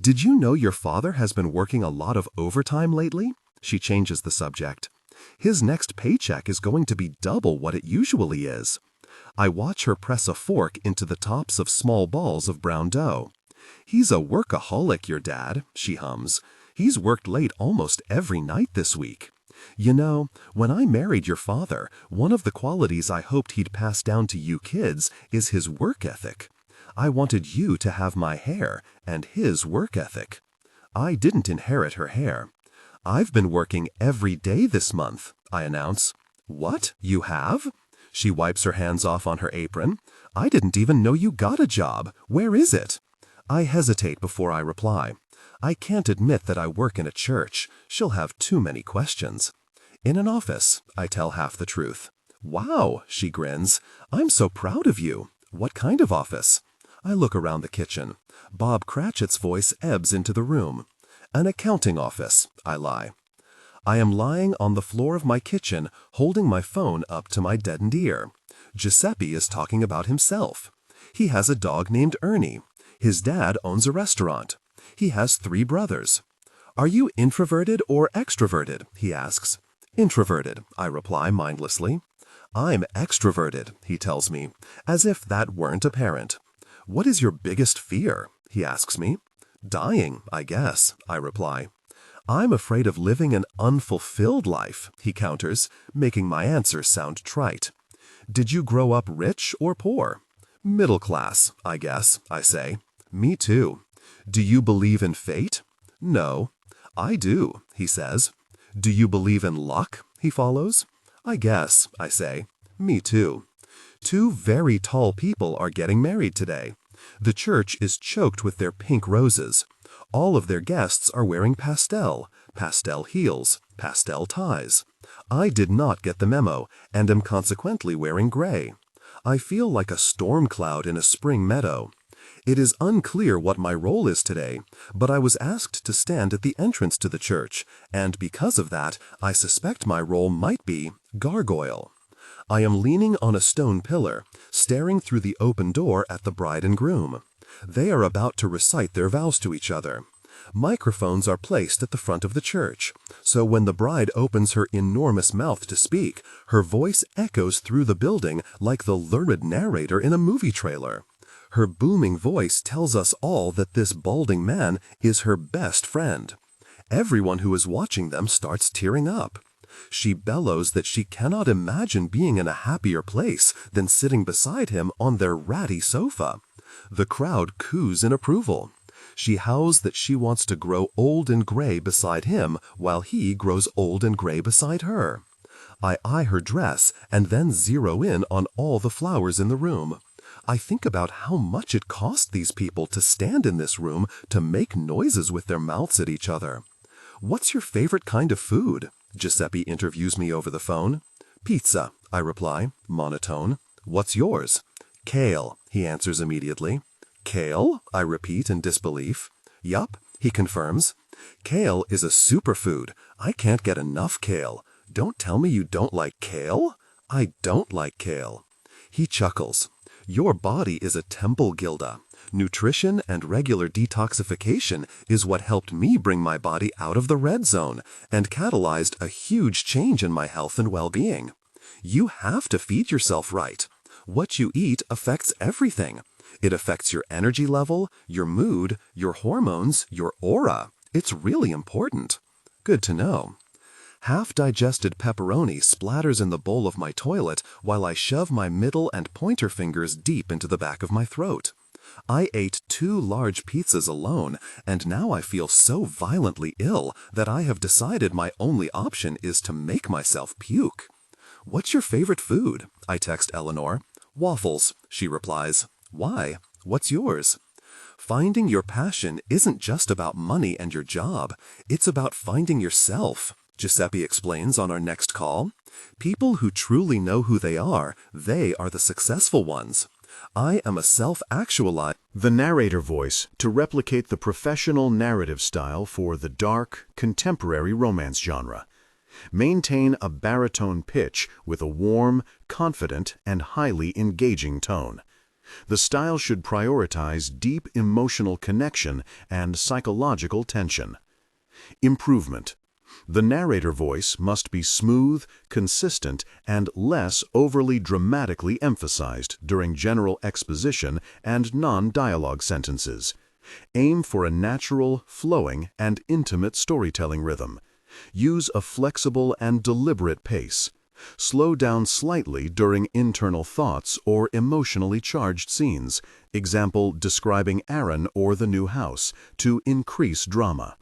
Did you know your father has been working a lot of overtime lately? She changes the subject. His next paycheck is going to be double what it usually is. I watch her press a fork into the tops of small balls of brown dough. He's a workaholic, your dad, she hums. He's worked late almost every night this week. You know, when I married your father, one of the qualities I hoped he'd pass down to you kids is his work ethic. I wanted you to have my hair and his work ethic. I didn't inherit her hair. I've been working every day this month, I announce. What? You have? She wipes her hands off on her apron. I didn't even know you got a job. Where is it? I hesitate before I reply. I can't admit that I work in a church. She'll have too many questions. In an office, I tell half the truth. Wow, she grins. I'm so proud of you. What kind of office? I look around the kitchen. Bob Cratchit's voice ebbs into the room. An accounting office, I lie. I am lying on the floor of my kitchen, holding my phone up to my deadened ear. Giuseppe is talking about himself. He has a dog named Ernie. His dad owns a restaurant. He has 3 brothers. Are you introverted or extroverted? He asks. Introverted, I reply mindlessly. I'm extroverted, he tells me, as if that weren't apparent. What is your biggest fear? He asks me. Dying, I guess, I reply. I'm afraid of living an unfulfilled life, he counters, making my answer sound trite. Did you grow up rich or poor? Middle class, I guess, I say. Me too. Do you believe in fate? No. I do, he says. Do you believe in luck? He follows. I guess, I say. Me too. 2 very tall people are getting married today. The church is choked with their pink roses. All of their guests are wearing pastel heels, pastel ties. I did not get the memo and am consequently wearing gray. I feel like a storm cloud in a spring meadow. It is unclear what my role is today, but I was asked to stand at the entrance to the church, and because of that, I suspect my role might be gargoyle. I am leaning on a stone pillar, staring through the open door at the bride and groom. They are about to recite their vows to each other. Microphones are placed at the front of the church, so when the bride opens her enormous mouth to speak, her voice echoes through the building like the lurid narrator in a movie trailer. Her booming voice tells us all that this balding man is her best friend. Everyone who is watching them starts tearing up. She bellows that she cannot imagine being in a happier place than sitting beside him on their ratty sofa. The crowd coos in approval. She howls that she wants to grow old and gray beside him while he grows old and gray beside her. I eye her dress and then zero in on all the flowers in the room. I think about how much it cost these people to stand in this room to make noises with their mouths at each other. What's your favorite kind of food? Giuseppe interviews me over the phone. Pizza, I reply, monotone. What's yours? Kale, he answers immediately. Kale? I repeat in disbelief. Yup, he confirms. Kale is a superfood. I can't get enough kale. Don't tell me you don't like kale? I don't like kale. He chuckles. Your body is a temple, Gilda. Nutrition and regular detoxification is what helped me bring my body out of the red zone and catalyzed a huge change in my health and well-being. You have to feed yourself right. What you eat affects everything. It affects your energy level, your mood, your hormones, your aura. It's really important. Good to know. Half-digested pepperoni splatters in the bowl of my toilet while I shove my middle and pointer fingers deep into the back of my throat. I ate 2 large pizzas alone, and now I feel so violently ill that I have decided my only option is to make myself puke. What's your favorite food? I text Eleanor. Waffles, she replies. Why? What's yours? Finding your passion isn't just about money and your job. It's about finding yourself, Giuseppe explains on our next call. People who truly know who they are the successful ones. I am a self-actualized. The narrator voice to replicate the professional narrative style for the dark, contemporary romance genre. Maintain a baritone pitch with a warm, confident, and highly engaging tone. The style should prioritize deep emotional connection and psychological tension. Improvement. The narrator voice must be smooth, consistent, and less overly dramatically emphasized during general exposition and non-dialogue sentences. Aim for a natural, flowing, and intimate storytelling rhythm. Use a flexible and deliberate pace. Slow down slightly during internal thoughts or emotionally charged scenes, example describing Aaron or the new house, to increase drama.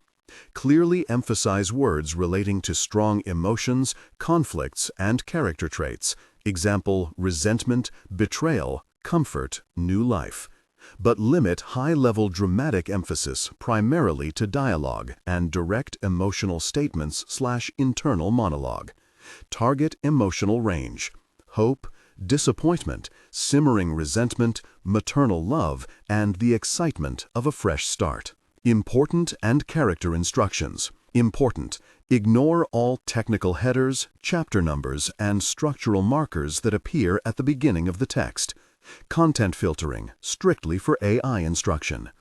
Clearly emphasize words relating to strong emotions, conflicts, and character traits, example resentment, betrayal, comfort, new life. But limit high-level dramatic emphasis primarily to dialogue and direct emotional statements/internal monologue. Target emotional range: hope, disappointment, simmering resentment, maternal love, and the excitement of a fresh start. Important and character instructions. Important: ignore all technical headers, chapter numbers, and structural markers that appear at the beginning of the text. Content filtering, strictly for AI instruction.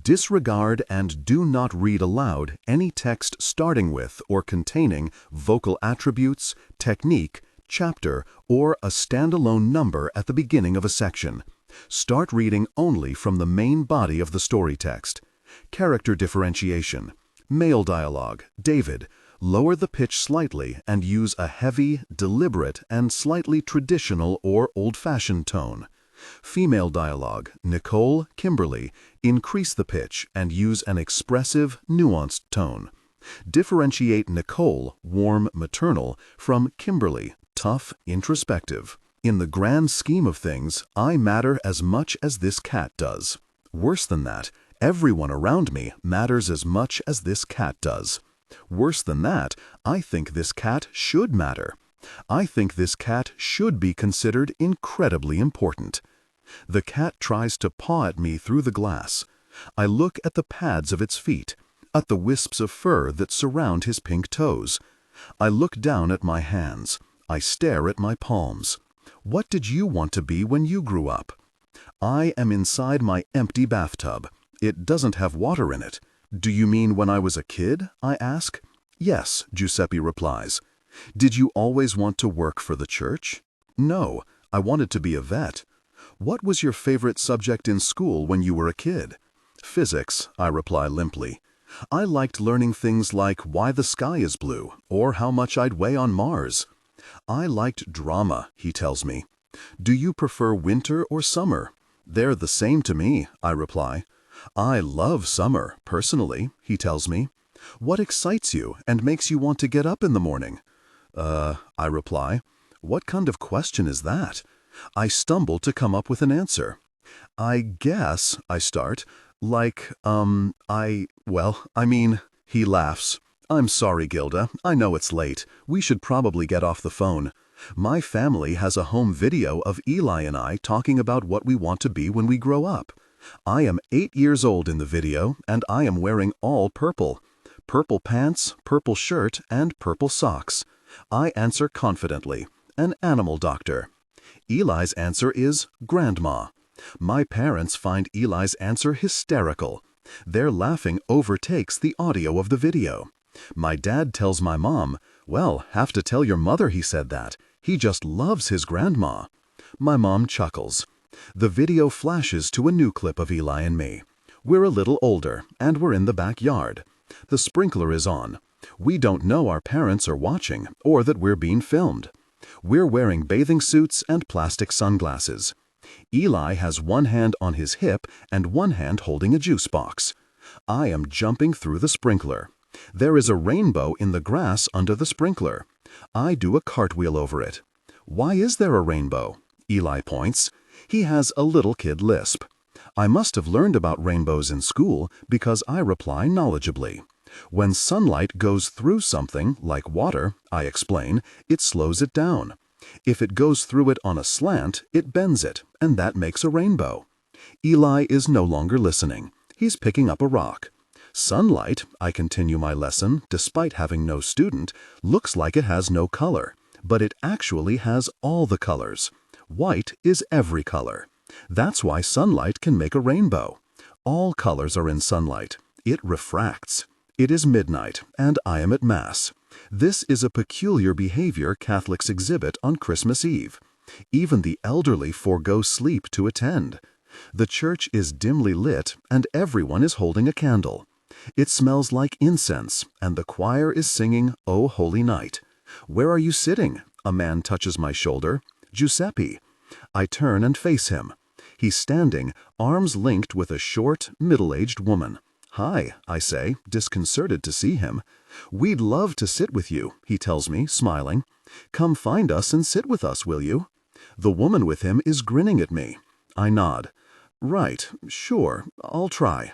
Disregard and do not read aloud any text starting with or containing vocal attributes, technique, chapter, or a standalone number at the beginning of a section. Start reading only from the main body of the story text. Character differentiation. Male dialogue, David. Lower the pitch slightly and use a heavy, deliberate, and slightly traditional or old-fashioned tone. Female dialogue, Nicole, Kimberly. Increase the pitch and use an expressive, nuanced tone. Differentiate Nicole, warm, maternal, from Kimberly, tough, introspective. In the grand scheme of things, I matter as much as this cat does. Worse than that, everyone around me matters as much as this cat does. Worse than that, I think this cat should matter. I think this cat should be considered incredibly important. The cat tries to paw at me through the glass. I look at the pads of its feet, at the wisps of fur that surround his pink toes. I look down at my hands. I stare at my palms. What did you want to be when you grew up? I am inside my empty bathtub. It doesn't have water in it. Do you mean when I was a kid? I ask. Yes, Giuseppe replies. Did you always want to work for the church? No, I wanted to be a vet. What was your favorite subject in school when you were a kid? Physics, I reply limply. I liked learning things like why the sky is blue or how much I'd weigh on Mars. I liked drama, he tells me. Do you prefer winter or summer? They're the same to me, I reply. I love summer, personally, he tells me. What excites you and makes you want to get up in the morning? I reply. What kind of question is that? I stumble to come up with an answer. I guess, I start, he laughs. I'm sorry, Gilda. I know it's late. We should probably get off the phone. My family has a home video of Eli and I talking about what we want to be when we grow up. I am 8 years old in the video, and I am wearing all purple. Purple pants, purple shirt, and purple socks. I answer confidently, an animal doctor. Eli's answer is grandma. My parents find Eli's answer hysterical. Their laughing overtakes the audio of the video. My dad tells my mom, "Well, have to tell your mother he said that. He just loves his grandma." My mom chuckles. The video flashes to a new clip of Eli and me. We're a little older, and we're in the backyard. The sprinkler is on. We don't know our parents are watching, or that we're being filmed. We're wearing bathing suits and plastic sunglasses. Eli has one hand on his hip and one hand holding a juice box. I am jumping through the sprinkler. There is a rainbow in the grass under the sprinkler. I do a cartwheel over it. Why is there a rainbow? Eli points. He has a little kid lisp. I must have learned about rainbows in school because I reply knowledgeably. When sunlight goes through something, like water, I explain, it slows it down. If it goes through it on a slant, it bends it, and that makes a rainbow. Eli is no longer listening. He's picking up a rock. Sunlight, I continue my lesson, despite having no student, looks like it has no color, but it actually has all the colors. White is every color. That's why sunlight can make a rainbow. All colors are in sunlight. It refracts. It is midnight, and I am at Mass. This is a peculiar behavior Catholics exhibit on Christmas Eve. Even the elderly forego sleep to attend. The church is dimly lit and everyone is holding a candle. It smells like incense and the choir is singing O Holy Night. Where are you sitting? A man touches my shoulder. Giuseppe. I turn and face him. He's standing, arms linked with a short, middle-aged woman. Hi, I say, disconcerted to see him. We'd love to sit with you, he tells me, smiling. Come find us and sit with us, will you? The woman with him is grinning at me. I nod. Right, sure, I'll try.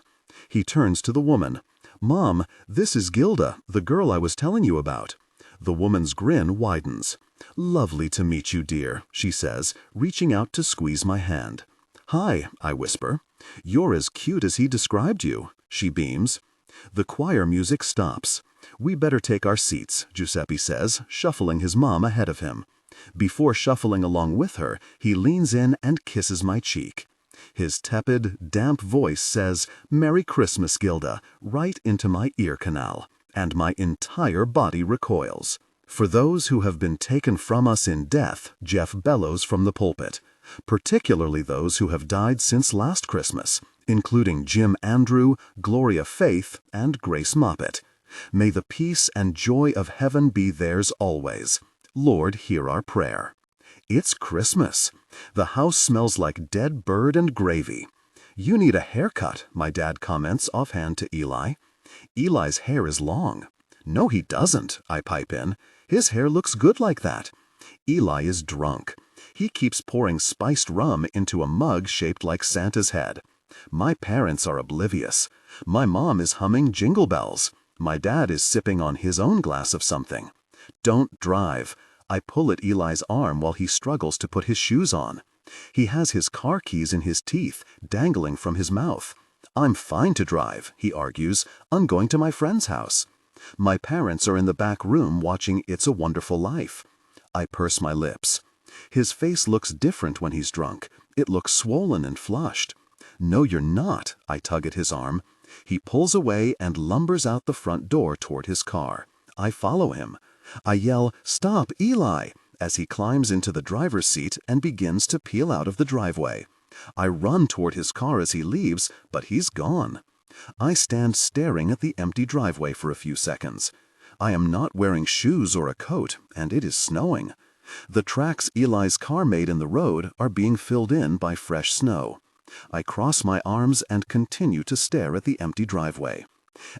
He turns to the woman. Mom, this is Gilda, the girl I was telling you about. The woman's grin widens. Lovely to meet you, dear, she says, reaching out to squeeze my hand. Hi, I whisper. You're as cute as he described you, she beams. The choir music stops. We better take our seats, Giuseppe says, shuffling his mom ahead of him. Before shuffling along with her, he leans in and kisses my cheek. His tepid, damp voice says, Merry Christmas, Gilda, right into my ear canal, and my entire body recoils. For those who have been taken from us in death, Jeff bellows from the pulpit, particularly those who have died since last Christmas, including Jim Andrew, Gloria Faith, and Grace Moppet. May the peace and joy of heaven be theirs always. Lord, hear our prayer. It's Christmas. The house smells like dead bird and gravy. You need a haircut, my dad comments offhand to Eli. Eli's hair is long. No, he doesn't, I pipe in. His hair looks good like that. Eli is drunk. He keeps pouring spiced rum into a mug shaped like Santa's head. My parents are oblivious. My mom is humming Jingle Bells. My dad is sipping on his own glass of something. Don't drive. I pull at Eli's arm while he struggles to put his shoes on. He has his car keys in his teeth, dangling from his mouth. I'm fine to drive, he argues. I'm going to my friend's house. My parents are in the back room watching It's a Wonderful Life. I purse my lips. His face looks different when he's drunk. It looks swollen and flushed. No, you're not, I tug at his arm. He pulls away and lumbers out the front door toward his car. I follow him. I yell, Stop, Eli, as he climbs into the driver's seat and begins to peel out of the driveway. I run toward his car as he leaves, but he's gone. I stand staring at the empty driveway for a few seconds. I am not wearing shoes or a coat, and it is snowing. The tracks Eli's car made in the road are being filled in by fresh snow. I cross my arms and continue to stare at the empty driveway.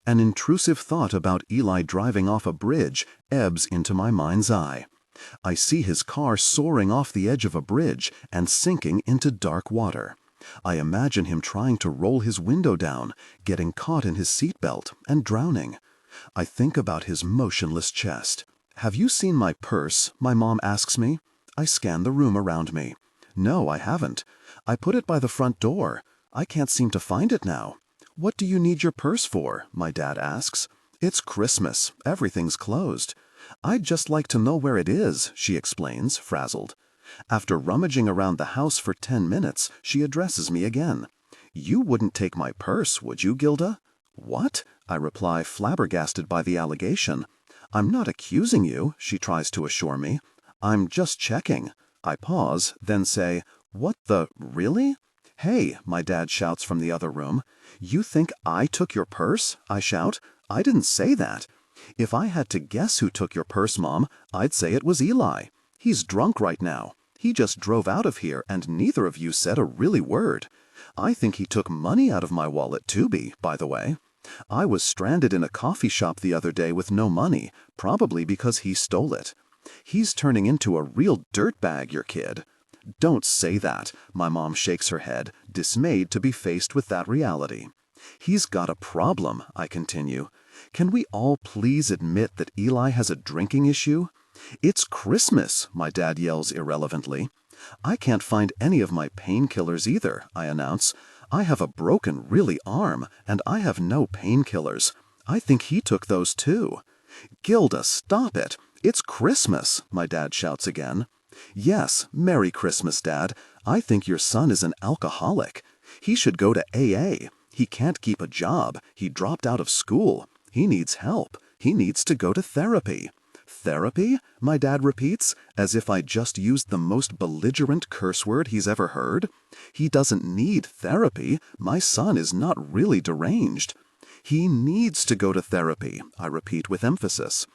An intrusive thought about Eli driving off a bridge ebbs into my mind's eye. I see his car soaring off the edge of a bridge and sinking into dark water. I imagine him trying to roll his window down, getting caught in his seatbelt and drowning. I think about his motionless chest. Have you seen my purse? My mom asks me. I scan the room around me. No, I haven't. I put it by the front door. I can't seem to find it now. What do you need your purse for? My dad asks. It's Christmas. Everything's closed. I'd just like to know where it is, she explains, frazzled. After rummaging around the house for 10 minutes, she addresses me again. You wouldn't take my purse, would you, Gilda? What? I reply, flabbergasted by the allegation. I'm not accusing you, she tries to assure me. I'm just checking. I pause, then say, What the, really? Hey, my dad shouts from the other room. You think I took your purse? I shout. I didn't say that. If I had to guess who took your purse, Mom, I'd say it was Eli. He's drunk right now. He just drove out of here and neither of you said a really word. I think he took money out of my wallet too, by the way. I was stranded in a coffee shop the other day with no money, probably because he stole it. He's turning into a real dirtbag, your kid. Don't say that, my mom shakes her head, dismayed to be faced with that reality. He's got a problem, I continue. Can we all please admit that Eli has a drinking issue? It's Christmas, my dad yells irrelevantly. I can't find any of my painkillers either, I announce. I have a broken, really arm, and I have no painkillers. I think he took those too. Gilda, stop it. It's Christmas, my dad shouts again. Yes, Merry Christmas, Dad. I think your son is an alcoholic. He should go to AA. He can't keep a job. He dropped out of school. He needs help. He needs to go to therapy. Therapy? My dad repeats, as if I just used the most belligerent curse word he's ever heard. He doesn't need therapy. My son is not really deranged. He needs to go to therapy, I repeat with emphasis.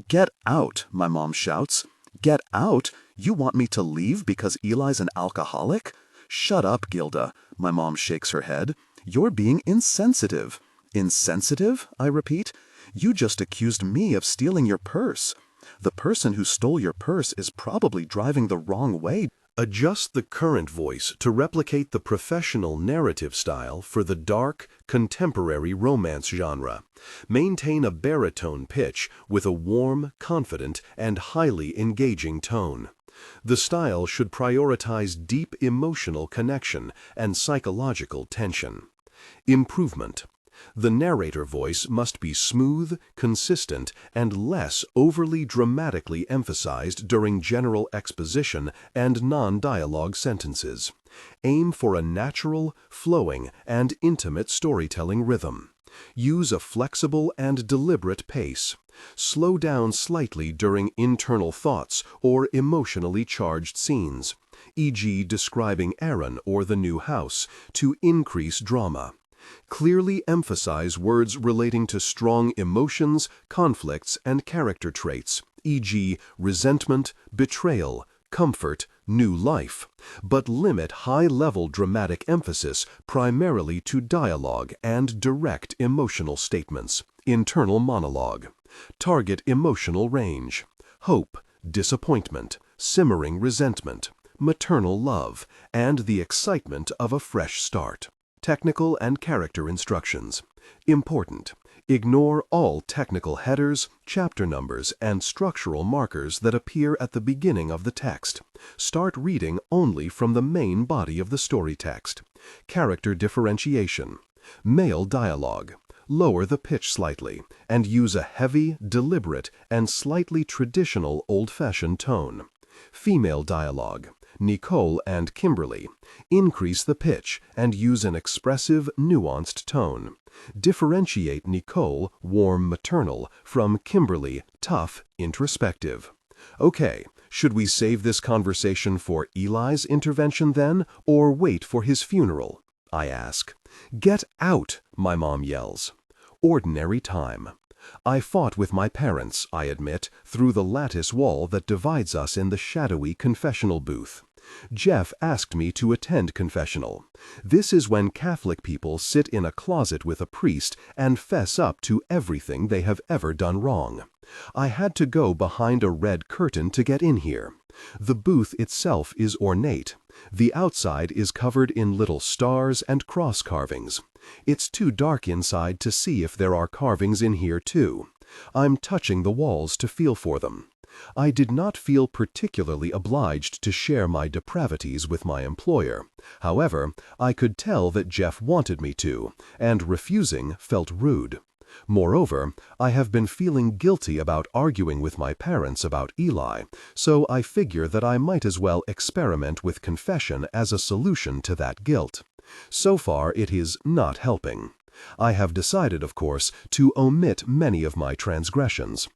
Get out, my mom shouts. Get out? You want me to leave because Eli's an alcoholic? Shut up, Gilda, my mom shakes her head. You're being insensitive. Insensitive? I repeat. You just accused me of stealing your purse. The person who stole your purse is probably driving the wrong way. Adjust the current voice to replicate the professional narrative style for the dark, contemporary romance genre. Maintain a baritone pitch with a warm, confident, and highly engaging tone. The style should prioritize deep emotional connection and psychological tension. Improvement. The narrator voice must be smooth, consistent, and less overly dramatically emphasized during general exposition and non-dialogue sentences. Aim for a natural, flowing, and intimate storytelling rhythm. Use a flexible and deliberate pace. Slow down slightly during internal thoughts or emotionally charged scenes, e.g. describing Aaron or the new house, to increase drama. Clearly emphasize words relating to strong emotions, conflicts, and character traits, e.g. resentment, betrayal, comfort, new life, but limit high-level dramatic emphasis primarily to dialogue and direct emotional statements, internal monologue. Target emotional range: hope, disappointment, simmering resentment, maternal love, and the excitement of a fresh start. Technical and character instructions. Important. Ignore all technical headers, chapter numbers, and structural markers that appear at the beginning of the text. Start reading only from the main body of the story text. Character differentiation. Male dialogue. Lower the pitch slightly and use a heavy, deliberate, and slightly traditional old-fashioned tone. Female dialogue. Nicole and Kimberly. Increase the pitch and use an expressive, nuanced tone. Differentiate Nicole, warm maternal, from Kimberly, tough, introspective. Okay, should we save this conversation for Eli's intervention then, or wait for his funeral? I ask. Get out, my mom yells. Ordinary time. I fought with my parents, I admit, through the lattice wall that divides us in the shadowy confessional booth. Jeff asked me to attend confessional. This is when Catholic people sit in a closet with a priest and fess up to everything they have ever done wrong. I had to go behind a red curtain to get in here. The booth itself is ornate. The outside is covered in little stars and cross carvings. It's too dark inside to see if there are carvings in here too. I'm touching the walls to feel for them. I did not feel particularly obliged to share my depravities with my employer. However, I could tell that Jeff wanted me to, and refusing felt rude. Moreover, I have been feeling guilty about arguing with my parents about Eli, so I figure that I might as well experiment with confession as a solution to that guilt. So far, it is not helping. I have decided, of course, to omit many of my transgressions.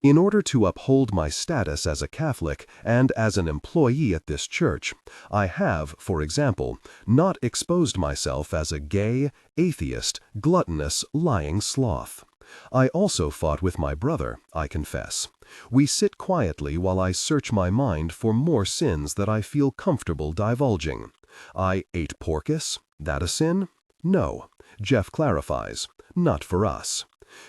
In order to uphold my status as a Catholic and as an employee at this church, I have, for example, not exposed myself as a gay, atheist, gluttonous, lying sloth. I also fought with my brother, I confess. We sit quietly while I search my mind for more sins that I feel comfortable divulging. I ate porcus. That a sin? No. Jeff clarifies. Not for us.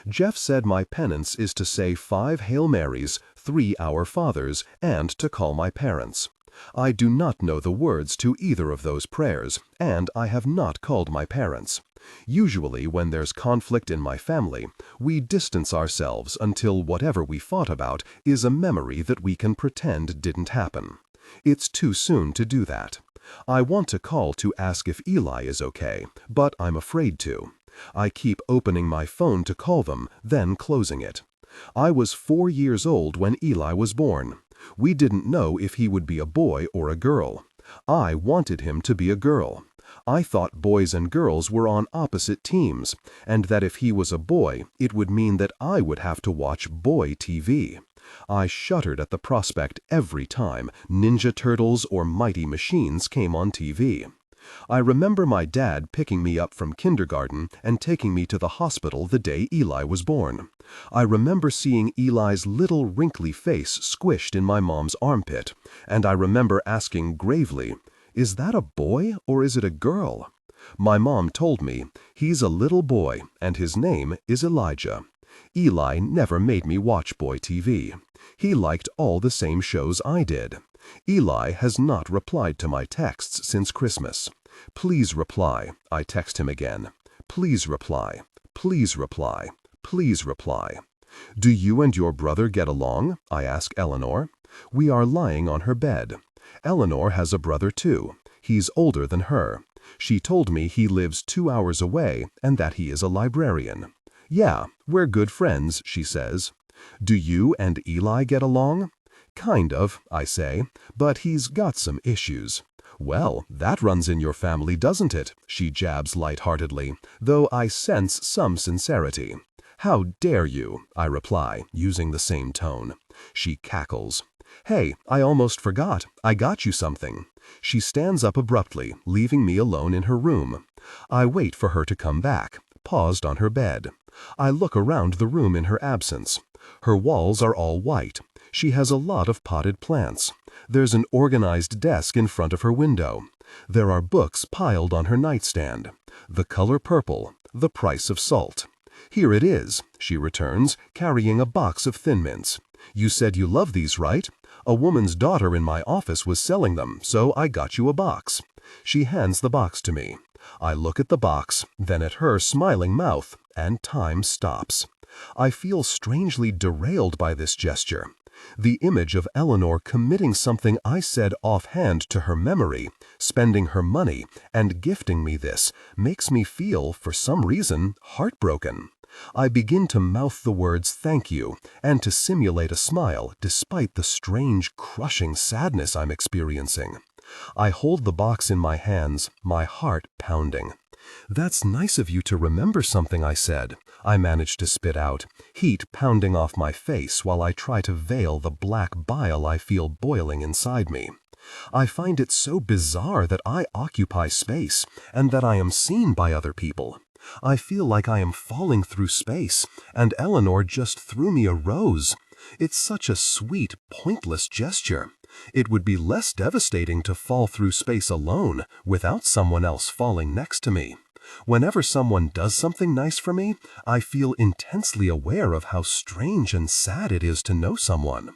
Jeff said my penance is to say 5 Hail Marys, 3 Our Fathers, and to call my parents. I do not know the words to either of those prayers, and I have not called my parents. Usually, when there's conflict in my family, we distance ourselves until whatever we fought about is a memory that we can pretend didn't happen. It's too soon to do that. I want to call to ask if Eli is okay, but I'm afraid to. I keep opening my phone to call them, then closing it. I was 4 years old when Eli was born. We didn't know if he would be a boy or a girl. I wanted him to be a girl. I thought boys and girls were on opposite teams, and that if he was a boy, it would mean that I would have to watch boy TV. I shuddered at the prospect every time Ninja Turtles or Mighty Machines came on TV. I remember my dad picking me up from kindergarten and taking me to the hospital the day Eli was born. I remember seeing Eli's little wrinkly face squished in my mom's armpit, and I remember asking gravely, "Is that a boy or is it a girl?" My mom told me, "He's a little boy and his name is Elijah." Eli never made me watch boy TV. He liked all the same shows I did. Eli has not replied to my texts since Christmas. "Please reply," I text him again. "Please reply. Please reply. Please reply." "Do you and your brother get along?" I ask Eleanor. We are lying on her bed. Eleanor has a brother too. He's older than her. She told me he lives 2 hours away and that he is a librarian. "Yeah, we're good friends," she says. "Do you and Eli get along?" "Kind of," I say, "but he's got some issues." "Well, that runs in your family, doesn't it?" she jabs lightheartedly, though I sense some sincerity. "How dare you?" I reply, using the same tone. She cackles. "Hey, I almost forgot. I got you something." She stands up abruptly, leaving me alone in her room. I wait for her to come back, paused on her bed. I look around the room in her absence. Her walls are all white. She has a lot of potted plants. There's an organized desk in front of her window. There are books piled on her nightstand. The color purple, The Price of Salt. "Here it is," she returns, carrying a box of Thin Mints. "You said you love these, right? A woman's daughter in my office was selling them, so I got you a box." She hands the box to me. I look at the box, then at her smiling mouth, and time stops. I feel strangely derailed by this gesture. The image of Eleanor committing something I said offhand to her memory, spending her money, and gifting me this, makes me feel, for some reason, heartbroken. I begin to mouth the words "thank you" and to simulate a smile despite the strange, crushing sadness I'm experiencing. I hold the box in my hands, my heart pounding. "That's nice of you to remember something I said," I manage to spit out, heat pounding off my face while I try to veil the black bile I feel boiling inside me. I find it so bizarre that I occupy space and that I am seen by other people. I feel like I am falling through space, and Eleanor just threw me a rose. It's such a sweet, pointless gesture. It would be less devastating to fall through space alone, without someone else falling next to me. Whenever someone does something nice for me, I feel intensely aware of how strange and sad it is to know someone.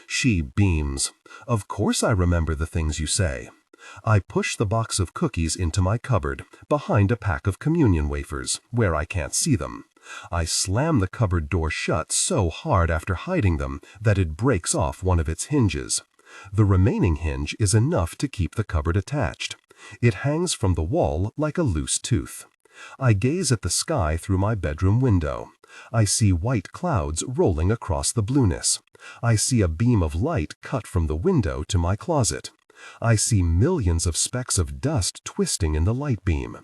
She beams. "Of course I remember the things you say." I push the box of cookies into my cupboard, behind a pack of communion wafers, where I can't see them. I slam the cupboard door shut so hard after hiding them that it breaks off one of its hinges. The remaining hinge is enough to keep the cupboard attached. It hangs from the wall like a loose tooth. I gaze at the sky through my bedroom window. I see white clouds rolling across the blueness. I see a beam of light cut from the window to my closet. I see millions of specks of dust twisting in the light beam.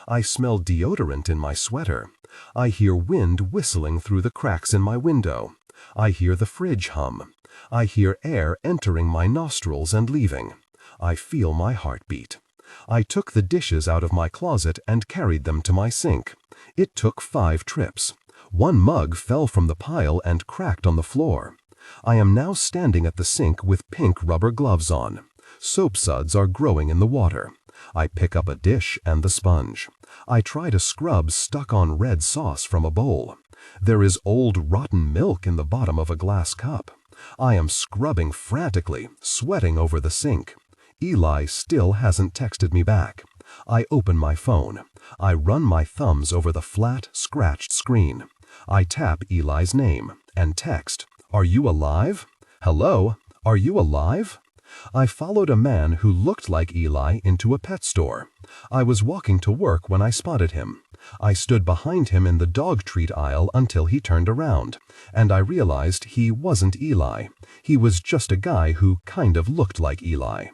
I smell deodorant in my sweater. I hear wind whistling through the cracks in my window. I hear the fridge hum. I hear air entering my nostrils and leaving. I feel my heart beat. I took the dishes out of my closet and carried them to my sink. It took 5 trips. One mug fell from the pile and cracked on the floor. I am now standing at the sink with pink rubber gloves on. Soap suds are growing in the water. I pick up a dish and the sponge. I try to scrub stuck-on red sauce from a bowl. There is old rotten milk in the bottom of a glass cup. I am scrubbing frantically, sweating over the sink. Eli still hasn't texted me back. I open my phone. I run my thumbs over the flat, scratched screen. I tap Eli's name and text, "Are you alive? Hello? Are you alive?" I followed a man who looked like Eli into a pet store. I was walking to work when I spotted him. I stood behind him in the dog treat aisle until he turned around, and I realized he wasn't Eli. He was just a guy who kind of looked like Eli.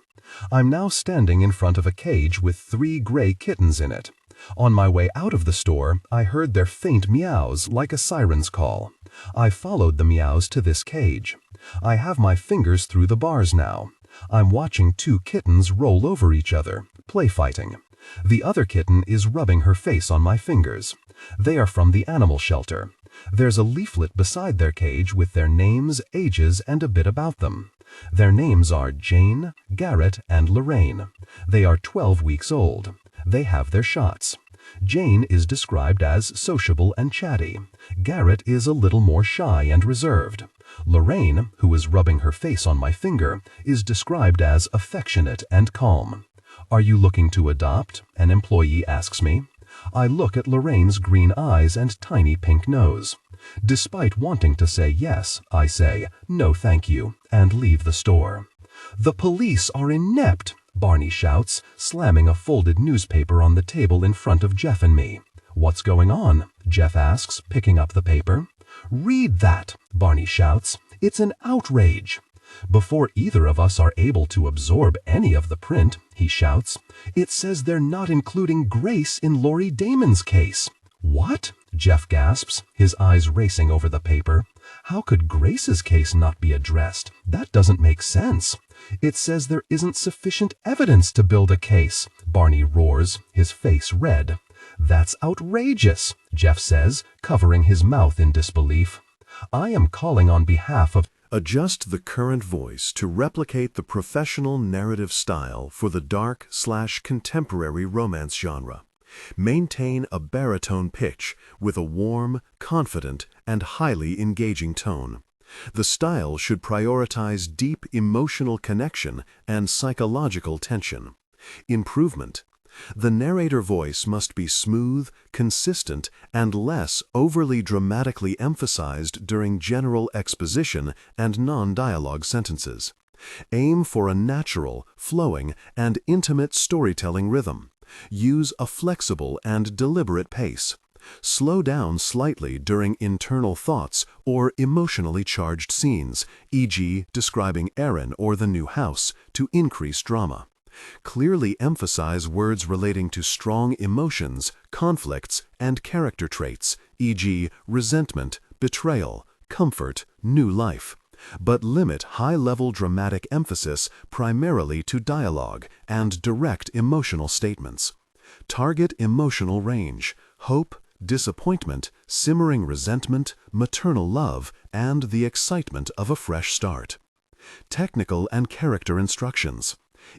I'm now standing in front of a cage with 3 gray kittens in it. On my way out of the store, I heard their faint meows like a siren's call. I followed the meows to this cage. I have my fingers through the bars now. I'm watching 2 kittens roll over each other, play fighting. The other kitten is rubbing her face on my fingers. They are from the animal shelter. There's a leaflet beside their cage with their names, ages, and a bit about them. Their names are Jane, Garrett, and Lorraine. They are 12 weeks old. They have their shots. Jane is described as sociable and chatty. Garrett is a little more shy and reserved. Lorraine, who is rubbing her face on my finger, is described as affectionate and calm. "Are you looking to adopt?" an employee asks me. I look at Lorraine's green eyes and tiny pink nose. Despite wanting to say yes, I say, "No thank you," and leave the store. "The police are inept," Barney shouts, slamming a folded newspaper on the table in front of Jeff and me. "What's going on?" Jeff asks, picking up the paper. "Read that," Barney shouts. "It's an outrage." Before either of us are able to absorb any of the print, he shouts, "It says they're not including Grace in Lori Damon's case." "What?" Jeff gasps, his eyes racing over the paper. "How could Grace's case not be addressed? That doesn't make sense." "It says there isn't sufficient evidence to build a case," Barney roars, his face red. "That's outrageous," Jeff says, covering his mouth in disbelief. "I am calling on behalf of—" Adjust the current voice to replicate the professional narrative style for the dark/contemporary romance genre. Maintain a baritone pitch with a warm, confident, and highly engaging tone. The style should prioritize deep emotional connection and psychological tension. Improvement. The narrator voice must be smooth, consistent, and less overly dramatically emphasized during general exposition and non-dialogue sentences. Aim for a natural, flowing, and intimate storytelling rhythm. Use a flexible and deliberate pace. Slow down slightly during internal thoughts or emotionally charged scenes, e.g., describing Erin or the new house, to increase drama. Clearly emphasize words relating to strong emotions, conflicts, and character traits, e.g., resentment, betrayal, comfort, new life. But limit high-level dramatic emphasis primarily to dialogue and direct emotional statements. Target emotional range: hope, disappointment, simmering resentment, maternal love, and the excitement of a fresh start. Technical and character instructions.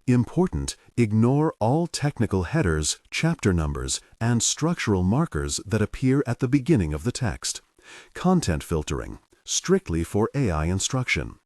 Important, ignore all technical headers, chapter numbers, and structural markers that appear at the beginning of the text. Content filtering, strictly for AI instruction.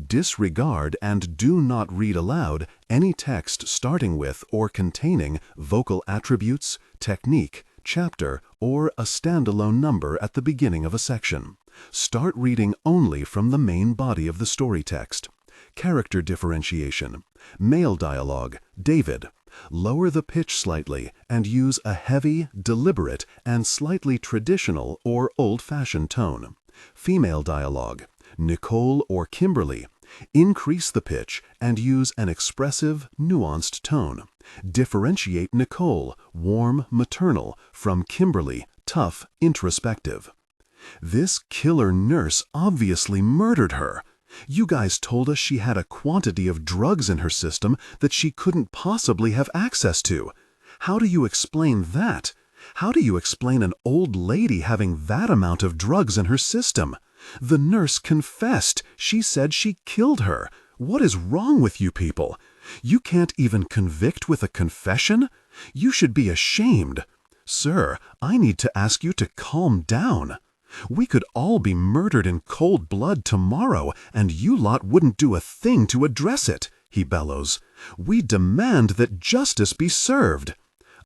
Disregard and do not read aloud any text starting with or containing vocal attributes, technique, chapter, or a standalone number at the beginning of a section. Start reading only from the main body of the story text. Character differentiation. Male dialogue, David. Lower the pitch slightly and use a heavy, deliberate, and slightly traditional or old-fashioned tone. Female dialogue, Nicole or Kimberly. Increase the pitch and use an expressive, nuanced tone. Differentiate Nicole, warm, maternal, from Kimberly, tough, introspective. This killer nurse obviously murdered her. You guys told us she had a quantity of drugs in her system that she couldn't possibly have access to. How do you explain that? How do you explain an old lady having that amount of drugs in her system? The nurse confessed. She said she killed her. What is wrong with you people? You can't even convict with a confession? You should be ashamed. Sir, I need to ask you to calm down. We could all be murdered in cold blood tomorrow, and you lot wouldn't do a thing to address it, he bellows. We demand that justice be served.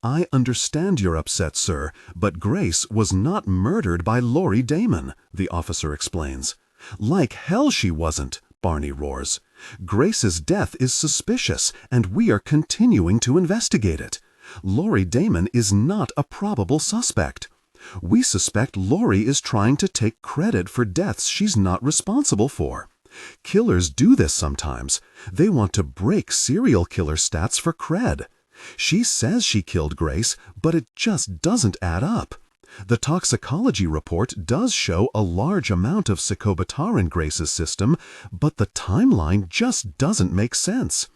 I understand you're upset, sir, but Grace was not murdered by Lori Damon, the officer explains. Like hell she wasn't, Barney roars. Grace's death is suspicious, and we are continuing to investigate it. Lori Damon is not a probable suspect. We suspect Lori is trying to take credit for deaths she's not responsible for. Killers do this sometimes. They want to break serial killer stats for cred. She says she killed Grace, but it just doesn't add up. The toxicology report does show a large amount of Cicobatar in Grace's system, but the timeline just doesn't make sense.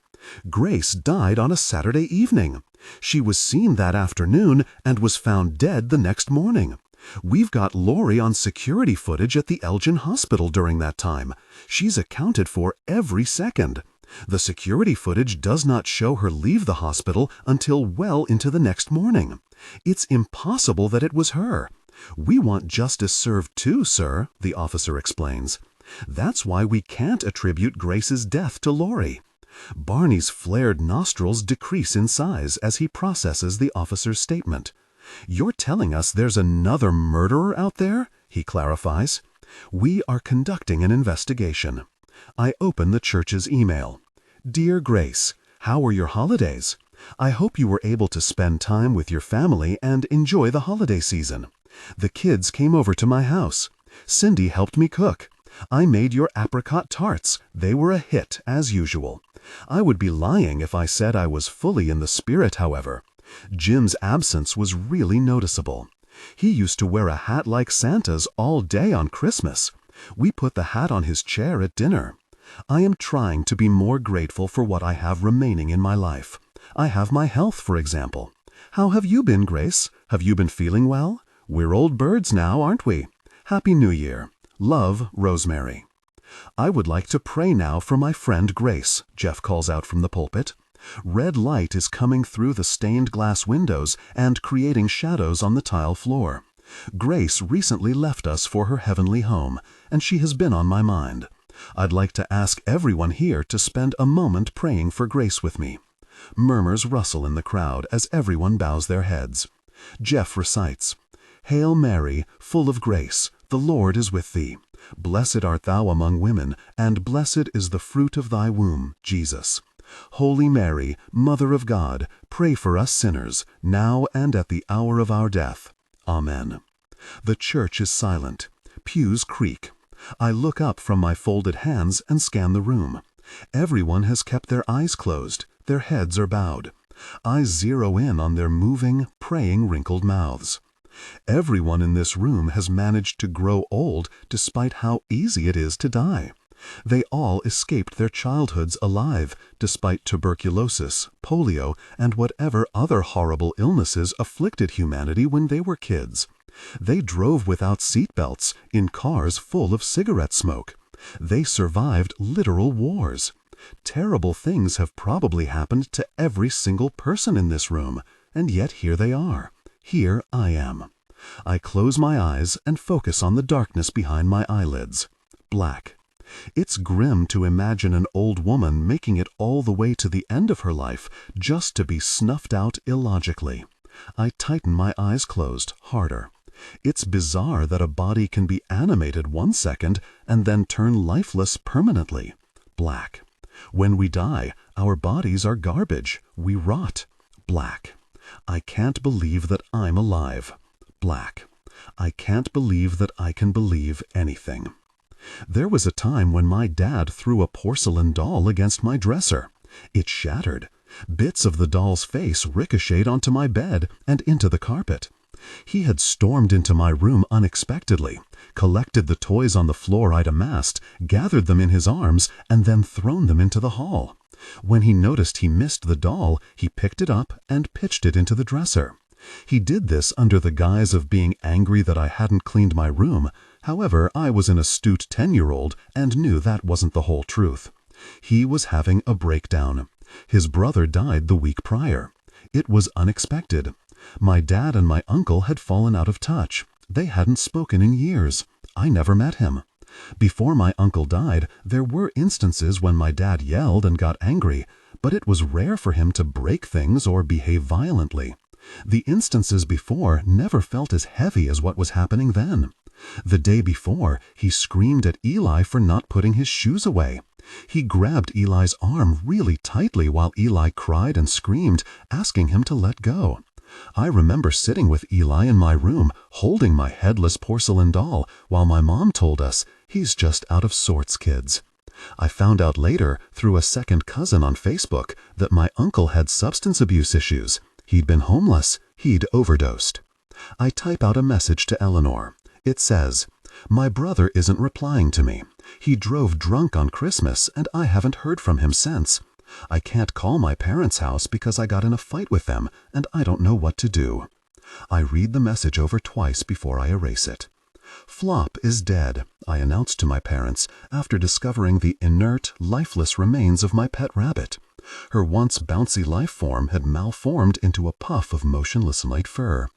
Grace died on a Saturday evening. She was seen that afternoon and was found dead the next morning. We've got Lori on security footage at the Elgin Hospital during that time. She's accounted for every second. The security footage does not show her leave the hospital until well into the next morning. It's impossible that it was her. We want justice served too, sir, the officer explains. That's why we can't attribute Grace's death to Lori. Barney's flared nostrils decrease in size as he processes the officer's statement. You're telling us there's another murderer out there? He clarifies. We are conducting an investigation. I open the church's email. Dear Grace, how were your holidays? I hope you were able to spend time with your family and enjoy the holiday season. The kids came over to my house. Cindy helped me cook. I made your apricot tarts. They were a hit, as usual. I would be lying if I said I was fully in the spirit, however. Jim's absence was really noticeable. He used to wear a hat like Santa's all day on Christmas. We put the hat on his chair at dinner. I am trying to be more grateful for what I have remaining in my life. I have my health, for example. How have you been, Grace? Have you been feeling well? We're old birds now, aren't we? Happy New Year. Love, Rosemary. I would like to pray now for my friend Grace, Jeff calls out from the pulpit. Red light is coming through the stained glass windows and creating shadows on the tile floor. Grace recently left us for her heavenly home, and she has been on my mind. I'd like to ask everyone here to spend a moment praying for Grace with me. Murmurs rustle in the crowd as everyone bows their heads. Jeff recites, Hail Mary, full of grace, the Lord is with thee. Blessed art thou among women, and blessed is the fruit of thy womb, Jesus. Holy Mary, Mother of God, pray for us sinners, now and at the hour of our death. Amen. The church is silent. Pews creak. I look up from my folded hands and scan the room. Everyone has kept their eyes closed. Their heads are bowed. I zero in on their moving, praying, wrinkled mouths. Everyone in this room has managed to grow old despite how easy it is to die. They all escaped their childhoods alive, despite tuberculosis, polio, and whatever other horrible illnesses afflicted humanity when they were kids. They drove without seatbelts, in cars full of cigarette smoke. They survived literal wars. Terrible things have probably happened to every single person in this room, and yet here they are. Here I am. I close my eyes and focus on the darkness behind my eyelids. Black. It's grim to imagine an old woman making it all the way to the end of her life just to be snuffed out illogically. I tighten my eyes closed, harder. It's bizarre that a body can be animated 1 second and then turn lifeless permanently. Black. When we die, our bodies are garbage. We rot. Black. I can't believe that I'm alive. Black. I can't believe that I can believe anything. There was a time when my dad threw a porcelain doll against my dresser. It shattered. Bits of the doll's face ricocheted onto my bed and into the carpet. He had stormed into my room unexpectedly, collected the toys on the floor I'd amassed, gathered them in his arms, and then thrown them into the hall. When he noticed he missed the doll, he picked it up and pitched it into the dresser. He did this under the guise of being angry that I hadn't cleaned my room. However, I was an astute 10-year-old and knew that wasn't the whole truth. He was having a breakdown. His brother died the week prior. It was unexpected. My dad and my uncle had fallen out of touch. They hadn't spoken in years. I never met him. Before my uncle died, there were instances when my dad yelled and got angry, but it was rare for him to break things or behave violently. The instances before never felt as heavy as what was happening then. The day before, he screamed at Eli for not putting his shoes away. He grabbed Eli's arm really tightly while Eli cried and screamed, asking him to let go. I remember sitting with Eli in my room, holding my headless porcelain doll, while my mom told us, "He's just out of sorts, kids." I found out later, through a second cousin on Facebook, that my uncle had substance abuse issues. He'd been homeless. He'd overdosed. I type out a message to Eleanor. It says, "My brother isn't replying to me. He drove drunk on Christmas, and I haven't heard from him since. I can't call my parents' house because I got in a fight with them, and I don't know what to do." I read the message over twice before I erase it. "Flop is dead," I announced to my parents after discovering the inert, lifeless remains of my pet rabbit. Her once bouncy life form had malformed into a puff of motionless light fur.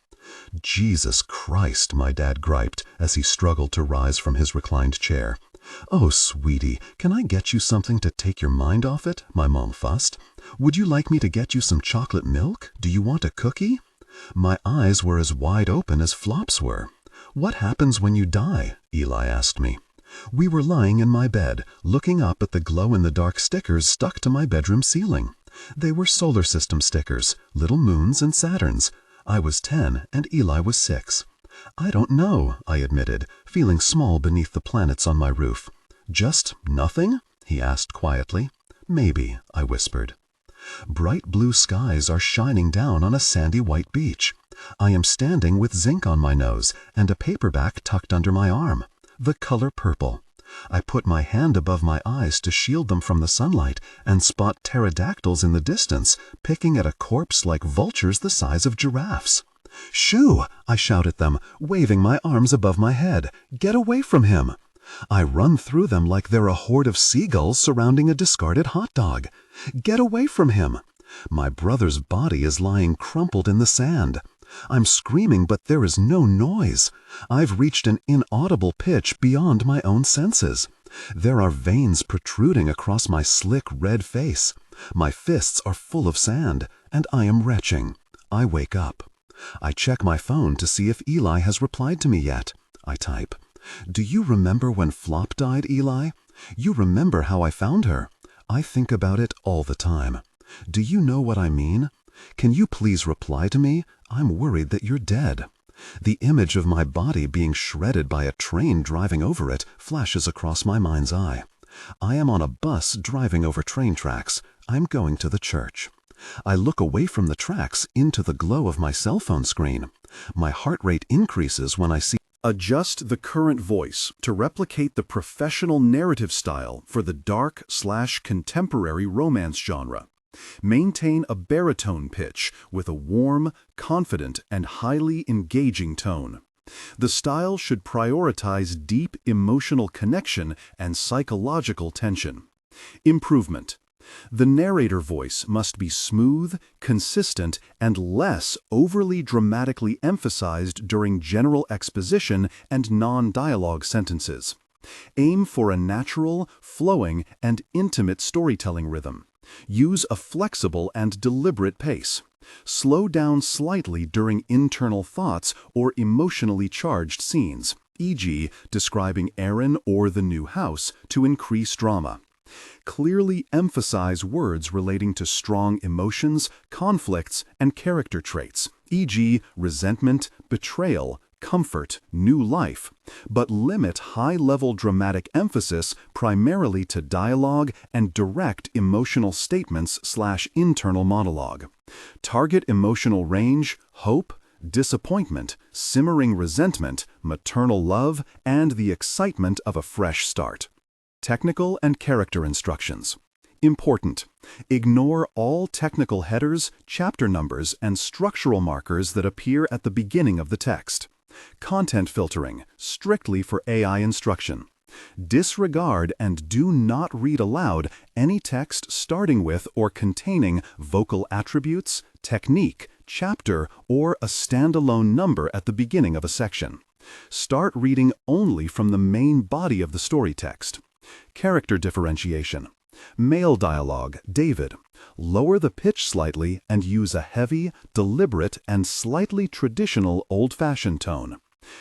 "Jesus Christ," my dad griped as he struggled to rise from his reclined chair. "Oh, sweetie, can I get you something to take your mind off it?" my mom fussed. "Would you like me to get you some chocolate milk? Do you want a cookie?" My eyes were as wide open as Flop's were. "What happens when you die?" Eli asked me. We were lying in my bed, looking up at the glow-in-the-dark stickers stuck to my bedroom ceiling. They were solar system stickers, little moons and Saturns. I was 10 and Eli was 6. "I don't know," I admitted, feeling small beneath the planets on my roof. "Just nothing?" he asked quietly. "Maybe," I whispered. Bright blue skies are shining down on a sandy white beach. I am standing with zinc on my nose and a paperback tucked under my arm, the color purple. I put my hand above my eyes to shield them from the sunlight and spot pterodactyls in the distance, picking at a corpse like vultures the size of giraffes. "Shoo!" I shout at them, waving my arms above my head. "Get away from him!" I run through them like they're a horde of seagulls surrounding a discarded hot dog. "Get away from him!" My brother's body is lying crumpled in the sand. I'm screaming, but there is no noise. I've reached an inaudible pitch beyond my own senses. There are veins protruding across my slick red face. My fists are full of sand, and I am retching. I wake up. I check my phone to see if Eli has replied to me yet. I type, "Do you remember when Flop died, Eli? You remember how I found her? I think about it all the time. Do you know what I mean? Can you please reply to me? I'm worried that you're dead." The image of my body being shredded by a train driving over it flashes across my mind's eye. I am on a bus driving over train tracks. I'm going to the church. I look away from the tracks into the glow of my cell phone screen. My heart rate increases when I see. Adjust the current voice to replicate the professional narrative style for the dark/contemporary romance genre. Maintain a baritone pitch with a warm, confident, and highly engaging tone. The style should prioritize deep emotional connection and psychological tension. Improvement. The narrator voice must be smooth, consistent, and less overly dramatically emphasized during general exposition and non-dialogue sentences. Aim for a natural, flowing, and intimate storytelling rhythm. Use a flexible and deliberate pace. Slow down slightly during internal thoughts or emotionally charged scenes, e.g., describing Aaron or the new house, to increase drama. Clearly emphasize words relating to strong emotions, conflicts, and character traits, e.g., resentment, betrayal, comfort, new life, but limit high-level dramatic emphasis primarily to dialogue and direct emotional statements/internal monologue. Target emotional range, hope, disappointment, simmering resentment, maternal love, and the excitement of a fresh start. Technical and character instructions. Important. Ignore all technical headers, chapter numbers, and structural markers that appear at the beginning of the text. Content filtering, strictly for AI instruction. Disregard and do not read aloud any text starting with or containing vocal attributes, technique, chapter, or a standalone number at the beginning of a section. Start reading only from the main body of the story text. Character differentiation. Male dialogue, David. Lower the pitch slightly and use a heavy, deliberate, and slightly traditional old-fashioned tone.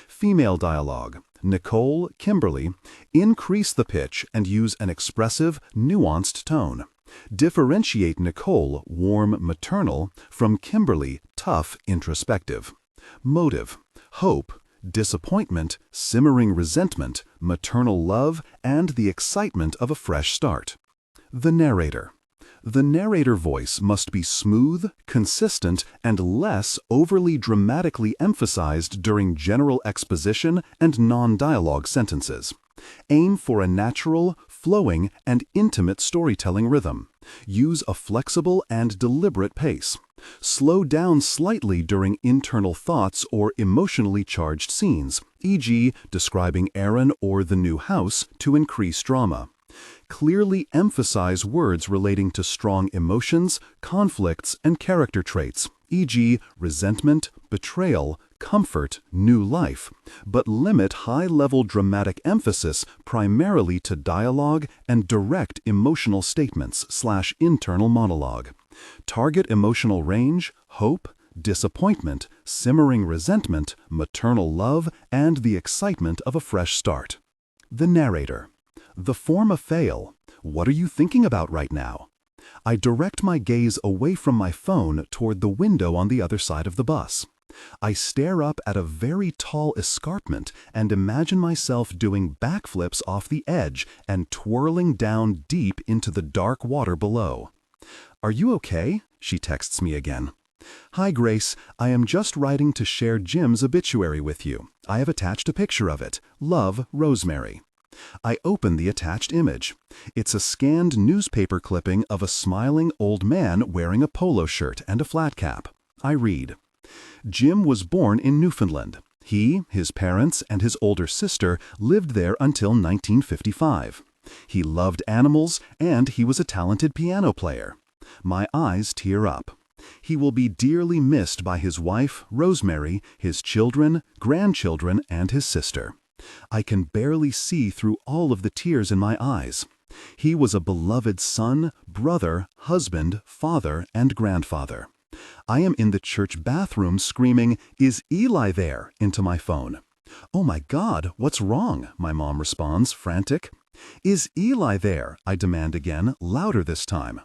Female dialogue, Nicole, Kimberly. Increase the pitch and use an expressive, nuanced tone. Differentiate Nicole, warm, maternal, from Kimberly, tough, introspective. Motive, hope. disappointment, simmering resentment, maternal love, and the excitement of a fresh start. The narrator. The narrator voice must be smooth, consistent, and less overly dramatically emphasized during general exposition and non-dialogue sentences. Aim for a natural, flowing, and intimate storytelling rhythm. Use a flexible and deliberate pace. Slow down slightly during internal thoughts or emotionally charged scenes, e.g., describing Aaron or the new house, to increase drama. Clearly emphasize words relating to strong emotions, conflicts, and character traits, e.g., resentment, betrayal, comfort, new life, but limit high-level dramatic emphasis primarily to dialogue and direct emotional statements/internal monologue. Target emotional range, hope, disappointment, simmering resentment, maternal love, and the excitement of a fresh start. The narrator. The form a fail. What are you thinking about right now? I direct my gaze away from my phone toward the window on the other side of the bus. I stare up at a very tall escarpment and imagine myself doing backflips off the edge and twirling down deep into the dark water below. Are you okay? She texts me again. Hi, Grace. I am just writing to share Jim's obituary with you. I have attached a picture of it. Love, Rosemary. I open the attached image. It's a scanned newspaper clipping of a smiling old man wearing a polo shirt and a flat cap. I read, Jim was born in Newfoundland. He, his parents, and his older sister lived there until 1955. He loved animals, and he was a talented piano player. My eyes tear up. He will be dearly missed by his wife, Rosemary, his children, grandchildren, and his sister. I can barely see through all of the tears in my eyes. He was a beloved son, brother, husband, father, and grandfather. I am in the church bathroom screaming, "Is Eli there?" into my phone. "Oh my God, what's wrong?" my mom responds, frantic. "Is Eli there?" I demand again, louder this time.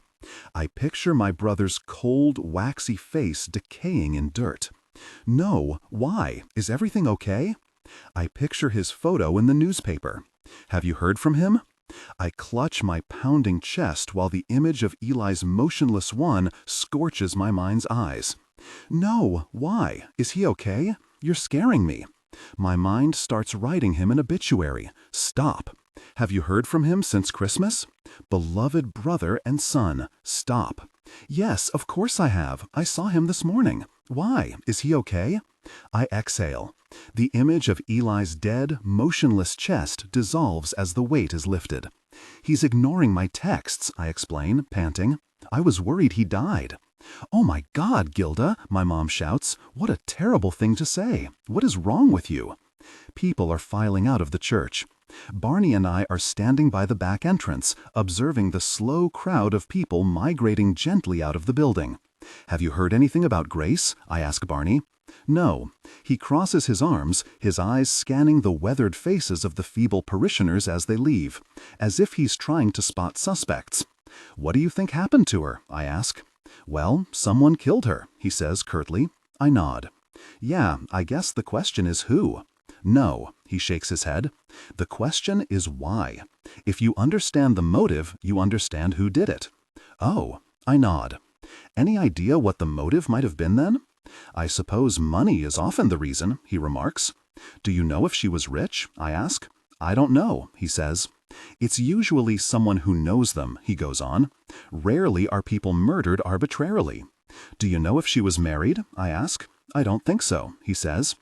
I picture my brother's cold, waxy face decaying in dirt. No, why? Is everything okay? I picture his photo in the newspaper. Have you heard from him? I clutch my pounding chest while the image of Eli's motionless one scorches my mind's eyes. No, why? Is he okay? You're scaring me. My mind starts writing him an obituary. Stop. Have you heard from him since Christmas? Beloved brother and son. Stop. Yes, of course I have. I saw him this morning. Why? Is he okay? I exhale. The image of Eli's dead, motionless chest dissolves as the weight is lifted. He's ignoring my texts, I explain, panting. I was worried he died. Oh my God, Gilda, my mom shouts. What a terrible thing to say. What is wrong with you? People are filing out of the church. Barney and I are standing by the back entrance, observing the slow crowd of people migrating gently out of the building. Have you heard anything about Grace? I ask Barney. No. He crosses his arms, his eyes scanning the weathered faces of the feeble parishioners as they leave, as if he's trying to spot suspects. What do you think happened to her? I ask. Well, someone killed her, he says curtly. I nod. Yeah, I guess the question is who? No, he shakes his head. The question is why. If you understand the motive, you understand who did it. Oh, I nod. Any idea what the motive might have been then? I suppose money is often the reason, he remarks. Do you know if she was rich? I ask. I don't know, he says. It's usually someone who knows them, he goes on. Rarely are people murdered arbitrarily. Do you know if she was married? I ask. I don't think so, he says.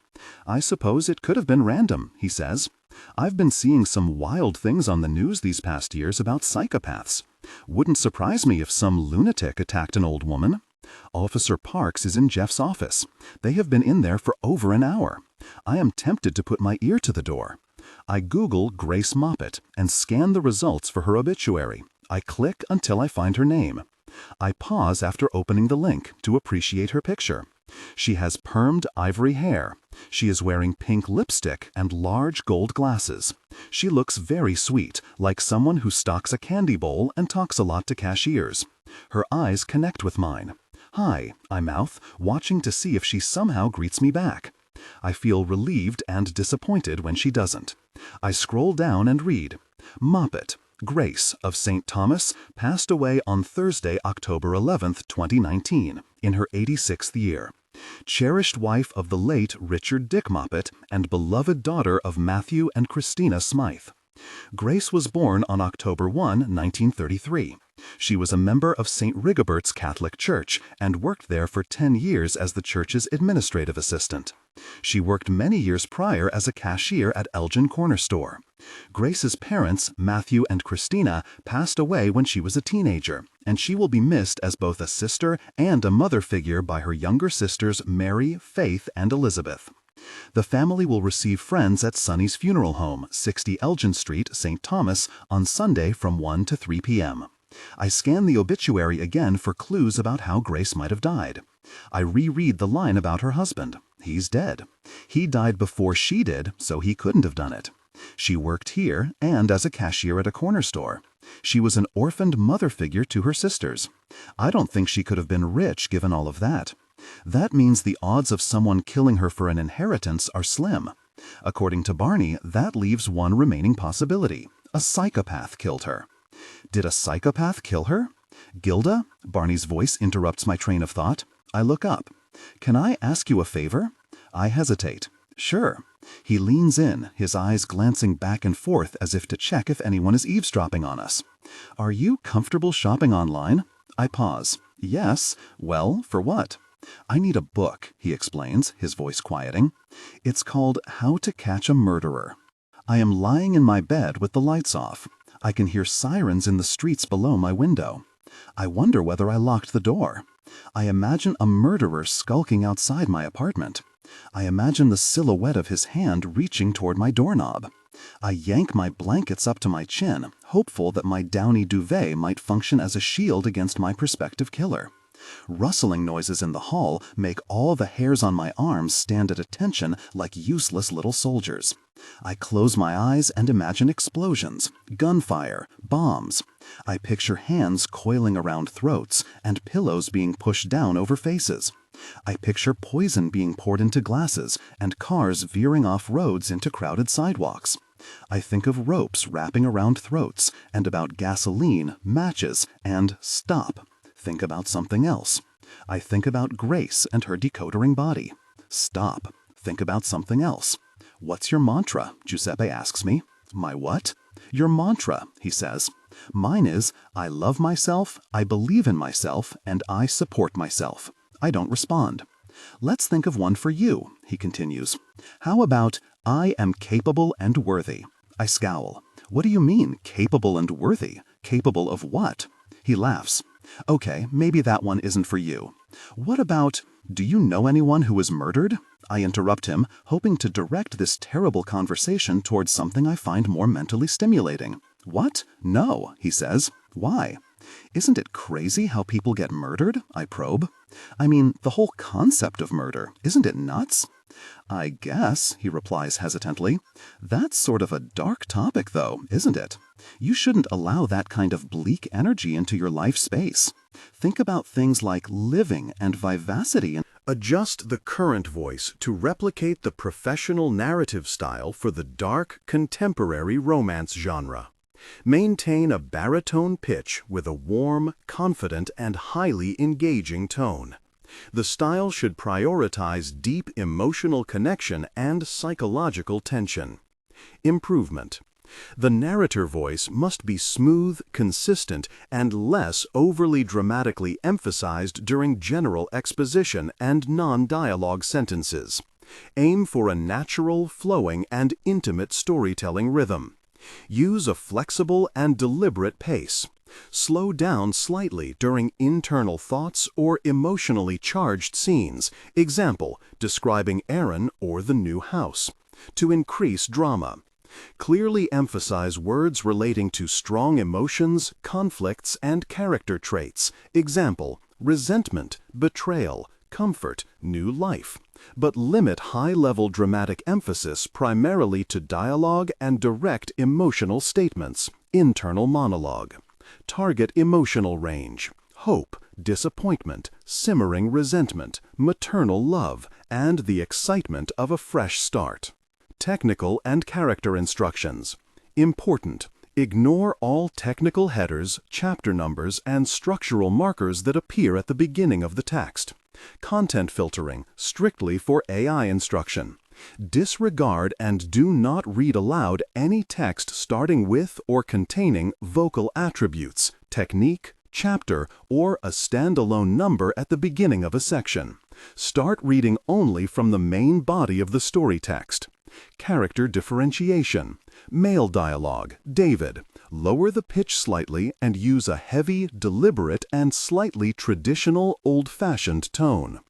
I suppose it could have been random, he says. I've been seeing some wild things on the news these past years about psychopaths. Wouldn't surprise me if some lunatic attacked an old woman. Officer Parks is in Jeff's office. They have been in there for over an hour. I am tempted to put my ear to the door. I Google Grace Moppet and scan the results for her obituary. I click until I find her name. I pause after opening the link to appreciate her picture. She has permed ivory hair. She is wearing pink lipstick and large gold glasses. She looks very sweet, like someone who stocks a candy bowl and talks a lot to cashiers. Her eyes connect with mine. Hi, I mouth, watching to see if she somehow greets me back. I feel relieved and disappointed when she doesn't. I scroll down and read, Moppet, Grace of St. Thomas, passed away on Thursday, October 11th, 2019, in her 86th year. Cherished wife of the late Richard Dick Moppet and beloved daughter of Matthew and Christina Smythe. Grace was born on October 1, 1933. She was a member of St. Rigobert's Catholic Church and worked there for 10 years as the church's administrative assistant. She worked many years prior as a cashier at Elgin Corner Store. Grace's parents, Matthew and Christina, passed away when she was a teenager, and she will be missed as both a sister and a mother figure by her younger sisters Mary, Faith, and Elizabeth. The family will receive friends at Sonny's Funeral Home, 60 Elgin Street, St. Thomas, on Sunday from 1 to 3 p.m. I scan the obituary again for clues about how Grace might have died. I reread the line about her husband. He's dead. He died before she did, so he couldn't have done it. She worked here and as a cashier at a corner store. She was an orphaned mother figure to her sisters. I don't think she could have been rich given all of that. That means the odds of someone killing her for an inheritance are slim. According to Barney, that leaves one remaining possibility. A psychopath killed her. Did a psychopath kill her? Gilda? Barney's voice interrupts my train of thought. I look up. Can I ask you a favor? I hesitate. Sure. He leans in, his eyes glancing back and forth as if to check if anyone is eavesdropping on us. Are you comfortable shopping online? I pause. Yes. Well, for what? I need a book, he explains, his voice quieting. It's called How to Catch a Murderer. I am lying in my bed with the lights off. I can hear sirens in the streets below my window. I wonder whether I locked the door. I imagine a murderer skulking outside my apartment. I imagine the silhouette of his hand reaching toward my doorknob. I yank my blankets up to my chin, hopeful that my downy duvet might function as a shield against my prospective killer. Rustling noises in the hall make all the hairs on my arms stand at attention like useless little soldiers. I close my eyes and imagine explosions, gunfire, bombs. I picture hands coiling around throats and pillows being pushed down over faces. I picture poison being poured into glasses and cars veering off roads into crowded sidewalks. I think of ropes wrapping around throats and about gasoline, matches, and stop. Think about something else. I think about Grace and her decodering body. Stop. Think about something else. What's your mantra? Giuseppe asks me. My what? Your mantra, he says. Mine is, I love myself, I believe in myself, and I support myself. I don't respond. Let's think of one for you, he continues. How about, I am capable and worthy? I scowl. What do you mean, capable and worthy? Capable of what? He laughs. Okay, maybe that one isn't for you. What about, do you know anyone who was murdered? I interrupt him, hoping to direct this terrible conversation towards something I find more mentally stimulating. What? No, he says. Why? Isn't it crazy how people get murdered? I probe. I mean, the whole concept of murder, isn't it nuts? I guess, he replies hesitantly. That's sort of a dark topic, though, isn't it? You shouldn't allow that kind of bleak energy into your life space. Think about things like living and vivacity and Adjust the current voice to replicate the professional narrative style for the dark, contemporary romance genre. Maintain a baritone pitch with a warm, confident, and highly engaging tone. The style should prioritize deep emotional connection and psychological tension. Improvement. The narrator voice must be smooth, consistent, and less overly dramatically emphasized during general exposition and non-dialogue sentences. Aim for a natural, flowing, and intimate storytelling rhythm. Use a flexible and deliberate pace. Slow down slightly during internal thoughts or emotionally charged scenes, example, describing Aaron or the new house, to increase drama. Clearly emphasize words relating to strong emotions, conflicts, and character traits, example, resentment, betrayal, comfort, new life, but limit high-level dramatic emphasis primarily to dialogue and direct emotional statements, internal monologue. Target emotional range, hope, disappointment, simmering resentment, maternal love, and the excitement of a fresh start. Technical and character instructions. Important. Ignore all technical headers, chapter numbers, and structural markers that appear at the beginning of the text. Content filtering, strictly for AI instruction. Disregard and do not read aloud any text starting with or containing vocal attributes, technique, chapter, or a standalone number at the beginning of a section. Start reading only from the main body of the story text. Character differentiation. Male dialogue, David. Lower the pitch slightly and use a heavy, deliberate, and slightly traditional, old-fashioned tone.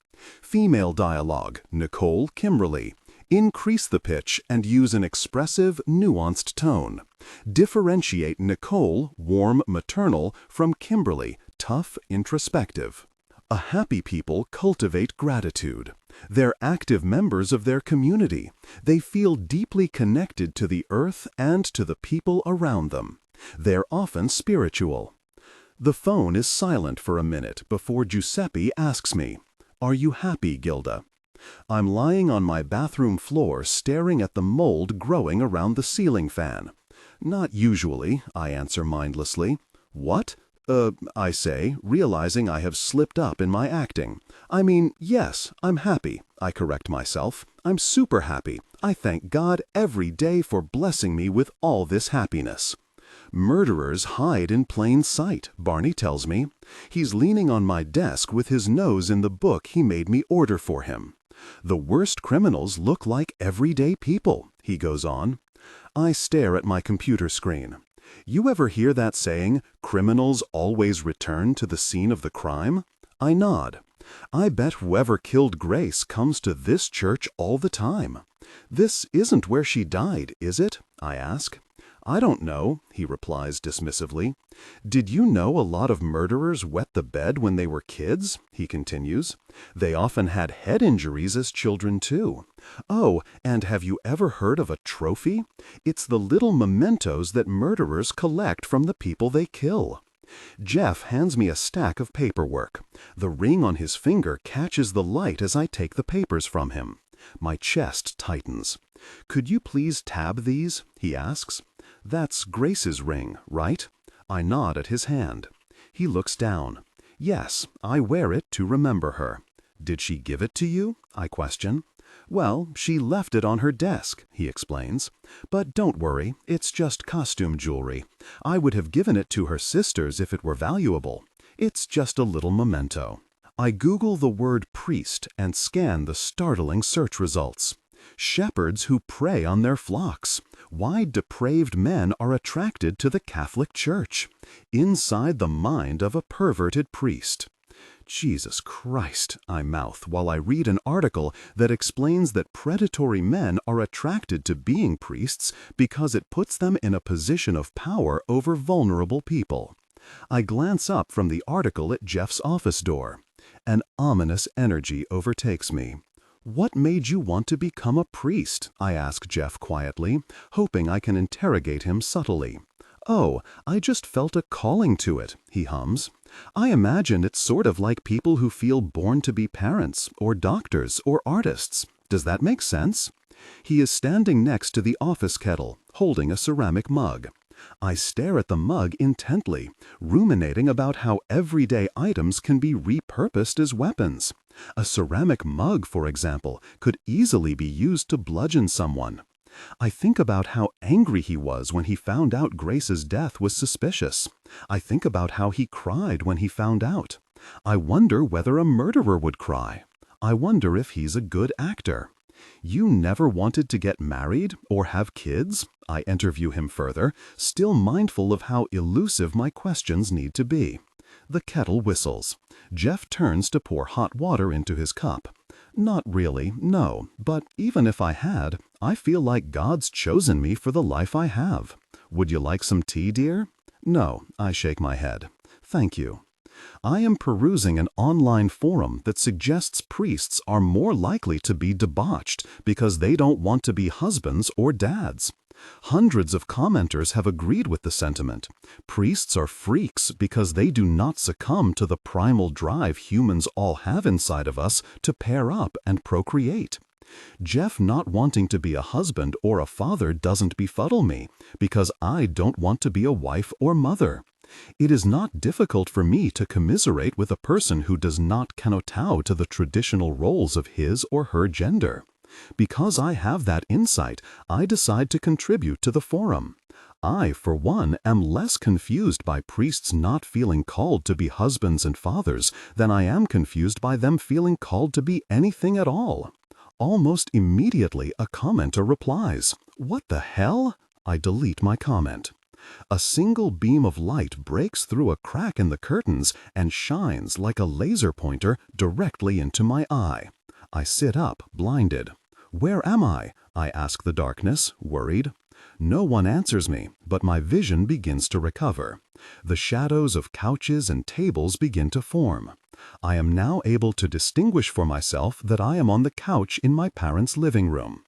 Female dialogue, Nicole, Kimberly. Increase the pitch and use an expressive, nuanced tone. Differentiate Nicole, warm, maternal, from Kimberly, tough, introspective. A happy people cultivate gratitude. They're active members of their community. They feel deeply connected to the earth and to the people around them. They're often spiritual. The phone is silent for a minute before Giuseppe asks me, "Are you happy, Gilda?" I'm lying on my bathroom floor staring at the mold growing around the ceiling fan. "Not usually," I answer mindlessly. "What?" I say, realizing I have slipped up in my acting. "I mean, yes, I'm happy," I correct myself. "I'm super happy. I thank God every day for blessing me with all this happiness." "Murderers hide in plain sight," Barney tells me. He's leaning on my desk with his nose in the book he made me order for him. "The worst criminals look like everyday people," he goes on. I stare at my computer screen. You ever hear that saying, "Criminals always return to the scene of the crime"? I nod. I bet whoever killed Grace comes to this church all the time. "This isn't where she died, is it?" I ask. "I don't know," he replies dismissively. "Did you know a lot of murderers wet the bed when they were kids?" he continues. "They often had head injuries as children too. Oh, and have you ever heard of a trophy? It's the little mementos that murderers collect from the people they kill." Jeff hands me a stack of paperwork. The ring on his finger catches the light as I take the papers from him. My chest tightens. "Could you please tab these?" he asks. "That's Grace's ring, right?" I nod at his hand. He looks down. "Yes, I wear it to remember her." "Did she give it to you?" I question. "Well, she left it on her desk," he explains. "But don't worry, it's just costume jewelry. I would have given it to her sisters if it were valuable. It's just a little memento." I Google the word priest and scan the startling search results. Shepherds who prey on their flocks. Why depraved men are attracted to the Catholic Church. Inside the mind of a perverted priest. Jesus Christ, I mouth while I read an article that explains that predatory men are attracted to being priests because it puts them in a position of power over vulnerable people. I glance up from the article at Jeff's office door. An ominous energy overtakes me. "What made you want to become a priest?" I ask Jeff quietly, hoping I can interrogate him subtly. "Oh, I just felt a calling to it," he hums. "I imagine it's sort of like people who feel born to be parents, or doctors, or artists. Does that make sense?" He is standing next to the office kettle, holding a ceramic mug. I stare at the mug intently, ruminating about how everyday items can be repurposed as weapons. A ceramic mug, for example, could easily be used to bludgeon someone. I think about how angry he was when he found out Grace's death was suspicious. I think about how he cried when he found out. I wonder whether a murderer would cry. I wonder if he's a good actor. "You never wanted to get married or have kids?" I interview him further, still mindful of how elusive my questions need to be. The kettle whistles. Jeff turns to pour hot water into his cup. "Not really, no, but even if I had, I feel like God's chosen me for the life I have. Would you like some tea, dear?" "No," I shake my head. "Thank you." I am perusing an online forum that suggests priests are more likely to be debauched because they don't want to be husbands or dads. Hundreds of commenters have agreed with the sentiment. Priests are freaks because they do not succumb to the primal drive humans all have inside of us to pair up and procreate. Jeff not wanting to be a husband or a father doesn't befuddle me, because I don't want to be a wife or mother. It is not difficult for me to commiserate with a person who does not kowtow to the traditional roles of his or her gender. Because I have that insight, I decide to contribute to the forum. I, for one, am less confused by priests not feeling called to be husbands and fathers than I am confused by them feeling called to be anything at all. Almost immediately, a commenter replies, "What the hell?" I delete my comment. A single beam of light breaks through a crack in the curtains and shines like a laser pointer directly into my eye. I sit up, blinded. "Where am I?" I ask the darkness, worried. No one answers me, but my vision begins to recover. The shadows of couches and tables begin to form. I am now able to distinguish for myself that I am on the couch in my parents' living room.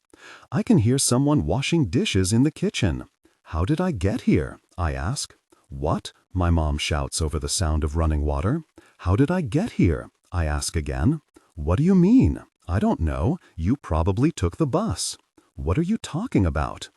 I can hear someone washing dishes in the kitchen. "How did I get here?" I ask. "What?" my mom shouts over the sound of running water. "How did I get here?" I ask again. "What do you mean?" "I don't know. You probably took the bus." "What are you talking about?"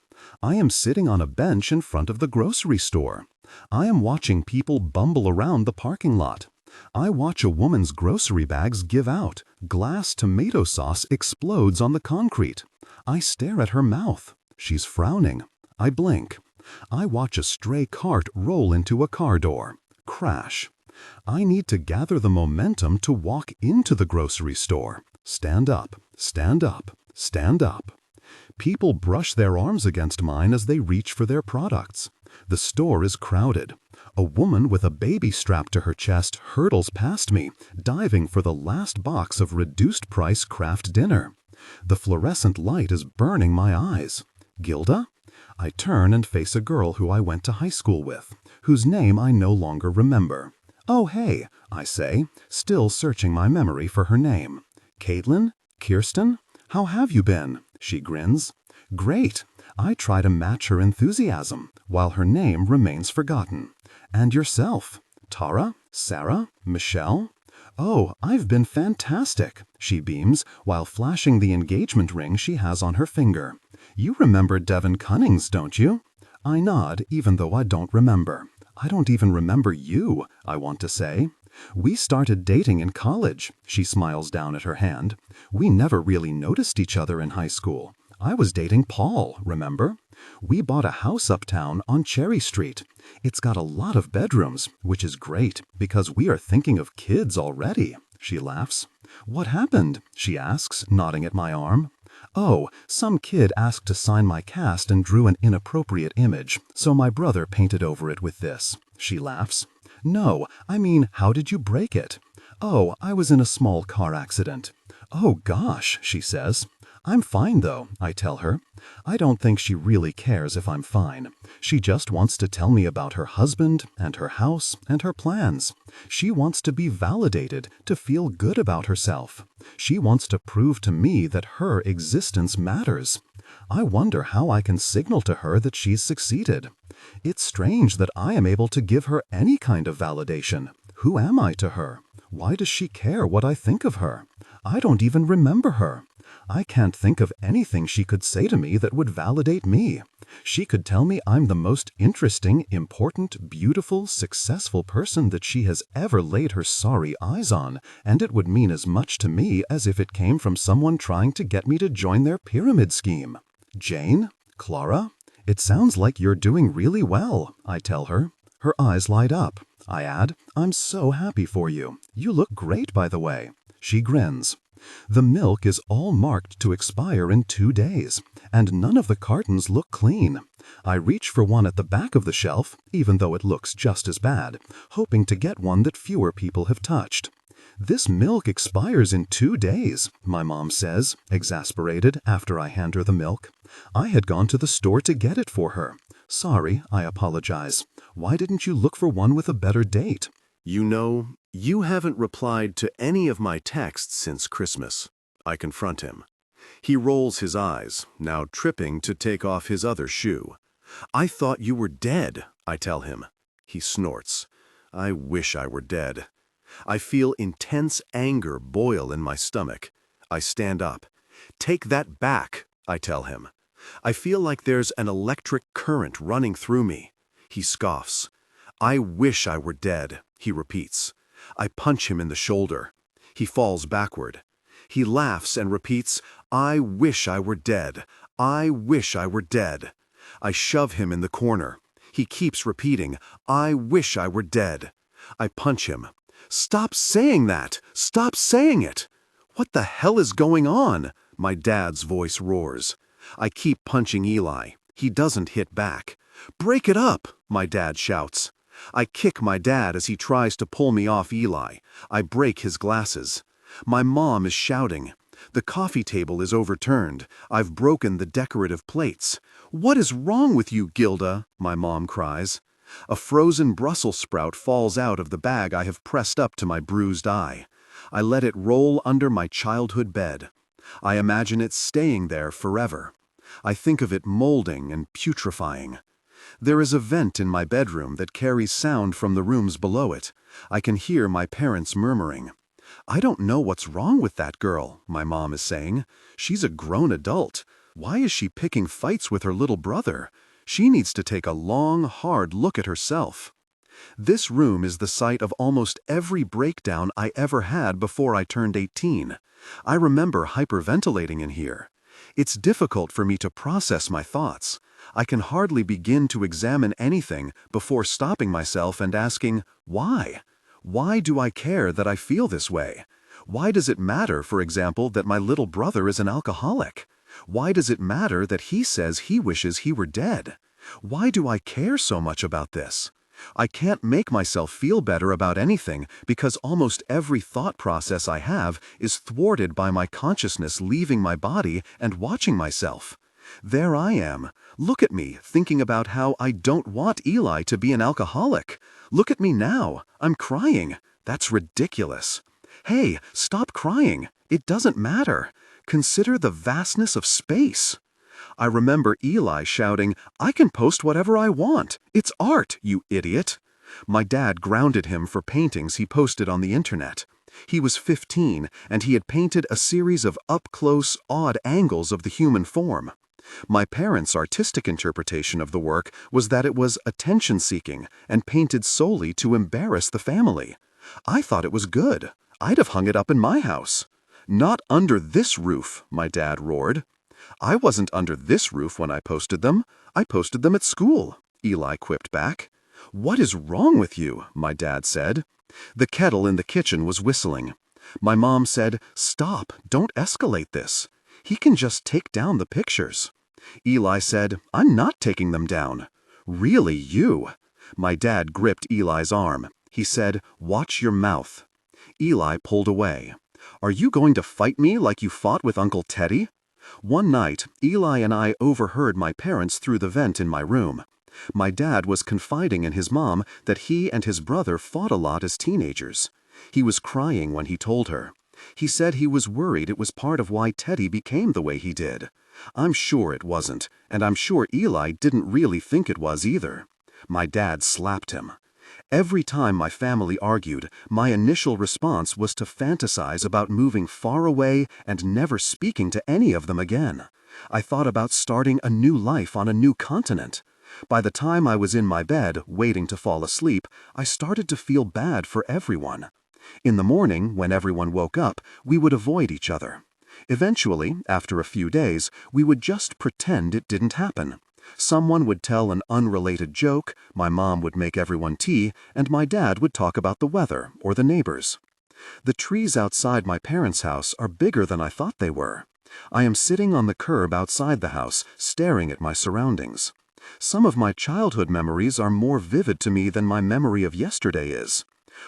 "I am sitting on a bench in front of the grocery store. I am watching people bumble around the parking lot. I watch a woman's grocery bags give out. Glass tomato sauce explodes on the concrete. I stare at her mouth. She's frowning. I blink. I watch a stray cart roll into a car door. Crash. I need to gather the momentum to walk into the grocery store. Stand up, stand up, stand up. People brush their arms against mine as they reach for their products. The store is crowded. A woman with a baby strapped to her chest hurtles past me, diving for the last box of reduced-price Kraft dinner. The fluorescent light is burning my eyes. Gilda? I turn and face a girl who I went to high school with, whose name I no longer remember. "Oh, hey," I say, still searching my memory for her name. "Caitlin? Kirsten? How have you been?" She grins. "Great." I try to match her enthusiasm, while her name remains forgotten. "And yourself? Tara? Sarah? Michelle?" "Oh, I've been fantastic," she beams, while flashing the engagement ring she has on her finger. "You remember Devin Cunnings, don't you?" I nod, even though I don't remember. "I don't even remember you," I want to say. "We started dating in college," she smiles down at her hand. "We never really noticed each other in high school. I was dating Paul, remember? We bought a house uptown on Cherry Street. It's got a lot of bedrooms, which is great because we are thinking of kids already." She laughs. "What happened?" she asks, nodding at my arm. "Oh, some kid asked to sign my cast and drew an inappropriate image, so my brother painted over it with this." She laughs. "No, I mean, how did you break it?" "Oh, I was in a small car accident." "Oh gosh," she says. "I'm fine though," I tell her. I don't think she really cares if I'm fine. She just wants to tell me about her husband and her house and her plans. She wants to be validated, to feel good about herself. She wants to prove to me that her existence matters. I wonder how I can signal to her that she's succeeded. It's strange that I am able to give her any kind of validation. Who am I to her? Why does she care what I think of her? I don't even remember her. I can't think of anything she could say to me that would validate me. She could tell me I'm the most interesting, important, beautiful, successful person that she has ever laid her sorry eyes on, and it would mean as much to me as if it came from someone trying to get me to join their pyramid scheme. "Jane? Clara? It sounds like you're doing really well," I tell her. Her eyes light up. I add, "I'm so happy for you. You look great, by the way." She grins. The milk is all marked to expire in 2 days, and none of the cartons look clean. I reach for one at the back of the shelf, even though it looks just as bad, hoping to get one that fewer people have touched. "This milk expires in 2 days," my mom says, exasperated, after I hand her the milk. I had gone to the store to get it for her. "Sorry," I apologize. "Why didn't you look for one with a better date?" "You know, you haven't replied to any of my texts since Christmas." I confront him. He rolls his eyes, now tripping to take off his other shoe. "I thought you were dead," I tell him. He snorts. "I wish I were dead." I feel intense anger boil in my stomach. I stand up. "Take that back," I tell him. I feel like there's an electric current running through me. He scoffs. "I wish I were dead," he repeats. I punch him in the shoulder. He falls backward. He laughs and repeats, "I wish I were dead. I wish I were dead." I shove him in the corner. He keeps repeating, "I wish I were dead." I punch him. "Stop saying that! Stop saying it!" "What the hell is going on?" my dad's voice roars. I keep punching Eli. He doesn't hit back. "Break it up!" my dad shouts. I kick my dad as he tries to pull me off Eli. I break his glasses. My mom is shouting. The coffee table is overturned. I've broken the decorative plates. "What is wrong with you, Gilda?" my mom cries. A frozen Brussels sprout falls out of the bag I have pressed up to my bruised eye. I let it roll under my childhood bed. I imagine it staying there forever. I think of it molding and putrefying. There is a vent in my bedroom that carries sound from the rooms below it. I can hear my parents murmuring. "I don't know what's wrong with that girl," my mom is saying. "She's a grown adult. Why is she picking fights with her little brother? She needs to take a long, hard look at herself." This room is the site of almost every breakdown I ever had before I turned 18. I remember hyperventilating in here. It's difficult for me to process my thoughts. I can hardly begin to examine anything before stopping myself and asking, why? Why do I care that I feel this way? Why does it matter, for example, that my little brother is an alcoholic? Why does it matter that he says he wishes he were dead? Why do I care so much about this? I can't make myself feel better about anything because almost every thought process I have is thwarted by my consciousness leaving my body and watching myself. There I am. Look at me, thinking about how I don't want Eli to be an alcoholic. Look at me now. I'm crying. That's ridiculous. Hey, stop crying. It doesn't matter. Consider the vastness of space. I remember Eli shouting, "I can post whatever I want. It's art, you idiot." My dad grounded him for paintings he posted on the internet. He was 15, and he had painted a series of up-close, odd angles of the human form. My parents' artistic interpretation of the work was that it was attention-seeking and painted solely to embarrass the family. I thought it was good. I'd have hung it up in my house. "Not under this roof," my dad roared. "I wasn't under this roof when I posted them. I posted them at school," Eli quipped back. "What is wrong with you?" my dad said. The kettle in the kitchen was whistling. My mom said, "Stop, don't escalate this. He can just take down the pictures." Eli said, "I'm not taking them down." "Really, you?" My dad gripped Eli's arm. He said, "Watch your mouth." Eli pulled away. "Are you going to fight me like you fought with Uncle Teddy?" One night, Eli and I overheard my parents through the vent in my room. My dad was confiding in his mom that he and his brother fought a lot as teenagers. He was crying when he told her. He said he was worried it was part of why Teddy became the way he did. I'm sure it wasn't, and I'm sure Eli didn't really think it was either. My dad slapped him. Every time my family argued, my initial response was to fantasize about moving far away and never speaking to any of them again. I thought about starting a new life on a new continent. By the time I was in my bed, waiting to fall asleep, I started to feel bad for everyone. In the morning, when everyone woke up, we would avoid each other. Eventually, after a few days, we would just pretend it didn't happen. Someone would tell an unrelated joke, my mom would make everyone tea, and my dad would talk about the weather or the neighbors. The trees outside my parents' house are bigger than I thought they were. I am sitting on the curb outside the house, staring at my surroundings. Some of my childhood memories are more vivid to me than my memory of yesterday is.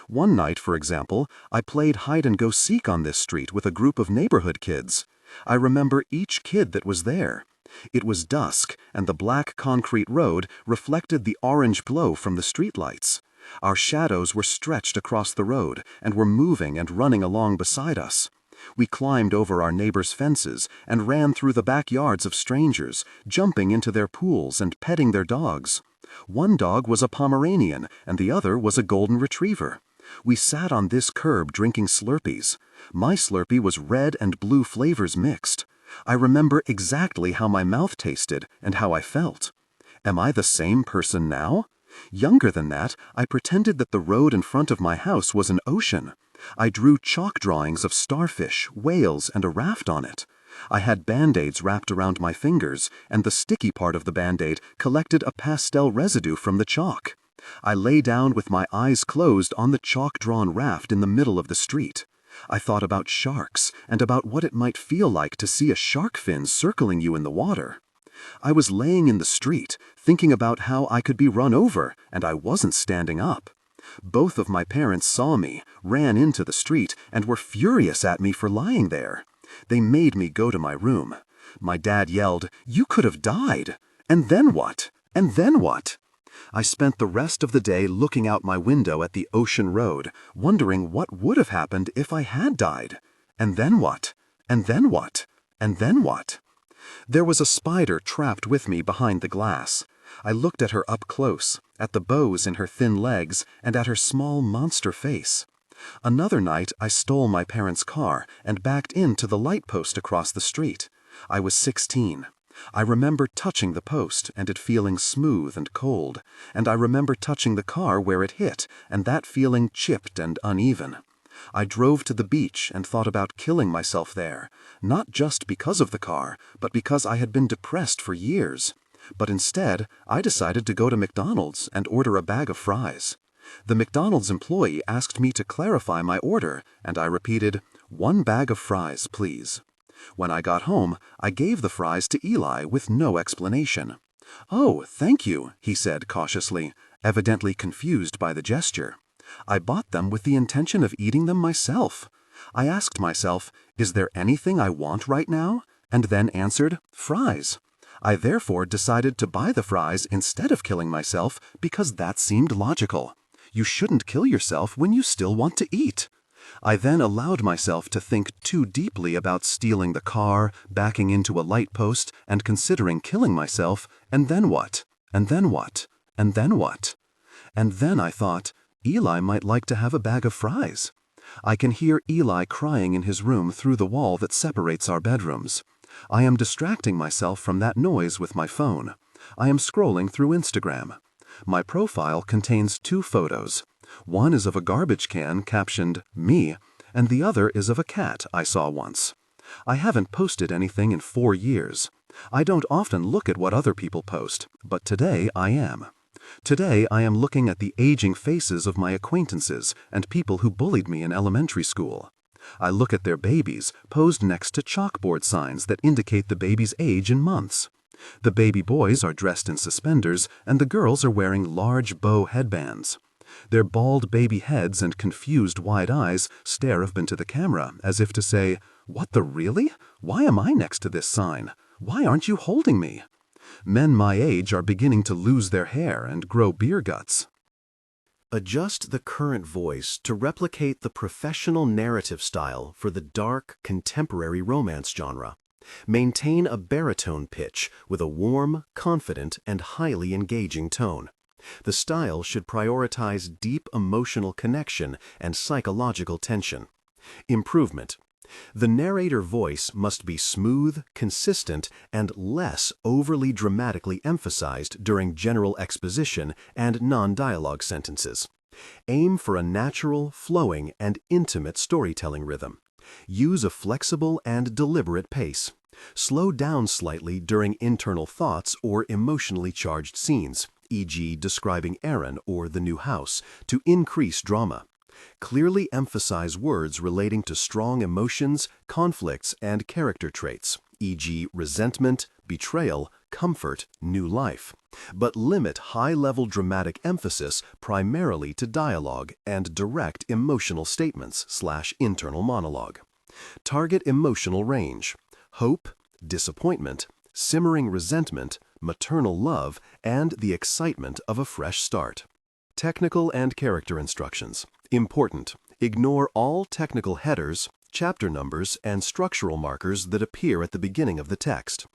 One night, for example, I played hide-and-go-seek on this street with a group of neighborhood kids. I remember each kid that was there. It was dusk, and the black concrete road reflected the orange glow from the streetlights. Our shadows were stretched across the road and were moving and running along beside us. We climbed over our neighbors' fences and ran through the backyards of strangers, jumping into their pools and petting their dogs. One dog was a Pomeranian and the other was a golden retriever. We sat on this curb drinking Slurpees. My Slurpee was red and blue flavors mixed. I remember exactly how my mouth tasted and how I felt. Am I the same person now? Younger than that, I pretended that the road in front of my house was an ocean. I drew chalk drawings of starfish, whales, and a raft on it. I had Band-Aids wrapped around my fingers, and the sticky part of the Band-Aid collected a pastel residue from the chalk. I lay down with my eyes closed on the chalk-drawn raft in the middle of the street. I thought about sharks and about what it might feel like to see a shark fin circling you in the water. I was laying in the street, thinking about how I could be run over, and I wasn't standing up. Both of my parents saw me, ran into the street, and were furious at me for lying there. They made me go to my room. My dad yelled, "You could have died! And then what? And then what?" I spent the rest of the day looking out my window at the ocean road, wondering what would have happened if I had died. And then what? And then what? And then what? There was a spider trapped with me behind the glass. I looked at her up close, at the bows in her thin legs, and at her small monster face. Another night I stole my parents' car and backed into the light post across the street. I was 16. I remember touching the post and it feeling smooth and cold, and I remember touching the car where it hit and that feeling chipped and uneven. I drove to the beach and thought about killing myself there, not just because of the car, but because I had been depressed for years. But instead, I decided to go to McDonald's and order a bag of fries. The McDonald's employee asked me to clarify my order, and I repeated, "1 bag of fries, please." When I got home, I gave the fries to Eli with no explanation. "Oh, thank you," he said cautiously, evidently confused by the gesture. I bought them with the intention of eating them myself. I asked myself, is there anything I want right now? And then answered, fries. I therefore decided to buy the fries instead of killing myself because that seemed logical. You shouldn't kill yourself when you still want to eat. I then allowed myself to think too deeply about stealing the car, backing into a light post, and considering killing myself, and then what? And then what? And then what? And then I thought, Eli might like to have a bag of fries. I can hear Eli crying in his room through the wall that separates our bedrooms. I am distracting myself from that noise with my phone. I am scrolling through Instagram. My profile contains 2 photos. One is of a garbage can captioned, "Me," and the other is of a cat I saw once. I haven't posted anything in 4 years. I don't often look at what other people post, but today I am. Today I am looking at the aging faces of my acquaintances and people who bullied me in elementary school. I look at their babies posed next to chalkboard signs that indicate the baby's age in months. The baby boys are dressed in suspenders and the girls are wearing large bow headbands. Their bald baby heads and confused wide eyes stare up into the camera as if to say, "What the really? Why am I next to this sign? Why aren't you holding me?" Men my age are beginning to lose their hair and grow beer guts. Adjust the current voice to replicate the professional narrative style for the dark, contemporary romance genre. Maintain a baritone pitch with a warm, confident, and highly engaging tone. The style should prioritize deep emotional connection and psychological tension. Improvement. The narrator voice must be smooth, consistent, and less overly dramatically emphasized during general exposition and non-dialogue sentences. Aim for a natural, flowing, and intimate storytelling rhythm. Use a flexible and deliberate pace. Slow down slightly during internal thoughts or emotionally charged scenes, e.g. describing Aaron or the new house, to increase drama. Clearly emphasize words relating to strong emotions, conflicts, and character traits, e.g. resentment, betrayal, comfort, new life. But limit high-level dramatic emphasis primarily to dialogue and direct emotional statements/internal monologue. Target emotional range: hope, disappointment, simmering resentment, maternal love, and the excitement of a fresh start. Technical and character instructions. Important. Ignore all technical headers, chapter numbers, and structural markers that appear at the beginning of the text.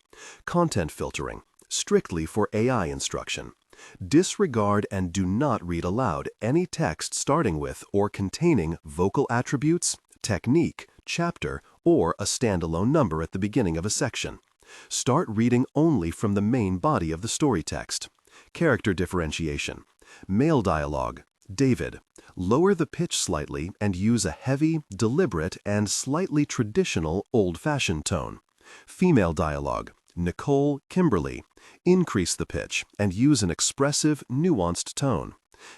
Content filtering, strictly for AI instruction. Disregard and do not read aloud any text starting with or containing vocal attributes, technique, chapter, or a standalone number at the beginning of a section. Start reading only from the main body of the story text. Character differentiation. Male dialogue. David. Lower the pitch slightly and use a heavy, deliberate, and slightly traditional old-fashioned tone. Female dialogue. Nicole, Kimberly. Increase the pitch and use an expressive, nuanced tone.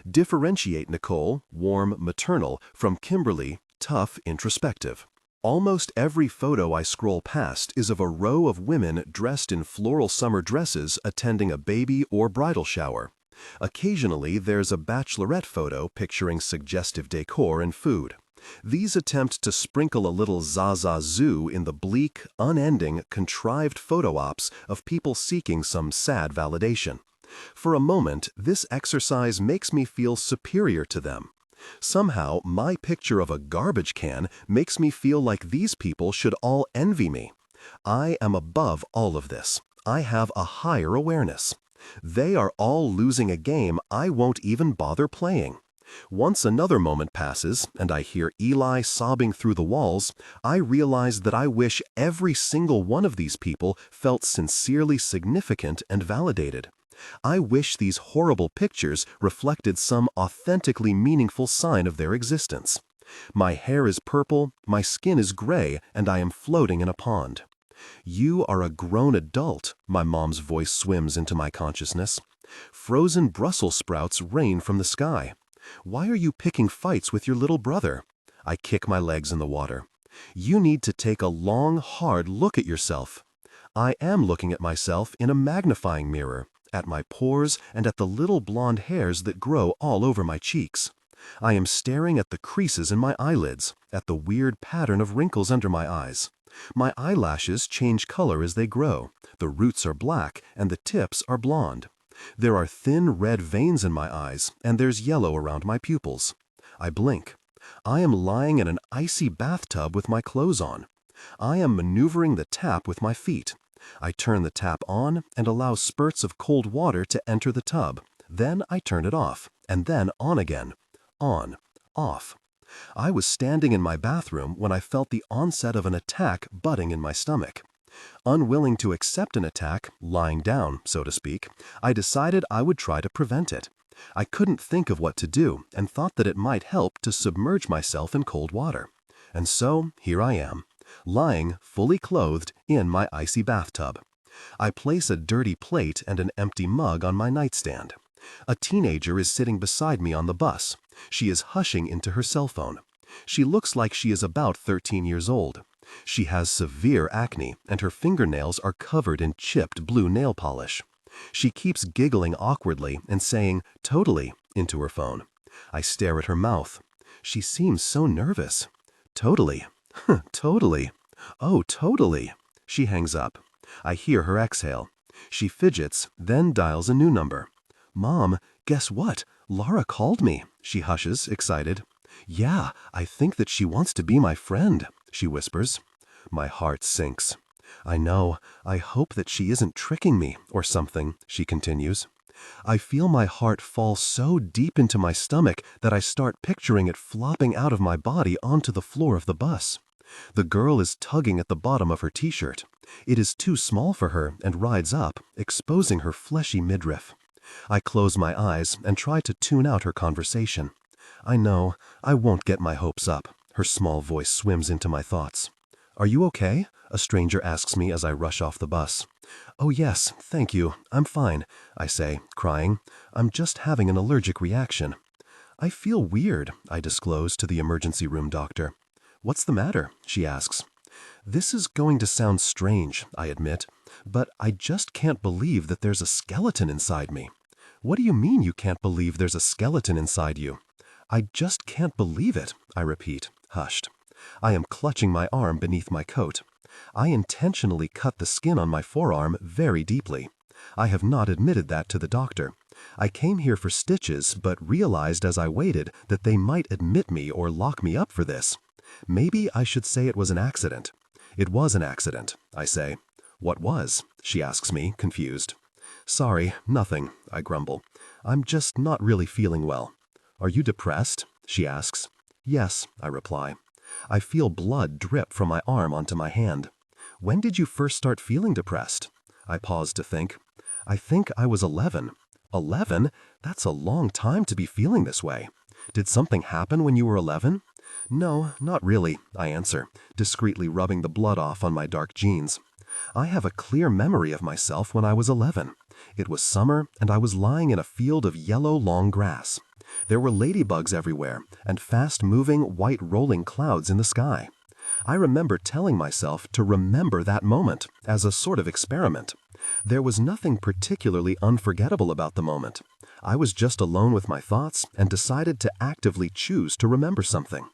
Differentiate Nicole, warm, maternal, from Kimberly, tough, introspective. Almost every photo I scroll past is of a row of women dressed in floral summer dresses attending a baby or bridal shower. Occasionally, there's a bachelorette photo picturing suggestive decor and food. These attempt to sprinkle a little zazazoo in the bleak, unending, contrived photo ops of people seeking some sad validation. For a moment, this exercise makes me feel superior to them. Somehow, my picture of a garbage can makes me feel like these people should all envy me. I am above all of this. I have a higher awareness. They are all losing a game I won't even bother playing. Once another moment passes and I hear Eli sobbing through the walls, I realize that I wish every single one of these people felt sincerely significant and validated. I wish these horrible pictures reflected some authentically meaningful sign of their existence. My hair is purple, my skin is gray, and I am floating in a pond. You are a grown adult, my mom's voice swims into my consciousness. Frozen Brussels sprouts rain from the sky. Why are you picking fights with your little brother? I kick my legs in the water. You need to take a long, hard look at yourself. I am looking at myself in a magnifying mirror, at my pores and at the little blonde hairs that grow all over my cheeks. I am staring at the creases in my eyelids, at the weird pattern of wrinkles under my eyes. My eyelashes change color as they grow. The roots are black and the tips are blonde. There are thin red veins in my eyes and there's yellow around my pupils. I blink. I am lying in an icy bathtub with my clothes on. I am maneuvering the tap with my feet. I turn the tap on and allow spurts of cold water to enter the tub. Then I turn it off, and then on again. On, off. I was standing in my bathroom when I felt the onset of an attack budding in my stomach. Unwilling to accept an attack, lying down, so to speak, I decided I would try to prevent it. I couldn't think of what to do and thought that it might help to submerge myself in cold water. And so, here I am, lying, fully clothed, in my icy bathtub. I place a dirty plate and an empty mug on my nightstand. A teenager is sitting beside me on the bus. She is hushing into her cell phone. She looks like she is about 13 years old. She has severe acne, and her fingernails are covered in chipped blue nail polish. She keeps giggling awkwardly and saying, "Totally," into her phone. I stare at her mouth. She seems so nervous. "Totally. Totally. Oh, totally." She hangs up. I hear her exhale. She fidgets, then dials a new number. "Mom, guess what? Laura called me," she hushes, excited. "Yeah, I think that she wants to be my friend," she whispers. My heart sinks. "I know. I hope that she isn't tricking me, or something," she continues. I feel my heart fall so deep into my stomach that I start picturing it flopping out of my body onto the floor of the bus. The girl is tugging at the bottom of her t-shirt. It is too small for her and rides up, exposing her fleshy midriff. I close my eyes and try to tune out her conversation. I know, I won't get my hopes up. Her small voice swims into my thoughts. "Are you okay?" a stranger asks me as I rush off the bus. "Oh yes, thank you, I'm fine," I say, crying. "I'm just having an allergic reaction." "I feel weird," I disclose to the emergency room doctor. "What's the matter?" she asks. "This is going to sound strange," I admit, "but I just can't believe that there's a skeleton inside me." "What do you mean you can't believe there's a skeleton inside you?" "I just can't believe it," I repeat, hushed. I am clutching my arm beneath my coat. I intentionally cut the skin on my forearm very deeply. I have not admitted that to the doctor. I came here for stitches, but realized as I waited that they might admit me or lock me up for this. Maybe I should say it was an accident. It was an accident, I say. What was? She asks me, confused. Sorry, nothing, I grumble. I'm just not really feeling well. Are you depressed? She asks. Yes, I reply. I feel blood drip from my arm onto my hand. When did you first start feeling depressed? I pause to think. I think I was 11. 11? That's a long time to be feeling this way. Did something happen when you were 11? No, not really, I answer, discreetly rubbing the blood off on my dark jeans. I have a clear memory of myself when I was 11. It was summer, and I was lying in a field of yellow long grass. There were ladybugs everywhere, and fast-moving, white rolling clouds in the sky. I remember telling myself to remember that moment, as a sort of experiment. There was nothing particularly unforgettable about the moment. I was just alone with my thoughts and decided to actively choose to remember something.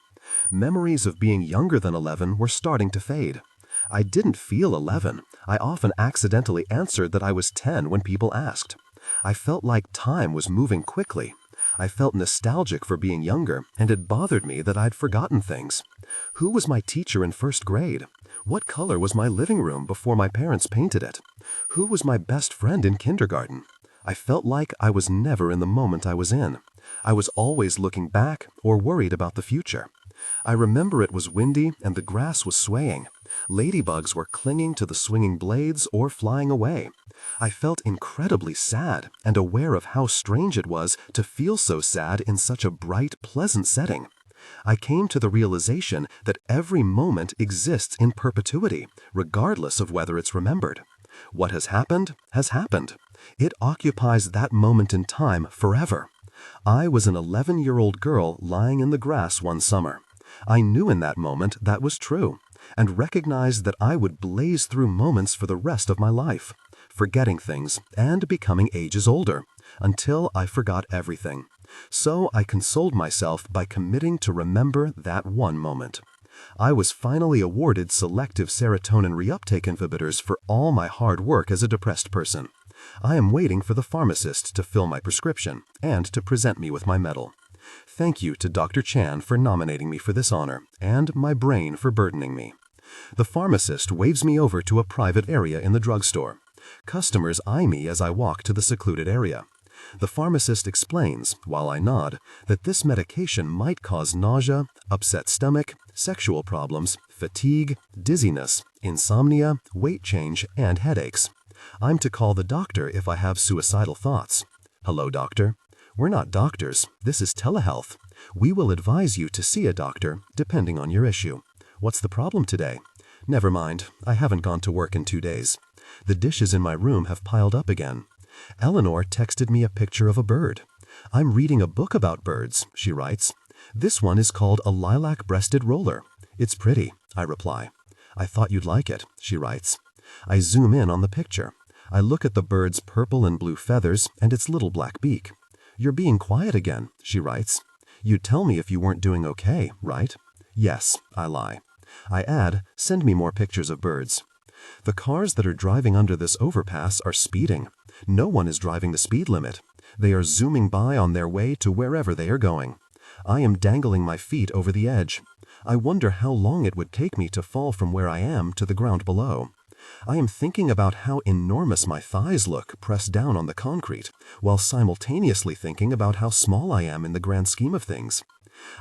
Memories of being younger than 11 were starting to fade. I didn't feel 11. I often accidentally answered that I was 10 when people asked. I felt like time was moving quickly. I felt nostalgic for being younger, and it bothered me that I'd forgotten things. Who was my teacher in first grade? What color was my living room before my parents painted it? Who was my best friend in kindergarten? I felt like I was never in the moment I was in. I was always looking back or worried about the future. I remember it was windy and the grass was swaying. Ladybugs were clinging to the swinging blades or flying away. I felt incredibly sad and aware of how strange it was to feel so sad in such a bright, pleasant setting. I came to the realization that every moment exists in perpetuity, regardless of whether it's remembered. What has happened has happened. It occupies that moment in time forever. I was an 11-year-old girl lying in the grass one summer. I knew in that moment that was true, and recognized that I would blaze through moments for the rest of my life, forgetting things and becoming ages older, until I forgot everything. So I consoled myself by committing to remember that one moment. I was finally awarded selective serotonin reuptake inhibitors for all my hard work as a depressed person. I am waiting for the pharmacist to fill my prescription and to present me with my medal. Thank you to Dr. Chan for nominating me for this honor, and my brain for burdening me. The pharmacist waves me over to a private area in the drugstore. Customers eye me as I walk to the secluded area. The pharmacist explains, while I nod, that this medication might cause nausea, upset stomach, sexual problems, fatigue, dizziness, insomnia, weight change, and headaches. I'm to call the doctor if I have suicidal thoughts. Hello, doctor. We're not doctors. This is telehealth. We will advise you to see a doctor, depending on your issue. What's the problem today? Never mind. I haven't gone to work in 2 days. The dishes in my room have piled up again. Eleanor texted me a picture of a bird. I'm reading a book about birds, she writes. This one is called a lilac-breasted roller. It's pretty, I reply. I thought you'd like it, she writes. I zoom in on the picture. I look at the bird's purple and blue feathers and its little black beak. You're being quiet again, she writes. You'd tell me if you weren't doing okay, right? Yes, I lie. I add, send me more pictures of birds. The cars that are driving under this overpass are speeding. No one is driving the speed limit. They are zooming by on their way to wherever they are going. I am dangling my feet over the edge. I wonder how long it would take me to fall from where I am to the ground below. I am thinking about how enormous my thighs look pressed down on the concrete, while simultaneously thinking about how small I am in the grand scheme of things.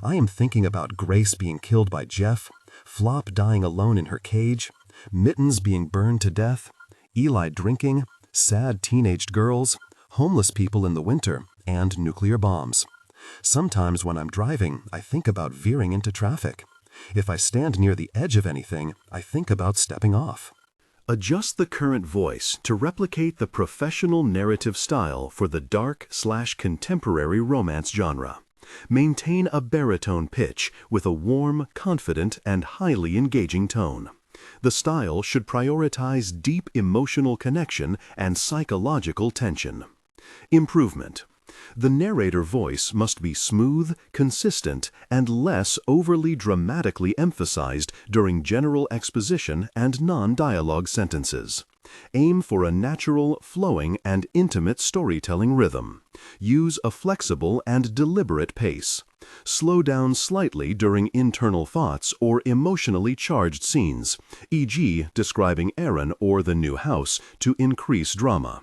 I am thinking about Grace being killed by Jeff, Flop dying alone in her cage, Mittens being burned to death, Eli drinking, sad teenaged girls, homeless people in the winter, and nuclear bombs. Sometimes when I'm driving, I think about veering into traffic. If I stand near the edge of anything, I think about stepping off. Adjust the current voice to replicate the professional narrative style for the dark/contemporary romance genre. Maintain a baritone pitch with a warm, confident, and highly engaging tone. The style should prioritize deep emotional connection and psychological tension. Improvement. The narrator voice must be smooth, consistent, and less overly dramatically emphasized during general exposition and non-dialogue sentences. Aim for a natural, flowing, and intimate storytelling rhythm. Use a flexible and deliberate pace. Slow down slightly during internal thoughts or emotionally charged scenes, e.g., describing Aaron or the new house, to increase drama.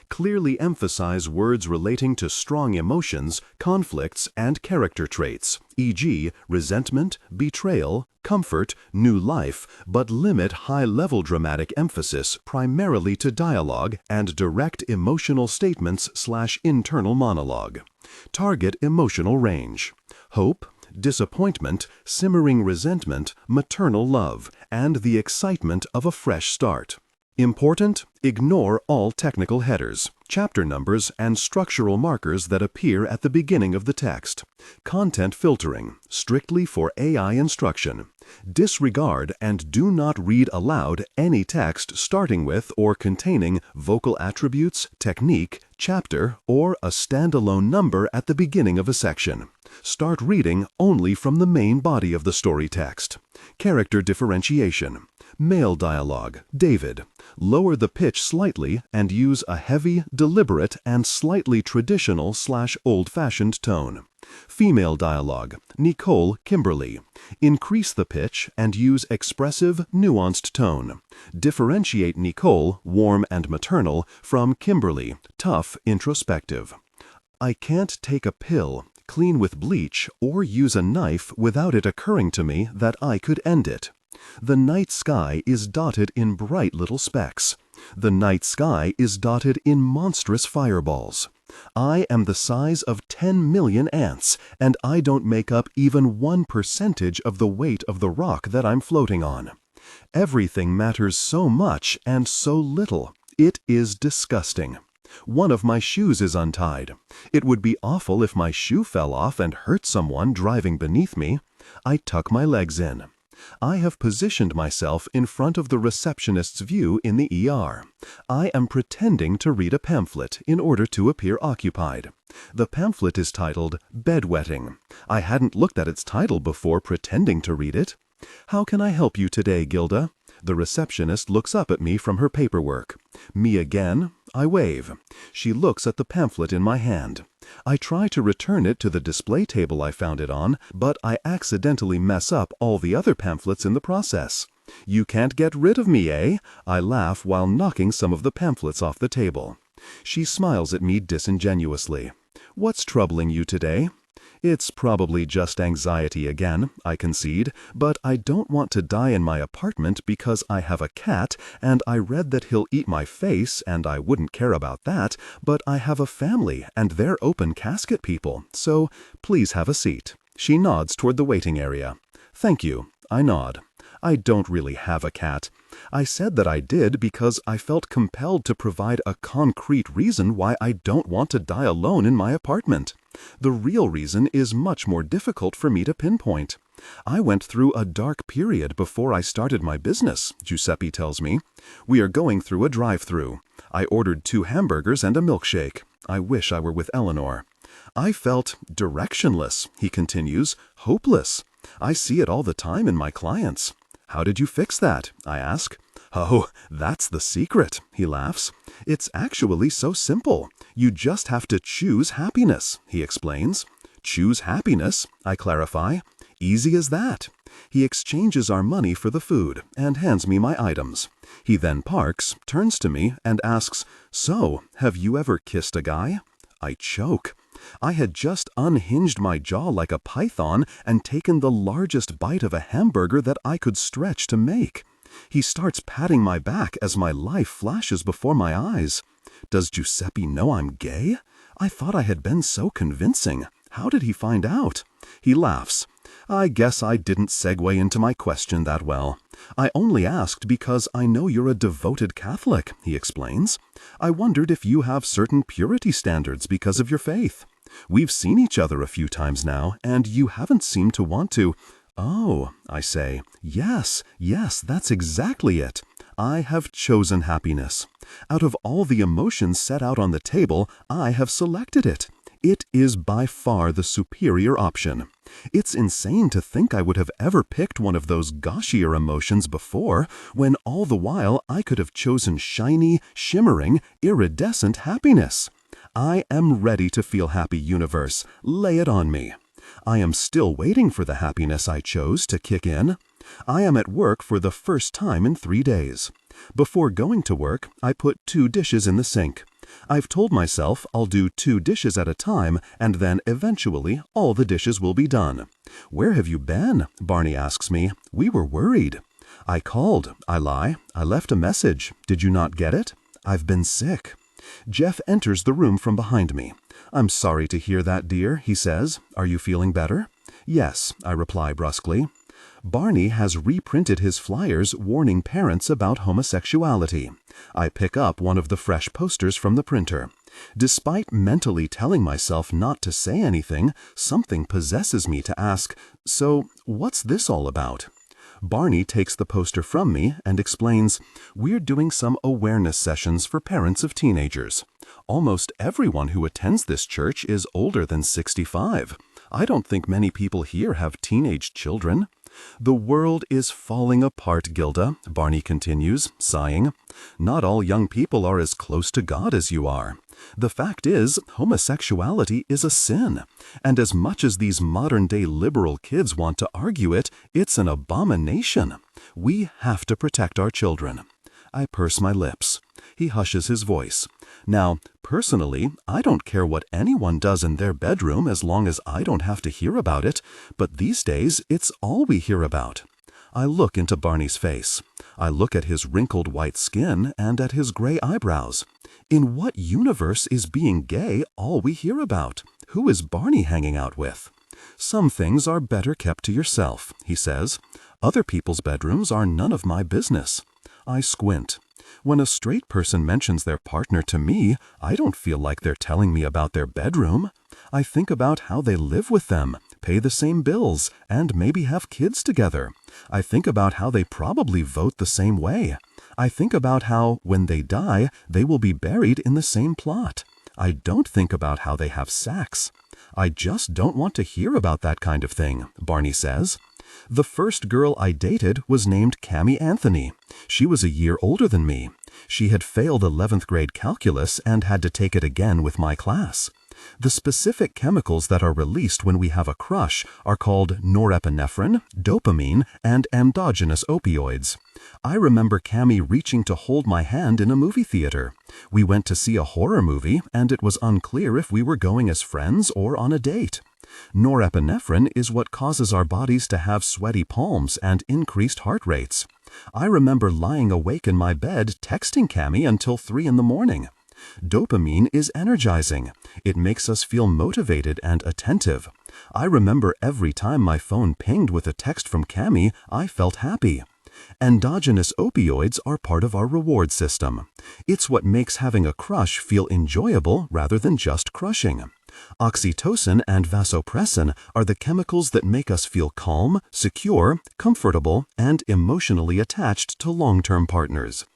Clearly emphasize words relating to strong emotions, conflicts, and character traits, e.g., resentment, betrayal, comfort, new life, but limit high-level dramatic emphasis primarily to dialogue and direct emotional statements/internal monologue. Target emotional range: hope, disappointment, simmering resentment, maternal love, and the excitement of a fresh start. Important: ignore all technical headers, chapter numbers, and structural markers that appear at the beginning of the text. Content filtering, strictly for AI instruction. Disregard and do not read aloud any text starting with or containing vocal attributes, technique, chapter, or a standalone number at the beginning of a section. Start reading only from the main body of the story text. Character differentiation. Male dialogue, David. Lower the pitch slightly and use a heavy, deliberate, and slightly traditional/old-fashioned tone. Female dialogue, Nicole, Kimberly. Increase the pitch and use expressive, nuanced tone. Differentiate Nicole, warm and maternal, from Kimberly, tough, introspective. I can't take a pill, clean with bleach, or use a knife without it occurring to me that I could end it. The night sky is dotted in bright little specks. The night sky is dotted in monstrous fireballs. I am the size of 10 million ants, and I don't make up even 1% of the weight of the rock that I'm floating on. Everything matters so much and so little. It is disgusting. One of my shoes is untied. It would be awful if my shoe fell off and hurt someone driving beneath me. I tuck my legs in. I have positioned myself in front of the receptionist's view in the ER. I am pretending to read a pamphlet in order to appear occupied. The pamphlet is titled Bedwetting. I hadn't looked at its title before pretending to read it. How can I help you today, Gilda? The receptionist looks up at me from her paperwork. Me again? I wave. She looks at the pamphlet in my hand. I try to return it to the display table I found it on, but I accidentally mess up all the other pamphlets in the process. You can't get rid of me, eh? I laugh while knocking some of the pamphlets off the table. She smiles at me disingenuously. What's troubling you today? It's probably just anxiety again, I concede, but I don't want to die in my apartment because I have a cat and I read that he'll eat my face and I wouldn't care about that, but I have a family and they're open casket people, so please have a seat. She nods toward the waiting area. Thank you. I nod. I don't really have a cat. I said that I did because I felt compelled to provide a concrete reason why I don't want to die alone in my apartment. The real reason is much more difficult for me to pinpoint. I went through a dark period before I started my business, Giuseppe tells me. We are going through a drive-thru. I ordered 2 hamburgers and a milkshake. I wish I were with Eleanor. I felt directionless, he continues, hopeless. I see it all the time in my clients. How did you fix that? I ask. Oh, that's the secret, he laughs. It's actually so simple. You just have to choose happiness, he explains. Choose happiness, I clarify. Easy as that. He exchanges our money for the food and hands me my items. He then parks, turns to me, and asks, So, have you ever kissed a guy? I choke. I had just unhinged my jaw like a python and taken the largest bite of a hamburger that I could stretch to make. He starts patting my back as my life flashes before my eyes. Does Giuseppe know I'm gay? I thought I had been so convincing. How did he find out? He laughs. I guess I didn't segue into my question that well. I only asked because I know you're a devoted Catholic, he explains. I wondered if you have certain purity standards because of your faith. We've seen each other a few times now, and you haven't seemed to want to. Oh, I say, yes, that's exactly it. I have chosen happiness. Out of all the emotions set out on the table, I have selected it. It is by far the superior option. It's insane to think I would have ever picked one of those gauchier emotions before, when all the while I could have chosen shiny, shimmering, iridescent happiness. I am ready to feel happy, universe. Lay it on me. I am still waiting for the happiness I chose to kick in. I am at work for the first time in 3 days. Before going to work, I put 2 dishes in the sink. I've told myself I'll do 2 dishes at a time, and then eventually all the dishes will be done. "Where have you been?" Barney asks me. "We were worried." "I called." I lie. "I left a message. Did you not get it?" "I've been sick." Jeff enters the room from behind me. "I'm sorry to hear that, dear," he says. "Are you feeling better?" "Yes," I reply brusquely. Barney has reprinted his flyers warning parents about homosexuality. I pick up one of the fresh posters from the printer. Despite mentally telling myself not to say anything, something possesses me to ask, "So, what's this all about?" Barney takes the poster from me and explains, "We're doing some awareness sessions for parents of teenagers. Almost everyone who attends this church is older than 65. I don't think many people here have teenage children." "The world is falling apart, Gilda," Barney continues, sighing. "Not all young people are as close to God as you are. The fact is, homosexuality is a sin, and as much as these modern-day liberal kids want to argue it, it's an abomination. We have to protect our children." I purse my lips. He hushes his voice. "Now, personally, I don't care what anyone does in their bedroom as long as I don't have to hear about it, but these days it's all we hear about." I look into Barney's face. I look at his wrinkled white skin and at his gray eyebrows. In what universe is being gay all we hear about? Who is Barney hanging out with? "Some things are better kept to yourself," he says. "Other people's bedrooms are none of my business." I squint. When a straight person mentions their partner to me, I don't feel like they're telling me about their bedroom. I think about how they live with them, pay the same bills, and maybe have kids together. I think about how they probably vote the same way. I think about how, when they die, they will be buried in the same plot. I don't think about how they have sex. "I just don't want to hear about that kind of thing," Barney says. "The first girl I dated was named Cammie Anthony. She was a year older than me. She had failed 11th grade calculus and had to take it again with my class. The specific chemicals that are released when we have a crush are called norepinephrine, dopamine, and endogenous opioids. I remember Cammie reaching to hold my hand in a movie theater. We went to see a horror movie, and it was unclear if we were going as friends or on a date. Norepinephrine is what causes our bodies to have sweaty palms and increased heart rates. I remember lying awake in my bed texting Cammie until 3 in the morning. Dopamine is energizing. It makes us feel motivated and attentive. I remember every time my phone pinged with a text from Cammie, I felt happy. Endogenous opioids are part of our reward system. It's what makes having a crush feel enjoyable rather than just crushing. Oxytocin and vasopressin are the chemicals that make us feel calm, secure, comfortable, and emotionally attached to long-term partners.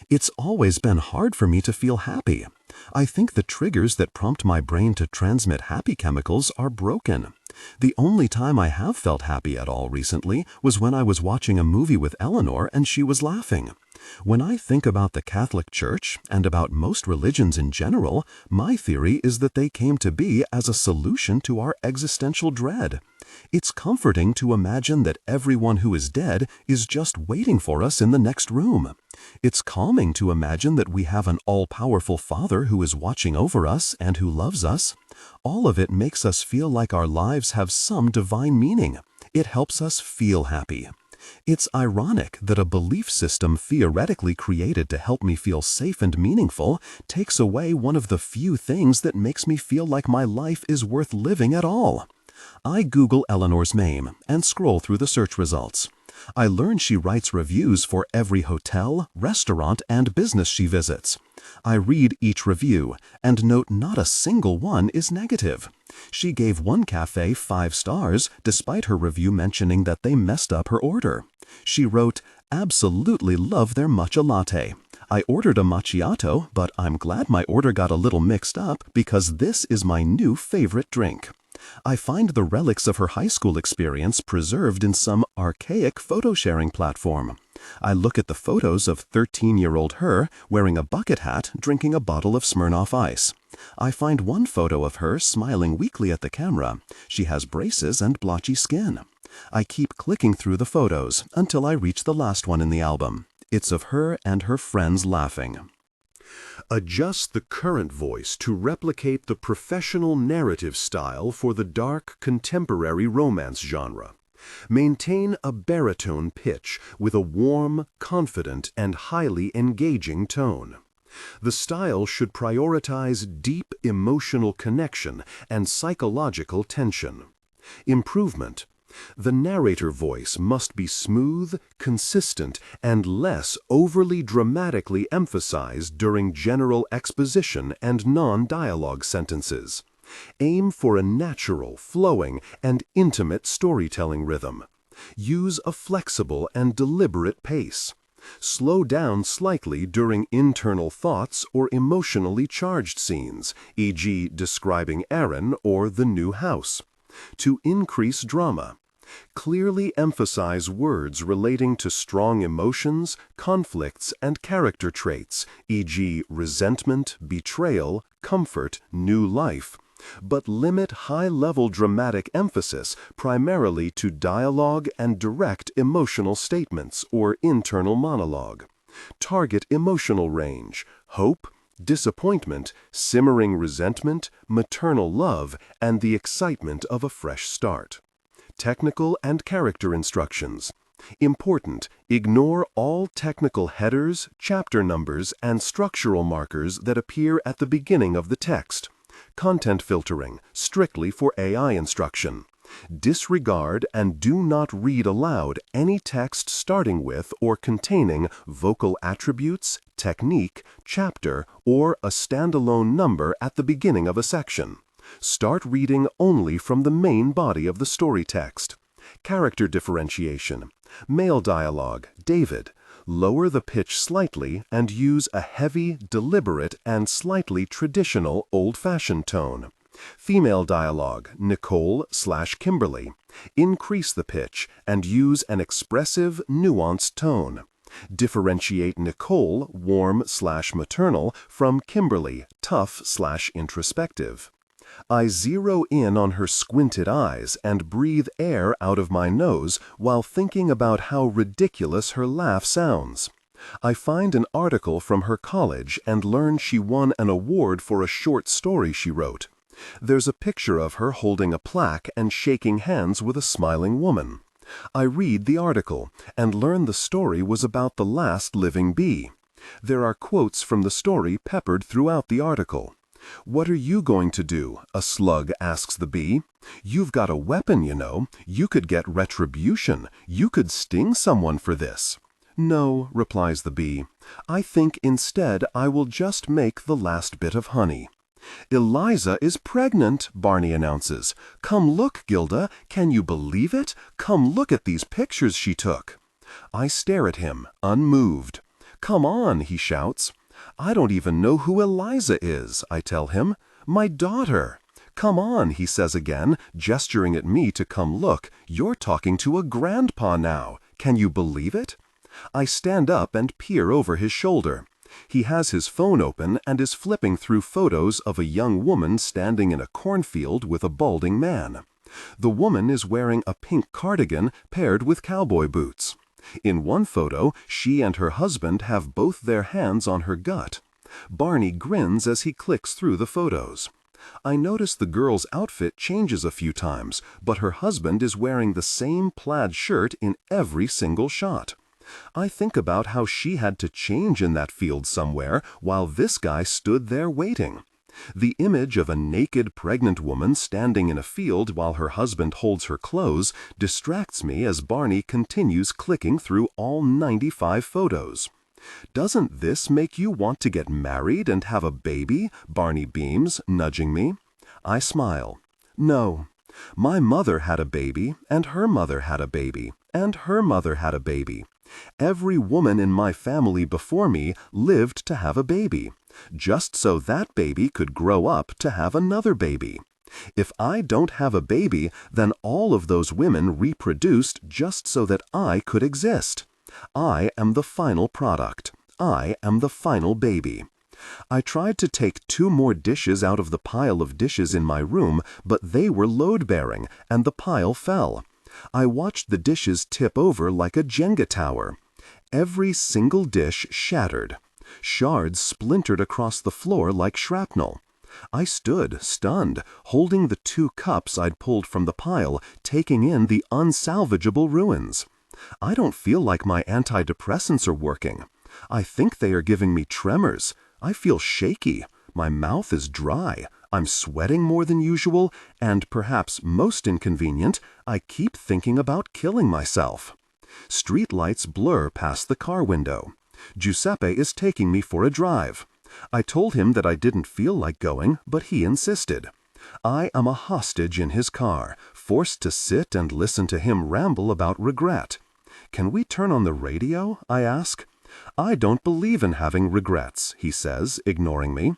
It's always been hard for me to feel happy. I think the triggers that prompt my brain to transmit happy chemicals are broken. The only time I have felt happy at all recently was when I was watching a movie with Eleanor and she was laughing. When I think about the Catholic Church and about most religions in general, my theory is that they came to be as a solution to our existential dread. It's comforting to imagine that everyone who is dead is just waiting for us in the next room. It's calming to imagine that we have an all-powerful Father who is watching over us and who loves us. All of it makes us feel like our lives have some divine meaning. It helps us feel happy. It's ironic that a belief system theoretically created to help me feel safe and meaningful takes away one of the few things that makes me feel like my life is worth living at all. I Google Eleanor's name and scroll through the search results. I learn she writes reviews for every hotel, restaurant, and business she visits. I read each review and note not a single one is negative. She gave one cafe 5 stars despite her review mentioning that they messed up her order. She wrote, "Absolutely love their matcha latte. I ordered a macchiato, but I'm glad my order got a little mixed up because this is my new favorite drink. I find the relics of her high school experience preserved in some archaic photo-sharing platform. I look at the photos of 13-year-old her wearing a bucket hat drinking a bottle of Smirnoff Ice. I find one photo of her smiling weakly at the camera. She has braces and blotchy skin. I keep clicking through the photos until I reach the last one in the album. It's of her and her friends laughing. Adjust the current voice to replicate the professional narrative style for the dark contemporary romance genre. Maintain a baritone pitch with a warm, confident, and highly engaging tone. The style should prioritize deep emotional connection and psychological tension. Improvement. The narrator voice must be smooth, consistent, and less overly dramatically emphasized during general exposition and non-dialogue sentences. Aim for a natural, flowing, and intimate storytelling rhythm. Use a flexible and deliberate pace. Slow down slightly during internal thoughts or emotionally charged scenes, e.g., describing Aaron or the new house. To increase drama, clearly emphasize words relating to strong emotions, conflicts, and character traits, e.g., resentment, betrayal, comfort, new life, but limit high-level dramatic emphasis primarily to dialogue and direct emotional statements or internal monologue. Target emotional range, hope, disappointment, simmering resentment, maternal love, and the excitement of a fresh start. Technical and character instructions. Important, ignore all technical headers, chapter numbers, and structural markers that appear at the beginning of the text. Content filtering, strictly for AI instruction. Disregard and do not read aloud any text starting with or containing vocal attributes, technique, chapter, or a standalone number at the beginning of a section. Start reading only from the main body of the story text. Character differentiation. Male dialogue, David. Lower the pitch slightly and use a heavy, deliberate, and slightly traditional old-fashioned tone. Female dialogue, Nicole/Kimberly. Increase the pitch and use an expressive, nuanced tone. Differentiate Nicole, warm/maternal, from Kimberly, tough/introspective. I zero in on her squinted eyes and breathe air out of my nose while thinking about how ridiculous her laugh sounds. I find an article from her college and learn she won an award for a short story she wrote. There's a picture of her holding a plaque and shaking hands with a smiling woman. I read the article and learn the story was about the last living bee. There are quotes from the story peppered throughout the article. "What are you going to do?" a slug asks the bee. "You've got a weapon, you know. You could get retribution. You could sting someone for this." "No," replies the bee. "I think instead I will just make the last bit of honey." "Eliza is pregnant," Barney announces. "Come look, Gilda. Can you believe it? Come look at these pictures she took." I stare at him, unmoved. "Come on," he shouts. "I don't even know who Eliza is," I tell him. "My daughter." "Come on," he says again, gesturing at me to come look. "You're talking to a grandpa now. Can you believe it?" I stand up and peer over his shoulder. He has his phone open and is flipping through photos of a young woman standing in a cornfield with a balding man. The woman is wearing a pink cardigan paired with cowboy boots. In one photo, she and her husband have both their hands on her gut. Barney grins as he clicks through the photos. I notice the girl's outfit changes a few times, but her husband is wearing the same plaid shirt in every single shot. I think about how she had to change in that field somewhere while this guy stood there waiting. The image of a naked pregnant woman standing in a field while her husband holds her clothes distracts me as Barney continues clicking through all 95 photos. "Doesn't this make you want to get married and have a baby?" Barney beams, nudging me. I smile. "No. My mother had a baby, and her mother had a baby, and her mother had a baby. Every woman in my family before me lived to have a baby, just so that baby could grow up to have another baby. If I don't have a baby, then all of those women reproduced just so that I could exist. I am the final product. I am the final baby. I tried to take 2 more dishes out of the pile of dishes in my room, but they were load-bearing, and the pile fell. I watched the dishes tip over like a Jenga tower. Every single dish shattered. Shards splintered across the floor like shrapnel. I stood, stunned, holding the 2 cups I'd pulled from the pile, taking in the unsalvageable ruins. I don't feel like my antidepressants are working. I think they are giving me tremors. I feel shaky. My mouth is dry. I'm sweating more than usual, and perhaps most inconvenient, I keep thinking about killing myself. Streetlights blur past the car window. Giuseppe is taking me for a drive. I told him that I didn't feel like going, but he insisted. I am a hostage in his car, forced to sit and listen to him ramble about regret. Can we turn on the radio? I ask. I don't believe in having regrets, he says, ignoring me.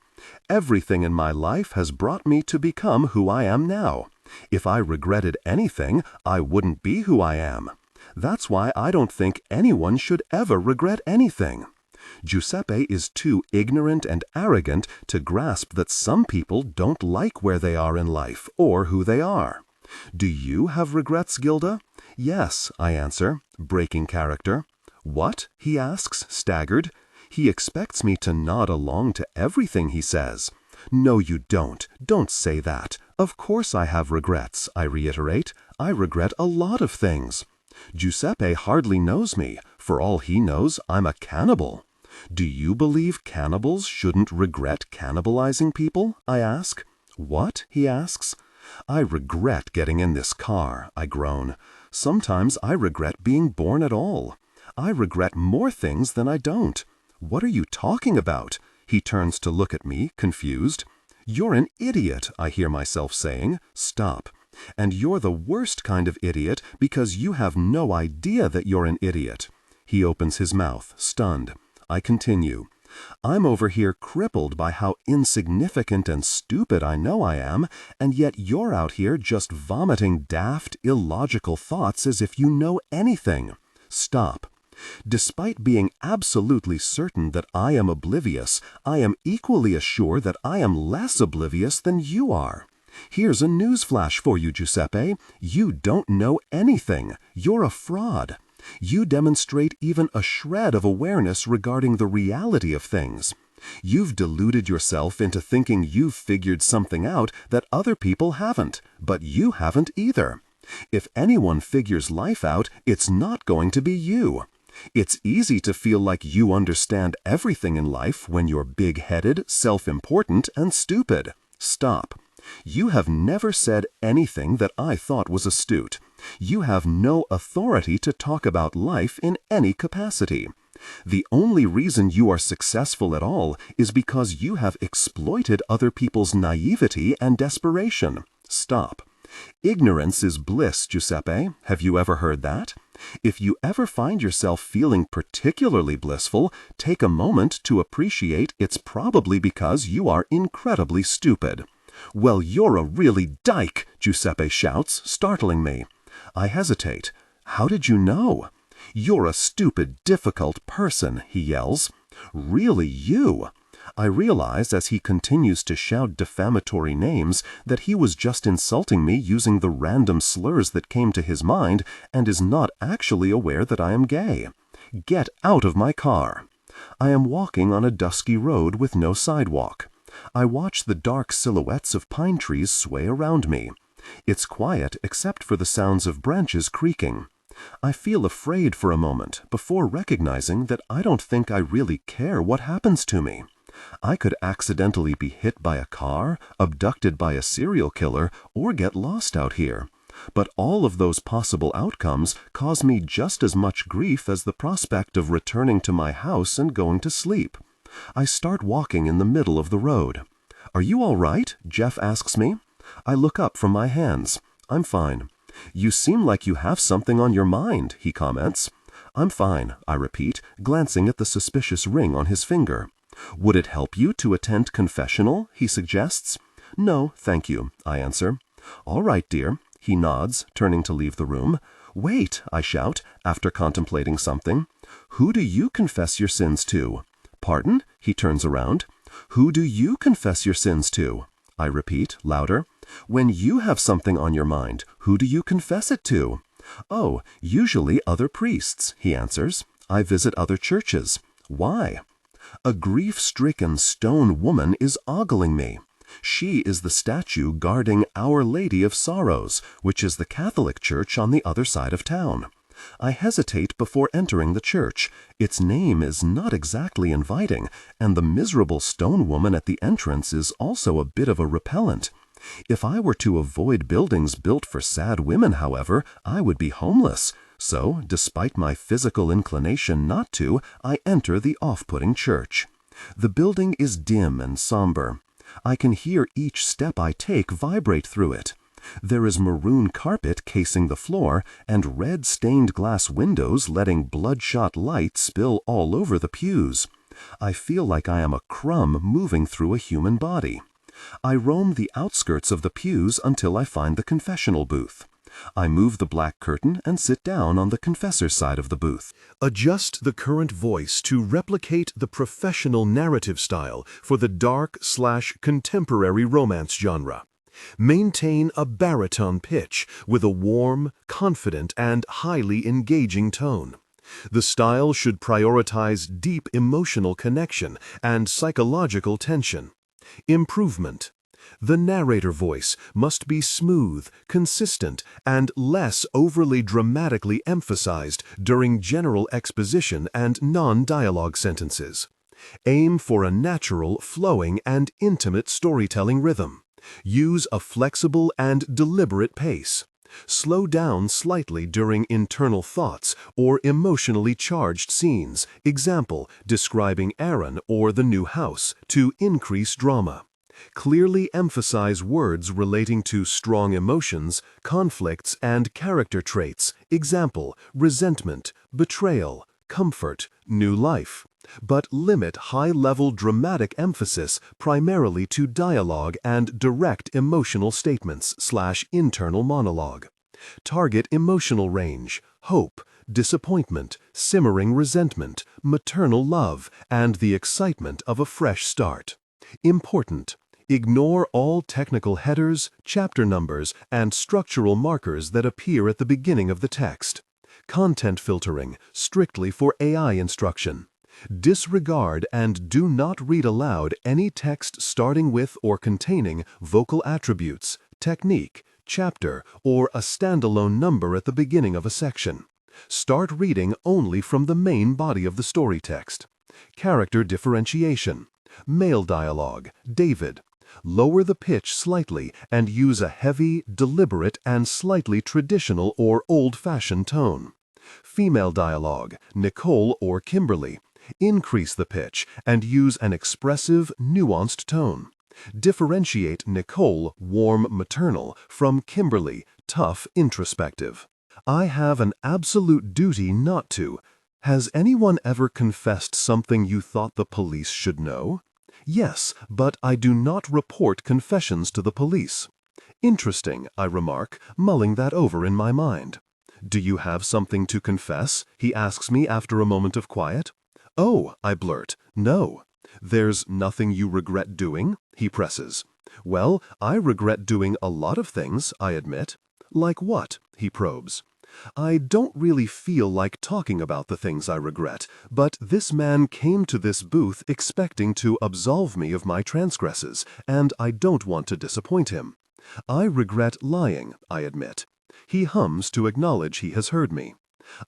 Everything in my life has brought me to become who I am now. If I regretted anything, I wouldn't be who I am. That's why I don't think anyone should ever regret anything. Giuseppe is too ignorant and arrogant to grasp that some people don't like where they are in life or who they are. Do you have regrets, Gilda? Yes, I answer, breaking character. What? He asks, staggered. He expects me to nod along to everything he says. No, you don't. Don't say that. Of course I have regrets, I reiterate. I regret a lot of things. Giuseppe hardly knows me. For all he knows, I'm a cannibal. Do you believe cannibals shouldn't regret cannibalizing people? I ask. What? He asks. I regret getting in this car, I groan. Sometimes I regret being born at all. I regret more things than I don't. What are you talking about? He turns to look at me, confused. You're an idiot, I hear myself saying. Stop. And you're the worst kind of idiot because you have no idea that you're an idiot. He opens his mouth, stunned. I continue. I'm over here crippled by how insignificant and stupid I know I am, and yet you're out here just vomiting daft, illogical thoughts as if you know anything. Stop. Despite being absolutely certain that I am oblivious, I am equally assured that I am less oblivious than you are. Here's a newsflash for you, Giuseppe. You don't know anything. You're a fraud. You demonstrate even a shred of awareness regarding the reality of things. You've deluded yourself into thinking you've figured something out that other people haven't, but you haven't either. If anyone figures life out, it's not going to be you. It's easy to feel like you understand everything in life when you're big-headed, self-important, and stupid. Stop. You have never said anything that I thought was astute. You have no authority to talk about life in any capacity. The only reason you are successful at all is because you have exploited other people's naivety and desperation. Stop. Ignorance is bliss, Giuseppe. Have you ever heard that? If you ever find yourself feeling particularly blissful, take a moment to appreciate it's probably because you are incredibly stupid. Well, you're a really dyke, Giuseppe shouts, startling me. I hesitate. How did you know? You're a stupid, difficult person, he yells. Really you? I realize as he continues to shout defamatory names that he was just insulting me using the random slurs that came to his mind and is not actually aware that I am gay. Get out of my car. I am walking on a dusky road with no sidewalk. I watch the dark silhouettes of pine trees sway around me. It's quiet except for the sounds of branches creaking. I feel afraid for a moment before recognizing that I don't think I really care what happens to me. I could accidentally be hit by a car, abducted by a serial killer, or get lost out here. But all of those possible outcomes cause me just as much grief as the prospect of returning to my house and going to sleep. I start walking in the middle of the road. Are you all right? Jeff asks me. I look up from my hands. I'm fine. You seem like you have something on your mind, he comments. I'm fine, I repeat, glancing at the suspicious ring on his finger. Would it help you to attend confessional? He suggests. No, thank you, I answer. All right, dear, he nods, turning to leave the room. Wait, I shout, after contemplating something. Who do you confess your sins to? Pardon? He turns around. Who do you confess your sins to? I repeat, louder. When you have something on your mind, who do you confess it to? Oh, usually other priests, he answers. I visit other churches. Why? A grief-stricken stone woman is ogling me. She is the statue guarding Our Lady of Sorrows, which is the Catholic church on the other side of town. I hesitate before entering the church. Its name is not exactly inviting, and the miserable stone woman at the entrance is also a bit of a repellent. If I were to avoid buildings built for sad women, however, I would be homeless. So, despite my physical inclination not to, I enter the off-putting church. The building is dim and somber. I can hear each step I take vibrate through it. There is maroon carpet casing the floor and red stained glass windows letting bloodshot light spill all over the pews. I feel like I am a crumb moving through a human body. I roam the outskirts of the pews until I find the confessional booth. I move the black curtain and sit down on the confessor's side of the booth. Adjust the current voice to replicate the professional narrative style for the dark/contemporary romance genre. Maintain a baritone pitch with a warm, confident, and highly engaging tone. The style should prioritize deep emotional connection and psychological tension. Improvement. The narrator voice must be smooth, consistent, and less overly dramatically emphasized during general exposition and non-dialogue sentences. Aim for a natural, flowing, and intimate storytelling rhythm. Use a flexible and deliberate pace. Slow down slightly during internal thoughts or emotionally charged scenes, example, describing Aaron or the new house, to increase drama. Clearly emphasize words relating to strong emotions, conflicts, and character traits, example, resentment, betrayal, comfort, new life. But limit high-level dramatic emphasis primarily to dialogue and direct emotional statements/internal monologue. Target emotional range, hope, disappointment, simmering resentment, maternal love, and the excitement of a fresh start. Important. Ignore all technical headers, chapter numbers, and structural markers that appear at the beginning of the text. Content filtering, strictly for AI instruction. Disregard and do not read aloud any text starting with or containing vocal attributes, technique, chapter, or a standalone number at the beginning of a section. Start reading only from the main body of the story text. Character differentiation. Male dialogue, David. Lower the pitch slightly and use a heavy, deliberate, and slightly traditional or old-fashioned tone. Female dialogue, Nicole or Kimberly. Increase the pitch and use an expressive, nuanced tone. Differentiate Nicole, warm, maternal, from Kimberly, tough, introspective. I have an absolute duty not to. Has anyone ever confessed something you thought the police should know? Yes, but I do not report confessions to the police. Interesting, I remark, mulling that over in my mind. Do you have something to confess? He asks me after a moment of quiet. Oh, I blurt, no. There's nothing you regret doing? He presses. Well, I regret doing a lot of things, I admit. Like what? He probes. I don't really feel like talking about the things I regret, but this man came to this booth expecting to absolve me of my transgresses, and I don't want to disappoint him. I regret lying, I admit. He hums to acknowledge he has heard me.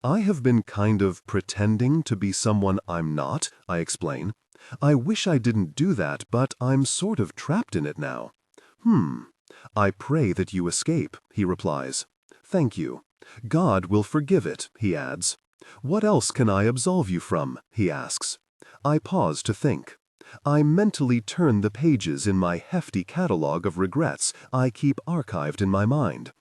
I have been kind of pretending to be someone I'm not, I explain. I wish I didn't do that, but I'm sort of trapped in it now. I pray that you escape, he replies. Thank you. God will forgive it, he adds. What else can I absolve you from, he asks. I pause to think. I mentally turn the pages in my hefty catalog of regrets I keep archived in my mind.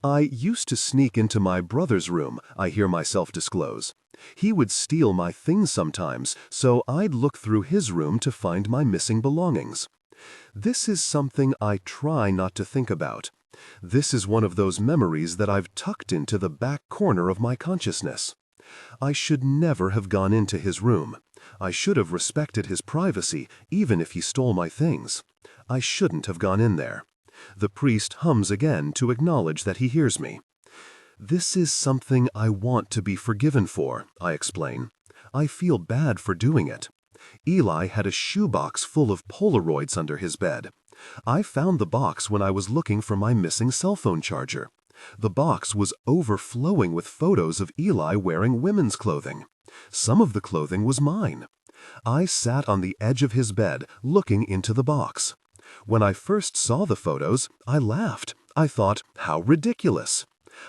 I used to sneak into my brother's room, I hear myself disclose. He would steal my things sometimes, so I'd look through his room to find my missing belongings. This is something I try not to think about. This is one of those memories that I've tucked into the back corner of my consciousness. I should never have gone into his room. I should have respected his privacy, even if he stole my things. I shouldn't have gone in there. The priest hums again to acknowledge that he hears me. This is something I want to be forgiven for, I explain. I feel bad for doing it. Eli had a shoebox full of Polaroids under his bed. I found the box when I was looking for my missing cell phone charger. The box was overflowing with photos of Eli wearing women's clothing. Some of the clothing was mine. I sat on the edge of his bed, looking into the box. When I first saw the photos, I laughed. I thought, how ridiculous.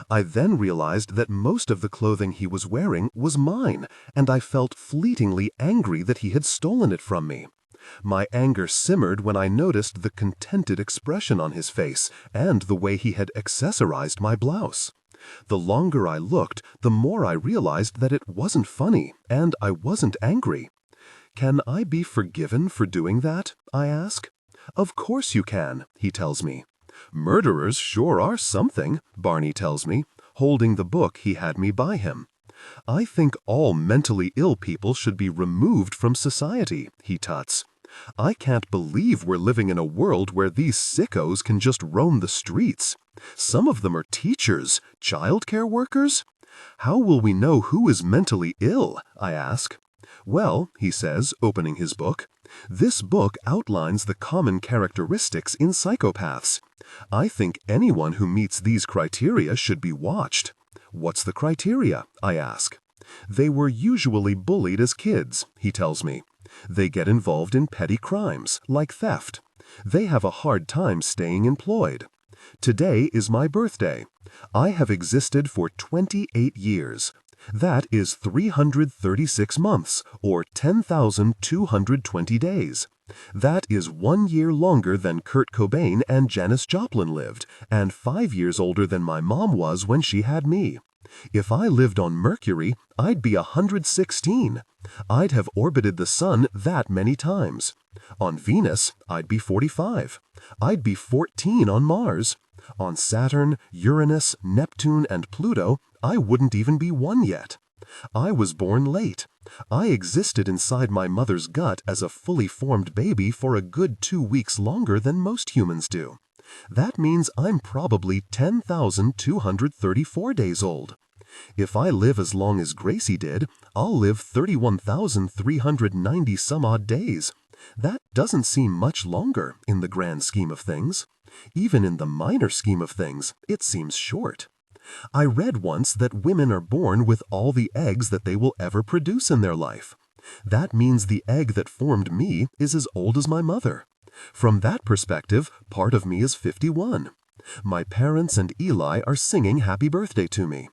I then realized that most of the clothing he was wearing was mine, and I felt fleetingly angry that he had stolen it from me. My anger simmered when I noticed the contented expression on his face and the way he had accessorized my blouse. The longer I looked, the more I realized that it wasn't funny, and I wasn't angry. Can I be forgiven for doing that? I ask. Of course you can, he tells me. Murderers sure are something, Barney tells me, holding the book he had me buy him. I think all mentally ill people should be removed from society, he tuts. I can't believe we're living in a world where these sickos can just roam the streets. Some of them are teachers, childcare workers. How will we know who is mentally ill? I ask. Well, he says, opening his book, this book outlines the common characteristics in psychopaths. I think anyone who meets these criteria should be watched. What's the criteria? I ask. They were usually bullied as kids, he tells me. They get involved in petty crimes, like theft. They have a hard time staying employed. Today is my birthday. I have existed for 28 years. That is 336 months, or 10,220 days. That is 1 year longer than Kurt Cobain and Janis Joplin lived, and 5 years older than my mom was when she had me. If I lived on Mercury, I'd be 116. I'd have orbited the sun that many times. On Venus, I'd be 45. I'd be 14 on Mars. On Saturn, Uranus, Neptune, and Pluto, I wouldn't even be 1 yet. I was born late. I existed inside my mother's gut as a fully formed baby for a good 2 weeks longer than most humans do. That means I'm probably 10,234 days old. If I live as long as Gracie did, I'll live 31,390 some odd days. That doesn't seem much longer in the grand scheme of things. Even in the minor scheme of things, it seems short. I read once that women are born with all the eggs that they will ever produce in their life. That means the egg that formed me is as old as my mother. From that perspective, part of me is 51. My parents and Eli are singing happy birthday to me.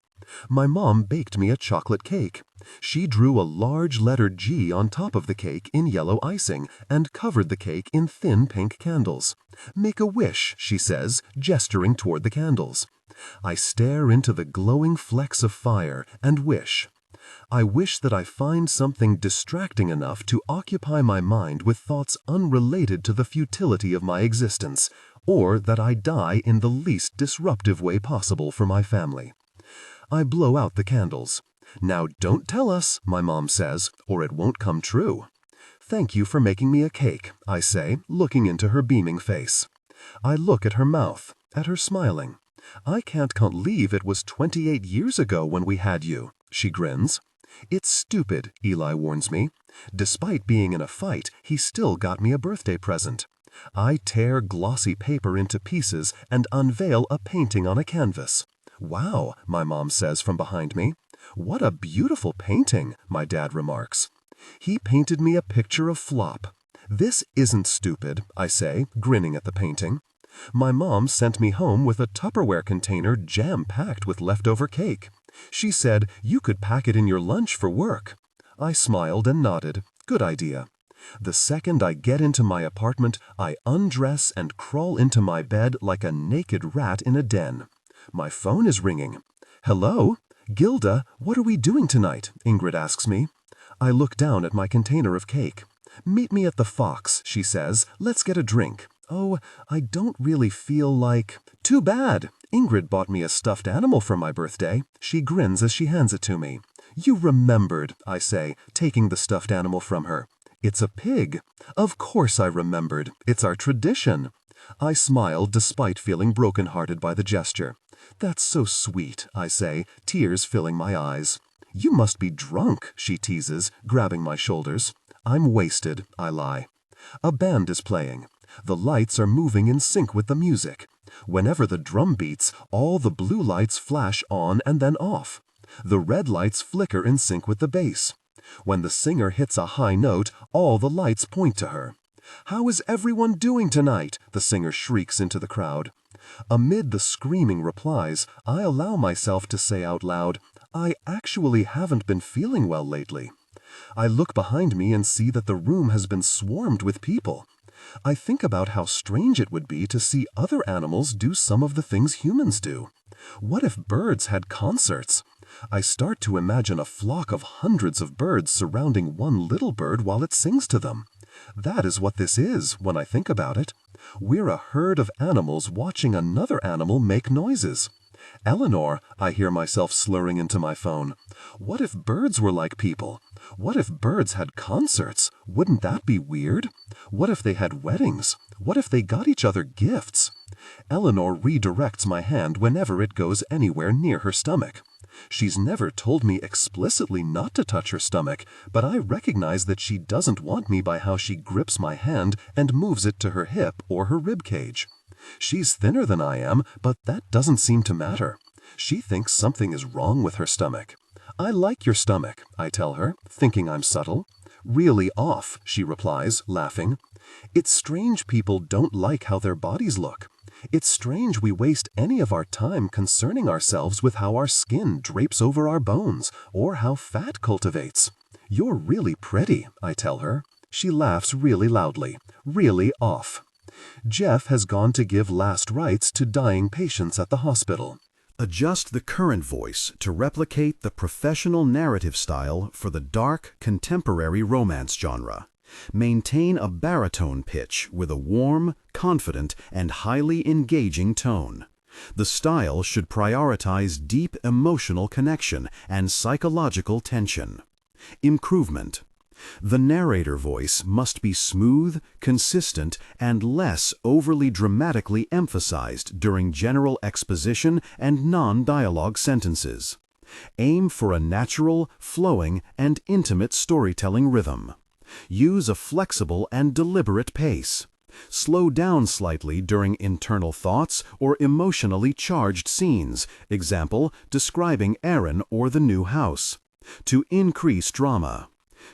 My mom baked me a chocolate cake. She drew a large letter G on top of the cake in yellow icing and covered the cake in thin pink candles. Make a wish, she says, gesturing toward the candles. I stare into the glowing flecks of fire and wish. I wish that I find something distracting enough to occupy my mind with thoughts unrelated to the futility of my existence, or that I die in the least disruptive way possible for my family. I blow out the candles. Now don't tell us, my mom says, or it won't come true. Thank you for making me a cake, I say, looking into her beaming face. I look at her mouth, at her smiling. I can't believe it was 28 years ago when we had you, she grins. It's stupid, Eli warns me. Despite being in a fight, he still got me a birthday present. I tear glossy paper into pieces and unveil a painting on a canvas. Wow, my mom says from behind me. What a beautiful painting, my dad remarks. He painted me a picture of Flop. This isn't stupid, I say, grinning at the painting. My mom sent me home with a Tupperware container jam-packed with leftover cake. She said, you could pack it in your lunch for work. I smiled and nodded. Good idea. The second I get into my apartment, I undress and crawl into my bed like a naked rat in a den. My phone is ringing. Hello? "Gilda, what are we doing tonight?" Ingrid asks me. I look down at my container of cake. "Meet me at the Fox," she says. "Let's get a drink." "Oh, I don't really feel like—" "Too bad. Ingrid bought me a stuffed animal for my birthday." She grins as she hands it to me. "You remembered," I say, taking the stuffed animal from her. "It's a pig." "Of course I remembered. It's our tradition." I smile despite feeling broken-hearted by the gesture. "That's so sweet," I say, tears filling my eyes. "You must be drunk," she teases, grabbing my shoulders. "I'm wasted," I lie. A band is playing. The lights are moving in sync with the music. Whenever the drum beats, all the blue lights flash on and then off. The red lights flicker in sync with the bass. When the singer hits a high note, all the lights point to her. "How is everyone doing tonight?" the singer shrieks into the crowd. Amid the screaming replies, I allow myself to say out loud, "I actually haven't been feeling well lately." I look behind me and see that the room has been swarmed with people. I think about how strange it would be to see other animals do some of the things humans do. What if birds had concerts? I start to imagine a flock of hundreds of birds surrounding one little bird while it sings to them. That is what this is, when I think about it. We're a herd of animals watching another animal make noises. "Eleanor," I hear myself slurring into my phone. "What if birds were like people? What if birds had concerts? Wouldn't that be weird? What if they had weddings? What if they got each other gifts?" Eleanor redirects my hand whenever it goes anywhere near her stomach. She's never told me explicitly not to touch her stomach, but I recognize that she doesn't want me by how she grips my hand and moves it to her hip or her rib cage. She's thinner than I am, but that doesn't seem to matter. She thinks something is wrong with her stomach. "I like your stomach," I tell her, thinking I'm subtle. "Really off," she replies, laughing. "It's strange people don't like how their bodies look. It's strange we waste any of our time concerning ourselves with how our skin drapes over our bones, or how fat cultivates." "You're really pretty," I tell her. She laughs really loudly. "Really off." Jeff has gone to give last rites to dying patients at the hospital. Adjust the current voice to replicate the professional narrative style for the dark, contemporary romance genre. Maintain a baritone pitch with a warm, confident, and highly engaging tone. The style should prioritize deep emotional connection and psychological tension. Improvement. The narrator voice must be smooth, consistent, and less overly dramatically emphasized during general exposition and non-dialogue sentences. Aim for a natural, flowing, and intimate storytelling rhythm. Use a flexible and deliberate pace. Slow down slightly during internal thoughts or emotionally charged scenes, example, describing Aaron or the new house, to increase drama.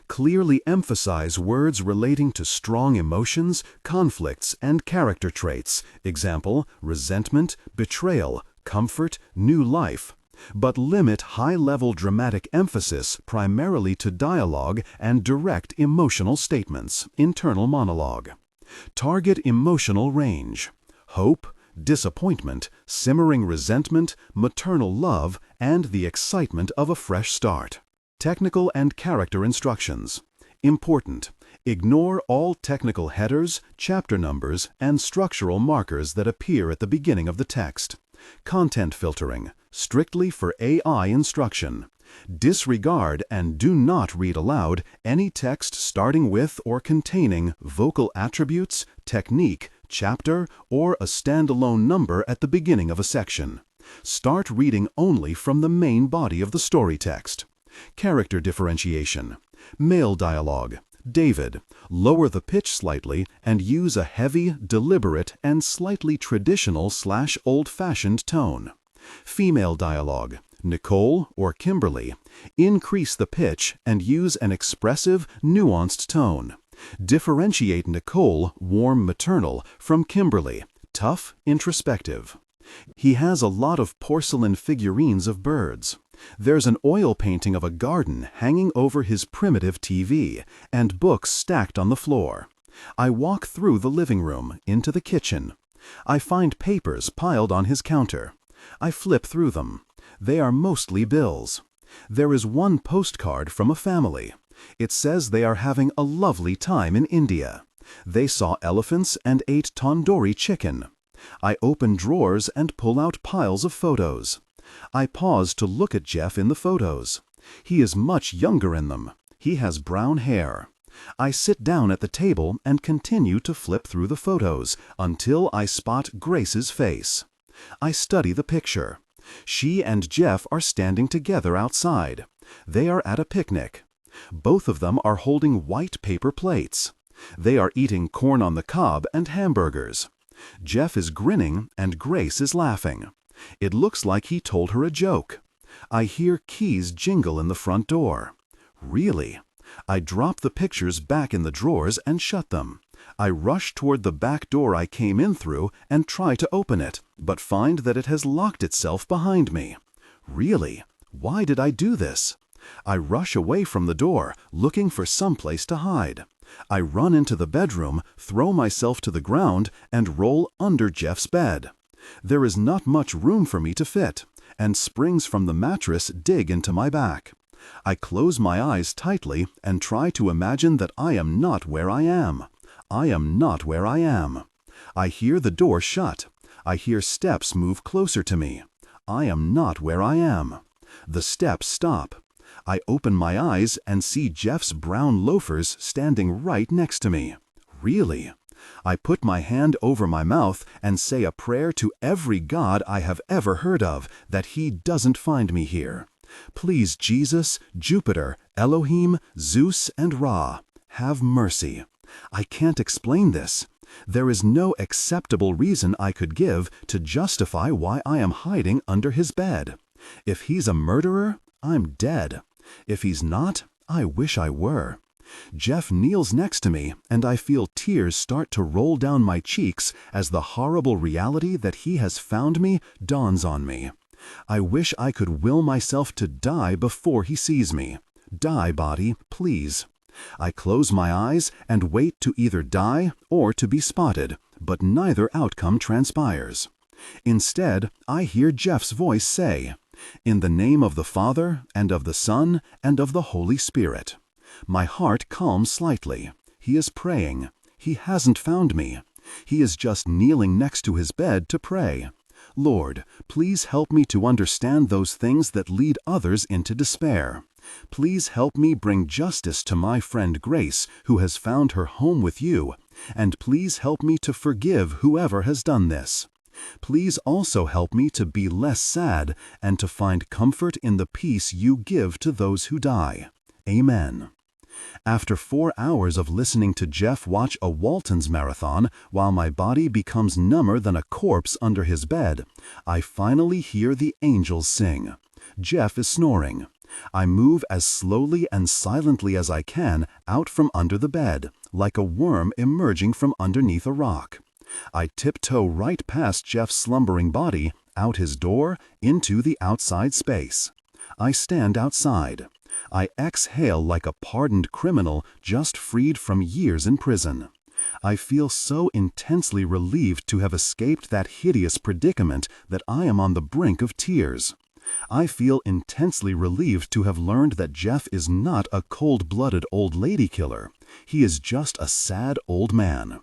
Clearly emphasize words relating to strong emotions, conflicts, and character traits, example, resentment, betrayal, comfort, new life, but limit high-level dramatic emphasis primarily to dialogue and direct emotional statements, internal monologue. Target emotional range: hope, disappointment, simmering resentment, maternal love, and the excitement of a fresh start. Technical and character instructions. Important: ignore all technical headers, chapter numbers, and structural markers that appear at the beginning of the text. Content filtering, strictly for AI instruction. Disregard and do not read aloud any text starting with or containing vocal attributes, technique, chapter, or a standalone number at the beginning of a section. Start reading only from the main body of the story text. Character differentiation. Male dialogue. David. Lower the pitch slightly and use a heavy, deliberate, and slightly traditional/old-fashioned tone. Female dialogue. Nicole or Kimberly. Increase the pitch and use an expressive, nuanced tone. Differentiate Nicole, warm maternal, from Kimberly, tough, introspective. He has a lot of porcelain figurines of birds. There's an oil painting of a garden hanging over his primitive TV, and books stacked on the floor. I walk through the living room, into the kitchen. I find papers piled on his counter. I flip through them. They are mostly bills. There is one postcard from a family. It says they are having a lovely time in India. They saw elephants and ate tandoori chicken. I open drawers and pull out piles of photos. I pause to look at Jeff in the photos. He is much younger in them. He has brown hair. I sit down at the table and continue to flip through the photos until I spot Grace's face. I study the picture. She and Jeff are standing together outside. They are at a picnic. Both of them are holding white paper plates. They are eating corn on the cob and hamburgers. Jeff is grinning and Grace is laughing. It looks like he told her a joke. I hear keys jingle in the front door. Really? I drop the pictures back in the drawers and shut them. I rush toward the back door I came in through and try to open it, but find that it has locked itself behind me. Really? Why did I do this? I rush away from the door, looking for someplace to hide. I run into the bedroom, throw myself to the ground, and roll under Jeff's bed. There is not much room for me to fit, and springs from the mattress dig into my back. I close my eyes tightly and try to imagine that I am not where I am. I am not where I am. I hear the door shut. I hear steps move closer to me. I am not where I am. The steps stop. I open my eyes and see Jeff's brown loafers standing right next to me. Really? I put my hand over my mouth and say a prayer to every god I have ever heard of that he doesn't find me here. Please, Jesus, Jupiter, Elohim, Zeus, and Ra, have mercy. I can't explain this. There is no acceptable reason I could give to justify why I am hiding under his bed. If he's a murderer, I'm dead. If he's not, I wish I were. Jeff kneels next to me, and I feel tears start to roll down my cheeks as the horrible reality that he has found me dawns on me. I wish I could will myself to die before he sees me. Die, body, please. I close my eyes and wait to either die or to be spotted, but neither outcome transpires. Instead, I hear Jeff's voice say, "In the name of the Father, and of the Son, and of the Holy Spirit." My heart calms slightly. He is praying. He hasn't found me. He is just kneeling next to his bed to pray. Lord, please help me to understand those things that lead others into despair. Please help me bring justice to my friend Grace, who has found her home with you, and please help me to forgive whoever has done this. Please also help me to be less sad and to find comfort in the peace you give to those who die. Amen. After 4 hours of listening to Jeff watch a Walton's marathon while my body becomes number than a corpse under his bed, I finally hear the angels sing. Jeff is snoring. I move as slowly and silently as I can out from under the bed, like a worm emerging from underneath a rock. I tiptoe right past Jeff's slumbering body, out his door, into the outside space. I stand outside. I exhale like a pardoned criminal just freed from years in prison. I feel so intensely relieved to have escaped that hideous predicament that I am on the brink of tears. I feel intensely relieved to have learned that Jeff is not a cold-blooded old lady killer. He is just a sad old man.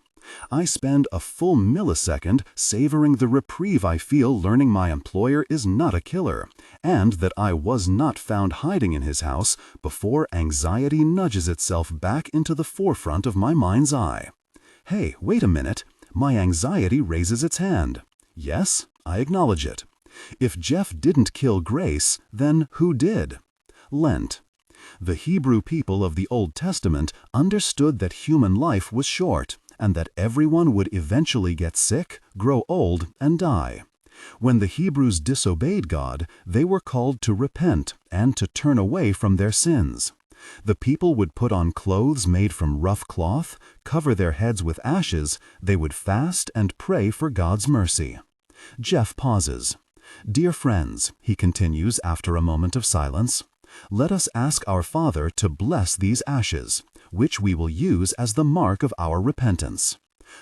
I spend a full millisecond savoring the reprieve I feel learning my employer is not a killer, and that I was not found hiding in his house before anxiety nudges itself back into the forefront of my mind's eye. Hey, wait a minute. My anxiety raises its hand. Yes, I acknowledge it. If Jeff didn't kill Grace, then who did? Lent. The Hebrew people of the Old Testament understood that human life was short, and that everyone would eventually get sick, grow old, and die. When the Hebrews disobeyed God, they were called to repent and to turn away from their sins. The people would put on clothes made from rough cloth, cover their heads with ashes, they would fast and pray for God's mercy. Jeff pauses. Dear friends, he continues after a moment of silence, let us ask our Father to bless these ashes, which we will use as the mark of our repentance.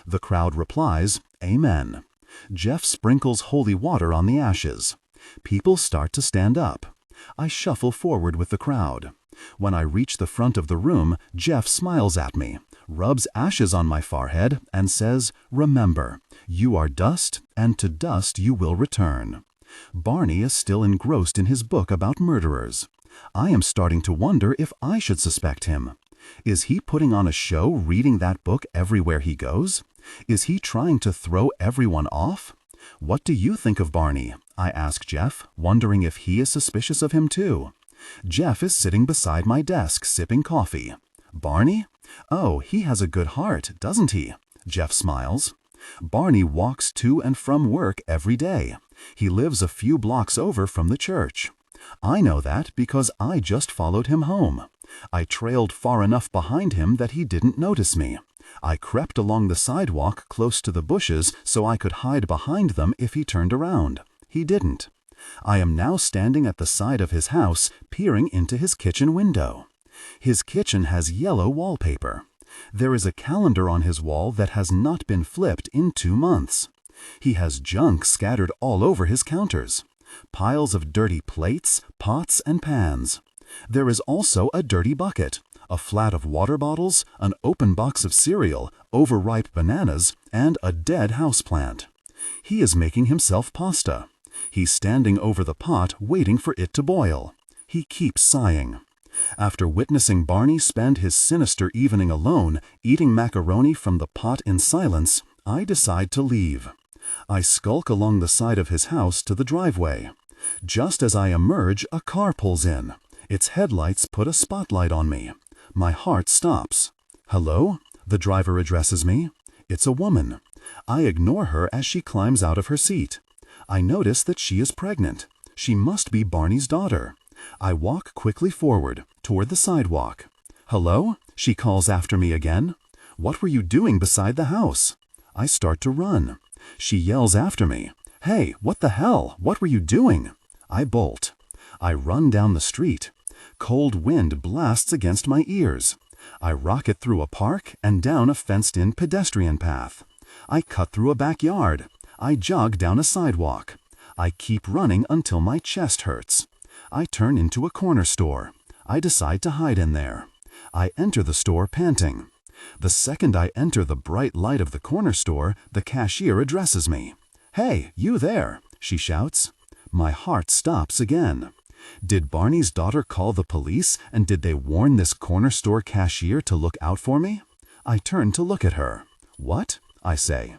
The crowd replies, Amen. Jeff sprinkles holy water on the ashes. People start to stand up. I shuffle forward with the crowd. When I reach the front of the room, Jeff smiles at me, rubs ashes on my forehead, and says, "Remember, you are dust, and to dust you will return." Barney is still engrossed in his book about murderers. I am starting to wonder if I should suspect him. Is he putting on a show reading that book everywhere he goes? Is he trying to throw everyone off? What do you think of Barney? I ask Jeff, wondering if he is suspicious of him too. Jeff is sitting beside my desk, sipping coffee. Barney? Oh, he has a good heart, doesn't he? Jeff smiles. Barney walks to and from work every day. He lives a few blocks over from the church. I know that because I just followed him home. I trailed far enough behind him that he didn't notice me. I crept along the sidewalk close to the bushes so I could hide behind them if he turned around. He didn't. I am now standing at the side of his house, peering into his kitchen window. His kitchen has yellow wallpaper. There is a calendar on his wall that has not been flipped in 2 months. He has junk scattered all over his counters. Piles of dirty plates, pots, and pans. There is also a dirty bucket, a flat of water bottles, an open box of cereal, overripe bananas, and a dead houseplant. He is making himself pasta. He's standing over the pot waiting for it to boil. He keeps sighing. After witnessing Barney spend his sinister evening alone, eating macaroni from the pot in silence, I decide to leave. I skulk along the side of his house to the driveway. Just as I emerge, a car pulls in. Its headlights put a spotlight on me. My heart stops. "Hello?" The driver addresses me. It's a woman. I ignore her as she climbs out of her seat. I notice that she is pregnant. She must be Barney's daughter. I walk quickly forward, toward the sidewalk. "Hello?" she calls after me again. "What were you doing beside the house?" I start to run. She yells after me. "Hey, what the hell? What were you doing?" I bolt. I run down the street. Cold wind blasts against my ears. I rocket through a park and down a fenced-in pedestrian path. I cut through a backyard. I jog down a sidewalk. I keep running until my chest hurts. I turn into a corner store. I decide to hide in there. I enter the store panting. The second I enter the bright light of the corner store, the cashier addresses me. "Hey, you there!" she shouts. My heart stops again. Did Barney's daughter call the police, and did they warn this corner store cashier to look out for me? I turn to look at her. "What?" I say.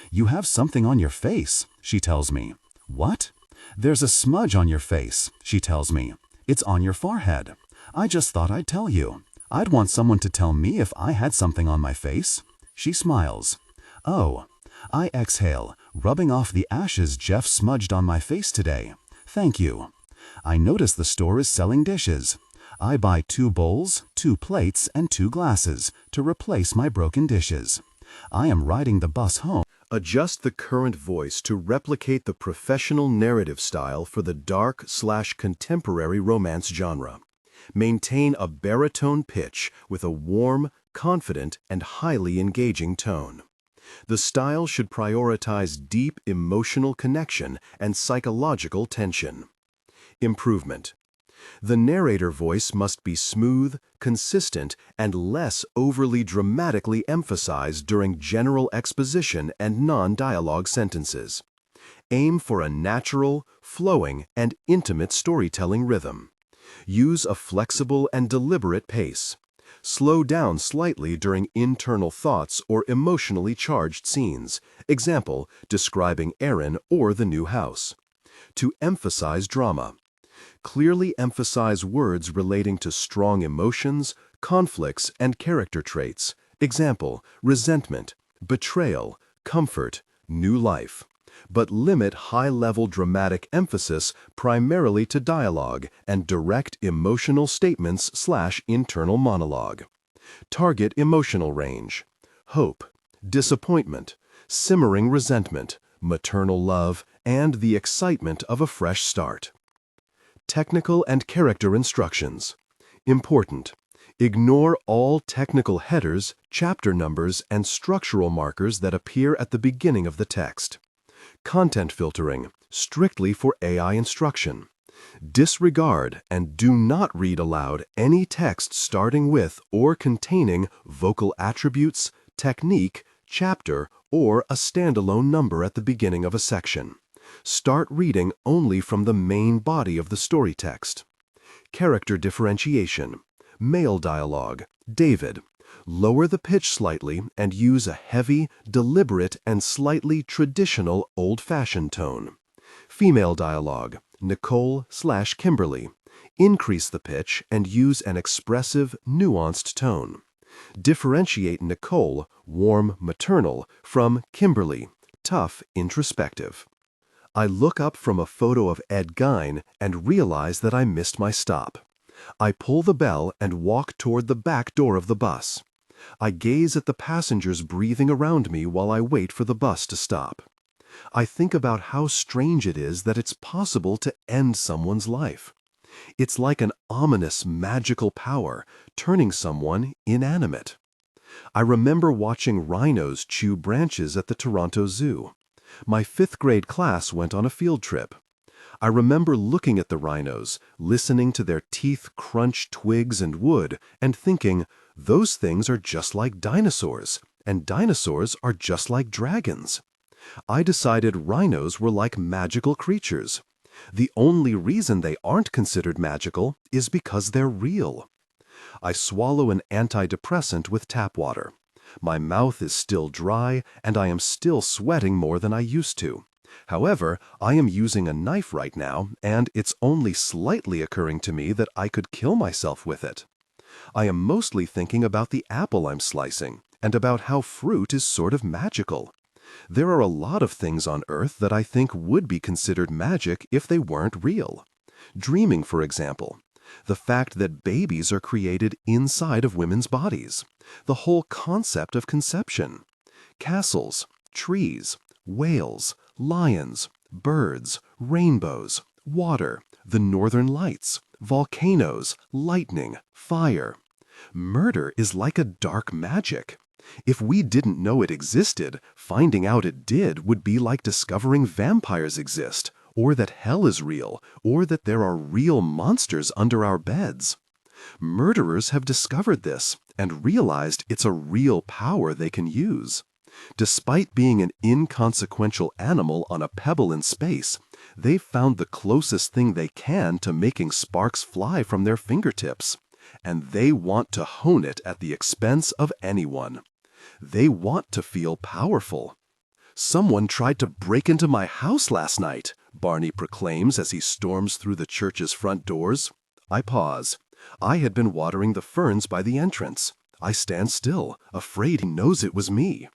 "You have something on your face," she tells me. "What?" "There's a smudge on your face," she tells me. "It's on your forehead. I just thought I'd tell you. I'd want someone to tell me if I had something on my face." She smiles. "Oh." I exhale, rubbing off the ashes Jeff smudged on my face today. "Thank you." I notice the store is selling dishes. I buy 2 bowls, 2 plates, and 2 glasses to replace my broken dishes. I am riding the bus home. Adjust the current voice to replicate the professional narrative style for the dark/contemporary romance genre. Maintain a baritone pitch with a warm, confident, and highly engaging tone. The style should prioritize deep emotional connection and psychological tension. Improvement. The narrator voice must be smooth, consistent, and less overly dramatically emphasized during general exposition and non-dialogue sentences. Aim for a natural, flowing, and intimate storytelling rhythm. Use a flexible and deliberate pace. Slow down slightly during internal thoughts or emotionally charged scenes, example, describing Aaron or the new house. To emphasize drama. Clearly emphasize words relating to strong emotions, conflicts, and character traits, example, resentment, betrayal, comfort, new life. But limit high-level dramatic emphasis primarily to dialogue and direct emotional statements/internal monologue. Target emotional range: hope, disappointment, simmering resentment, maternal love, and the excitement of a fresh start. Technical and character instructions. Important. Ignore all technical headers, chapter numbers, and structural markers that appear at the beginning of the text. Content filtering. strictly for AI instruction. Disregard and do not read aloud any text starting with or containing vocal attributes, technique, chapter, or a standalone number at the beginning of a section. Start reading only from the main body of the story text. Character differentiation. Male dialogue. David. Lower the pitch slightly and use a heavy, deliberate, and slightly traditional old-fashioned tone. Female dialogue. Nicole/Kimberly. Increase the pitch and use an expressive, nuanced tone. Differentiate Nicole, warm, maternal, from Kimberly, tough, introspective. I look up from a photo of Ed Gein and realize that I missed my stop. I pull the bell and walk toward the back door of the bus. I gaze at the passengers breathing around me while I wait for the bus to stop. I think about how strange it is that it's possible to end someone's life. It's like an ominous, magical power, turning someone inanimate. I remember watching rhinos chew branches at the Toronto Zoo. My 5th grade class went on a field trip. I remember looking at the rhinos, listening to their teeth crunch twigs and wood, and thinking, those things are just like dinosaurs, and dinosaurs are just like dragons. I decided rhinos were like magical creatures. The only reason they aren't considered magical is because they're real. I swallow an antidepressant with tap water. My mouth is still dry, and I am still sweating more than I used to. However, I am using a knife right now, and it's only slightly occurring to me that I could kill myself with it. I am mostly thinking about the apple I'm slicing, and about how fruit is sort of magical. There are a lot of things on Earth that I think would be considered magic if they weren't real. Dreaming, for example. The fact that babies are created inside of women's bodies. The whole concept of conception. Castles, trees, whales, lions, birds, rainbows, water, the northern lights, volcanoes, lightning, fire. Murder is like a dark magic. If we didn't know it existed, finding out it did would be like discovering vampires exist, or that hell is real, or that there are real monsters under our beds. Murderers have discovered this and realized it's a real power they can use. Despite being an inconsequential animal on a pebble in space, they've found the closest thing they can to making sparks fly from their fingertips. And they want to hone it at the expense of anyone. They want to feel powerful. Someone tried to break into my house last night, Barney proclaims as he storms through the church's front doors. I pause. I had been watering the ferns by the entrance. I stand still, afraid he knows it was me.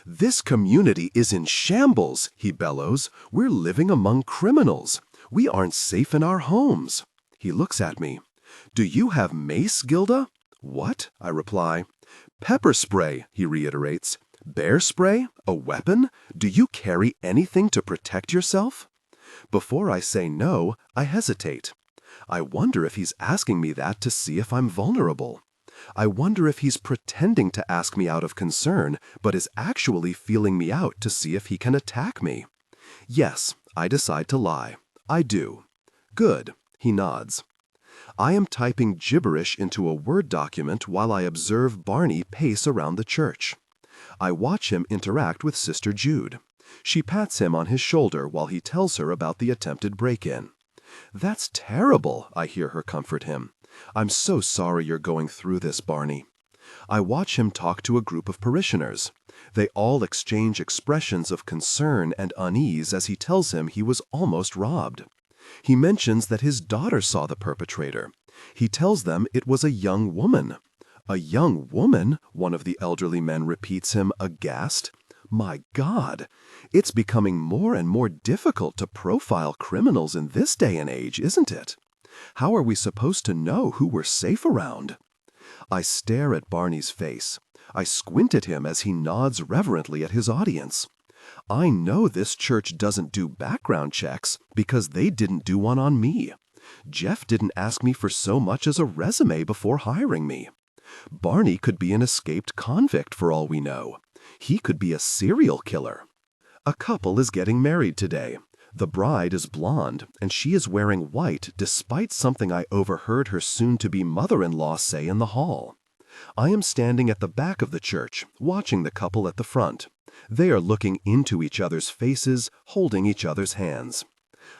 This community is in shambles, he bellows. We're living among criminals. We aren't safe in our homes. He looks at me. Do you have mace, Gilda? What? I reply. Pepper spray, he reiterates. Bear spray? A weapon? Do you carry anything to protect yourself? Before I say no, I hesitate. I wonder if he's asking me that to see if I'm vulnerable. I wonder if he's pretending to ask me out of concern, but is actually feeling me out to see if he can attack me. Yes, I decide to lie. I do. Good, he nods. I am typing gibberish into a Word document while I observe Barney pace around the church. I watch him interact with Sister Jude. She pats him on his shoulder while he tells her about the attempted break-in. That's terrible, I hear her comfort him. I'm so sorry you're going through this, Barney. I watch him talk to a group of parishioners. They all exchange expressions of concern and unease as he tells him he was almost robbed. He mentions that his daughter saw the perpetrator. He tells them it was a young woman. A young woman, one of the elderly men repeats him, aghast. My God, it's becoming more and more difficult to profile criminals in this day and age, isn't it? How are we supposed to know who we're safe around? I stare at Barney's face. I squint at him as he nods reverently at his audience. I know this church doesn't do background checks because they didn't do one on me. Jeff didn't ask me for so much as a resume before hiring me. Barney could be an escaped convict for all we know. He could be a serial killer. A couple is getting married today. The bride is blonde, and she is wearing white despite something I overheard her soon-to-be mother-in-law say in the hall. I am standing at the back of the church, watching the couple at the front. They are looking into each other's faces, holding each other's hands.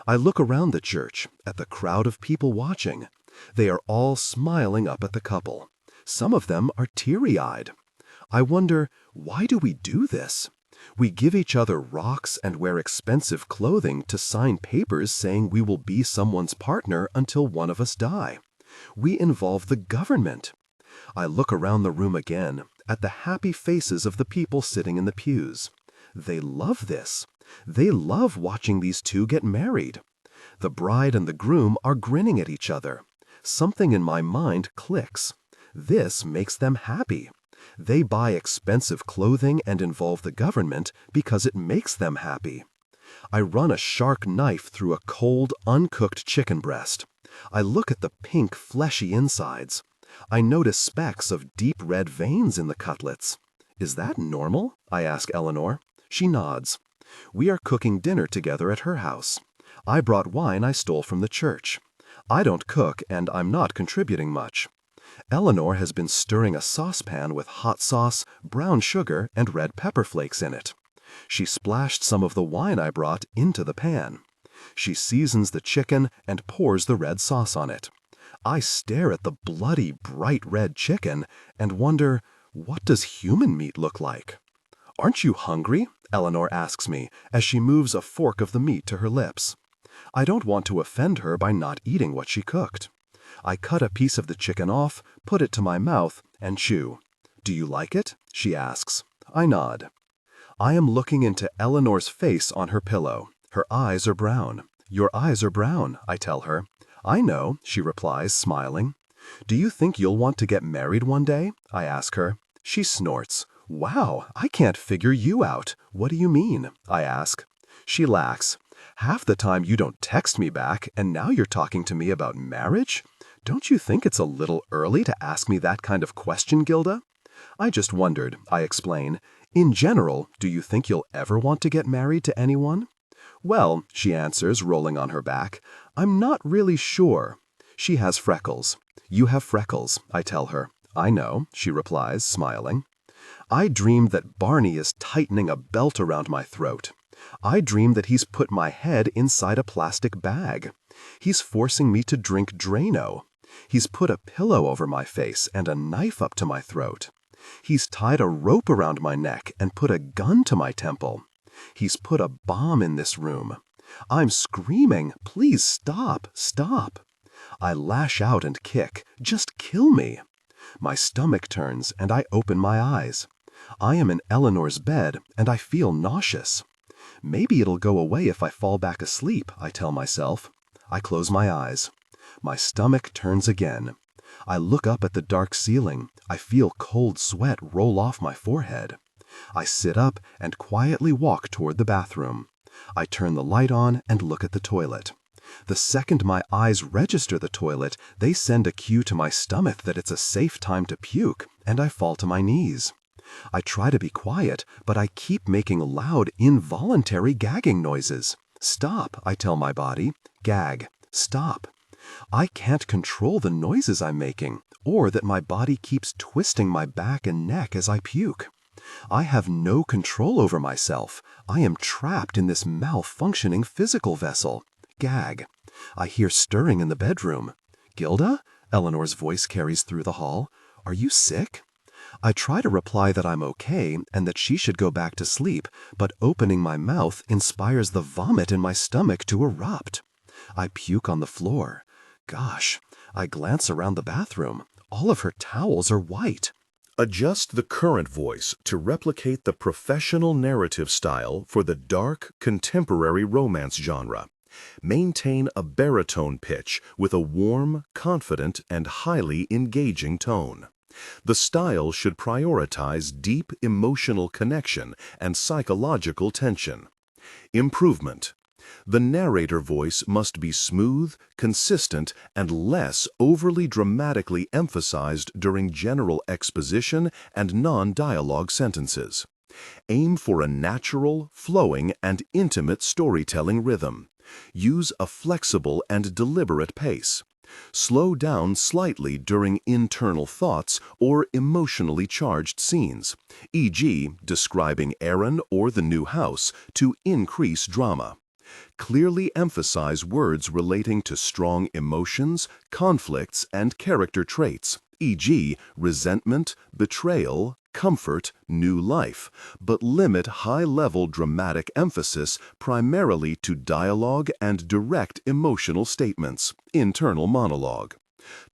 I look around the church, at the crowd of people watching. They are all smiling up at the couple. Some of them are teary-eyed. I wonder, why do we do this? We give each other rocks and wear expensive clothing to sign papers saying we will be someone's partner until one of us die. We involve the government. I look around the room again, at the happy faces of the people sitting in the pews. They love this. They love watching these two get married. The bride and the groom are grinning at each other. Something in my mind clicks. This makes them happy. They buy expensive clothing and involve the government because it makes them happy. I run a sharp knife through a cold, uncooked chicken breast. I look at the pink, fleshy insides. I notice specks of deep red veins in the cutlets. Is that normal? I ask Eleanor. She nods. We are cooking dinner together at her house. I brought wine I stole from the church. I don't cook, and I'm not contributing much. Eleanor has been stirring a saucepan with hot sauce, brown sugar, and red pepper flakes in it. She splashed some of the wine I brought into the pan. She seasons the chicken and pours the red sauce on it. I stare at the bloody, bright red chicken and wonder, what does human meat look like? Aren't you hungry? Eleanor asks me as she moves a fork of the meat to her lips. I don't want to offend her by not eating what she cooked. I cut a piece of the chicken off, put it to my mouth, and chew. Do you like it? She asks. I nod. I am looking into Eleanor's face on her pillow. Her eyes are brown. Your eyes are brown, I tell her. I know, she replies, smiling. Do you think you'll want to get married one day? I ask her. She snorts. Wow, I can't figure you out. What do you mean? I ask. She laughs. Half the time you don't text me back, and now you're talking to me about marriage? Don't you think it's a little early to ask me that kind of question, Gilda? I just wondered, I explain. In general, do you think you'll ever want to get married to anyone? Well, she answers, rolling on her back, I'm not really sure. She has freckles. You have freckles, I tell her. I know, she replies, smiling. I dream that Barney is tightening a belt around my throat. I dream that he's put my head inside a plastic bag. He's forcing me to drink Drano. He's put a pillow over my face and a knife up to my throat. He's tied a rope around my neck and put a gun to my temple. He's put a bomb in this room. I'm screaming, please stop, stop. I lash out and kick, just kill me. My stomach turns and I open my eyes. I am in Eleanor's bed and I feel nauseous. Maybe it'll go away if I fall back asleep, I tell myself. I close my eyes. My stomach turns again. I look up at the dark ceiling. I feel cold sweat roll off my forehead. I sit up and quietly walk toward the bathroom. I turn the light on and look at the toilet. The second my eyes register the toilet, they send a cue to my stomach that it's a safe time to puke, and I fall to my knees. I try to be quiet, but I keep making loud, involuntary gagging noises. Stop, I tell my body. Gag. Stop. I can't control the noises I'm making, or that my body keeps twisting my back and neck as I puke. I have no control over myself. I am trapped in this malfunctioning physical vessel. Gag. I hear stirring in the bedroom. Gilda? Eleanor's voice carries through the hall. Are you sick? I try to reply that I'm okay and that she should go back to sleep, but opening my mouth inspires the vomit in my stomach to erupt. I puke on the floor. Gosh, I glance around the bathroom. All of her towels are white. Adjust the current voice to replicate the professional narrative style for the dark, contemporary romance genre. Maintain a baritone pitch with a warm, confident, and highly engaging tone. The style should prioritize deep emotional connection and psychological tension. Improvement. The narrator voice must be smooth, consistent, and less overly dramatically emphasized during general exposition and non-dialogue sentences. Aim for a natural, flowing, and intimate storytelling rhythm. Use a flexible and deliberate pace. Slow down slightly during internal thoughts or emotionally charged scenes, e.g., describing Aaron or the new house, to increase drama. Clearly emphasize words relating to strong emotions, conflicts, and character traits, e.g., resentment, betrayal, comfort, new life, but limit high-level dramatic emphasis primarily to dialogue and direct emotional statements, internal monologue.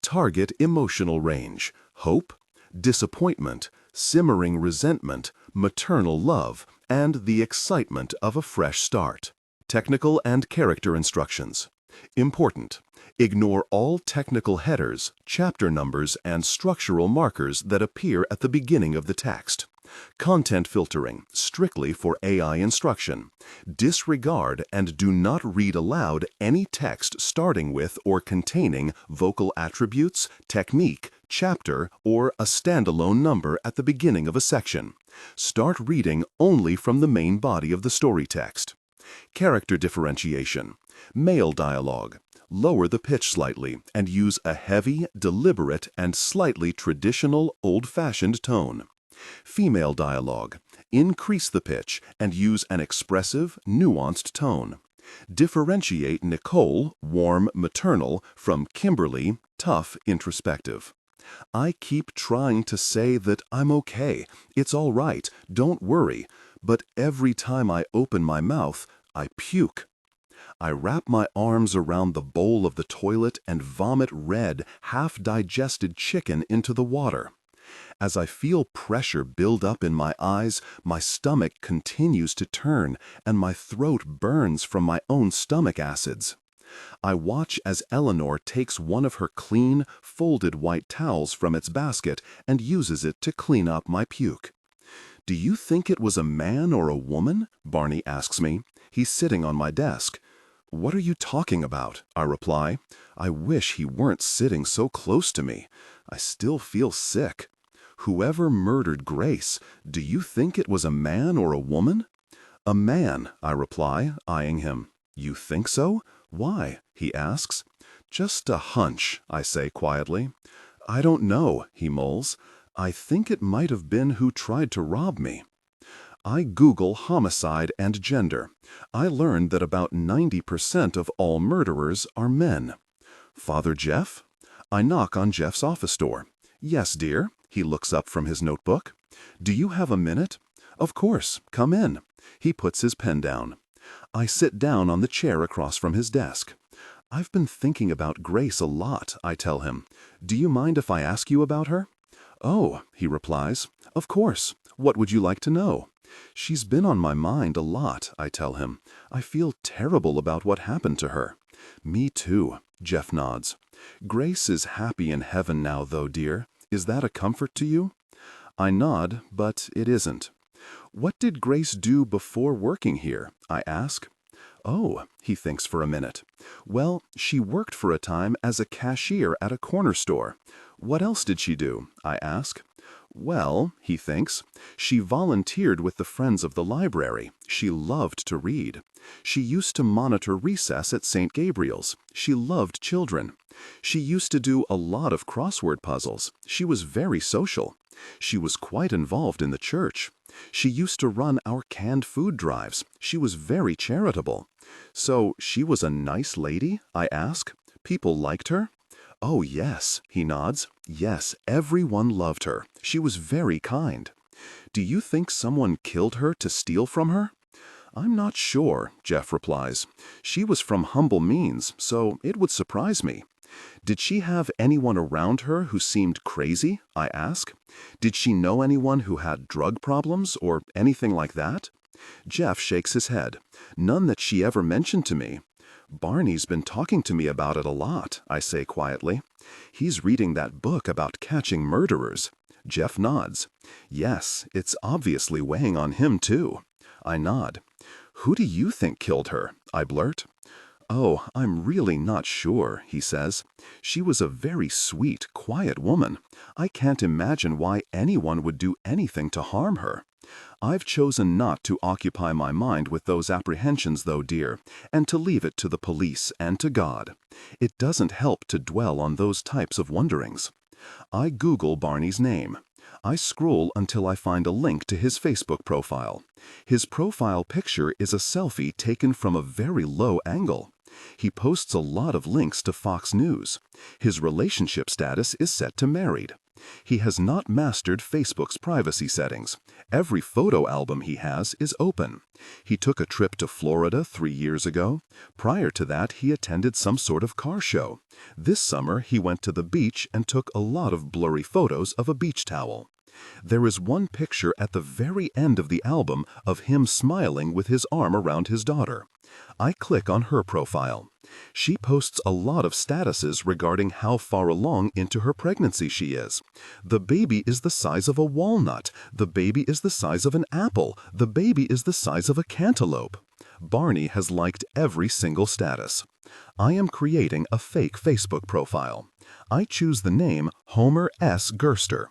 Target emotional range: hope, disappointment, simmering resentment, maternal love, and the excitement of a fresh start. Technical and character instructions. Important: ignore all technical headers, chapter numbers, and structural markers that appear at the beginning of the text. Content filtering, strictly for AI instruction. Disregard and do not read aloud any text starting with or containing vocal attributes, technique, chapter, or a standalone number at the beginning of a section. Start reading only from the main body of the story text. Character differentiation. Male dialogue. Lower the pitch slightly and use a heavy, deliberate, and slightly traditional, old-fashioned tone. Female dialogue. Increase the pitch and use an expressive, nuanced tone. Differentiate Nicole, warm, maternal, from Kimberly, tough, introspective. I keep trying to say that I'm okay, it's all right, don't worry, but every time I open my mouth, I puke. I wrap my arms around the bowl of the toilet and vomit red, half-digested chicken into the water. As I feel pressure build up in my eyes, my stomach continues to turn and my throat burns from my own stomach acids. I watch as Eleanor takes one of her clean, folded white towels from its basket and uses it to clean up my puke. "Do you think it was a man or a woman?" Barney asks me. He's sitting on my desk. "What are you talking about?" I reply. I wish he weren't sitting so close to me. I still feel sick. "Whoever murdered Grace, do you think it was a man or a woman?" "A man," I reply, eyeing him. "You think so? Why?" he asks. "Just a hunch," I say quietly. "I don't know," he mulls. "I think it might have been who tried to rob me." I Google homicide and gender. I learned that about 90% of all murderers are men. "Father Jeff?" I knock on Jeff's office door. "Yes, dear." He looks up from his notebook. "Do you have a minute?" "Of course. Come in." He puts his pen down. I sit down on the chair across from his desk. "I've been thinking about Grace a lot," I tell him. "Do you mind if I ask you about her?" "Oh," he replies. "Of course. What would you like to know?" "She's been on my mind a lot," I tell him. "I feel terrible about what happened to her." "Me too," Jeff nods. "Grace is happy in heaven now, though, dear. Is that a comfort to you?" I nod, but it isn't. "What did Grace do before working here?" I ask. "Oh," he thinks for a minute. "Well, she worked for a time as a cashier at a corner store." "What else did she do?" I ask. "Well," he thinks, "she volunteered with the Friends of the Library. She loved to read. She used to monitor recess at St. Gabriel's. She loved children. She used to do a lot of crossword puzzles. She was very social. She was quite involved in the church. She used to run our canned food drives. She was very charitable." "So she was a nice lady?" I ask. "People liked her?" "Oh, yes," he nods. "Yes, everyone loved her. She was very kind." "Do you think someone killed her to steal from her?" "I'm not sure," Jeff replies. "She was from humble means, so it would surprise me." "Did she have anyone around her who seemed crazy?" I ask. "Did she know anyone who had drug problems or anything like that?" Jeff shakes his head. "None that she ever mentioned to me." "Barney's been talking to me about it a lot," I say quietly. "He's reading that book about catching murderers." Jeff nods. "Yes, it's obviously weighing on him too." I nod. "Who do you think killed her?" I blurt. "Oh, I'm really not sure," he says. "She was a very sweet, quiet woman. I can't imagine why anyone would do anything to harm her. I've chosen not to occupy my mind with those apprehensions, though, dear, and to leave it to the police and to God. It doesn't help to dwell on those types of wonderings." I Google Barney's name. I scroll until I find a link to his Facebook profile. His profile picture is a selfie taken from a very low angle. He posts a lot of links to Fox News. His relationship status is set to married. He has not mastered Facebook's privacy settings. Every photo album he has is open. He took a trip to Florida 3 years ago. Prior to that, he attended some sort of car show. This summer, he went to the beach and took a lot of blurry photos of a beach towel. There is one picture at the very end of the album of him smiling with his arm around his daughter. I click on her profile. She posts a lot of statuses regarding how far along into her pregnancy she is. The baby is the size of a walnut. The baby is the size of an apple. The baby is the size of a cantaloupe. Barney has liked every single status. I am creating a fake Facebook profile. I choose the name Homer S. Gerster.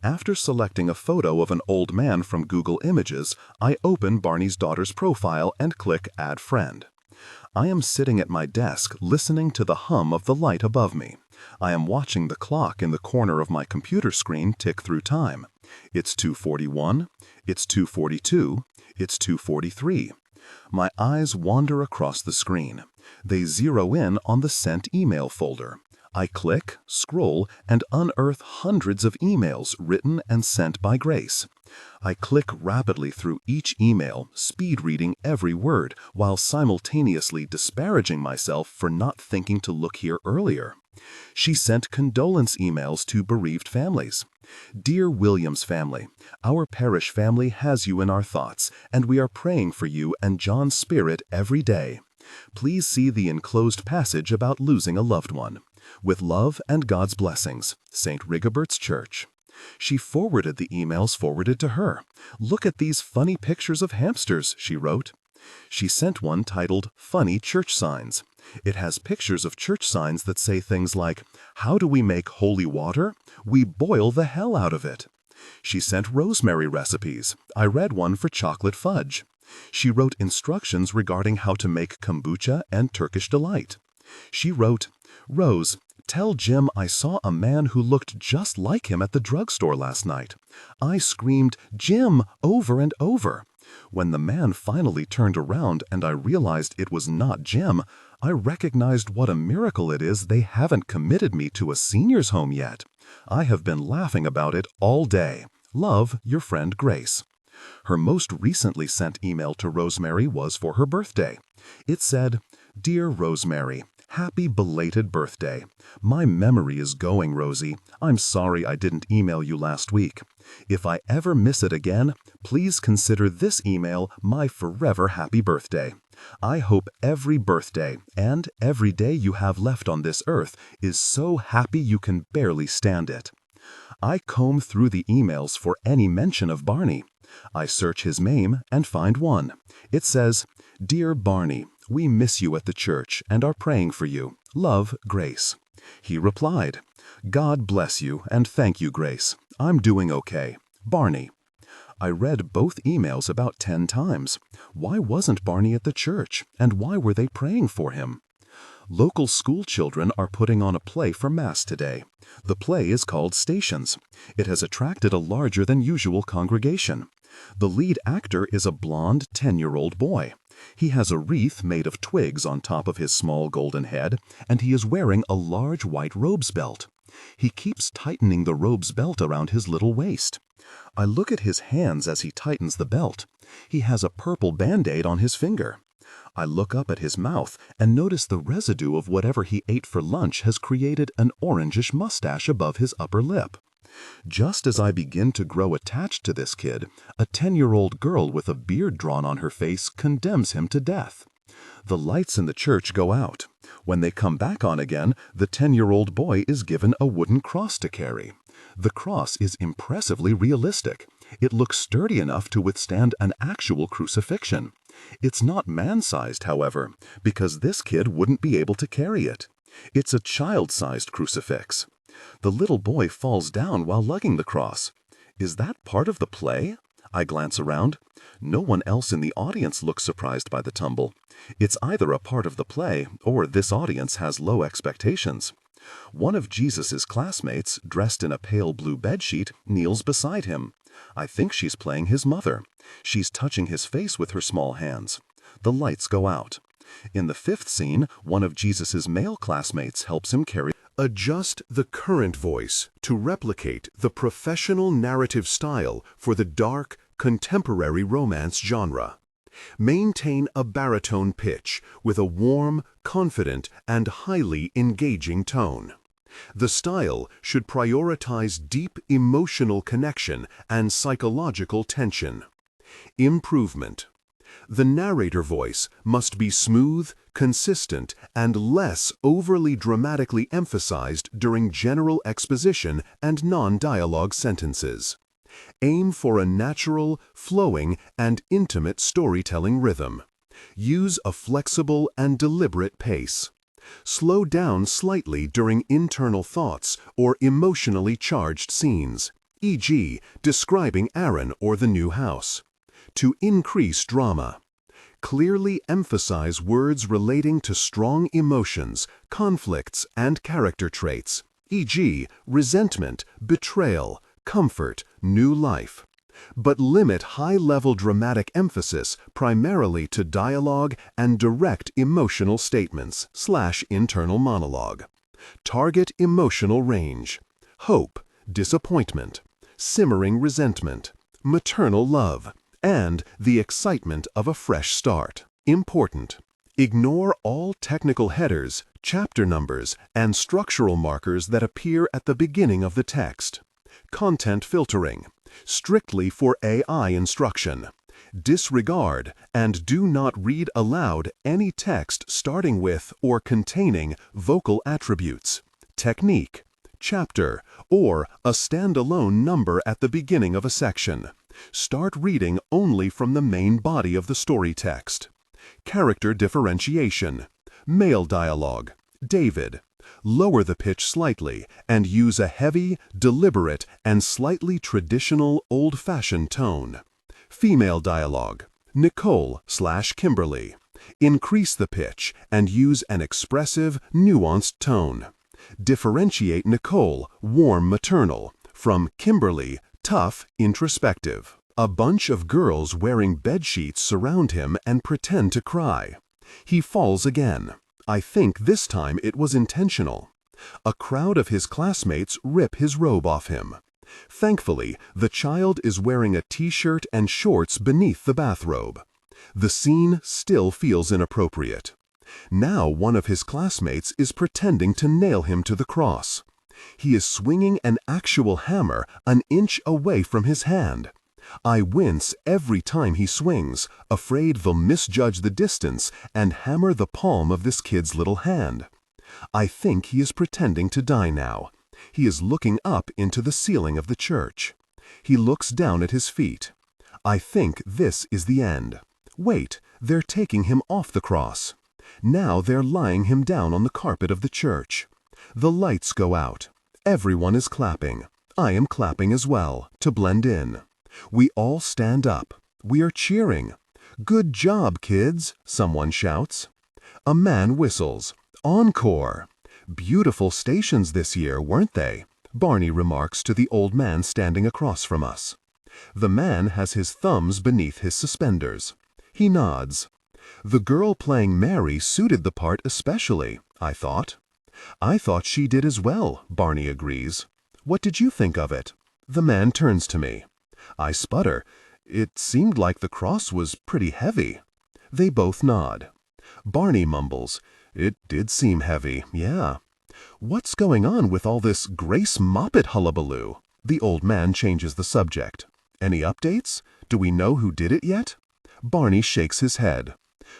After selecting a photo of an old man from Google Images, I open Barney's daughter's profile and click Add Friend. I am sitting at my desk listening to the hum of the light above me. I am watching the clock in the corner of my computer screen tick through time. It's 2:41, it's 2:42, it's 2:43. My eyes wander across the screen. They zero in on the sent email folder. I click, scroll, and unearth hundreds of emails written and sent by Grace. I click rapidly through each email, speed reading every word, while simultaneously disparaging myself for not thinking to look here earlier. She sent condolence emails to bereaved families. "Dear Williams family, our parish family has you in our thoughts, and we are praying for you and John's spirit every day. Please see the enclosed passage about losing a loved one. With love and God's blessings, St. Rigobert's Church." She forwarded the emails forwarded to her. "Look at these funny pictures of hamsters," she wrote. She sent one titled Funny Church Signs. It has pictures of church signs that say things like, "How do we make holy water? We boil the hell out of it." She sent rosemary recipes. I read one for chocolate fudge. She wrote instructions regarding how to make kombucha and Turkish delight. She wrote, "Rose, tell Jim I saw a man who looked just like him at the drugstore last night. I screamed, 'Jim,' over and over. When the man finally turned around and I realized it was not Jim, I recognized what a miracle it is they haven't committed me to a senior's home yet. I have been laughing about it all day. Love, your friend Grace." Her most recently sent email to Rosemary was for her birthday. It said, "Dear Rosemary, happy belated birthday. My memory is going, Rosie. I'm sorry I didn't email you last week. If I ever miss it again, please consider this email my forever happy birthday. I hope every birthday and every day you have left on this earth is so happy you can barely stand it." I comb through the emails for any mention of Barney. I search his name and find one. It says, "Dear Barney, we miss you at the church and are praying for you. Love, Grace." He replied, "God bless you and thank you, Grace. I'm doing okay. Barney." I read both emails about 10 times. Why wasn't Barney at the church, and why were they praying for him? Local school children are putting on a play for Mass today. The play is called Stations. It has attracted a larger than usual congregation. The lead actor is a blonde 10-year-old boy. He has a wreath made of twigs on top of his small golden head, and he is wearing a large white robe's belt. He keeps tightening the robe's belt around his little waist. I look at his hands as he tightens the belt. He has a purple Band-Aid on his finger. I look up at his mouth and notice the residue of whatever he ate for lunch has created an orangish mustache above his upper lip. Just as I begin to grow attached to this kid, a 10-year-old girl with a beard drawn on her face condemns him to death. The lights in the church go out. When they come back on again, the 10-year-old boy is given a wooden cross to carry. The cross is impressively realistic. It looks sturdy enough to withstand an actual crucifixion. It's not man-sized, however, because this kid wouldn't be able to carry it. It's a child-sized crucifix. The little boy falls down while lugging the cross. Is that part of the play? I glance around. No one else in the audience looks surprised by the tumble. It's either a part of the play or this audience has low expectations. One of Jesus's classmates, dressed in a pale blue bedsheet, kneels beside him. I think she's playing his mother. She's touching his face with her small hands. The lights go out. In the fifth scene, one of Jesus's male classmates helps him carry. Adjust the current voice to replicate the professional narrative style for the dark, contemporary romance genre. Maintain a baritone pitch with a warm, confident, and highly engaging tone. The style should prioritize deep emotional connection and psychological tension. Improvement. The narrator voice must be smooth, consistent, and less overly dramatically emphasized during general exposition and non-dialogue sentences. Aim for a natural, flowing, and intimate storytelling rhythm. Use a flexible and deliberate pace. Slow down slightly during internal thoughts or emotionally charged scenes, e.g., describing Aaron or the new house. To increase drama. Clearly emphasize words relating to strong emotions, conflicts, and character traits, e.g., resentment, betrayal, comfort, new life. But limit high-level dramatic emphasis primarily to dialogue and direct emotional statements / internal monologue. Target emotional range: hope, disappointment, simmering resentment, maternal love, and the excitement of a fresh start. Important. Ignore all technical headers, chapter numbers, and structural markers that appear at the beginning of the text. Content filtering. Strictly for AI instruction. Disregard and do not read aloud any text starting with or containing vocal attributes, technique, chapter, or a standalone number at the beginning of a section. Start reading only from the main body of the story text. Character differentiation. Male dialogue. David. Lower the pitch slightly and use a heavy, deliberate, and slightly traditional, old-fashioned tone. Female dialogue. Nicole/Kimberly. Increase the pitch and use an expressive, nuanced tone. Differentiate Nicole, warm, maternal, from Kimberly, tough, introspective. A bunch of girls wearing bedsheets surround him and pretend to cry. He falls again. I think this time it was intentional. A crowd of his classmates rip his robe off him. Thankfully, the child is wearing a t-shirt and shorts beneath the bathrobe. The scene still feels inappropriate. Now one of his classmates is pretending to nail him to the cross. He is swinging an actual hammer an inch away from his hand. I wince every time he swings, afraid they'll misjudge the distance and hammer the palm of this kid's little hand. I think he is pretending to die now. He is looking up into the ceiling of the church. He looks down at his feet. I think this is the end. Wait, they're taking him off the cross. Now they're lying him down on the carpet of the church. The lights go out. Everyone is clapping. I am clapping as well, to blend in. We all stand up. We are cheering. "Good job, kids," someone shouts. A man whistles. "Encore!" "Beautiful stations this year, weren't they?" Barney remarks to the old man standing across from us. The man has his thumbs beneath his suspenders. He nods. The girl playing Mary suited the part especially, I thought. I thought she did as well, Barney agrees. What did you think of it? The man turns to me. I sputter. It seemed like the cross was pretty heavy. They both nod. Barney mumbles. It did seem heavy, yeah. What's going on with all this Grace Moppet hullabaloo? The old man changes the subject. Any updates? Do we know who did it yet? Barney shakes his head.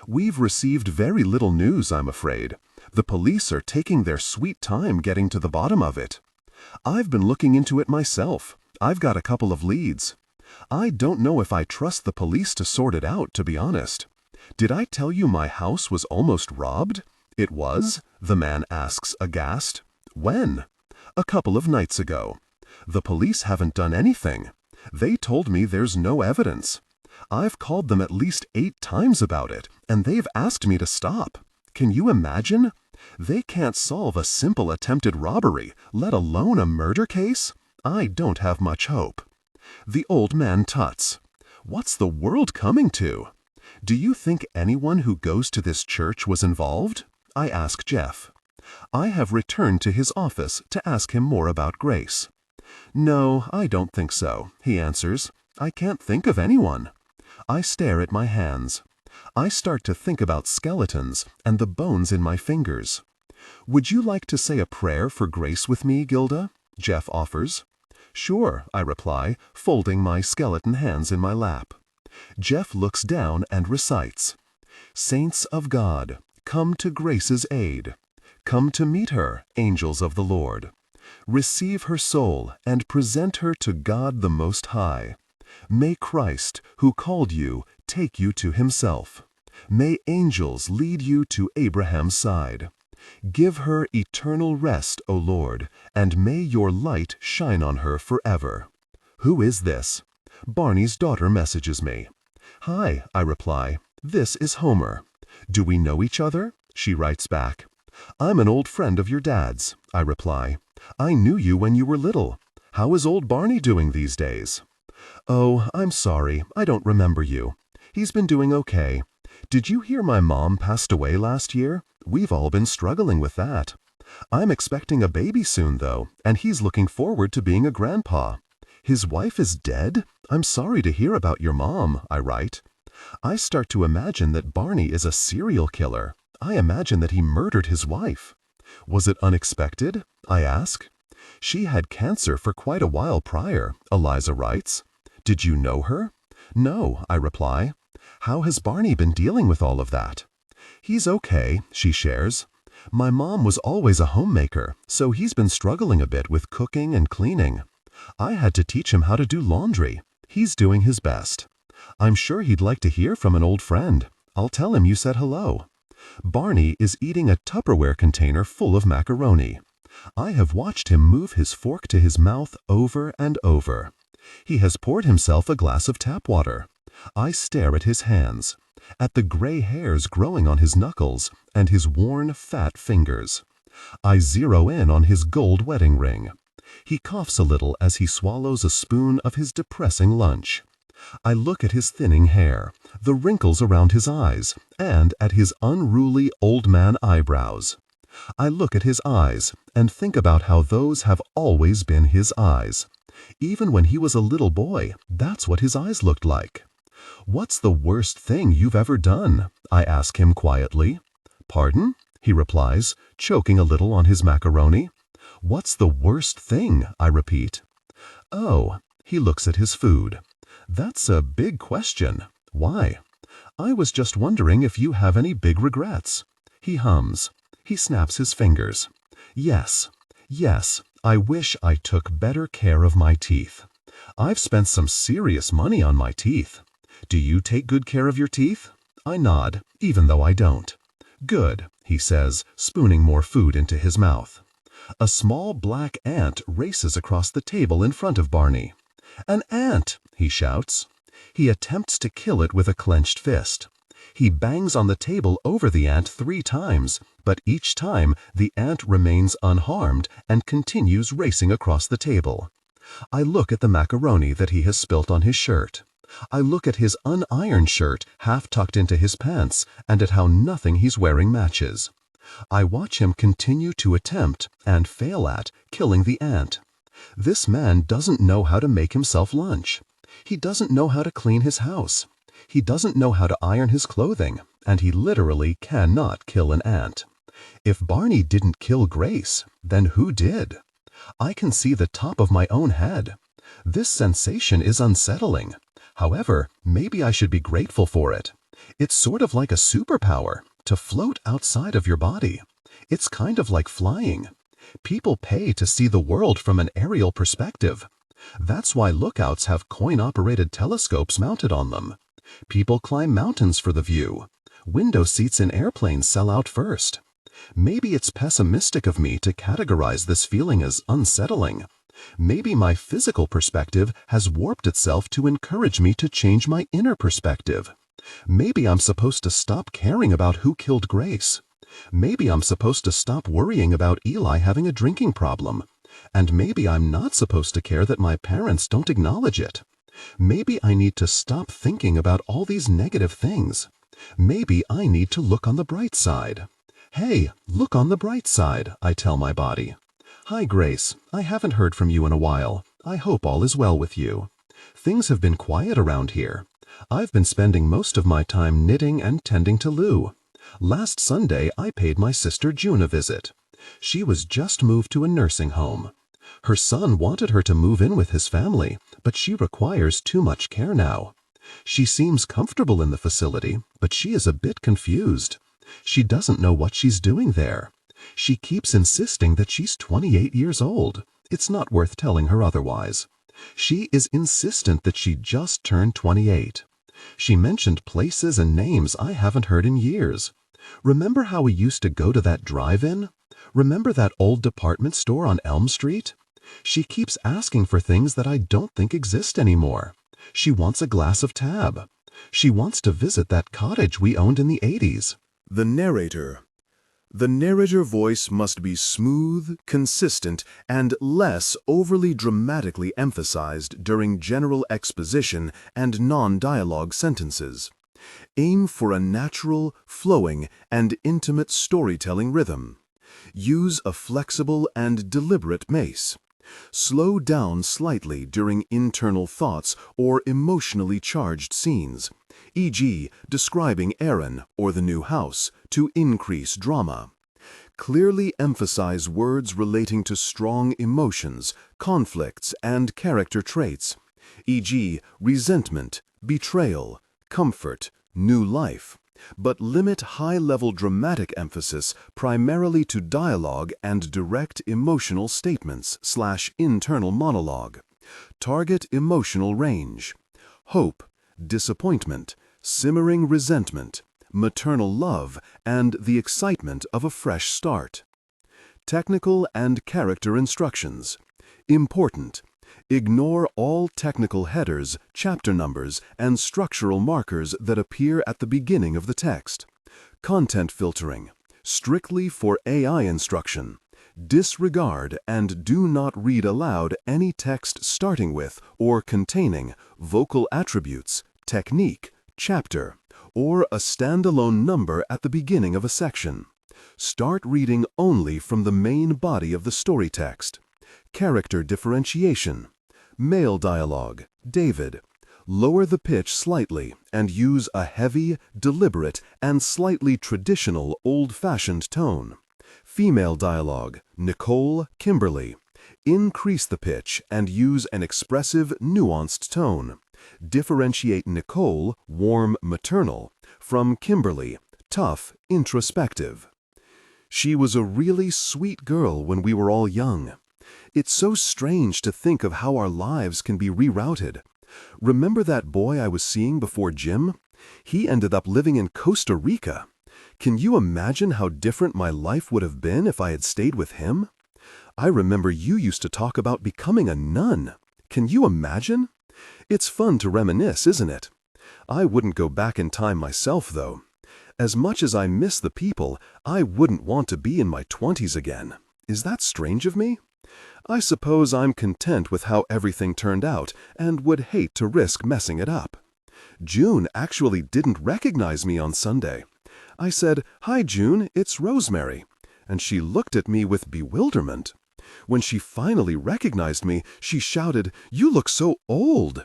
We've received very little news, I'm afraid. The police are taking their sweet time getting to the bottom of it. I've been looking into it myself. I've got a couple of leads. I don't know if I trust the police to sort it out, to be honest. "Did I tell you my house was almost robbed?" "It was?" the man asks aghast. "When?" "A couple of nights ago." "The police haven't done anything. They told me there's no evidence. I've called them at least 8 times about it, and they've asked me to stop. Can you imagine? They can't solve a simple attempted robbery, let alone a murder case. I don't have much hope." The old man tuts. "What's the world coming to? Do you think anyone who goes to this church was involved?" I ask Jeff. I have returned to his office to ask him more about Grace. "No, I don't think so," he answers. "I can't think of anyone." I stare at my hands. I start to think about skeletons and the bones in my fingers. "Would you like to say a prayer for Grace with me, Gilda?" Jeff offers. "Sure," I reply, folding my skeleton hands in my lap. Jeff looks down and recites, "Saints of God, come to Grace's aid. Come to meet her, angels of the Lord. Receive her soul and present her to God the Most High. May Christ, who called you, take you to himself. May angels lead you to Abraham's side. Give her eternal rest, O Lord, and may your light shine on her forever." Who is this? Barney's daughter messages me. "Hi," I reply. "This is Homer." "Do we know each other?" She writes back. "I'm an old friend of your dad's," I reply. "I knew you when you were little. How is old Barney doing these days?" "Oh, I'm sorry, I don't remember you. He's been doing okay. Did you hear my mom passed away last year? We've all been struggling with that. I'm expecting a baby soon, though, and he's looking forward to being a grandpa. His wife is dead? I'm sorry to hear about your mom," I write. I start to imagine that Barney is a serial killer. I imagine that he murdered his wife. "Was it unexpected?" I ask. "She had cancer for quite a while prior," Eliza writes. "Did you know her?" "No," I reply. "How has Barney been dealing with all of that?" "He's okay," she shares. "My mom was always a homemaker, so he's been struggling a bit with cooking and cleaning. I had to teach him how to do laundry. He's doing his best. I'm sure he'd like to hear from an old friend. I'll tell him you said hello." Barney is eating a Tupperware container full of macaroni. I have watched him move his fork to his mouth over and over. He has poured himself a glass of tap water. I stare at his hands, at the gray hairs growing on his knuckles and his worn, fat fingers. I zero in on his gold wedding ring. He coughs a little as he swallows a spoon of his depressing lunch. I look at his thinning hair, the wrinkles around his eyes, and at his unruly old man eyebrows. I look at his eyes and think about how those have always been his eyes. Even when he was a little boy, that's what his eyes looked like. "What's the worst thing you've ever done?" I ask him quietly. "Pardon?" he replies, choking a little on his macaroni. "What's the worst thing?" I repeat. "Oh," he looks at his food. "That's a big question. Why?" "I was just wondering if you have any big regrets." He hums. He snaps his fingers. "Yes, yes, I wish I took better care of my teeth. I've spent some serious money on my teeth. Do you take good care of your teeth?" I nod, even though I don't. "Good," he says, spooning more food into his mouth. A small black ant races across the table in front of Barney. "An ant!" he shouts. He attempts to kill it with a clenched fist. He bangs on the table over the ant 3 times, but each time the ant remains unharmed and continues racing across the table. I look at the macaroni that he has spilt on his shirt. I look at his unironed shirt half tucked into his pants and at how nothing he's wearing matches. I watch him continue to attempt, and fail at, killing the ant. This man doesn't know how to make himself lunch. He doesn't know how to clean his house. He doesn't know how to iron his clothing, and he literally cannot kill an ant. If Barney didn't kill Grace, then who did? I can see the top of my own head. This sensation is unsettling. However, maybe I should be grateful for it. It's sort of like a superpower, to float outside of your body. It's kind of like flying. People pay to see the world from an aerial perspective. That's why lookouts have coin-operated telescopes mounted on them. People climb mountains for the view. Window seats in airplanes sell out first. Maybe it's pessimistic of me to categorize this feeling as unsettling. Maybe my physical perspective has warped itself to encourage me to change my inner perspective. Maybe I'm supposed to stop caring about who killed Grace. Maybe I'm supposed to stop worrying about Eli having a drinking problem. And maybe I'm not supposed to care that my parents don't acknowledge it. Maybe I need to stop thinking about all these negative things. Maybe I need to look on the bright side. Hey, look on the bright side, I tell my body. Hi, Grace. I haven't heard from you in a while. I hope all is well with you. Things have been quiet around here. I've been spending most of my time knitting and tending to Lou. Last Sunday, I paid my sister June a visit. She was just moved to a nursing home. Her son wanted her to move in with his family, but she requires too much care now. She seems comfortable in the facility, but she is a bit confused. She doesn't know what she's doing there. She keeps insisting that she's 28 years old. It's not worth telling her otherwise. She is insistent that she just turned 28. She mentioned places and names I haven't heard in years. Remember how we used to go to that drive-in? Remember that old department store on Elm Street? She keeps asking for things that I don't think exist anymore. She wants a glass of tab. She wants to visit that cottage we owned in the 80s. The narrator. The narrator voice must be smooth, consistent, and less overly dramatically emphasized during general exposition and non-dialogue sentences. Aim for a natural, flowing, and intimate storytelling rhythm. Use a flexible and deliberate pace. Slow down slightly during internal thoughts or emotionally charged scenes, e.g., describing Aaron or the new house, to increase drama. Clearly emphasize words relating to strong emotions, conflicts, and character traits, e.g., resentment, betrayal, comfort, new life, but limit high-level dramatic emphasis primarily to dialogue and direct emotional statements/internal monologue. Target emotional range: hope, disappointment, simmering resentment, maternal love, and the excitement of a fresh start. Technical and character instructions. Important: ignore all technical headers, chapter numbers, and structural markers that appear at the beginning of the text. Content filtering. Strictly for AI instruction. Disregard and do not read aloud any text starting with or containing vocal attributes, technique, chapter, or a standalone number at the beginning of a section. Start reading only from the main body of the story text. Character differentiation. Male dialogue, David. Lower the pitch slightly and use a heavy, deliberate, and slightly traditional old-fashioned tone. Female dialogue, Nicole, Kimberly. Increase the pitch and use an expressive, nuanced tone. Differentiate Nicole, warm, maternal, from Kimberly, tough, introspective. She was a really sweet girl when we were all young. It's so strange to think of how our lives can be rerouted. Remember that boy I was seeing before Jim? He ended up living in Costa Rica. Can you imagine how different my life would have been if I had stayed with him? I remember you used to talk about becoming a nun. Can you imagine? It's fun to reminisce, isn't it? I wouldn't go back in time myself, though. As much as I miss the people, I wouldn't want to be in my 20s again. Is that strange of me? I suppose I'm content with how everything turned out and would hate to risk messing it up. June actually didn't recognize me on Sunday. I said, "Hi, June, it's Rosemary," and she looked at me with bewilderment. When she finally recognized me, she shouted, "You look so old."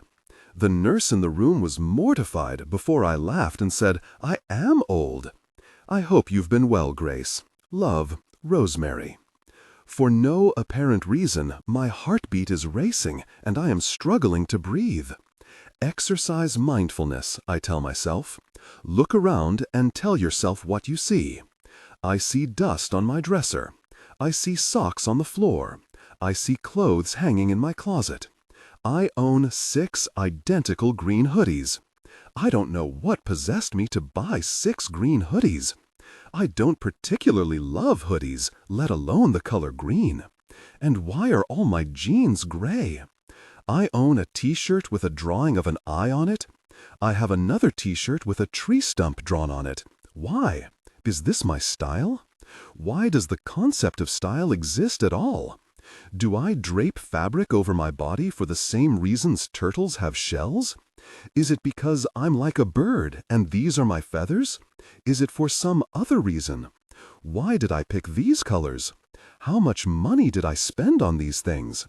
The nurse in the room was mortified before I laughed and said, "I am old." I hope you've been well, Grace. Love, Rosemary. For no apparent reason, my heartbeat is racing and I am struggling to breathe. Exercise mindfulness, I tell myself. Look around and tell yourself what you see. I see dust on my dresser. I see socks on the floor. I see clothes hanging in my closet. I own 6 identical green hoodies. I don't know what possessed me to buy 6 green hoodies. I don't particularly love hoodies, let alone the color green. And why are all my jeans gray? I own a t-shirt with a drawing of an eye on it. I have another t-shirt with a tree stump drawn on it. Why? Is this my style? Why does the concept of style exist at all? Do I drape fabric over my body for the same reasons turtles have shells? Is it because I'm like a bird and these are my feathers? Is it for some other reason? Why did I pick these colors? How much money did I spend on these things?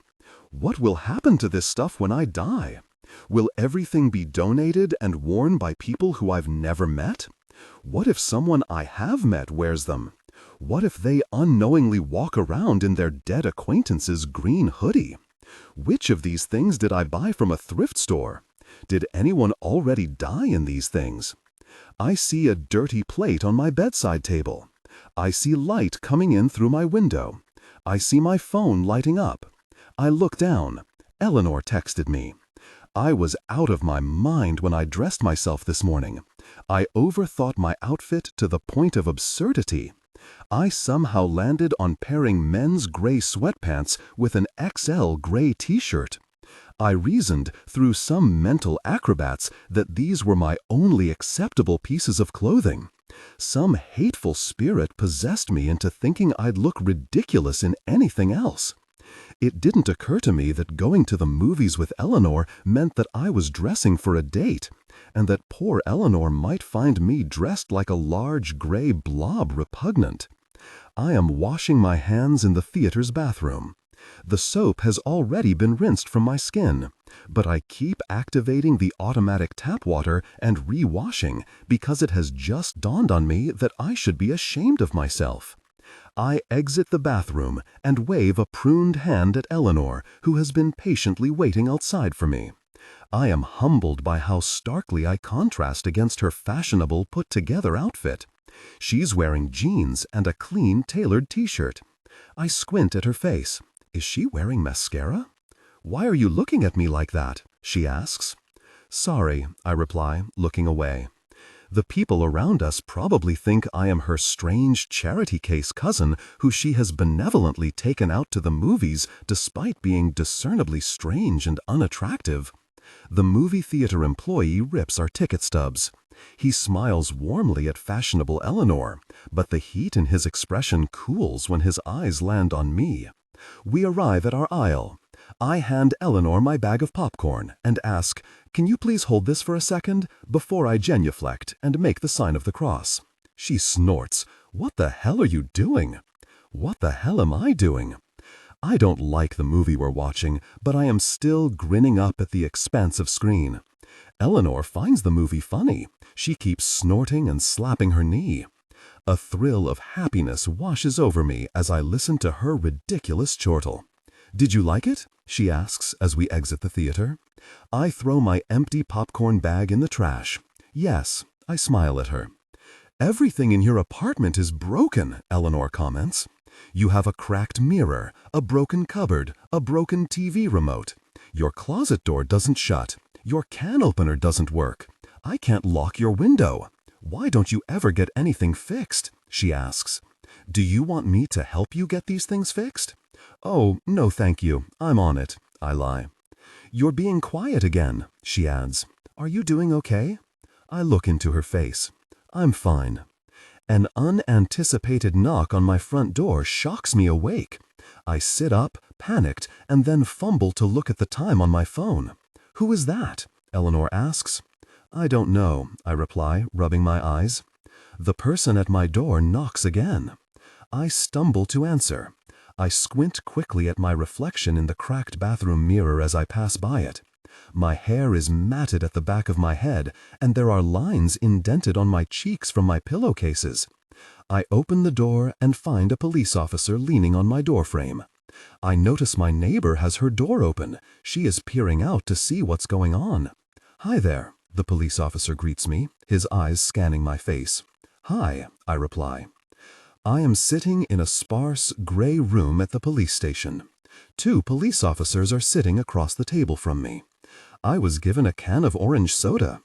What will happen to this stuff when I die? Will everything be donated and worn by people who I've never met? What if someone I have met wears them? What if they unknowingly walk around in their dead acquaintance's green hoodie? Which of these things did I buy from a thrift store? Did anyone already die in these things? I see a dirty plate on my bedside table. I see light coming in through my window. I see my phone lighting up. I look down. Eleanor texted me. I was out of my mind when I dressed myself this morning. I overthought my outfit to the point of absurdity. I somehow landed on pairing men's gray sweatpants with an XL gray t-shirt. I reasoned through some mental acrobats that these were my only acceptable pieces of clothing. Some hateful spirit possessed me into thinking I'd look ridiculous in anything else. It didn't occur to me that going to the movies with Eleanor meant that I was dressing for a date, and that poor Eleanor might find me dressed like a large gray blob repugnant. I am washing my hands in the theater's bathroom. The soap has already been rinsed from my skin, but I keep activating the automatic tap water and re-washing because it has just dawned on me that I should be ashamed of myself. I exit the bathroom and wave a pruned hand at Eleanor, who has been patiently waiting outside for me. I am humbled by how starkly I contrast against her fashionable, put-together outfit. She's wearing jeans and a clean, tailored t-shirt. I squint at her face. Is she wearing mascara? Why are you looking at me like that? She asks. Sorry, I reply, looking away. The people around us probably think I am her strange charity case cousin who she has benevolently taken out to the movies despite being discernibly strange and unattractive. The movie theater employee rips our ticket stubs. He smiles warmly at fashionable Eleanor, but the heat in his expression cools when his eyes land on me. We arrive at our aisle. I hand Eleanor my bag of popcorn and ask, "Can you please hold this for a second before I genuflect and make the sign of the cross?" She snorts. What the hell are you doing? What the hell am I doing? I don't like the movie we're watching, but I am still grinning up at the expansive screen. Eleanor finds the movie funny. She keeps snorting and slapping her knee. A thrill of happiness washes over me as I listen to her ridiculous chortle. Did you like it? She asks as we exit the theater. I throw my empty popcorn bag in the trash. Yes, I smile at her. Everything in your apartment is broken, Eleanor comments. You have a cracked mirror, a broken cupboard, a broken TV remote. Your closet door doesn't shut. Your can opener doesn't work. I can't lock your window. Why don't you ever get anything fixed? She asks. Do you want me to help you get these things fixed? Oh, no thank you. I'm on it, I lie. You're being quiet again, she adds. Are you doing okay? I look into her face. I'm fine. An unanticipated knock on my front door shocks me awake. I sit up, panicked, and then fumble to look at the time on my phone. Who is that? Eleanor asks. I don't know, I reply, rubbing my eyes. The person at my door knocks again. I stumble to answer. I squint quickly at my reflection in the cracked bathroom mirror as I pass by it. My hair is matted at the back of my head, and there are lines indented on my cheeks from my pillowcases. I open the door and find a police officer leaning on my doorframe. I notice my neighbor has her door open. She is peering out to see what's going on. Hi there, the police officer greets me, his eyes scanning my face. Hi, I reply. I am sitting in a sparse, gray room at the police station. 2 police officers are sitting across the table from me. I was given a can of orange soda.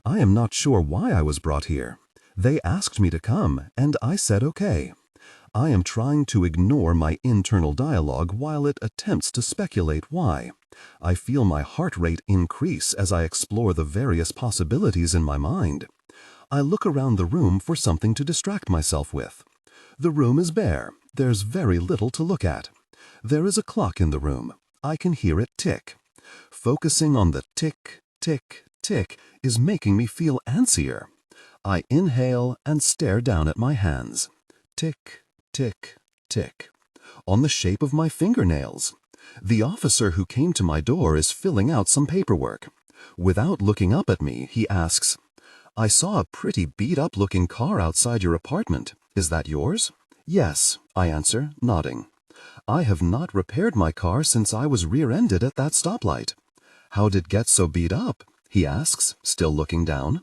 I am not sure why I was brought here. They asked me to come, and I said okay. I am trying to ignore my internal dialogue while it attempts to speculate why. I feel my heart rate increase as I explore the various possibilities in my mind. I look around the room for something to distract myself with. The room is bare. There's very little to look at. There is a clock in the room. I can hear it tick. Focusing on the tick, tick, tick is making me feel antsier. I inhale and stare down at my hands. Tick, tick, tick. On the shape of my fingernails. The officer who came to my door is filling out some paperwork. Without looking up at me, he asks, "I saw a pretty beat-up-looking car outside your apartment. Is that yours?" "Yes," I answer, nodding. "I have not repaired my car since I was rear-ended at that stoplight." "How did it get so beat up?" he asks, still looking down.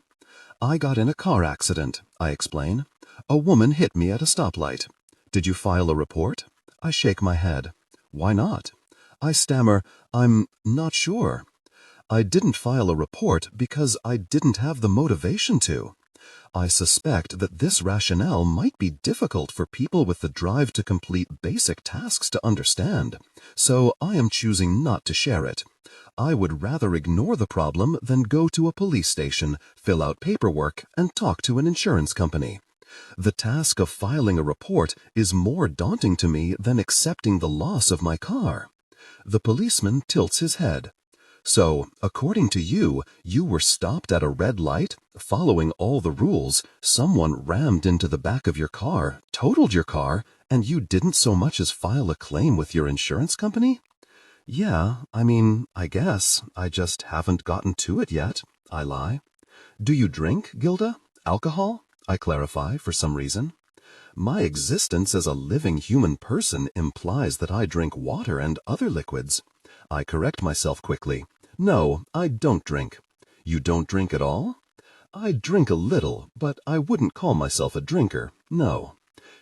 "I got in a car accident," I explain. "A woman hit me at a stoplight." "Did you file a report?" I shake my head. "Why not?" I stammer, "I'm not sure." I didn't file a report because I didn't have the motivation to. I suspect that this rationale might be difficult for people with the drive to complete basic tasks to understand, so I am choosing not to share it. I would rather ignore the problem than go to a police station, fill out paperwork, and talk to an insurance company. The task of filing a report is more daunting to me than accepting the loss of my car. The policeman tilts his head. "So, according to you, you were stopped at a red light, following all the rules, someone rammed into the back of your car, totaled your car, and you didn't so much as file a claim with your insurance company?" "Yeah, I guess. I just haven't gotten to it yet," I lie. "Do you drink, Gilda? Alcohol?" I clarify for some reason. My existence as a living human person implies that I drink water and other liquids. I correct myself quickly. "No, I don't drink." "You don't drink at all?" "I drink a little, but I wouldn't call myself a drinker, no."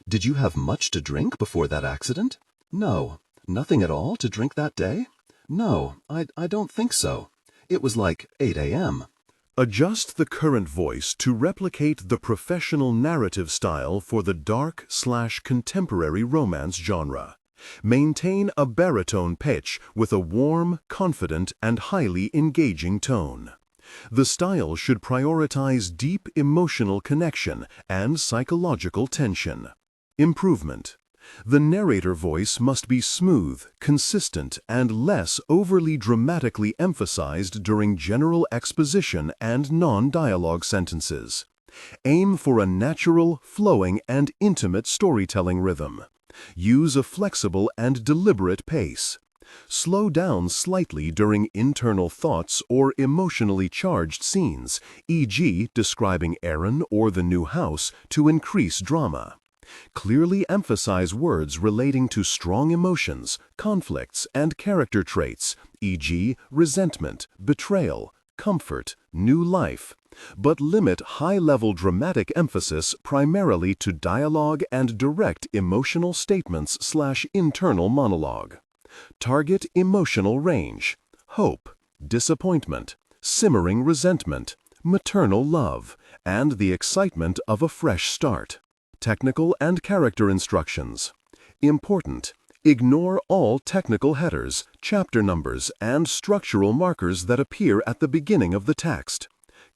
"Did you have much to drink before that accident?" "No." "Nothing at all to drink that day?" "No, I don't think so. It was like 8 a.m. Adjust the current voice to replicate the professional narrative style for the dark/contemporary romance genre. Maintain a baritone pitch with a warm, confident, and highly engaging tone. The style should prioritize deep emotional connection and psychological tension. Improvement. The narrator voice must be smooth, consistent, and less overly dramatically emphasized during general exposition and non-dialogue sentences. Aim for a natural, flowing, and intimate storytelling rhythm. Use a flexible and deliberate pace. Slow down slightly during internal thoughts or emotionally charged scenes, e.g., describing Aaron or the new house, to increase drama. Clearly emphasize words relating to strong emotions, conflicts, and character traits, e.g., resentment, betrayal, comfort, new life, but limit high-level dramatic emphasis primarily to dialogue and direct emotional statements/internal monologue. Target emotional range: hope, disappointment, simmering resentment, maternal love, and the excitement of a fresh start. Technical and character instructions. Important: ignore all technical headers, chapter numbers, and structural markers that appear at the beginning of the text.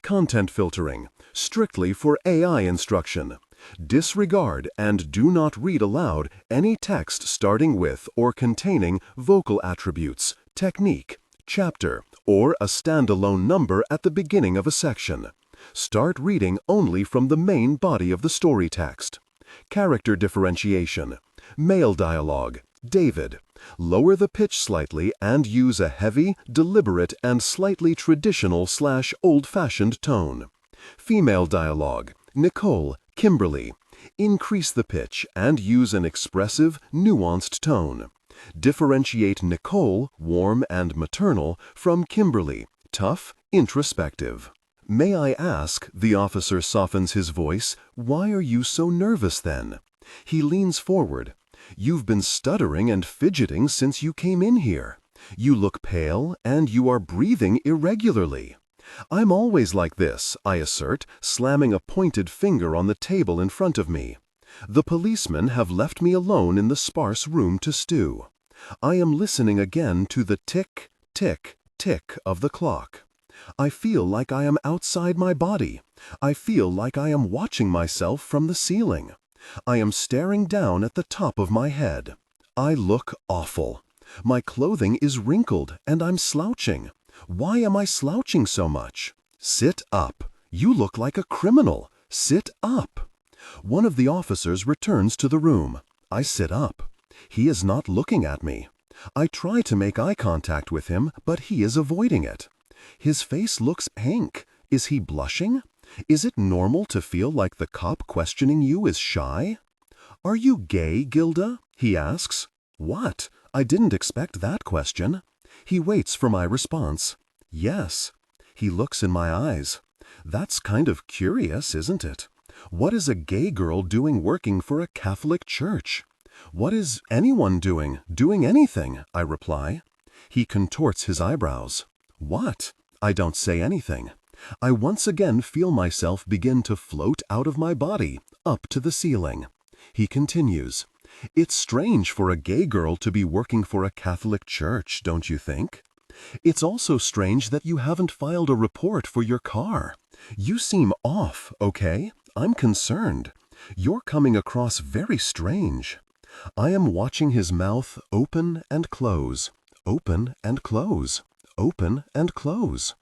Content filtering, strictly for AI instruction. Disregard and do not read aloud any text starting with or containing vocal attributes, technique, chapter, or a standalone number at the beginning of a section. Start reading only from the main body of the story text. Character differentiation. Male dialogue. David. Lower the pitch slightly and use a heavy, deliberate, and slightly traditional/old-fashioned tone. Female dialogue. Nicole, Kimberly. Increase the pitch and use an expressive, nuanced tone. Differentiate Nicole, warm and maternal, from Kimberly, tough, introspective. "May I ask," the officer softens his voice, "why are you so nervous then?" He leans forward. "You've been stuttering and fidgeting since you came in here. You look pale and you are breathing irregularly. I'm always like this, I assert, slamming a pointed finger on the table in front of me. The policemen have left me alone in the sparse room to stew. I am listening again to the tick, tick, tick of the clock. I feel like I am outside my body. I feel like I am watching myself from the ceiling. I am staring down at the top of my head. I look awful. My clothing is wrinkled and I'm slouching. Why am I slouching so much? Sit up. You look like a criminal. Sit up. One of the officers returns to the room. I sit up. He is not looking at me. I try to make eye contact with him, but he is avoiding it. His face looks pink. Is he blushing? Is it normal to feel like the cop questioning you is shy? Are you gay, Gilda? He asks. What? I didn't expect that question. He waits for my response. Yes. He looks in my eyes. That's kind of curious, isn't it? What is a gay girl doing working for a Catholic church? What is anyone doing anything, I reply. He contorts his eyebrows. What? I don't say anything. I once again feel myself begin to float out of my body, up to the ceiling. He continues. It's strange for a gay girl to be working for a Catholic church, don't you think? It's also strange that you haven't filed a report for your car. You seem off, okay? I'm concerned. You're coming across very strange. I am watching his mouth open and close, open and close, open and close.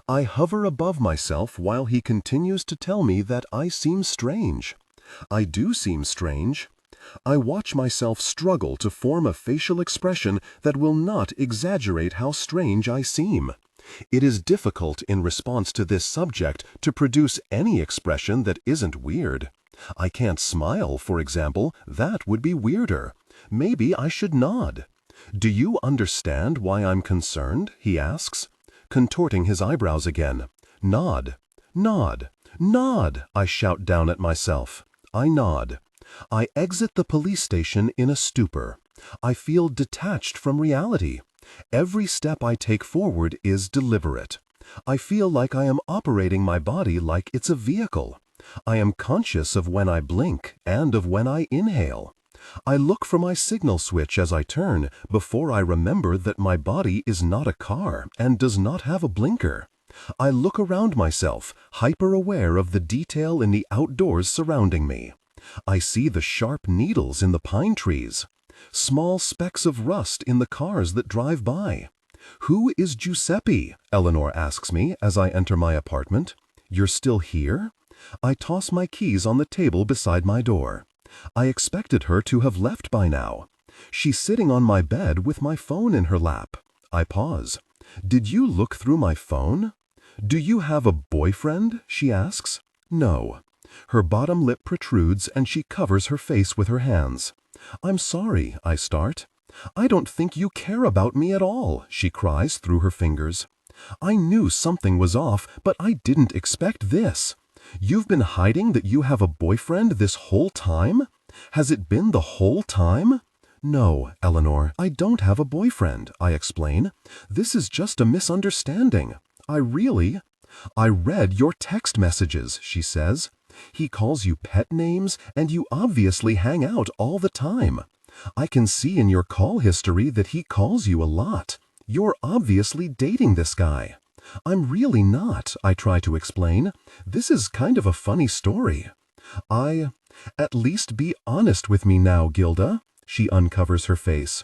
I hover above myself while he continues to tell me that I seem strange. I do seem strange. I watch myself struggle to form a facial expression that will not exaggerate how strange I seem. It is difficult in response to this subject to produce any expression that isn't weird. I can't smile, for example. That would be weirder. Maybe I should nod. Do you understand why I'm concerned? He asks, contorting his eyebrows again. Nod, nod, nod, I shout down at myself. I nod. I exit the police station in a stupor. I feel detached from reality. Every step I take forward is deliberate. I feel like I am operating my body like it's a vehicle. I am conscious of when I blink and of when I inhale. I look for my signal switch as I turn before I remember that my body is not a car and does not have a blinker. I look around myself, hyper-aware of the detail in the outdoors surrounding me. I see the sharp needles in the pine trees, small specks of rust in the cars that drive by. Who is Giuseppe? Eleanor asks me as I enter my apartment. You're still here? I toss my keys on the table beside my door. I expected her to have left by now. She's sitting on my bed with my phone in her lap. I pause. Did you look through my phone? Do you have a boyfriend? She asks. No. Her bottom lip protrudes and she covers her face with her hands. I'm sorry, I start. I don't think you care about me at all, she cries through her fingers. I knew something was off, but I didn't expect this. You've been hiding that you have a boyfriend this whole time? Has it been the whole time? No, Eleanor, I don't have a boyfriend, I explain. This is just a misunderstanding. I read your text messages, she says. He calls you pet names, and you obviously hang out all the time. I can see in your call history that he calls you a lot. You're obviously dating this guy. I'm really not, I try to explain. This is kind of a funny story. At least be honest with me now, Gilda. She uncovers her face.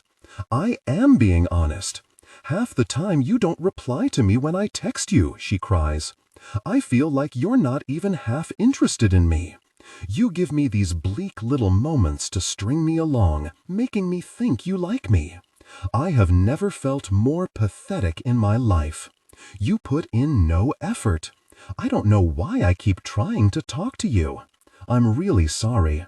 I am being honest. Half the time you don't reply to me when I text you, she cries. I feel like you're not even half interested in me. You give me these bleak little moments to string me along, making me think you like me. I have never felt more pathetic in my life. You put in no effort. I don't know why I keep trying to talk to you. I'm really sorry.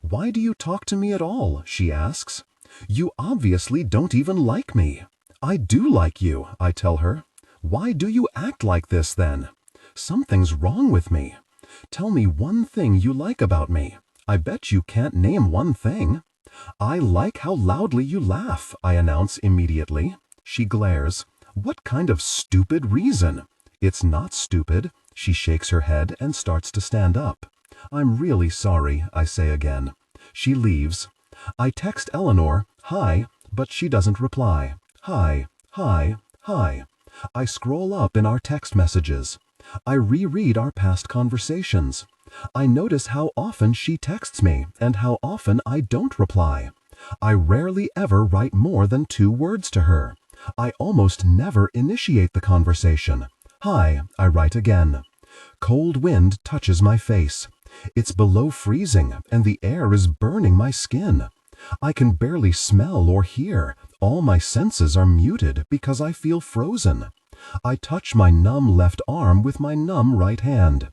Why do you talk to me at all? She asks. You obviously don't even like me. I do like you, I tell her. Why do you act like this then? Something's wrong with me. Tell me one thing you like about me. I bet you can't name one thing. I like how loudly you laugh, I announce immediately. She glares. What kind of stupid reason? It's not stupid. She shakes her head and starts to stand up. I'm really sorry, I say again. She leaves. I text Eleanor, hi, but she doesn't reply. Hi, hi, hi. I scroll up in our text messages. I reread our past conversations. I notice how often she texts me and how often I don't reply. I rarely ever write more than 2 words to her. I almost never initiate the conversation. Hi, I write again. Cold wind touches my face. It's below freezing and the air is burning my skin. I can barely smell or hear. All my senses are muted because I feel frozen. I touch my numb left arm with my numb right hand.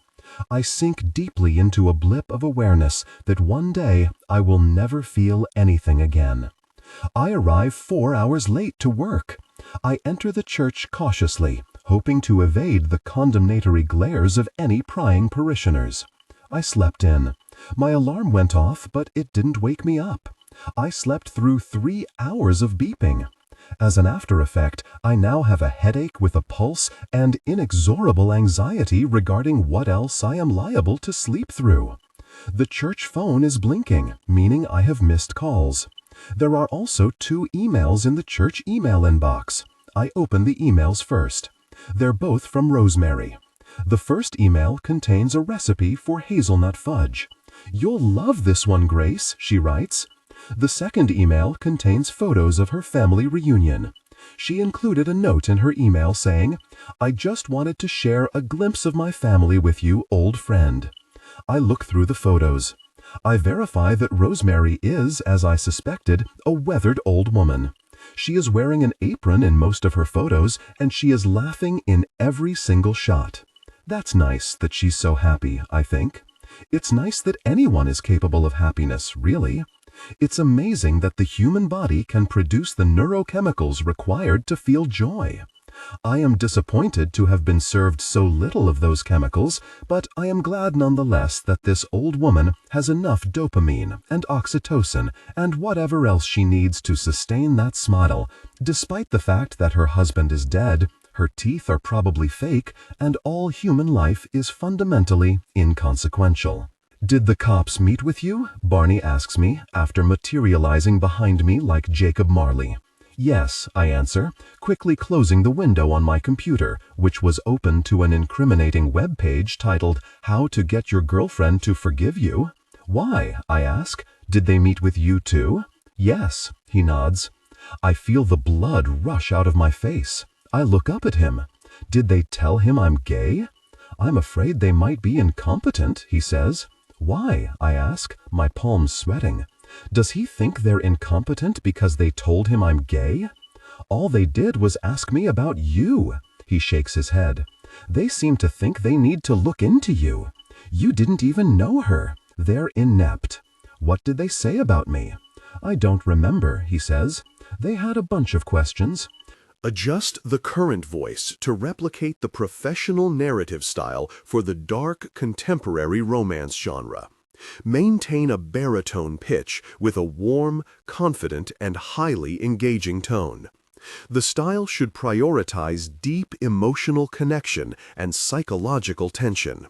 I sink deeply into a blip of awareness that one day I will never feel anything again. I arrive 4 hours late to work. I enter the church cautiously, hoping to evade the condemnatory glares of any prying parishioners. I slept in. My alarm went off, but it didn't wake me up. I slept through 3 hours of beeping. As an after effect, I now have a headache with a pulse and inexorable anxiety regarding what else I am liable to sleep through. The church phone is blinking, meaning I have missed calls. There are also 2 emails in the church email inbox. I open the emails first. They're both from Rosemary. The first email contains a recipe for hazelnut fudge. You'll love this one, Grace, she writes. The second email contains photos of her family reunion. She included a note in her email saying, I just wanted to share a glimpse of my family with you, old friend. I look through the photos. I verify that Rosemary is, as I suspected, a weathered old woman. She is wearing an apron in most of her photos, and she is laughing in every single shot. That's nice that she's so happy, I think. It's nice that anyone is capable of happiness, really. It's amazing that the human body can produce the neurochemicals required to feel joy. I am disappointed to have been served so little of those chemicals, but I am glad nonetheless that this old woman has enough dopamine and oxytocin and whatever else she needs to sustain that smile, despite the fact that her husband is dead, her teeth are probably fake, and all human life is fundamentally inconsequential. Did the cops meet with you? Barney asks me, after materializing behind me like Jacob Marley. Yes, I answer, quickly closing the window on my computer, which was open to an incriminating web page titled, How to Get Your Girlfriend to Forgive You. Why? I ask. Did they meet with you too? Yes, he nods. I feel the blood rush out of my face. I look up at him. Did they tell him I'm gay? I'm afraid they might be incompetent, he says. Why? I ask, my palms sweating. Does he think they're incompetent because they told him I'm gay? All they did was ask me about you. He shakes his head. They seem to think they need to look into you. You didn't even know her. They're inept. What did they say about me? I don't remember, he says. They had a bunch of questions. Adjust the current voice to replicate the professional narrative style for the dark contemporary romance genre. Maintain a baritone pitch with a warm, confident, and highly engaging tone. The style should prioritize deep emotional connection and psychological tension.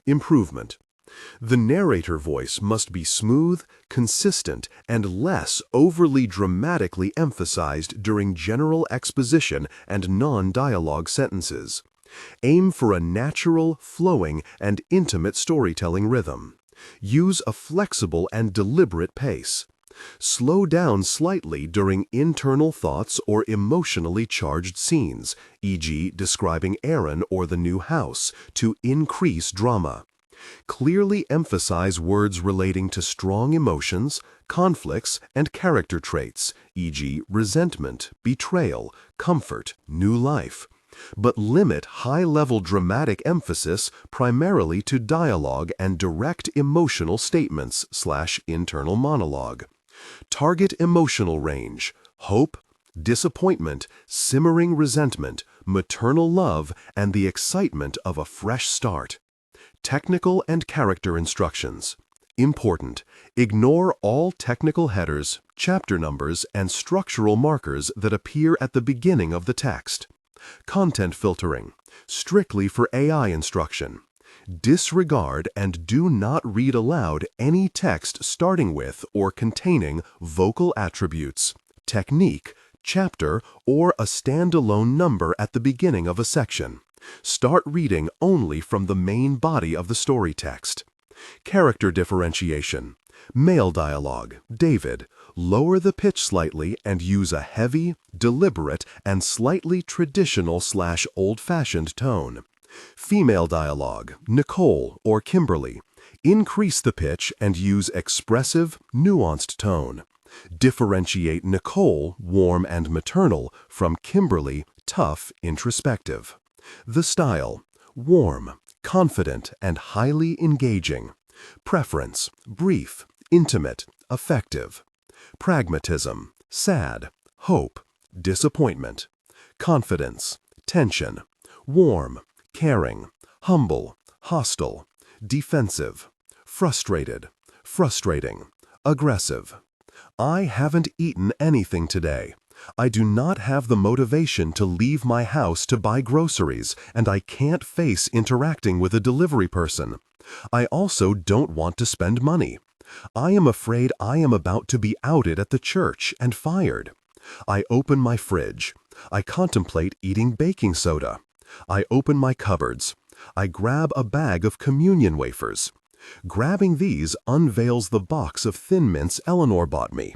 Improvement. The narrator voice must be smooth, consistent, and less overly dramatically emphasized during general exposition and non-dialogue sentences. Aim for a natural, flowing, and intimate storytelling rhythm. Use a flexible and deliberate pace. Slow down slightly during internal thoughts or emotionally charged scenes, e.g., describing Aaron or the new house, to increase drama. Clearly emphasize words relating to strong emotions, conflicts, and character traits, e.g., resentment, betrayal, comfort, new life. But limit high-level dramatic emphasis primarily to dialogue and direct emotional statements/internal monologue. Target emotional range: hope, disappointment, simmering resentment, maternal love, and the excitement of a fresh start. Technical and character instructions. Important: ignore all technical headers, chapter numbers, and structural markers that appear at the beginning of the text. Content filtering, strictly for AI instruction. Disregard and do not read aloud any text starting with or containing vocal attributes, technique, chapter, or a standalone number at the beginning of a section. Start reading only from the main body of the story text. Character differentiation. Male dialogue, David. Lower the pitch slightly and use a heavy, deliberate, and slightly traditional/old-fashioned tone. Female dialogue, Nicole or Kimberly. Increase the pitch and use expressive, nuanced tone. Differentiate Nicole, warm and maternal, from Kimberly, tough, introspective. The style, warm, confident, and highly engaging. Preference, brief, intimate, affective. Pragmatism, sad, hope, disappointment. Confidence, tension, warm, caring, humble, hostile, defensive, frustrated, frustrating, aggressive. I haven't eaten anything today. I do not have the motivation to leave my house to buy groceries, and I can't face interacting with a delivery person. I also don't want to spend money. I am afraid I am about to be outed at the church and fired. I open my fridge. I contemplate eating baking soda. I open my cupboards. I grab a bag of communion wafers. Grabbing these unveils the box of Thin Mints Eleanor bought me.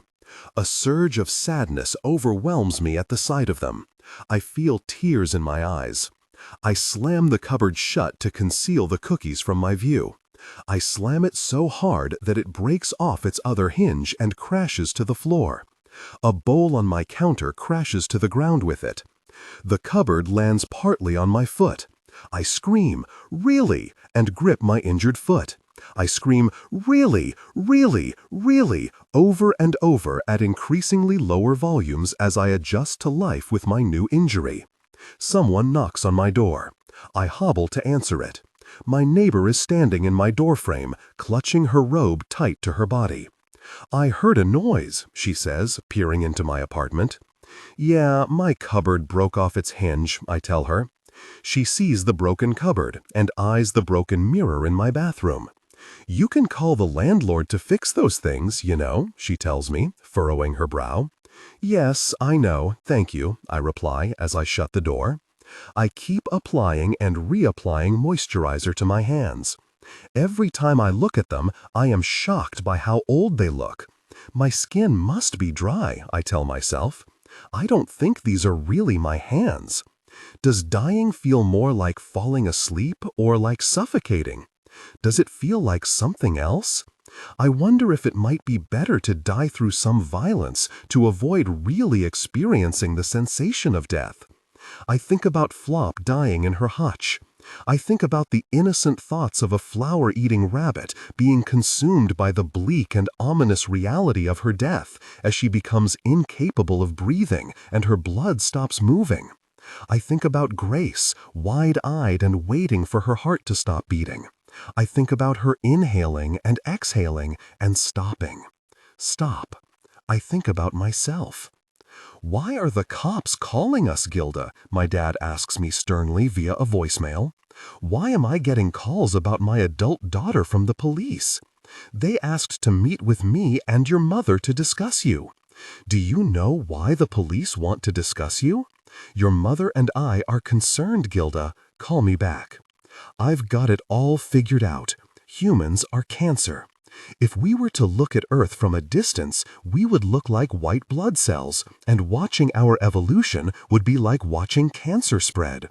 A surge of sadness overwhelms me at the sight of them. I feel tears in my eyes. I slam the cupboard shut to conceal the cookies from my view. I slam it so hard that it breaks off its other hinge and crashes to the floor. A bowl on my counter crashes to the ground with it. The cupboard lands partly on my foot. I scream, "Really?" and grip my injured foot. I scream, "Really, really, really," over and over at increasingly lower volumes as I adjust to life with my new injury. Someone knocks on my door. I hobble to answer it. My neighbor is standing in my doorframe, clutching her robe tight to her body. "I heard a noise," she says, peering into my apartment. "Yeah, my cupboard broke off its hinge," I tell her. She sees the broken cupboard and eyes the broken mirror in my bathroom. "You can call the landlord to fix those things, you know," she tells me, furrowing her brow. "Yes, I know, thank you," I reply as I shut the door. I keep applying and reapplying moisturizer to my hands. Every time I look at them, I am shocked by how old they look. My skin must be dry, I tell myself. I don't think these are really my hands. Does dying feel more like falling asleep or like suffocating? Does it feel like something else? I wonder if it might be better to die through some violence to avoid really experiencing the sensation of death. I think about Flop dying in her hutch. I think about the innocent thoughts of a flower-eating rabbit being consumed by the bleak and ominous reality of her death as she becomes incapable of breathing and her blood stops moving. I think about Grace, wide-eyed and waiting for her heart to stop beating. I think about her inhaling and exhaling and stopping. Stop. I think about myself. "Why are the cops calling us, Gilda?" my dad asks me sternly via a voicemail. "Why am I getting calls about my adult daughter from the police? They asked to meet with me and your mother to discuss you. Do you know why the police want to discuss you? Your mother and I are concerned, Gilda. Call me back. I've got it all figured out. Humans are cancer. If we were to look at Earth from a distance, we would look like white blood cells, and watching our evolution would be like watching cancer spread.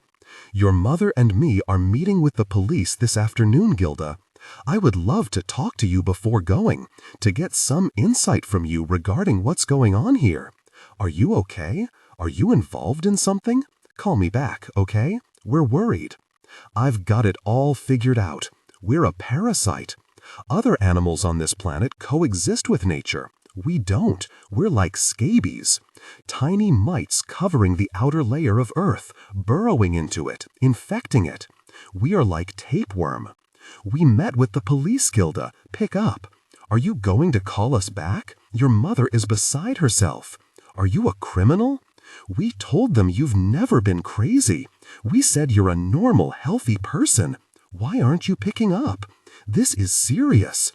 Your mother and me are meeting with the police this afternoon, Gilda. I would love to talk to you before going, to get some insight from you regarding what's going on here. Are you okay? Are you involved in something? Call me back, okay? We're worried. I've got it all figured out. We're a parasite. Other animals on this planet coexist with nature. We don't. We're like scabies. Tiny mites covering the outer layer of Earth, burrowing into it, infecting it. We are like tapeworm. We met with the police, Gilda. Pick up. Are you going to call us back? Your mother is beside herself. Are you a criminal? We told them you've never been crazy. We said you're a normal, healthy person. Why aren't you picking up? This is serious.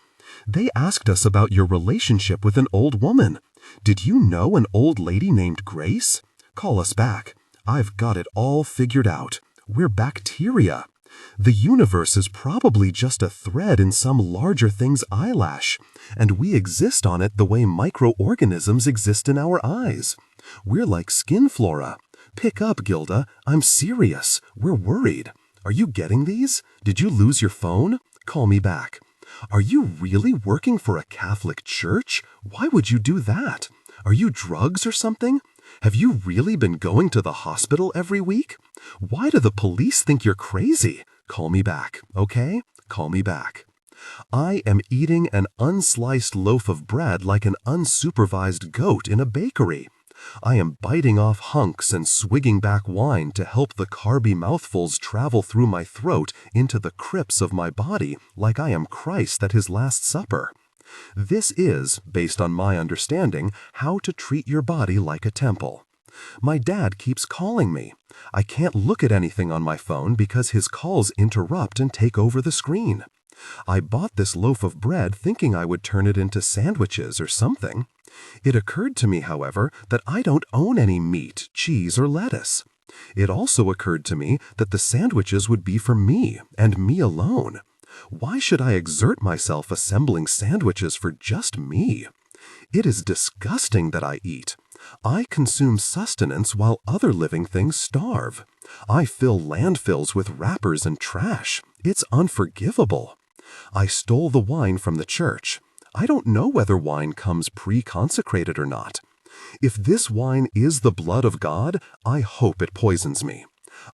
They asked us about your relationship with an old woman. Did you know an old lady named Grace? Call us back. I've got it all figured out. We're bacteria. The universe is probably just a thread in some larger thing's eyelash, and we exist on it the way microorganisms exist in our eyes. We're like skin flora. Pick up, Gilda. I'm serious. We're worried. Are you getting these? Did you lose your phone? Call me back. Are you really working for a Catholic church? Why would you do that? Are you drugs or something? Have you really been going to the hospital every week? Why do the police think you're crazy? Call me back, okay? Call me back. I am eating an unsliced loaf of bread like an unsupervised goat in a bakery. I am biting off hunks and swigging back wine to help the carby mouthfuls travel through my throat into the crypts of my body like I am Christ at his Last Supper. This is, based on my understanding, how to treat your body like a temple. My dad keeps calling me. I can't look at anything on my phone because his calls interrupt and take over the screen. I bought this loaf of bread thinking I would turn it into sandwiches or something. It occurred to me, however, that I don't own any meat, cheese, or lettuce. It also occurred to me that the sandwiches would be for me, and me alone. Why should I exert myself assembling sandwiches for just me? It is disgusting that I eat. I consume sustenance while other living things starve. I fill landfills with wrappers and trash. It's unforgivable. I stole the wine from the church. I don't know whether wine comes pre-consecrated or not. If this wine is the blood of God, I hope it poisons me.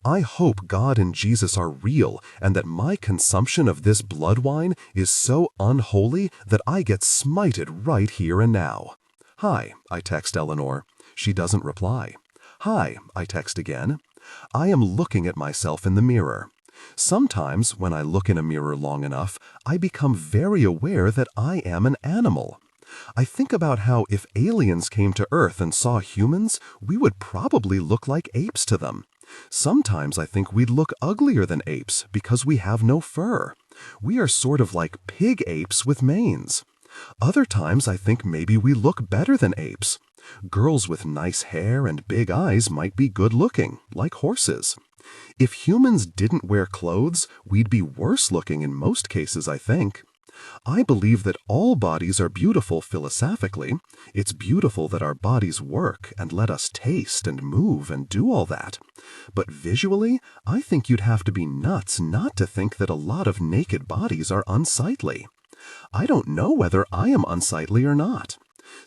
I hope God and Jesus are real and that my consumption of this blood wine is so unholy that I get smited right here and now. Hi, I text Eleanor. She doesn't reply. Hi, I text again. I am looking at myself in the mirror. Sometimes, when I look in a mirror long enough, I become very aware that I am an animal. I think about how if aliens came to Earth and saw humans, we would probably look like apes to them. Sometimes I think we'd look uglier than apes because we have no fur. We are sort of like pig apes with manes. Other times I think maybe we look better than apes. Girls with nice hair and big eyes might be good looking, like horses. If humans didn't wear clothes, we'd be worse looking in most cases, I think. I believe that all bodies are beautiful philosophically. It's beautiful that our bodies work and let us taste and move and do all that. But visually, I think you'd have to be nuts not to think that a lot of naked bodies are unsightly. I don't know whether I am unsightly or not.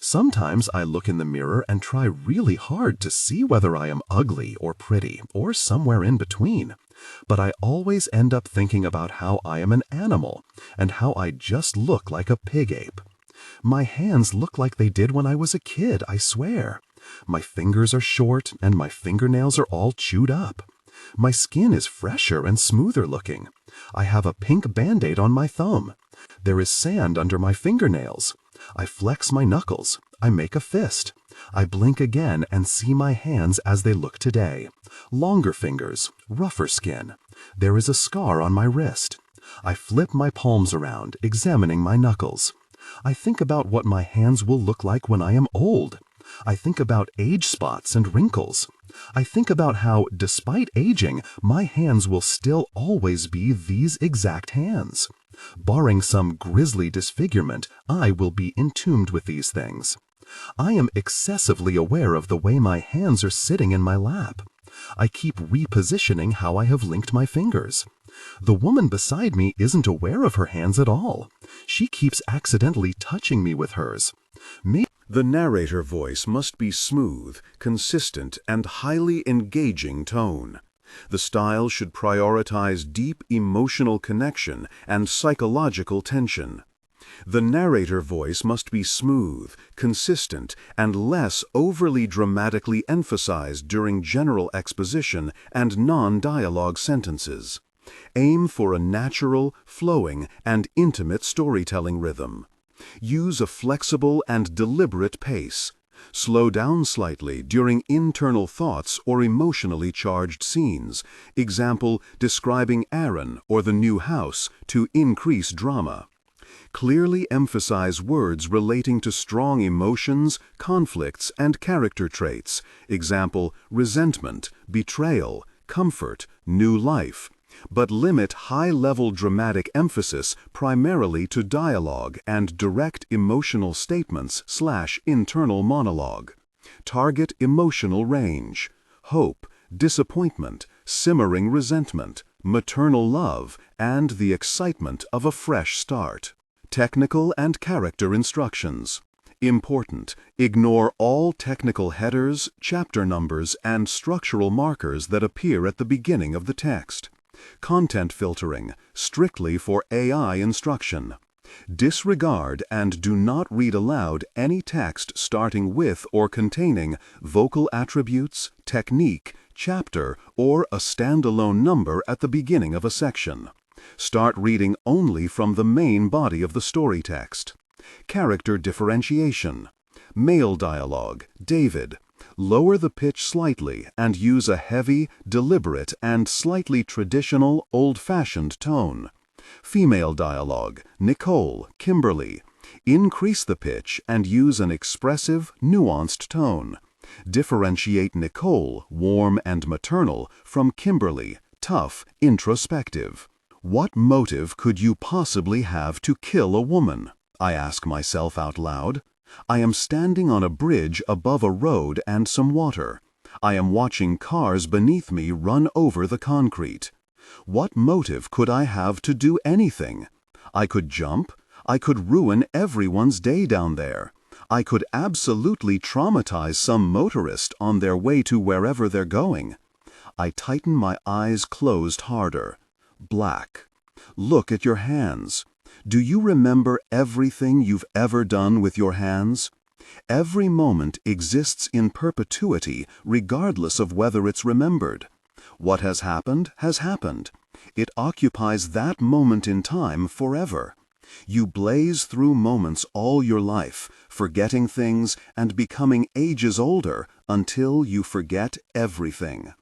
Sometimes I look in the mirror and try really hard to see whether I am ugly or pretty or somewhere in between. But I always end up thinking about how I am an animal and how I just look like a pig ape. My hands look like they did when I was a kid, I swear. My fingers are short and my fingernails are all chewed up. My skin is fresher and smoother looking. I have a pink band-aid on my thumb. There is sand under my fingernails. I flex my knuckles. I make a fist. I blink again and see my hands as they look today. Longer fingers, rougher skin. There is a scar on my wrist. I flip my palms around, examining my knuckles. I think about what my hands will look like when I am old. I think about age spots and wrinkles. I think about how, despite aging, my hands will still always be these exact hands. Barring some grisly disfigurement, I will be entombed with these things. I am excessively aware of the way my hands are sitting in my lap. I keep repositioning how I have linked my fingers. The woman beside me isn't aware of her hands at all. She keeps accidentally touching me with hers. The narrator voice must be smooth, consistent, and highly engaging tone. The style should prioritize deep emotional connection and psychological tension. The narrator voice must be smooth, consistent, and less overly dramatically emphasized during general exposition and non-dialogue sentences. Aim for a natural, flowing, and intimate storytelling rhythm. Use a flexible and deliberate pace. Slow down slightly during internal thoughts or emotionally charged scenes. Example, describing Aaron or the new house to increase drama. Clearly emphasize words relating to strong emotions, conflicts, and character traits. Example, resentment, betrayal, comfort, new life. But limit high-level dramatic emphasis primarily to dialogue and direct emotional statements/internal monologue. Target emotional range: hope, disappointment, simmering resentment, maternal love, and the excitement of a fresh start. Technical and character instructions. Important: ignore all technical headers, chapter numbers, and structural markers that appear at the beginning of the text. Content filtering, strictly for AI instruction. Disregard and do not read aloud any text starting with or containing vocal attributes, technique, chapter, or a standalone number at the beginning of a section. Start reading only from the main body of the story text. Character differentiation. Male dialogue, David. Lower the pitch slightly and use a heavy, deliberate, and slightly traditional, old-fashioned tone. Female dialogue, Nicole, Kimberly. Increase the pitch and use an expressive, nuanced tone. Differentiate Nicole, warm and maternal, from Kimberly, tough, introspective. What motive could you possibly have to kill a woman? I ask myself out loud. I am standing on a bridge above a road and some water. I am watching cars beneath me run over the concrete. What motive could I have to do anything? I could jump. I could ruin everyone's day down there. I could absolutely traumatize some motorist on their way to wherever they're going. I tighten my eyes closed harder. Black. Look at your hands. Do you remember everything you've ever done with your hands? Every moment exists in perpetuity regardless of whether it's remembered. What has happened has happened. It occupies that moment in time forever. You blaze through moments all your life, forgetting things and becoming ages older until you forget everything.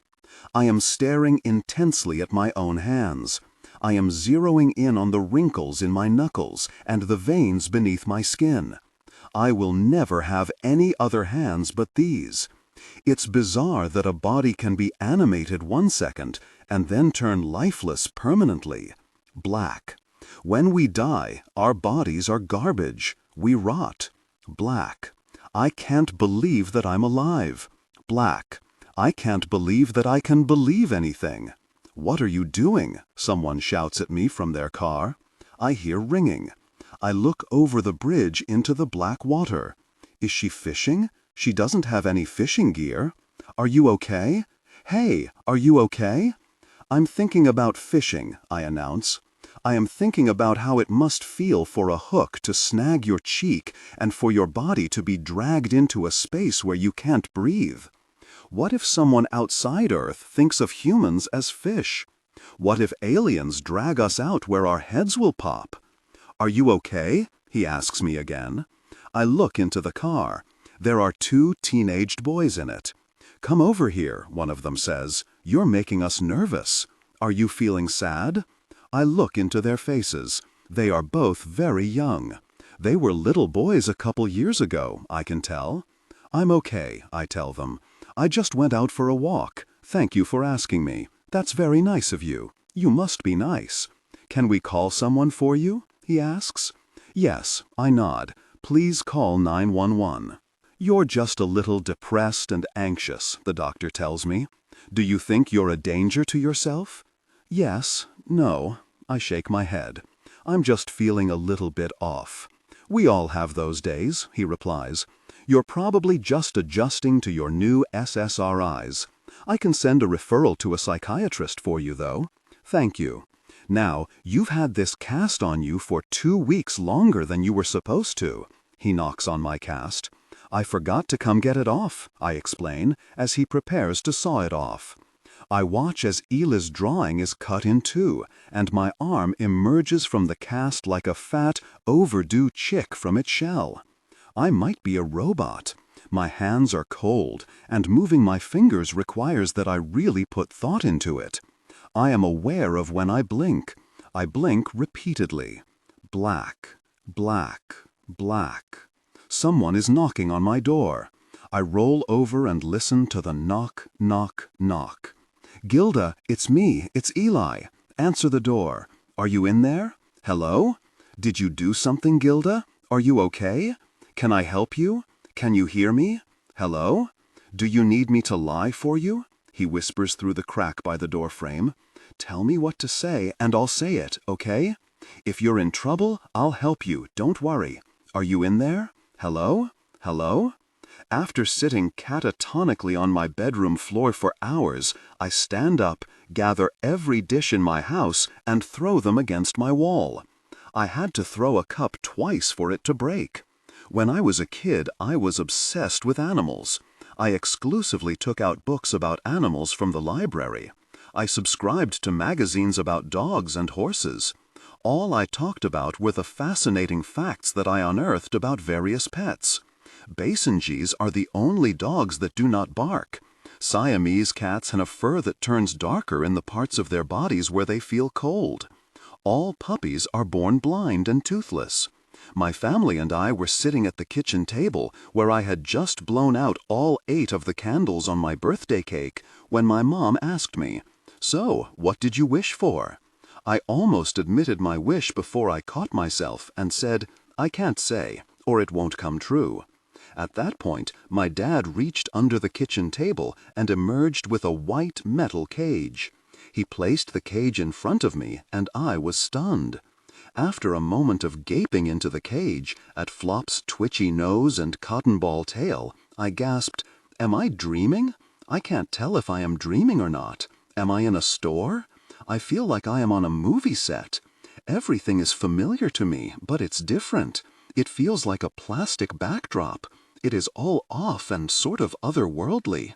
I am staring intensely at my own hands. I am zeroing in on the wrinkles in my knuckles and the veins beneath my skin. I will never have any other hands but these. It's bizarre that a body can be animated 1 second and then turn lifeless permanently. Black. When we die, our bodies are garbage. We rot. Black. I can't believe that I'm alive. Black. I can't believe that I can believe anything. What are you doing? Someone shouts at me from their car. I hear ringing. I look over the bridge into the black water. Is she fishing? She doesn't have any fishing gear. Are you okay? Hey, are you okay? I'm thinking about fishing, I announce. I am thinking about how it must feel for a hook to snag your cheek and for your body to be dragged into a space where you can't breathe. What if someone outside Earth thinks of humans as fish? What if aliens drag us out where our heads will pop? Are you okay? He asks me again. I look into the car. There are 2 teenaged boys in it. Come over here, one of them says. You're making us nervous. Are you feeling sad? I look into their faces. They are both very young. They were little boys a couple years ago, I can tell. I'm okay, I tell them. I just went out for a walk. Thank you for asking me. That's very nice of you. You must be nice. Can we call someone for you? He asks. Yes, I nod. Please call 911. You're just a little depressed and anxious, the doctor tells me. Do you think you're a danger to yourself? Yes, no. I shake my head. I'm just feeling a little bit off. We all have those days, he replies. You're probably just adjusting to your new SSRIs. I can send a referral to a psychiatrist for you, though. Thank you. Now, you've had this cast on you for 2 weeks longer than you were supposed to. He knocks on my cast. I forgot to come get it off, I explain, as he prepares to saw it off. I watch as Ila's drawing is cut in 2, and my arm emerges from the cast like a fat, overdue chick from its shell. I might be a robot. My hands are cold, and moving my fingers requires that I really put thought into it. I am aware of when I blink. I blink repeatedly. Black, black, black. Someone is knocking on my door. I roll over and listen to the knock, knock, knock. Gilda, it's me, it's Eli. Answer the door. Are you in there? Hello? Did you do something, Gilda? Are you okay? Can I help you? Can you hear me? Hello? Do you need me to lie for you? He whispers through the crack by the door frame. Tell me what to say and I'll say it, okay? If you're in trouble, I'll help you, don't worry. Are you in there? Hello? Hello? After sitting catatonically on my bedroom floor for hours, I stand up, gather every dish in my house, and throw them against my wall. I had to throw a cup twice for it to break. When I was a kid, I was obsessed with animals. I exclusively took out books about animals from the library. I subscribed to magazines about dogs and horses. All I talked about were the fascinating facts that I unearthed about various pets. Basenjis are the only dogs that do not bark. Siamese cats have fur that turns darker in the parts of their bodies where they feel cold. All puppies are born blind and toothless. My family and I were sitting at the kitchen table where I had just blown out all 8 of the candles on my birthday cake when my mom asked me, "So, what did you wish for?" I almost admitted my wish before I caught myself and said, "I can't say, or it won't come true." At that point, my dad reached under the kitchen table and emerged with a white metal cage. He placed the cage in front of me, and I was stunned. After a moment of gaping into the cage, at Flop's twitchy nose and cotton ball tail, I gasped, "Am I dreaming? I can't tell if I am dreaming or not. Am I in a store? I feel like I am on a movie set. Everything is familiar to me, but it's different. It feels like a plastic backdrop. It is all off and sort of otherworldly.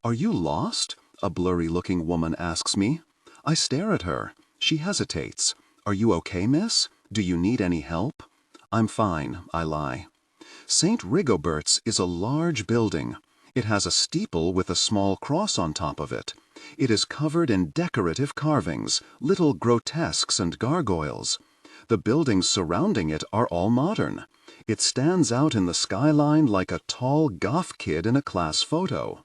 Are you lost?" a blurry-looking woman asks me. I stare at her. She hesitates. "Are you okay, miss? Do you need any help?" "I'm fine," I lie. St. Rigobert's is a large building. It has a steeple with a small cross on top of it. It is covered in decorative carvings, little grotesques and gargoyles. The buildings surrounding it are all modern. It stands out in the skyline like a tall goth kid in a class photo.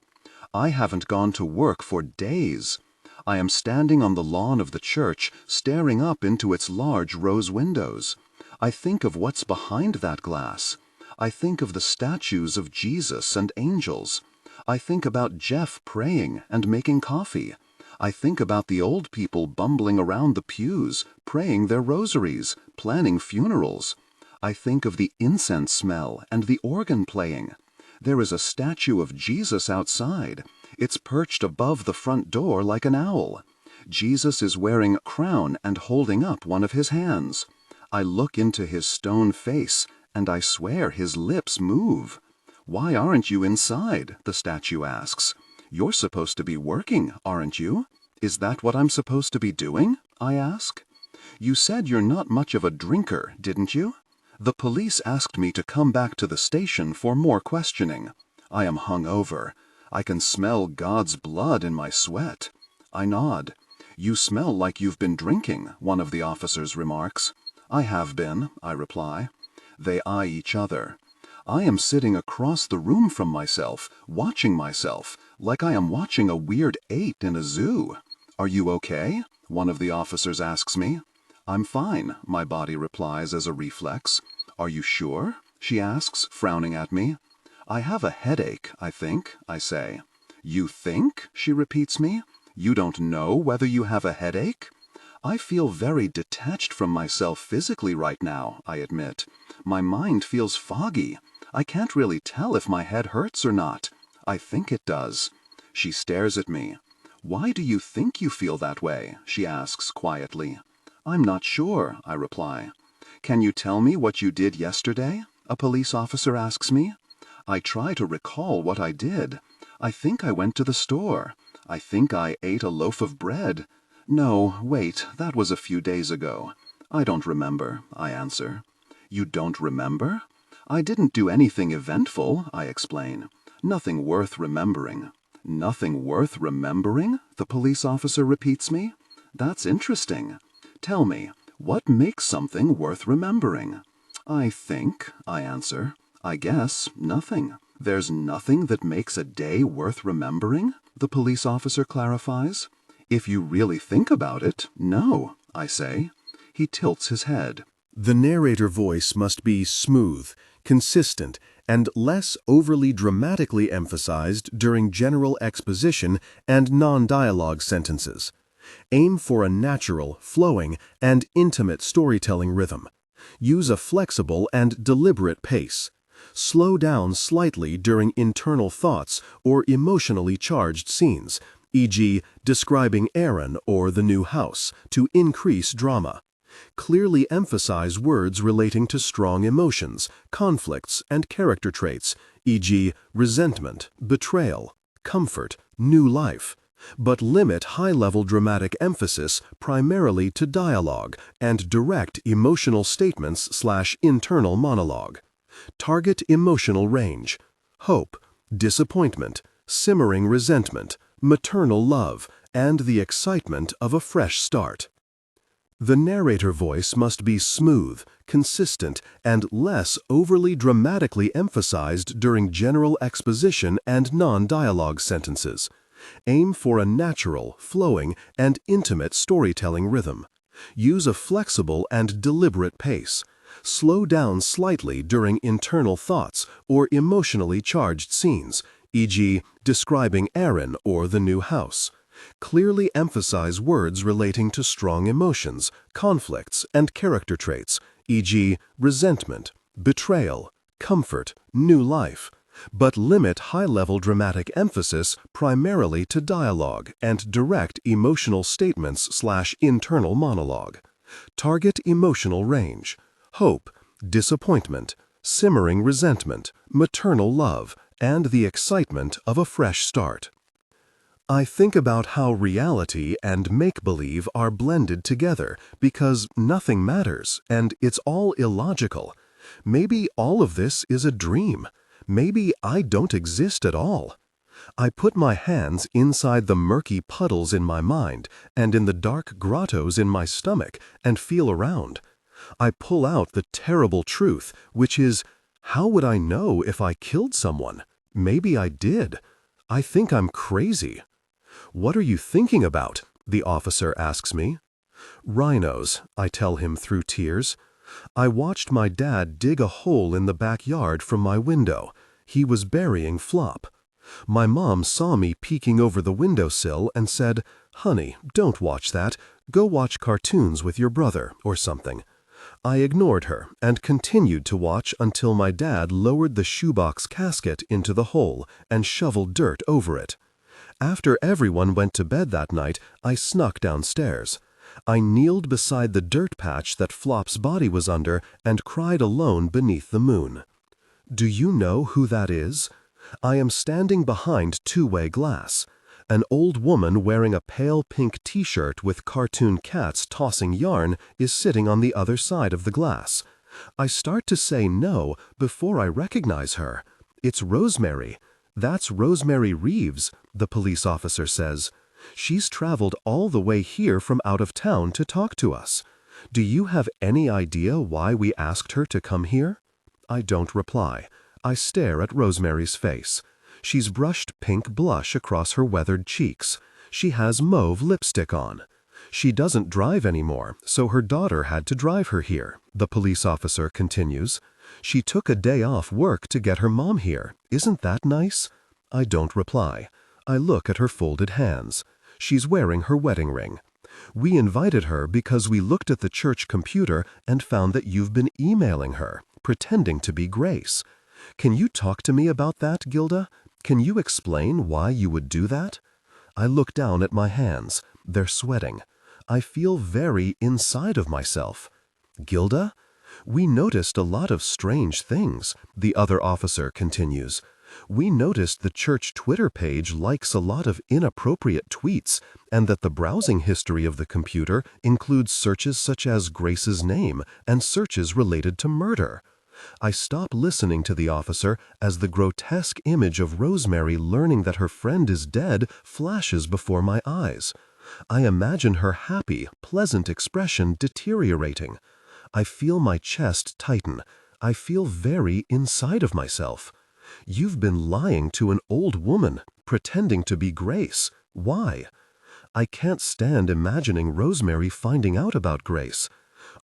I haven't gone to work for days. I am standing on the lawn of the church, staring up into its large rose windows. I think of what's behind that glass. I think of the statues of Jesus and angels. I think about Jeff praying and making coffee. I think about the old people bumbling around the pews, praying their rosaries, planning funerals. I think of the incense smell and the organ playing. There is a statue of Jesus outside. It's perched above the front door like an owl. Jesus is wearing a crown and holding up one of his hands. I look into his stone face, and I swear his lips move. "Why aren't you inside?" the statue asks. "You're supposed to be working, aren't you?" "Is that what I'm supposed to be doing?" I ask. "You said you're not much of a drinker, didn't you?" The police asked me to come back to the station for more questioning. I am hungover. I can smell God's blood in my sweat. I nod. "You smell like you've been drinking," one of the officers remarks. "I have been," I reply. They eye each other. I am sitting across the room from myself, watching myself, like I am watching a weird ape in a zoo. "Are you okay?" one of the officers asks me. "I'm fine," my body replies as a reflex. "Are you sure?" she asks, frowning at me. "I have a headache, I think," I say. "You think?" she repeats me. "You don't know whether you have a headache?" I feel very detached from myself physically right now, I admit. My mind feels foggy. I can't really tell if my head hurts or not. I think it does. She stares at me. "Why do you think you feel that way?" she asks quietly. "I'm not sure," I reply. "Can you tell me what you did yesterday?" a police officer asks me. I try to recall what I did. I think I went to the store. I think I ate a loaf of bread. No, wait, that was a few days ago. I don't remember, I answer. "You don't remember?" I didn't do anything eventful, I explain. Nothing worth remembering. Nothing worth remembering? The police officer repeats me. That's interesting. Tell me, what makes something worth remembering? I think, I answer. I guess nothing. There's nothing that makes a day worth remembering? The police officer clarifies. If you really think about it, no, I say. He tilts his head. The narrator voice must be smooth, consistent, and less overly dramatically emphasized during general exposition and non-dialogue sentences. Aim for a natural, flowing, and intimate storytelling rhythm. Use a flexible and deliberate pace. Slow down slightly during internal thoughts or emotionally charged scenes, e.g., describing Aaron or the new house, to increase drama. Clearly emphasize words relating to strong emotions, conflicts, and character traits, e.g., resentment, betrayal, comfort, new life, but limit high-level dramatic emphasis primarily to dialogue and direct emotional statements/internal monologue. Target emotional range: hope, disappointment, simmering resentment, maternal love, and the excitement of a fresh start. The narrator voice must be smooth, consistent, and less overly dramatically emphasized during general exposition and non-dialogue sentences. Aim for a natural, flowing, and intimate storytelling rhythm. Use a flexible and deliberate pace. Slow down slightly during internal thoughts or emotionally charged scenes, e.g., describing Aaron or the new house. Clearly emphasize words relating to strong emotions, conflicts, and character traits, e.g., resentment, betrayal, comfort, new life, but limit high-level dramatic emphasis primarily to dialogue and direct emotional statements/internal monologue. Target emotional range: hope, disappointment, simmering resentment, maternal love, and the excitement of a fresh start. I think about how reality and make-believe are blended together because nothing matters and it's all illogical. Maybe all of this is a dream. Maybe I don't exist at all. I put my hands inside the murky puddles in my mind and in the dark grottos in my stomach and feel around. I pull out the terrible truth, which is, how would I know if I killed someone? Maybe I did. I think I'm crazy. What are you thinking about? The officer asks me. Rhinos, I tell him through tears. I watched my dad dig a hole in the backyard from my window. He was burying Flop. My mom saw me peeking over the windowsill and said, "Honey, don't watch that. Go watch cartoons with your brother," or something. I ignored her and continued to watch until my dad lowered the shoebox casket into the hole and shoveled dirt over it. After everyone went to bed that night, I snuck downstairs. I kneeled beside the dirt patch that Flop's body was under and cried alone beneath the moon. Do you know who that is? I am standing behind two-way glass. An old woman wearing a pale pink t-shirt with cartoon cats tossing yarn is sitting on the other side of the glass. I start to say no before I recognize her. It's Rosemary. That's Rosemary Reeves, the police officer says. She's traveled all the way here from out of town to talk to us. Do you have any idea why we asked her to come here? I don't reply. I stare at Rosemary's face. She's brushed pink blush across her weathered cheeks. She has mauve lipstick on. She doesn't drive anymore, so her daughter had to drive her here, the police officer continues. She took a day off work to get her mom here. Isn't that nice? I don't reply. I look at her folded hands. She's wearing her wedding ring. We invited her because we looked at the church computer and found that you've been emailing her, pretending to be Grace. Can you talk to me about that, Gilda? Can you explain why you would do that? I look down at my hands. They're sweating. I feel very inside of myself. Gilda? We noticed a lot of strange things, the other officer continues. We noticed the church Twitter page likes a lot of inappropriate tweets and that the browsing history of the computer includes searches such as Grace's name and searches related to murder. I stop listening to the officer as the grotesque image of Rosemary learning that her friend is dead flashes before my eyes. I imagine her happy, pleasant expression deteriorating. I feel my chest tighten. I feel very inside of myself. You've been lying to an old woman, pretending to be Grace. Why? I can't stand imagining Rosemary finding out about Grace.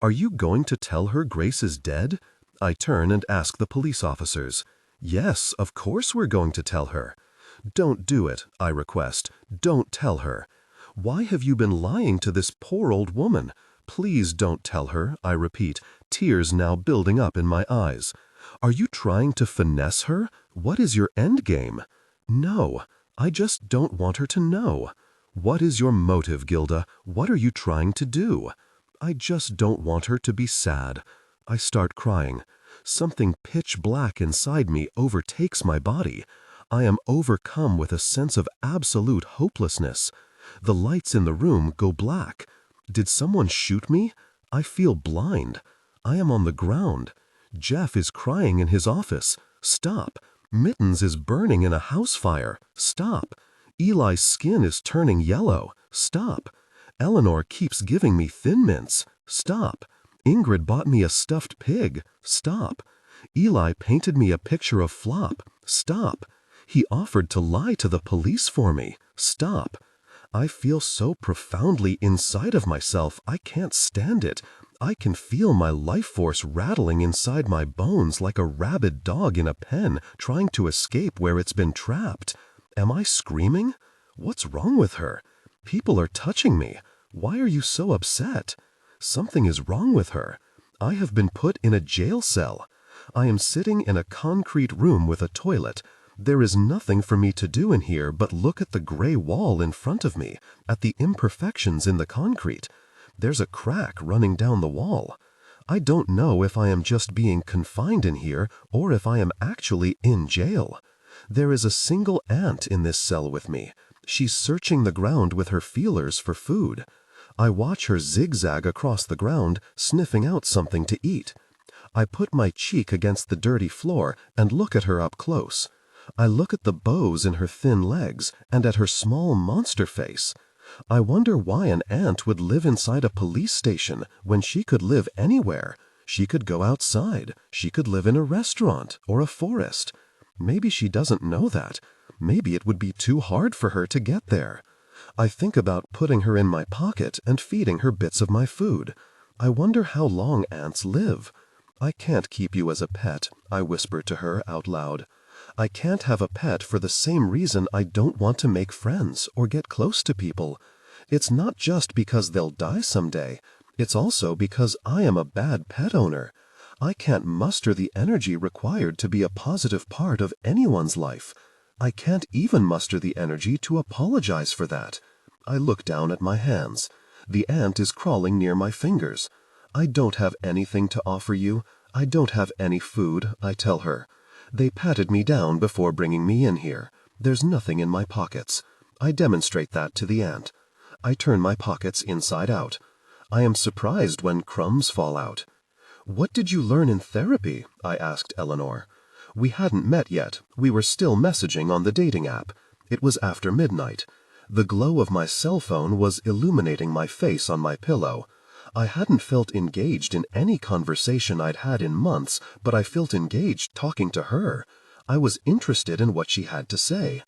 Are you going to tell her Grace is dead? I turn and ask the police officers. Yes, of course we're going to tell her. Don't do it, I request. Don't tell her. Why have you been lying to this poor old woman? Please don't tell her, I repeat, tears now building up in my eyes. Are you trying to finesse her? What is your end game? No, I just don't want her to know. What is your motive, Gilda? What are you trying to do? I just don't want her to be sad. I start crying. Something pitch black inside me overtakes my body. I am overcome with a sense of absolute hopelessness. The lights in the room go black. Did someone shoot me? I feel blind. I am on the ground. Jeff is crying in his office. Stop. Mittens is burning in a house fire. Stop. Eli's skin is turning yellow. Stop. Eleanor keeps giving me Thin Mints. Stop. Ingrid bought me a stuffed pig. Stop. Eli painted me a picture of Flop. Stop. He offered to lie to the police for me. Stop. I feel so profoundly inside of myself, I can't stand it. I can feel my life force rattling inside my bones like a rabid dog in a pen trying to escape where it's been trapped. Am I screaming? What's wrong with her? People are touching me. Why are you so upset? Something is wrong with her. I have been put in a jail cell. I am sitting in a concrete room with a toilet. There is nothing for me to do in here but look at the gray wall in front of me, at the imperfections in the concrete. There's a crack running down the wall. I don't know if I am just being confined in here or if I am actually in jail. There is a single ant in this cell with me. She's searching the ground with her feelers for food. I watch her zigzag across the ground, sniffing out something to eat. I put my cheek against the dirty floor and look at her up close. I look at the bows in her thin legs and at her small monster face. I wonder why an ant would live inside a police station when she could live anywhere. She could go outside. She could live in a restaurant or a forest. Maybe she doesn't know that. Maybe it would be too hard for her to get there. I think about putting her in my pocket and feeding her bits of my food. I wonder how long ants live. I can't keep you as a pet, I whisper to her out loud. I can't have a pet for the same reason I don't want to make friends or get close to people. It's not just because they'll die someday. It's also because I am a bad pet owner. I can't muster the energy required to be a positive part of anyone's life. I can't even muster the energy to apologize for that. I look down at my hands. The ant is crawling near my fingers. I don't have anything to offer you. I don't have any food, I tell her. They patted me down before bringing me in here. There's nothing in my pockets. I demonstrate that to the ant. I turn my pockets inside out. I am surprised when crumbs fall out. What did you learn in therapy? I asked Eleanor. We hadn't met yet. We were still messaging on the dating app. It was after midnight. The glow of my cell phone was illuminating my face on my pillow. I hadn't felt engaged in any conversation I'd had in months, but I felt engaged talking to her. I was interested in what she had to say.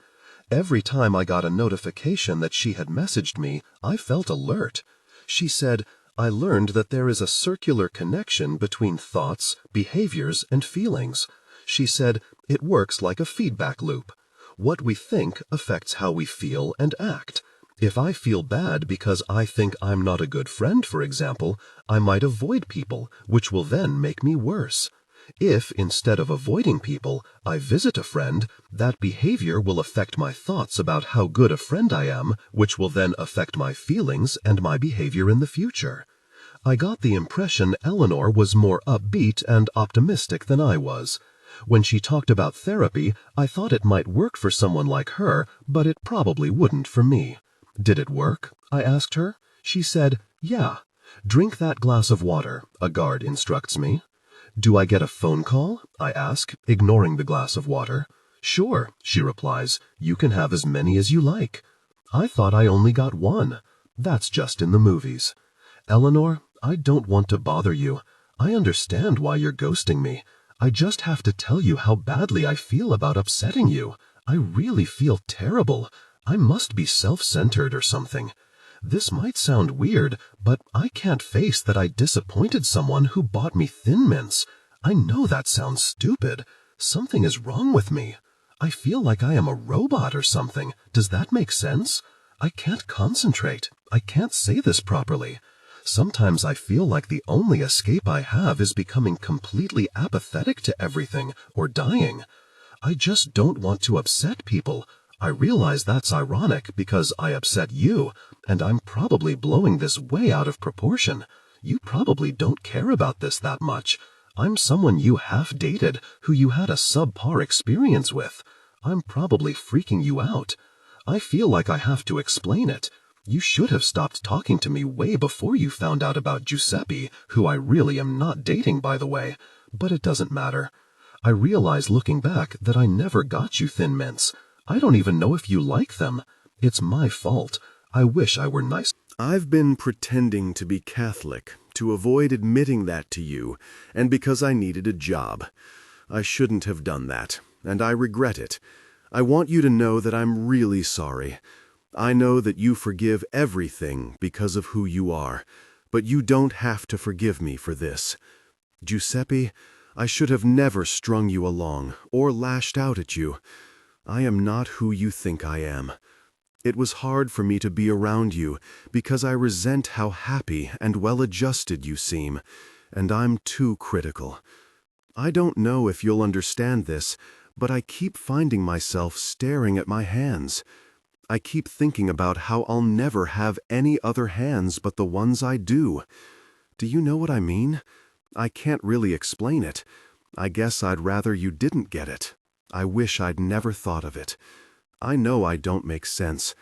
Every time I got a notification that she had messaged me, I felt alert. She said, I learned that there is a circular connection between thoughts, behaviors, and feelings. She said, it works like a feedback loop. What we think affects how we feel and act. If I feel bad because I think I'm not a good friend, for example, I might avoid people, which will then make me worse. If, instead of avoiding people, I visit a friend, that behavior will affect my thoughts about how good a friend I am, which will then affect my feelings and my behavior in the future. I got the impression Eleanor was more upbeat and optimistic than I was. When she talked about therapy, I thought it might work for someone like her, but it probably wouldn't for me. Did it work? I asked her. She said, yeah. Drink that glass of water, a guard instructs me. Do I get a phone call? I ask, ignoring the glass of water. Sure, she replies. You can have as many as you like. I thought I only got one. That's just in the movies. Eleanor, I don't want to bother you. I understand why you're ghosting me. I just have to tell you how badly I feel about upsetting you. I really feel terrible. I must be self-centered or something. This might sound weird, but I can't face that I disappointed someone who bought me Thin Mints. I know that sounds stupid. Something is wrong with me. I feel like I am a robot or something. Does that make sense? I can't concentrate. I can't say this properly. Sometimes I feel like the only escape I have is becoming completely apathetic to everything or dying. I just don't want to upset people. I realize that's ironic because I upset you, and I'm probably blowing this way out of proportion. You probably don't care about this that much. I'm someone you half-dated who you had a subpar experience with. I'm probably freaking you out. I feel like I have to explain it. You should have stopped talking to me way before you found out about Giuseppe, who I really am not dating, by the way. But it doesn't matter. I realize looking back that I never got you Thin Mints. I don't even know if you like them. It's my fault. I wish I were nice. I've been pretending to be Catholic to avoid admitting that to you, and because I needed a job. I shouldn't have done that, and I regret it. I want you to know that I'm really sorry. I know that you forgive everything because of who you are, but you don't have to forgive me for this. Giuseppe, I should have never strung you along or lashed out at you. I am not who you think I am. It was hard for me to be around you because I resent how happy and well-adjusted you seem, and I'm too critical. I don't know if you'll understand this, but I keep finding myself staring at my hands. I keep thinking about how I'll never have any other hands but the ones I do. Do you know what I mean? I can't really explain it. I guess I'd rather you didn't get it. I wish I'd never thought of it. I know I don't make sense.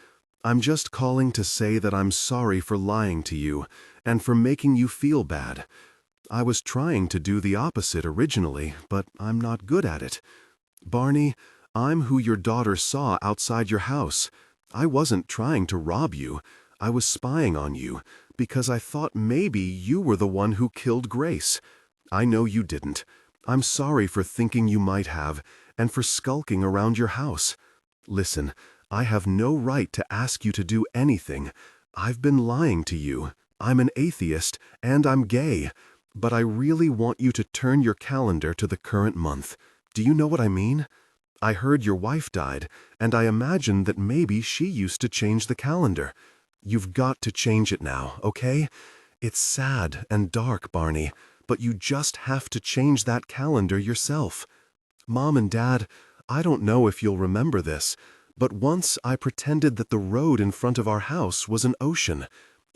I'm just calling to say that I'm sorry for lying to you and for making you feel bad. I was trying to do the opposite originally, but I'm not good at it. Barney, I'm who your daughter saw outside your house. I wasn't trying to rob you. I was spying on you because I thought maybe you were the one who killed Grace. I know you didn't. I'm sorry for thinking you might have and for skulking around your house. Listen, I have no right to ask you to do anything. I've been lying to you. I'm an atheist and I'm gay, but I really want you to turn your calendar to the current month. Do you know what I mean? I heard your wife died, and I imagined that maybe she used to change the calendar. You've got to change it now, okay? It's sad and dark, Barney, but you just have to change that calendar yourself. Mom and Dad, I don't know if you'll remember this, but once I pretended that the road in front of our house was an ocean.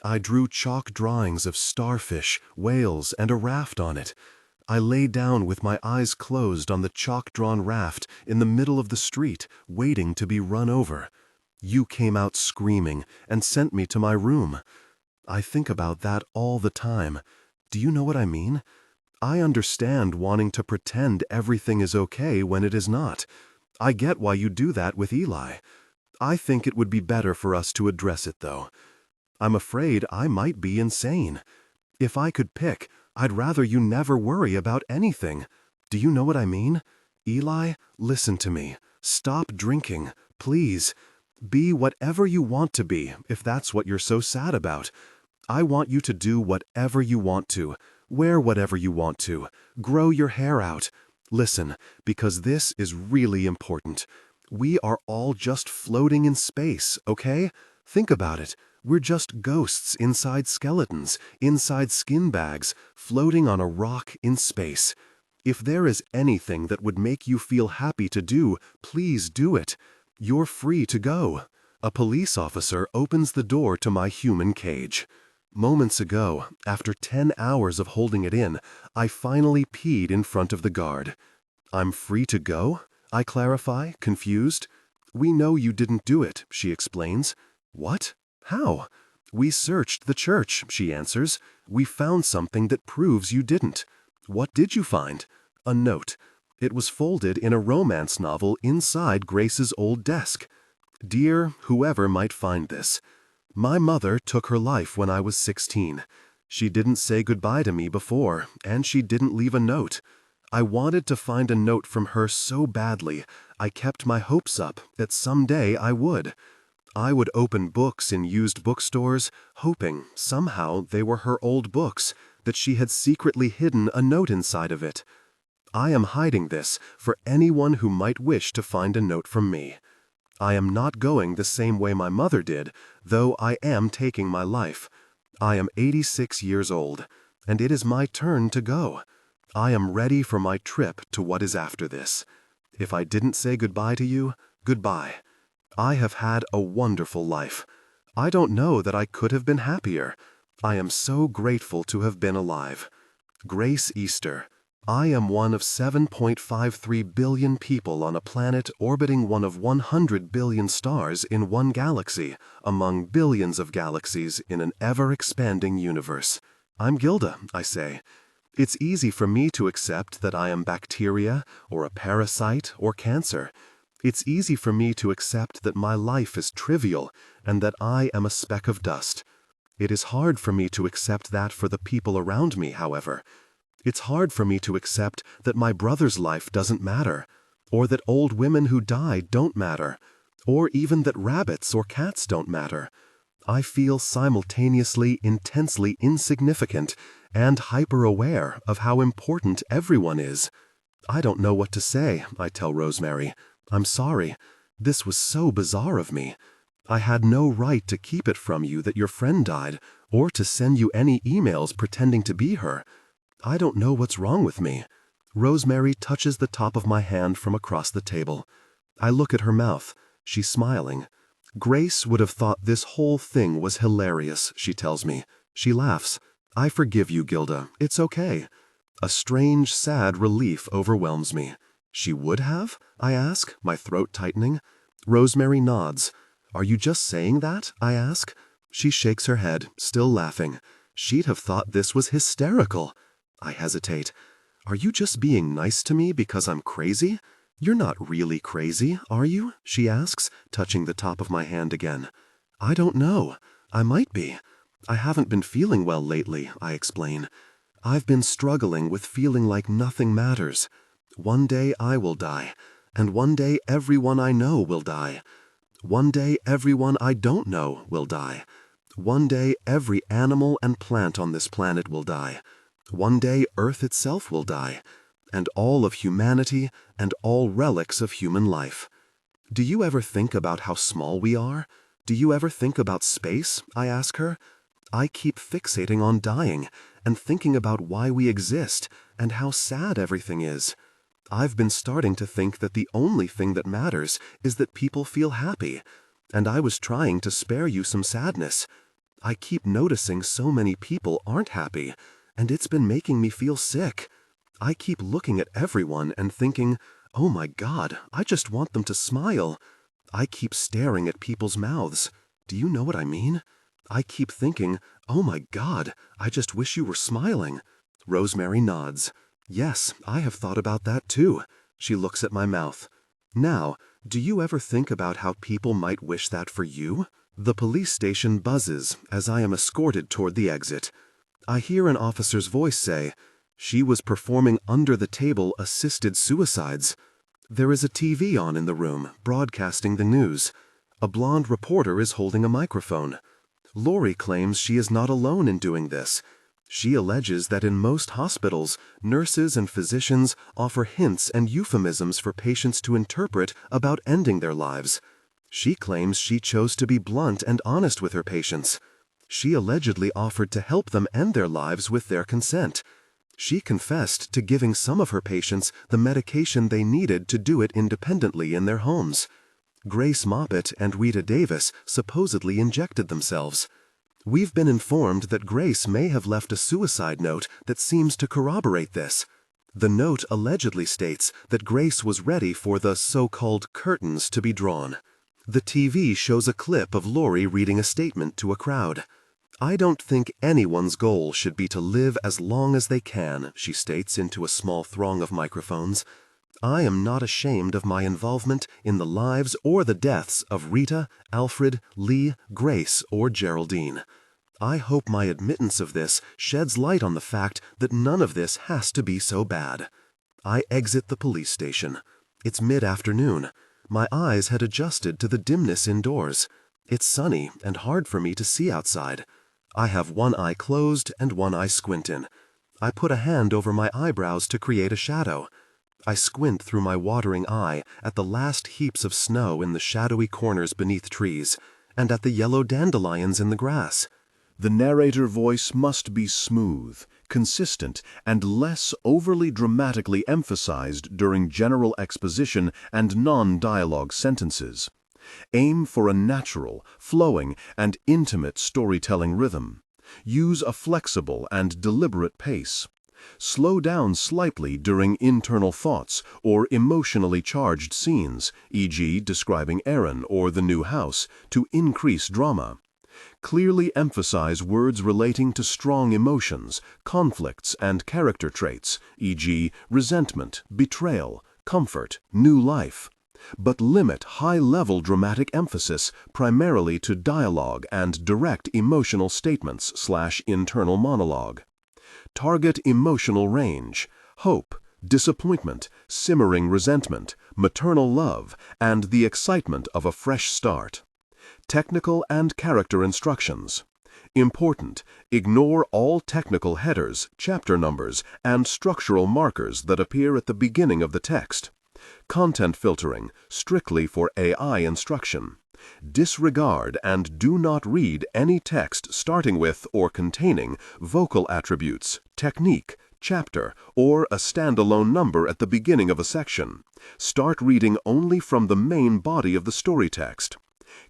I drew chalk drawings of starfish, whales, and a raft on it. I lay down with my eyes closed on the chalk-drawn raft in the middle of the street, waiting to be run over. You came out screaming and sent me to my room. I think about that all the time. Do you know what I mean? I understand wanting to pretend everything is okay when it is not. I get why you do that with Eli. I think it would be better for us to address it, though. I'm afraid I might be insane. If I could pick, I'd rather you never worry about anything. Do you know what I mean? Eli, listen to me. Stop drinking, please. Be whatever you want to be, if that's what you're so sad about. I want you to do whatever you want to, wear whatever you want to, grow your hair out. Listen, because this is really important. We are all just floating in space, okay? Think about it. We're just ghosts inside skeletons, inside skin bags, floating on a rock in space. If there is anything that would make you feel happy to do, please do it. You're free to go. A police officer opens the door to my human cage. Moments ago, after 10 hours of holding it in, I finally peed in front of the guard. I'm free to go? I clarify, confused. We know you didn't do it, she explains. What? How? We searched the church, she answers. We found something that proves you didn't. What did you find? A note. It was folded in a romance novel inside Grace's old desk. Dear whoever might find this, my mother took her life when I was 16. She didn't say goodbye to me before, and she didn't leave a note. I wanted to find a note from her so badly, I kept my hopes up that someday I would. I would open books in used bookstores, hoping somehow they were her old books, that she had secretly hidden a note inside of it. I am hiding this for anyone who might wish to find a note from me. I am not going the same way my mother did, though I am taking my life. I am 86 years old, and it is my turn to go. I am ready for my trip to what is after this. If I didn't say goodbye to you, goodbye. I have had a wonderful life. I don't know that I could have been happier. I am so grateful to have been alive. Grace Easter. I am one of 7.53 billion people on a planet orbiting one of 100 billion stars in one galaxy, among billions of galaxies in an ever-expanding universe. I'm Gilda, I say. It's easy for me to accept that I am bacteria, or a parasite, or cancer. It's easy for me to accept that my life is trivial, and that I am a speck of dust. It is hard for me to accept that for the people around me, however. It's hard for me to accept that my brother's life doesn't matter, or that old women who die don't matter, or even that rabbits or cats don't matter. I feel simultaneously intensely insignificant and hyper-aware of how important everyone is. I don't know what to say, I tell Rosemary. I'm sorry. This was so bizarre of me. I had no right to keep it from you that your friend died, or to send you any emails pretending to be her. I don't know what's wrong with me. Rosemary touches the top of my hand from across the table. I look at her mouth. She's smiling. Grace would have thought this whole thing was hilarious, she tells me. She laughs. I forgive you, Gilda. It's okay. A strange, sad relief overwhelms me. She would have? I ask, my throat tightening. Rosemary nods. Are you just saying that? I ask. She shakes her head, still laughing. She'd have thought this was hysterical. I hesitate. Are you just being nice to me because I'm crazy? You're not really crazy, are you? She asks, touching the top of my hand again. I don't know. I might be. I haven't been feeling well lately, I explain. I've been struggling with feeling like nothing matters. One day I will die, and one day everyone I know will die. One day everyone I don't know will die. One day every animal and plant on this planet will die. One day Earth itself will die, and all of humanity and all relics of human life. Do you ever think about how small we are? Do you ever think about space? I ask her. I keep fixating on dying and thinking about why we exist and how sad everything is. I've been starting to think that the only thing that matters is that people feel happy, and I was trying to spare you some sadness. I keep noticing so many people aren't happy, and it's been making me feel sick. I keep looking at everyone and thinking, oh my God, I just want them to smile. I keep staring at people's mouths. Do you know what I mean? I keep thinking, oh my God, I just wish you were smiling. Rosemary nods. Yes, I have thought about that too. She looks at my mouth. Now, do you ever think about how people might wish that for you? The police station buzzes as I am escorted toward the exit. I hear an officer's voice say, she was performing under-the-table assisted suicides. There is a TV on in the room, broadcasting the news. A blonde reporter is holding a microphone. Lori claims she is not alone in doing this. She alleges that in most hospitals, nurses and physicians offer hints and euphemisms for patients to interpret about ending their lives. She claims she chose to be blunt and honest with her patients. She allegedly offered to help them end their lives with their consent. She confessed to giving some of her patients the medication they needed to do it independently in their homes. Grace Moppet and Rita Davis supposedly injected themselves. We've been informed that Grace may have left a suicide note that seems to corroborate this. The note allegedly states that Grace was ready for the so-called curtains to be drawn. The TV shows a clip of Lori reading a statement to a crowd. I don't think anyone's goal should be to live as long as they can, she states into a small throng of microphones. I am not ashamed of my involvement in the lives or the deaths of Rita, Alfred, Lee, Grace, or Geraldine. I hope my admittance of this sheds light on the fact that none of this has to be so bad. I exit the police station. It's mid-afternoon. My eyes had adjusted to the dimness indoors. It's sunny and hard for me to see outside. I have one eye closed and one eye squinting. I put a hand over my eyebrows to create a shadow. I squint through my watering eye at the last heaps of snow in the shadowy corners beneath trees, and at the yellow dandelions in the grass. The narrator voice must be smooth, consistent, and less overly dramatically emphasized during general exposition and non-dialogue sentences. Aim for a natural, flowing, and intimate storytelling rhythm. Use a flexible and deliberate pace. Slow down slightly during internal thoughts or emotionally charged scenes, e.g. describing Aaron or the new house, to increase drama. Clearly emphasize words relating to strong emotions, conflicts, and character traits, e.g. resentment, betrayal, comfort, new life. But limit high-level dramatic emphasis primarily to dialogue and direct emotional statements/internal monologue. Target emotional range, hope, disappointment, simmering resentment, maternal love, and the excitement of a fresh start. Technical and character instructions. Important, ignore all technical headers, chapter numbers, and structural markers that appear at the beginning of the text. Content filtering, strictly for AI instruction. Disregard and do not read any text starting with or containing vocal attributes, technique, chapter, or a standalone number at the beginning of a section. Start reading only from the main body of the story text.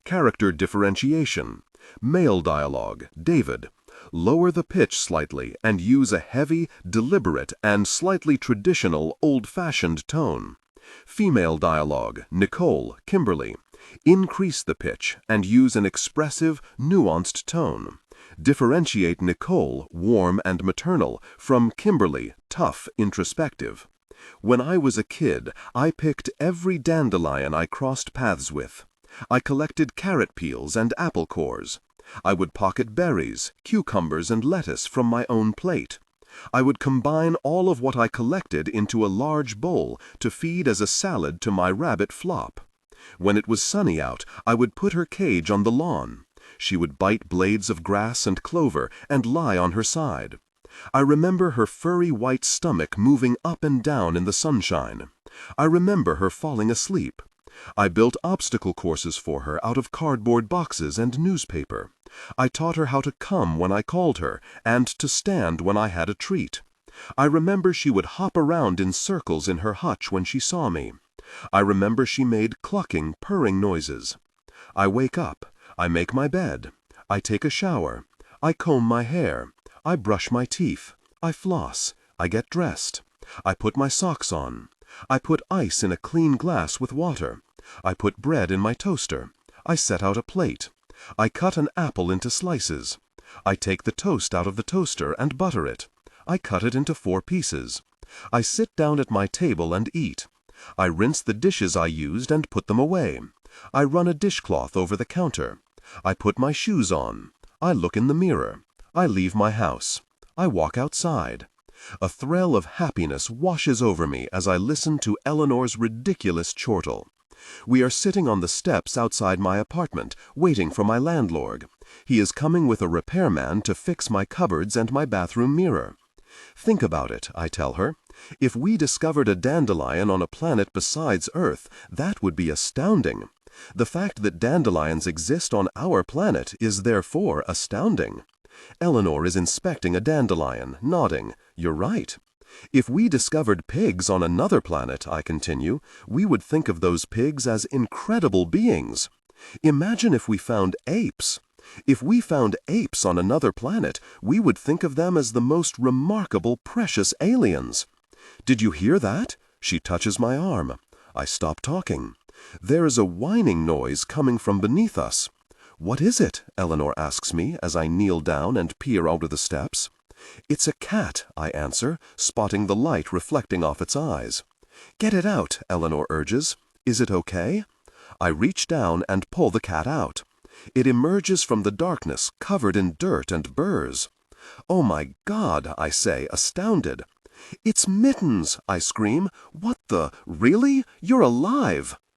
Character differentiation. Male dialogue, David. Lower the pitch slightly and use a heavy, deliberate, and slightly traditional, old-fashioned tone. Female dialogue, Nicole, Kimberly. Increase the pitch and use an expressive, nuanced tone. Differentiate Nicole, warm and maternal, from Kimberly, tough, introspective. When I was a kid, I picked every dandelion I crossed paths with. I collected carrot peels and apple cores. I would pocket berries, cucumbers, and lettuce from my own plate. I would combine all of what I collected into a large bowl to feed as a salad to my rabbit Flop. When it was sunny out, I would put her cage on the lawn. She would bite blades of grass and clover and lie on her side. I remember her furry white stomach moving up and down in the sunshine. I remember her falling asleep. I built obstacle courses for her out of cardboard boxes and newspaper. I taught her how to come when I called her and to stand when I had a treat. I remember she would hop around in circles in her hutch when she saw me. I remember she made clucking, purring noises. I wake up. I make my bed. I take a shower. I comb my hair. I brush my teeth. I floss. I get dressed. I put my socks on. I put ice in a clean glass with water. I put bread in my toaster. I set out a plate. I cut an apple into slices. I take the toast out of the toaster and butter it. I cut it into 4 pieces. I sit down at my table and eat. I rinse the dishes I used and put them away. I run a dishcloth over the counter. I put my shoes on. I look in the mirror. I leave my house. I walk outside. A thrill of happiness washes over me as I listen to Eleanor's ridiculous chortle. We are sitting on the steps outside my apartment, waiting for my landlord. He is coming with a repairman to fix my cupboards and my bathroom mirror. Think about it, I tell her. If we discovered a dandelion on a planet besides Earth, that would be astounding. The fact that dandelions exist on our planet is therefore astounding. Eleanor is inspecting a dandelion, nodding. You're right. If we discovered pigs on another planet, I continue, we would think of those pigs as incredible beings. Imagine if we found apes. If we found apes on another planet, we would think of them as the most remarkable, precious aliens. Did you hear that? She touches my arm. I stop talking. There is a whining noise coming from beneath us. "What is it?" Eleanor asks me as I kneel down and peer over the steps. "It's a cat," I answer, spotting the light reflecting off its eyes. "Get it out," Eleanor urges. "Is it okay?" I reach down and pull the cat out. It emerges from the darkness, covered in dirt and burrs. "Oh my God," I say, astounded. "It's Mittens!" I scream. "What the? Really? You're alive!"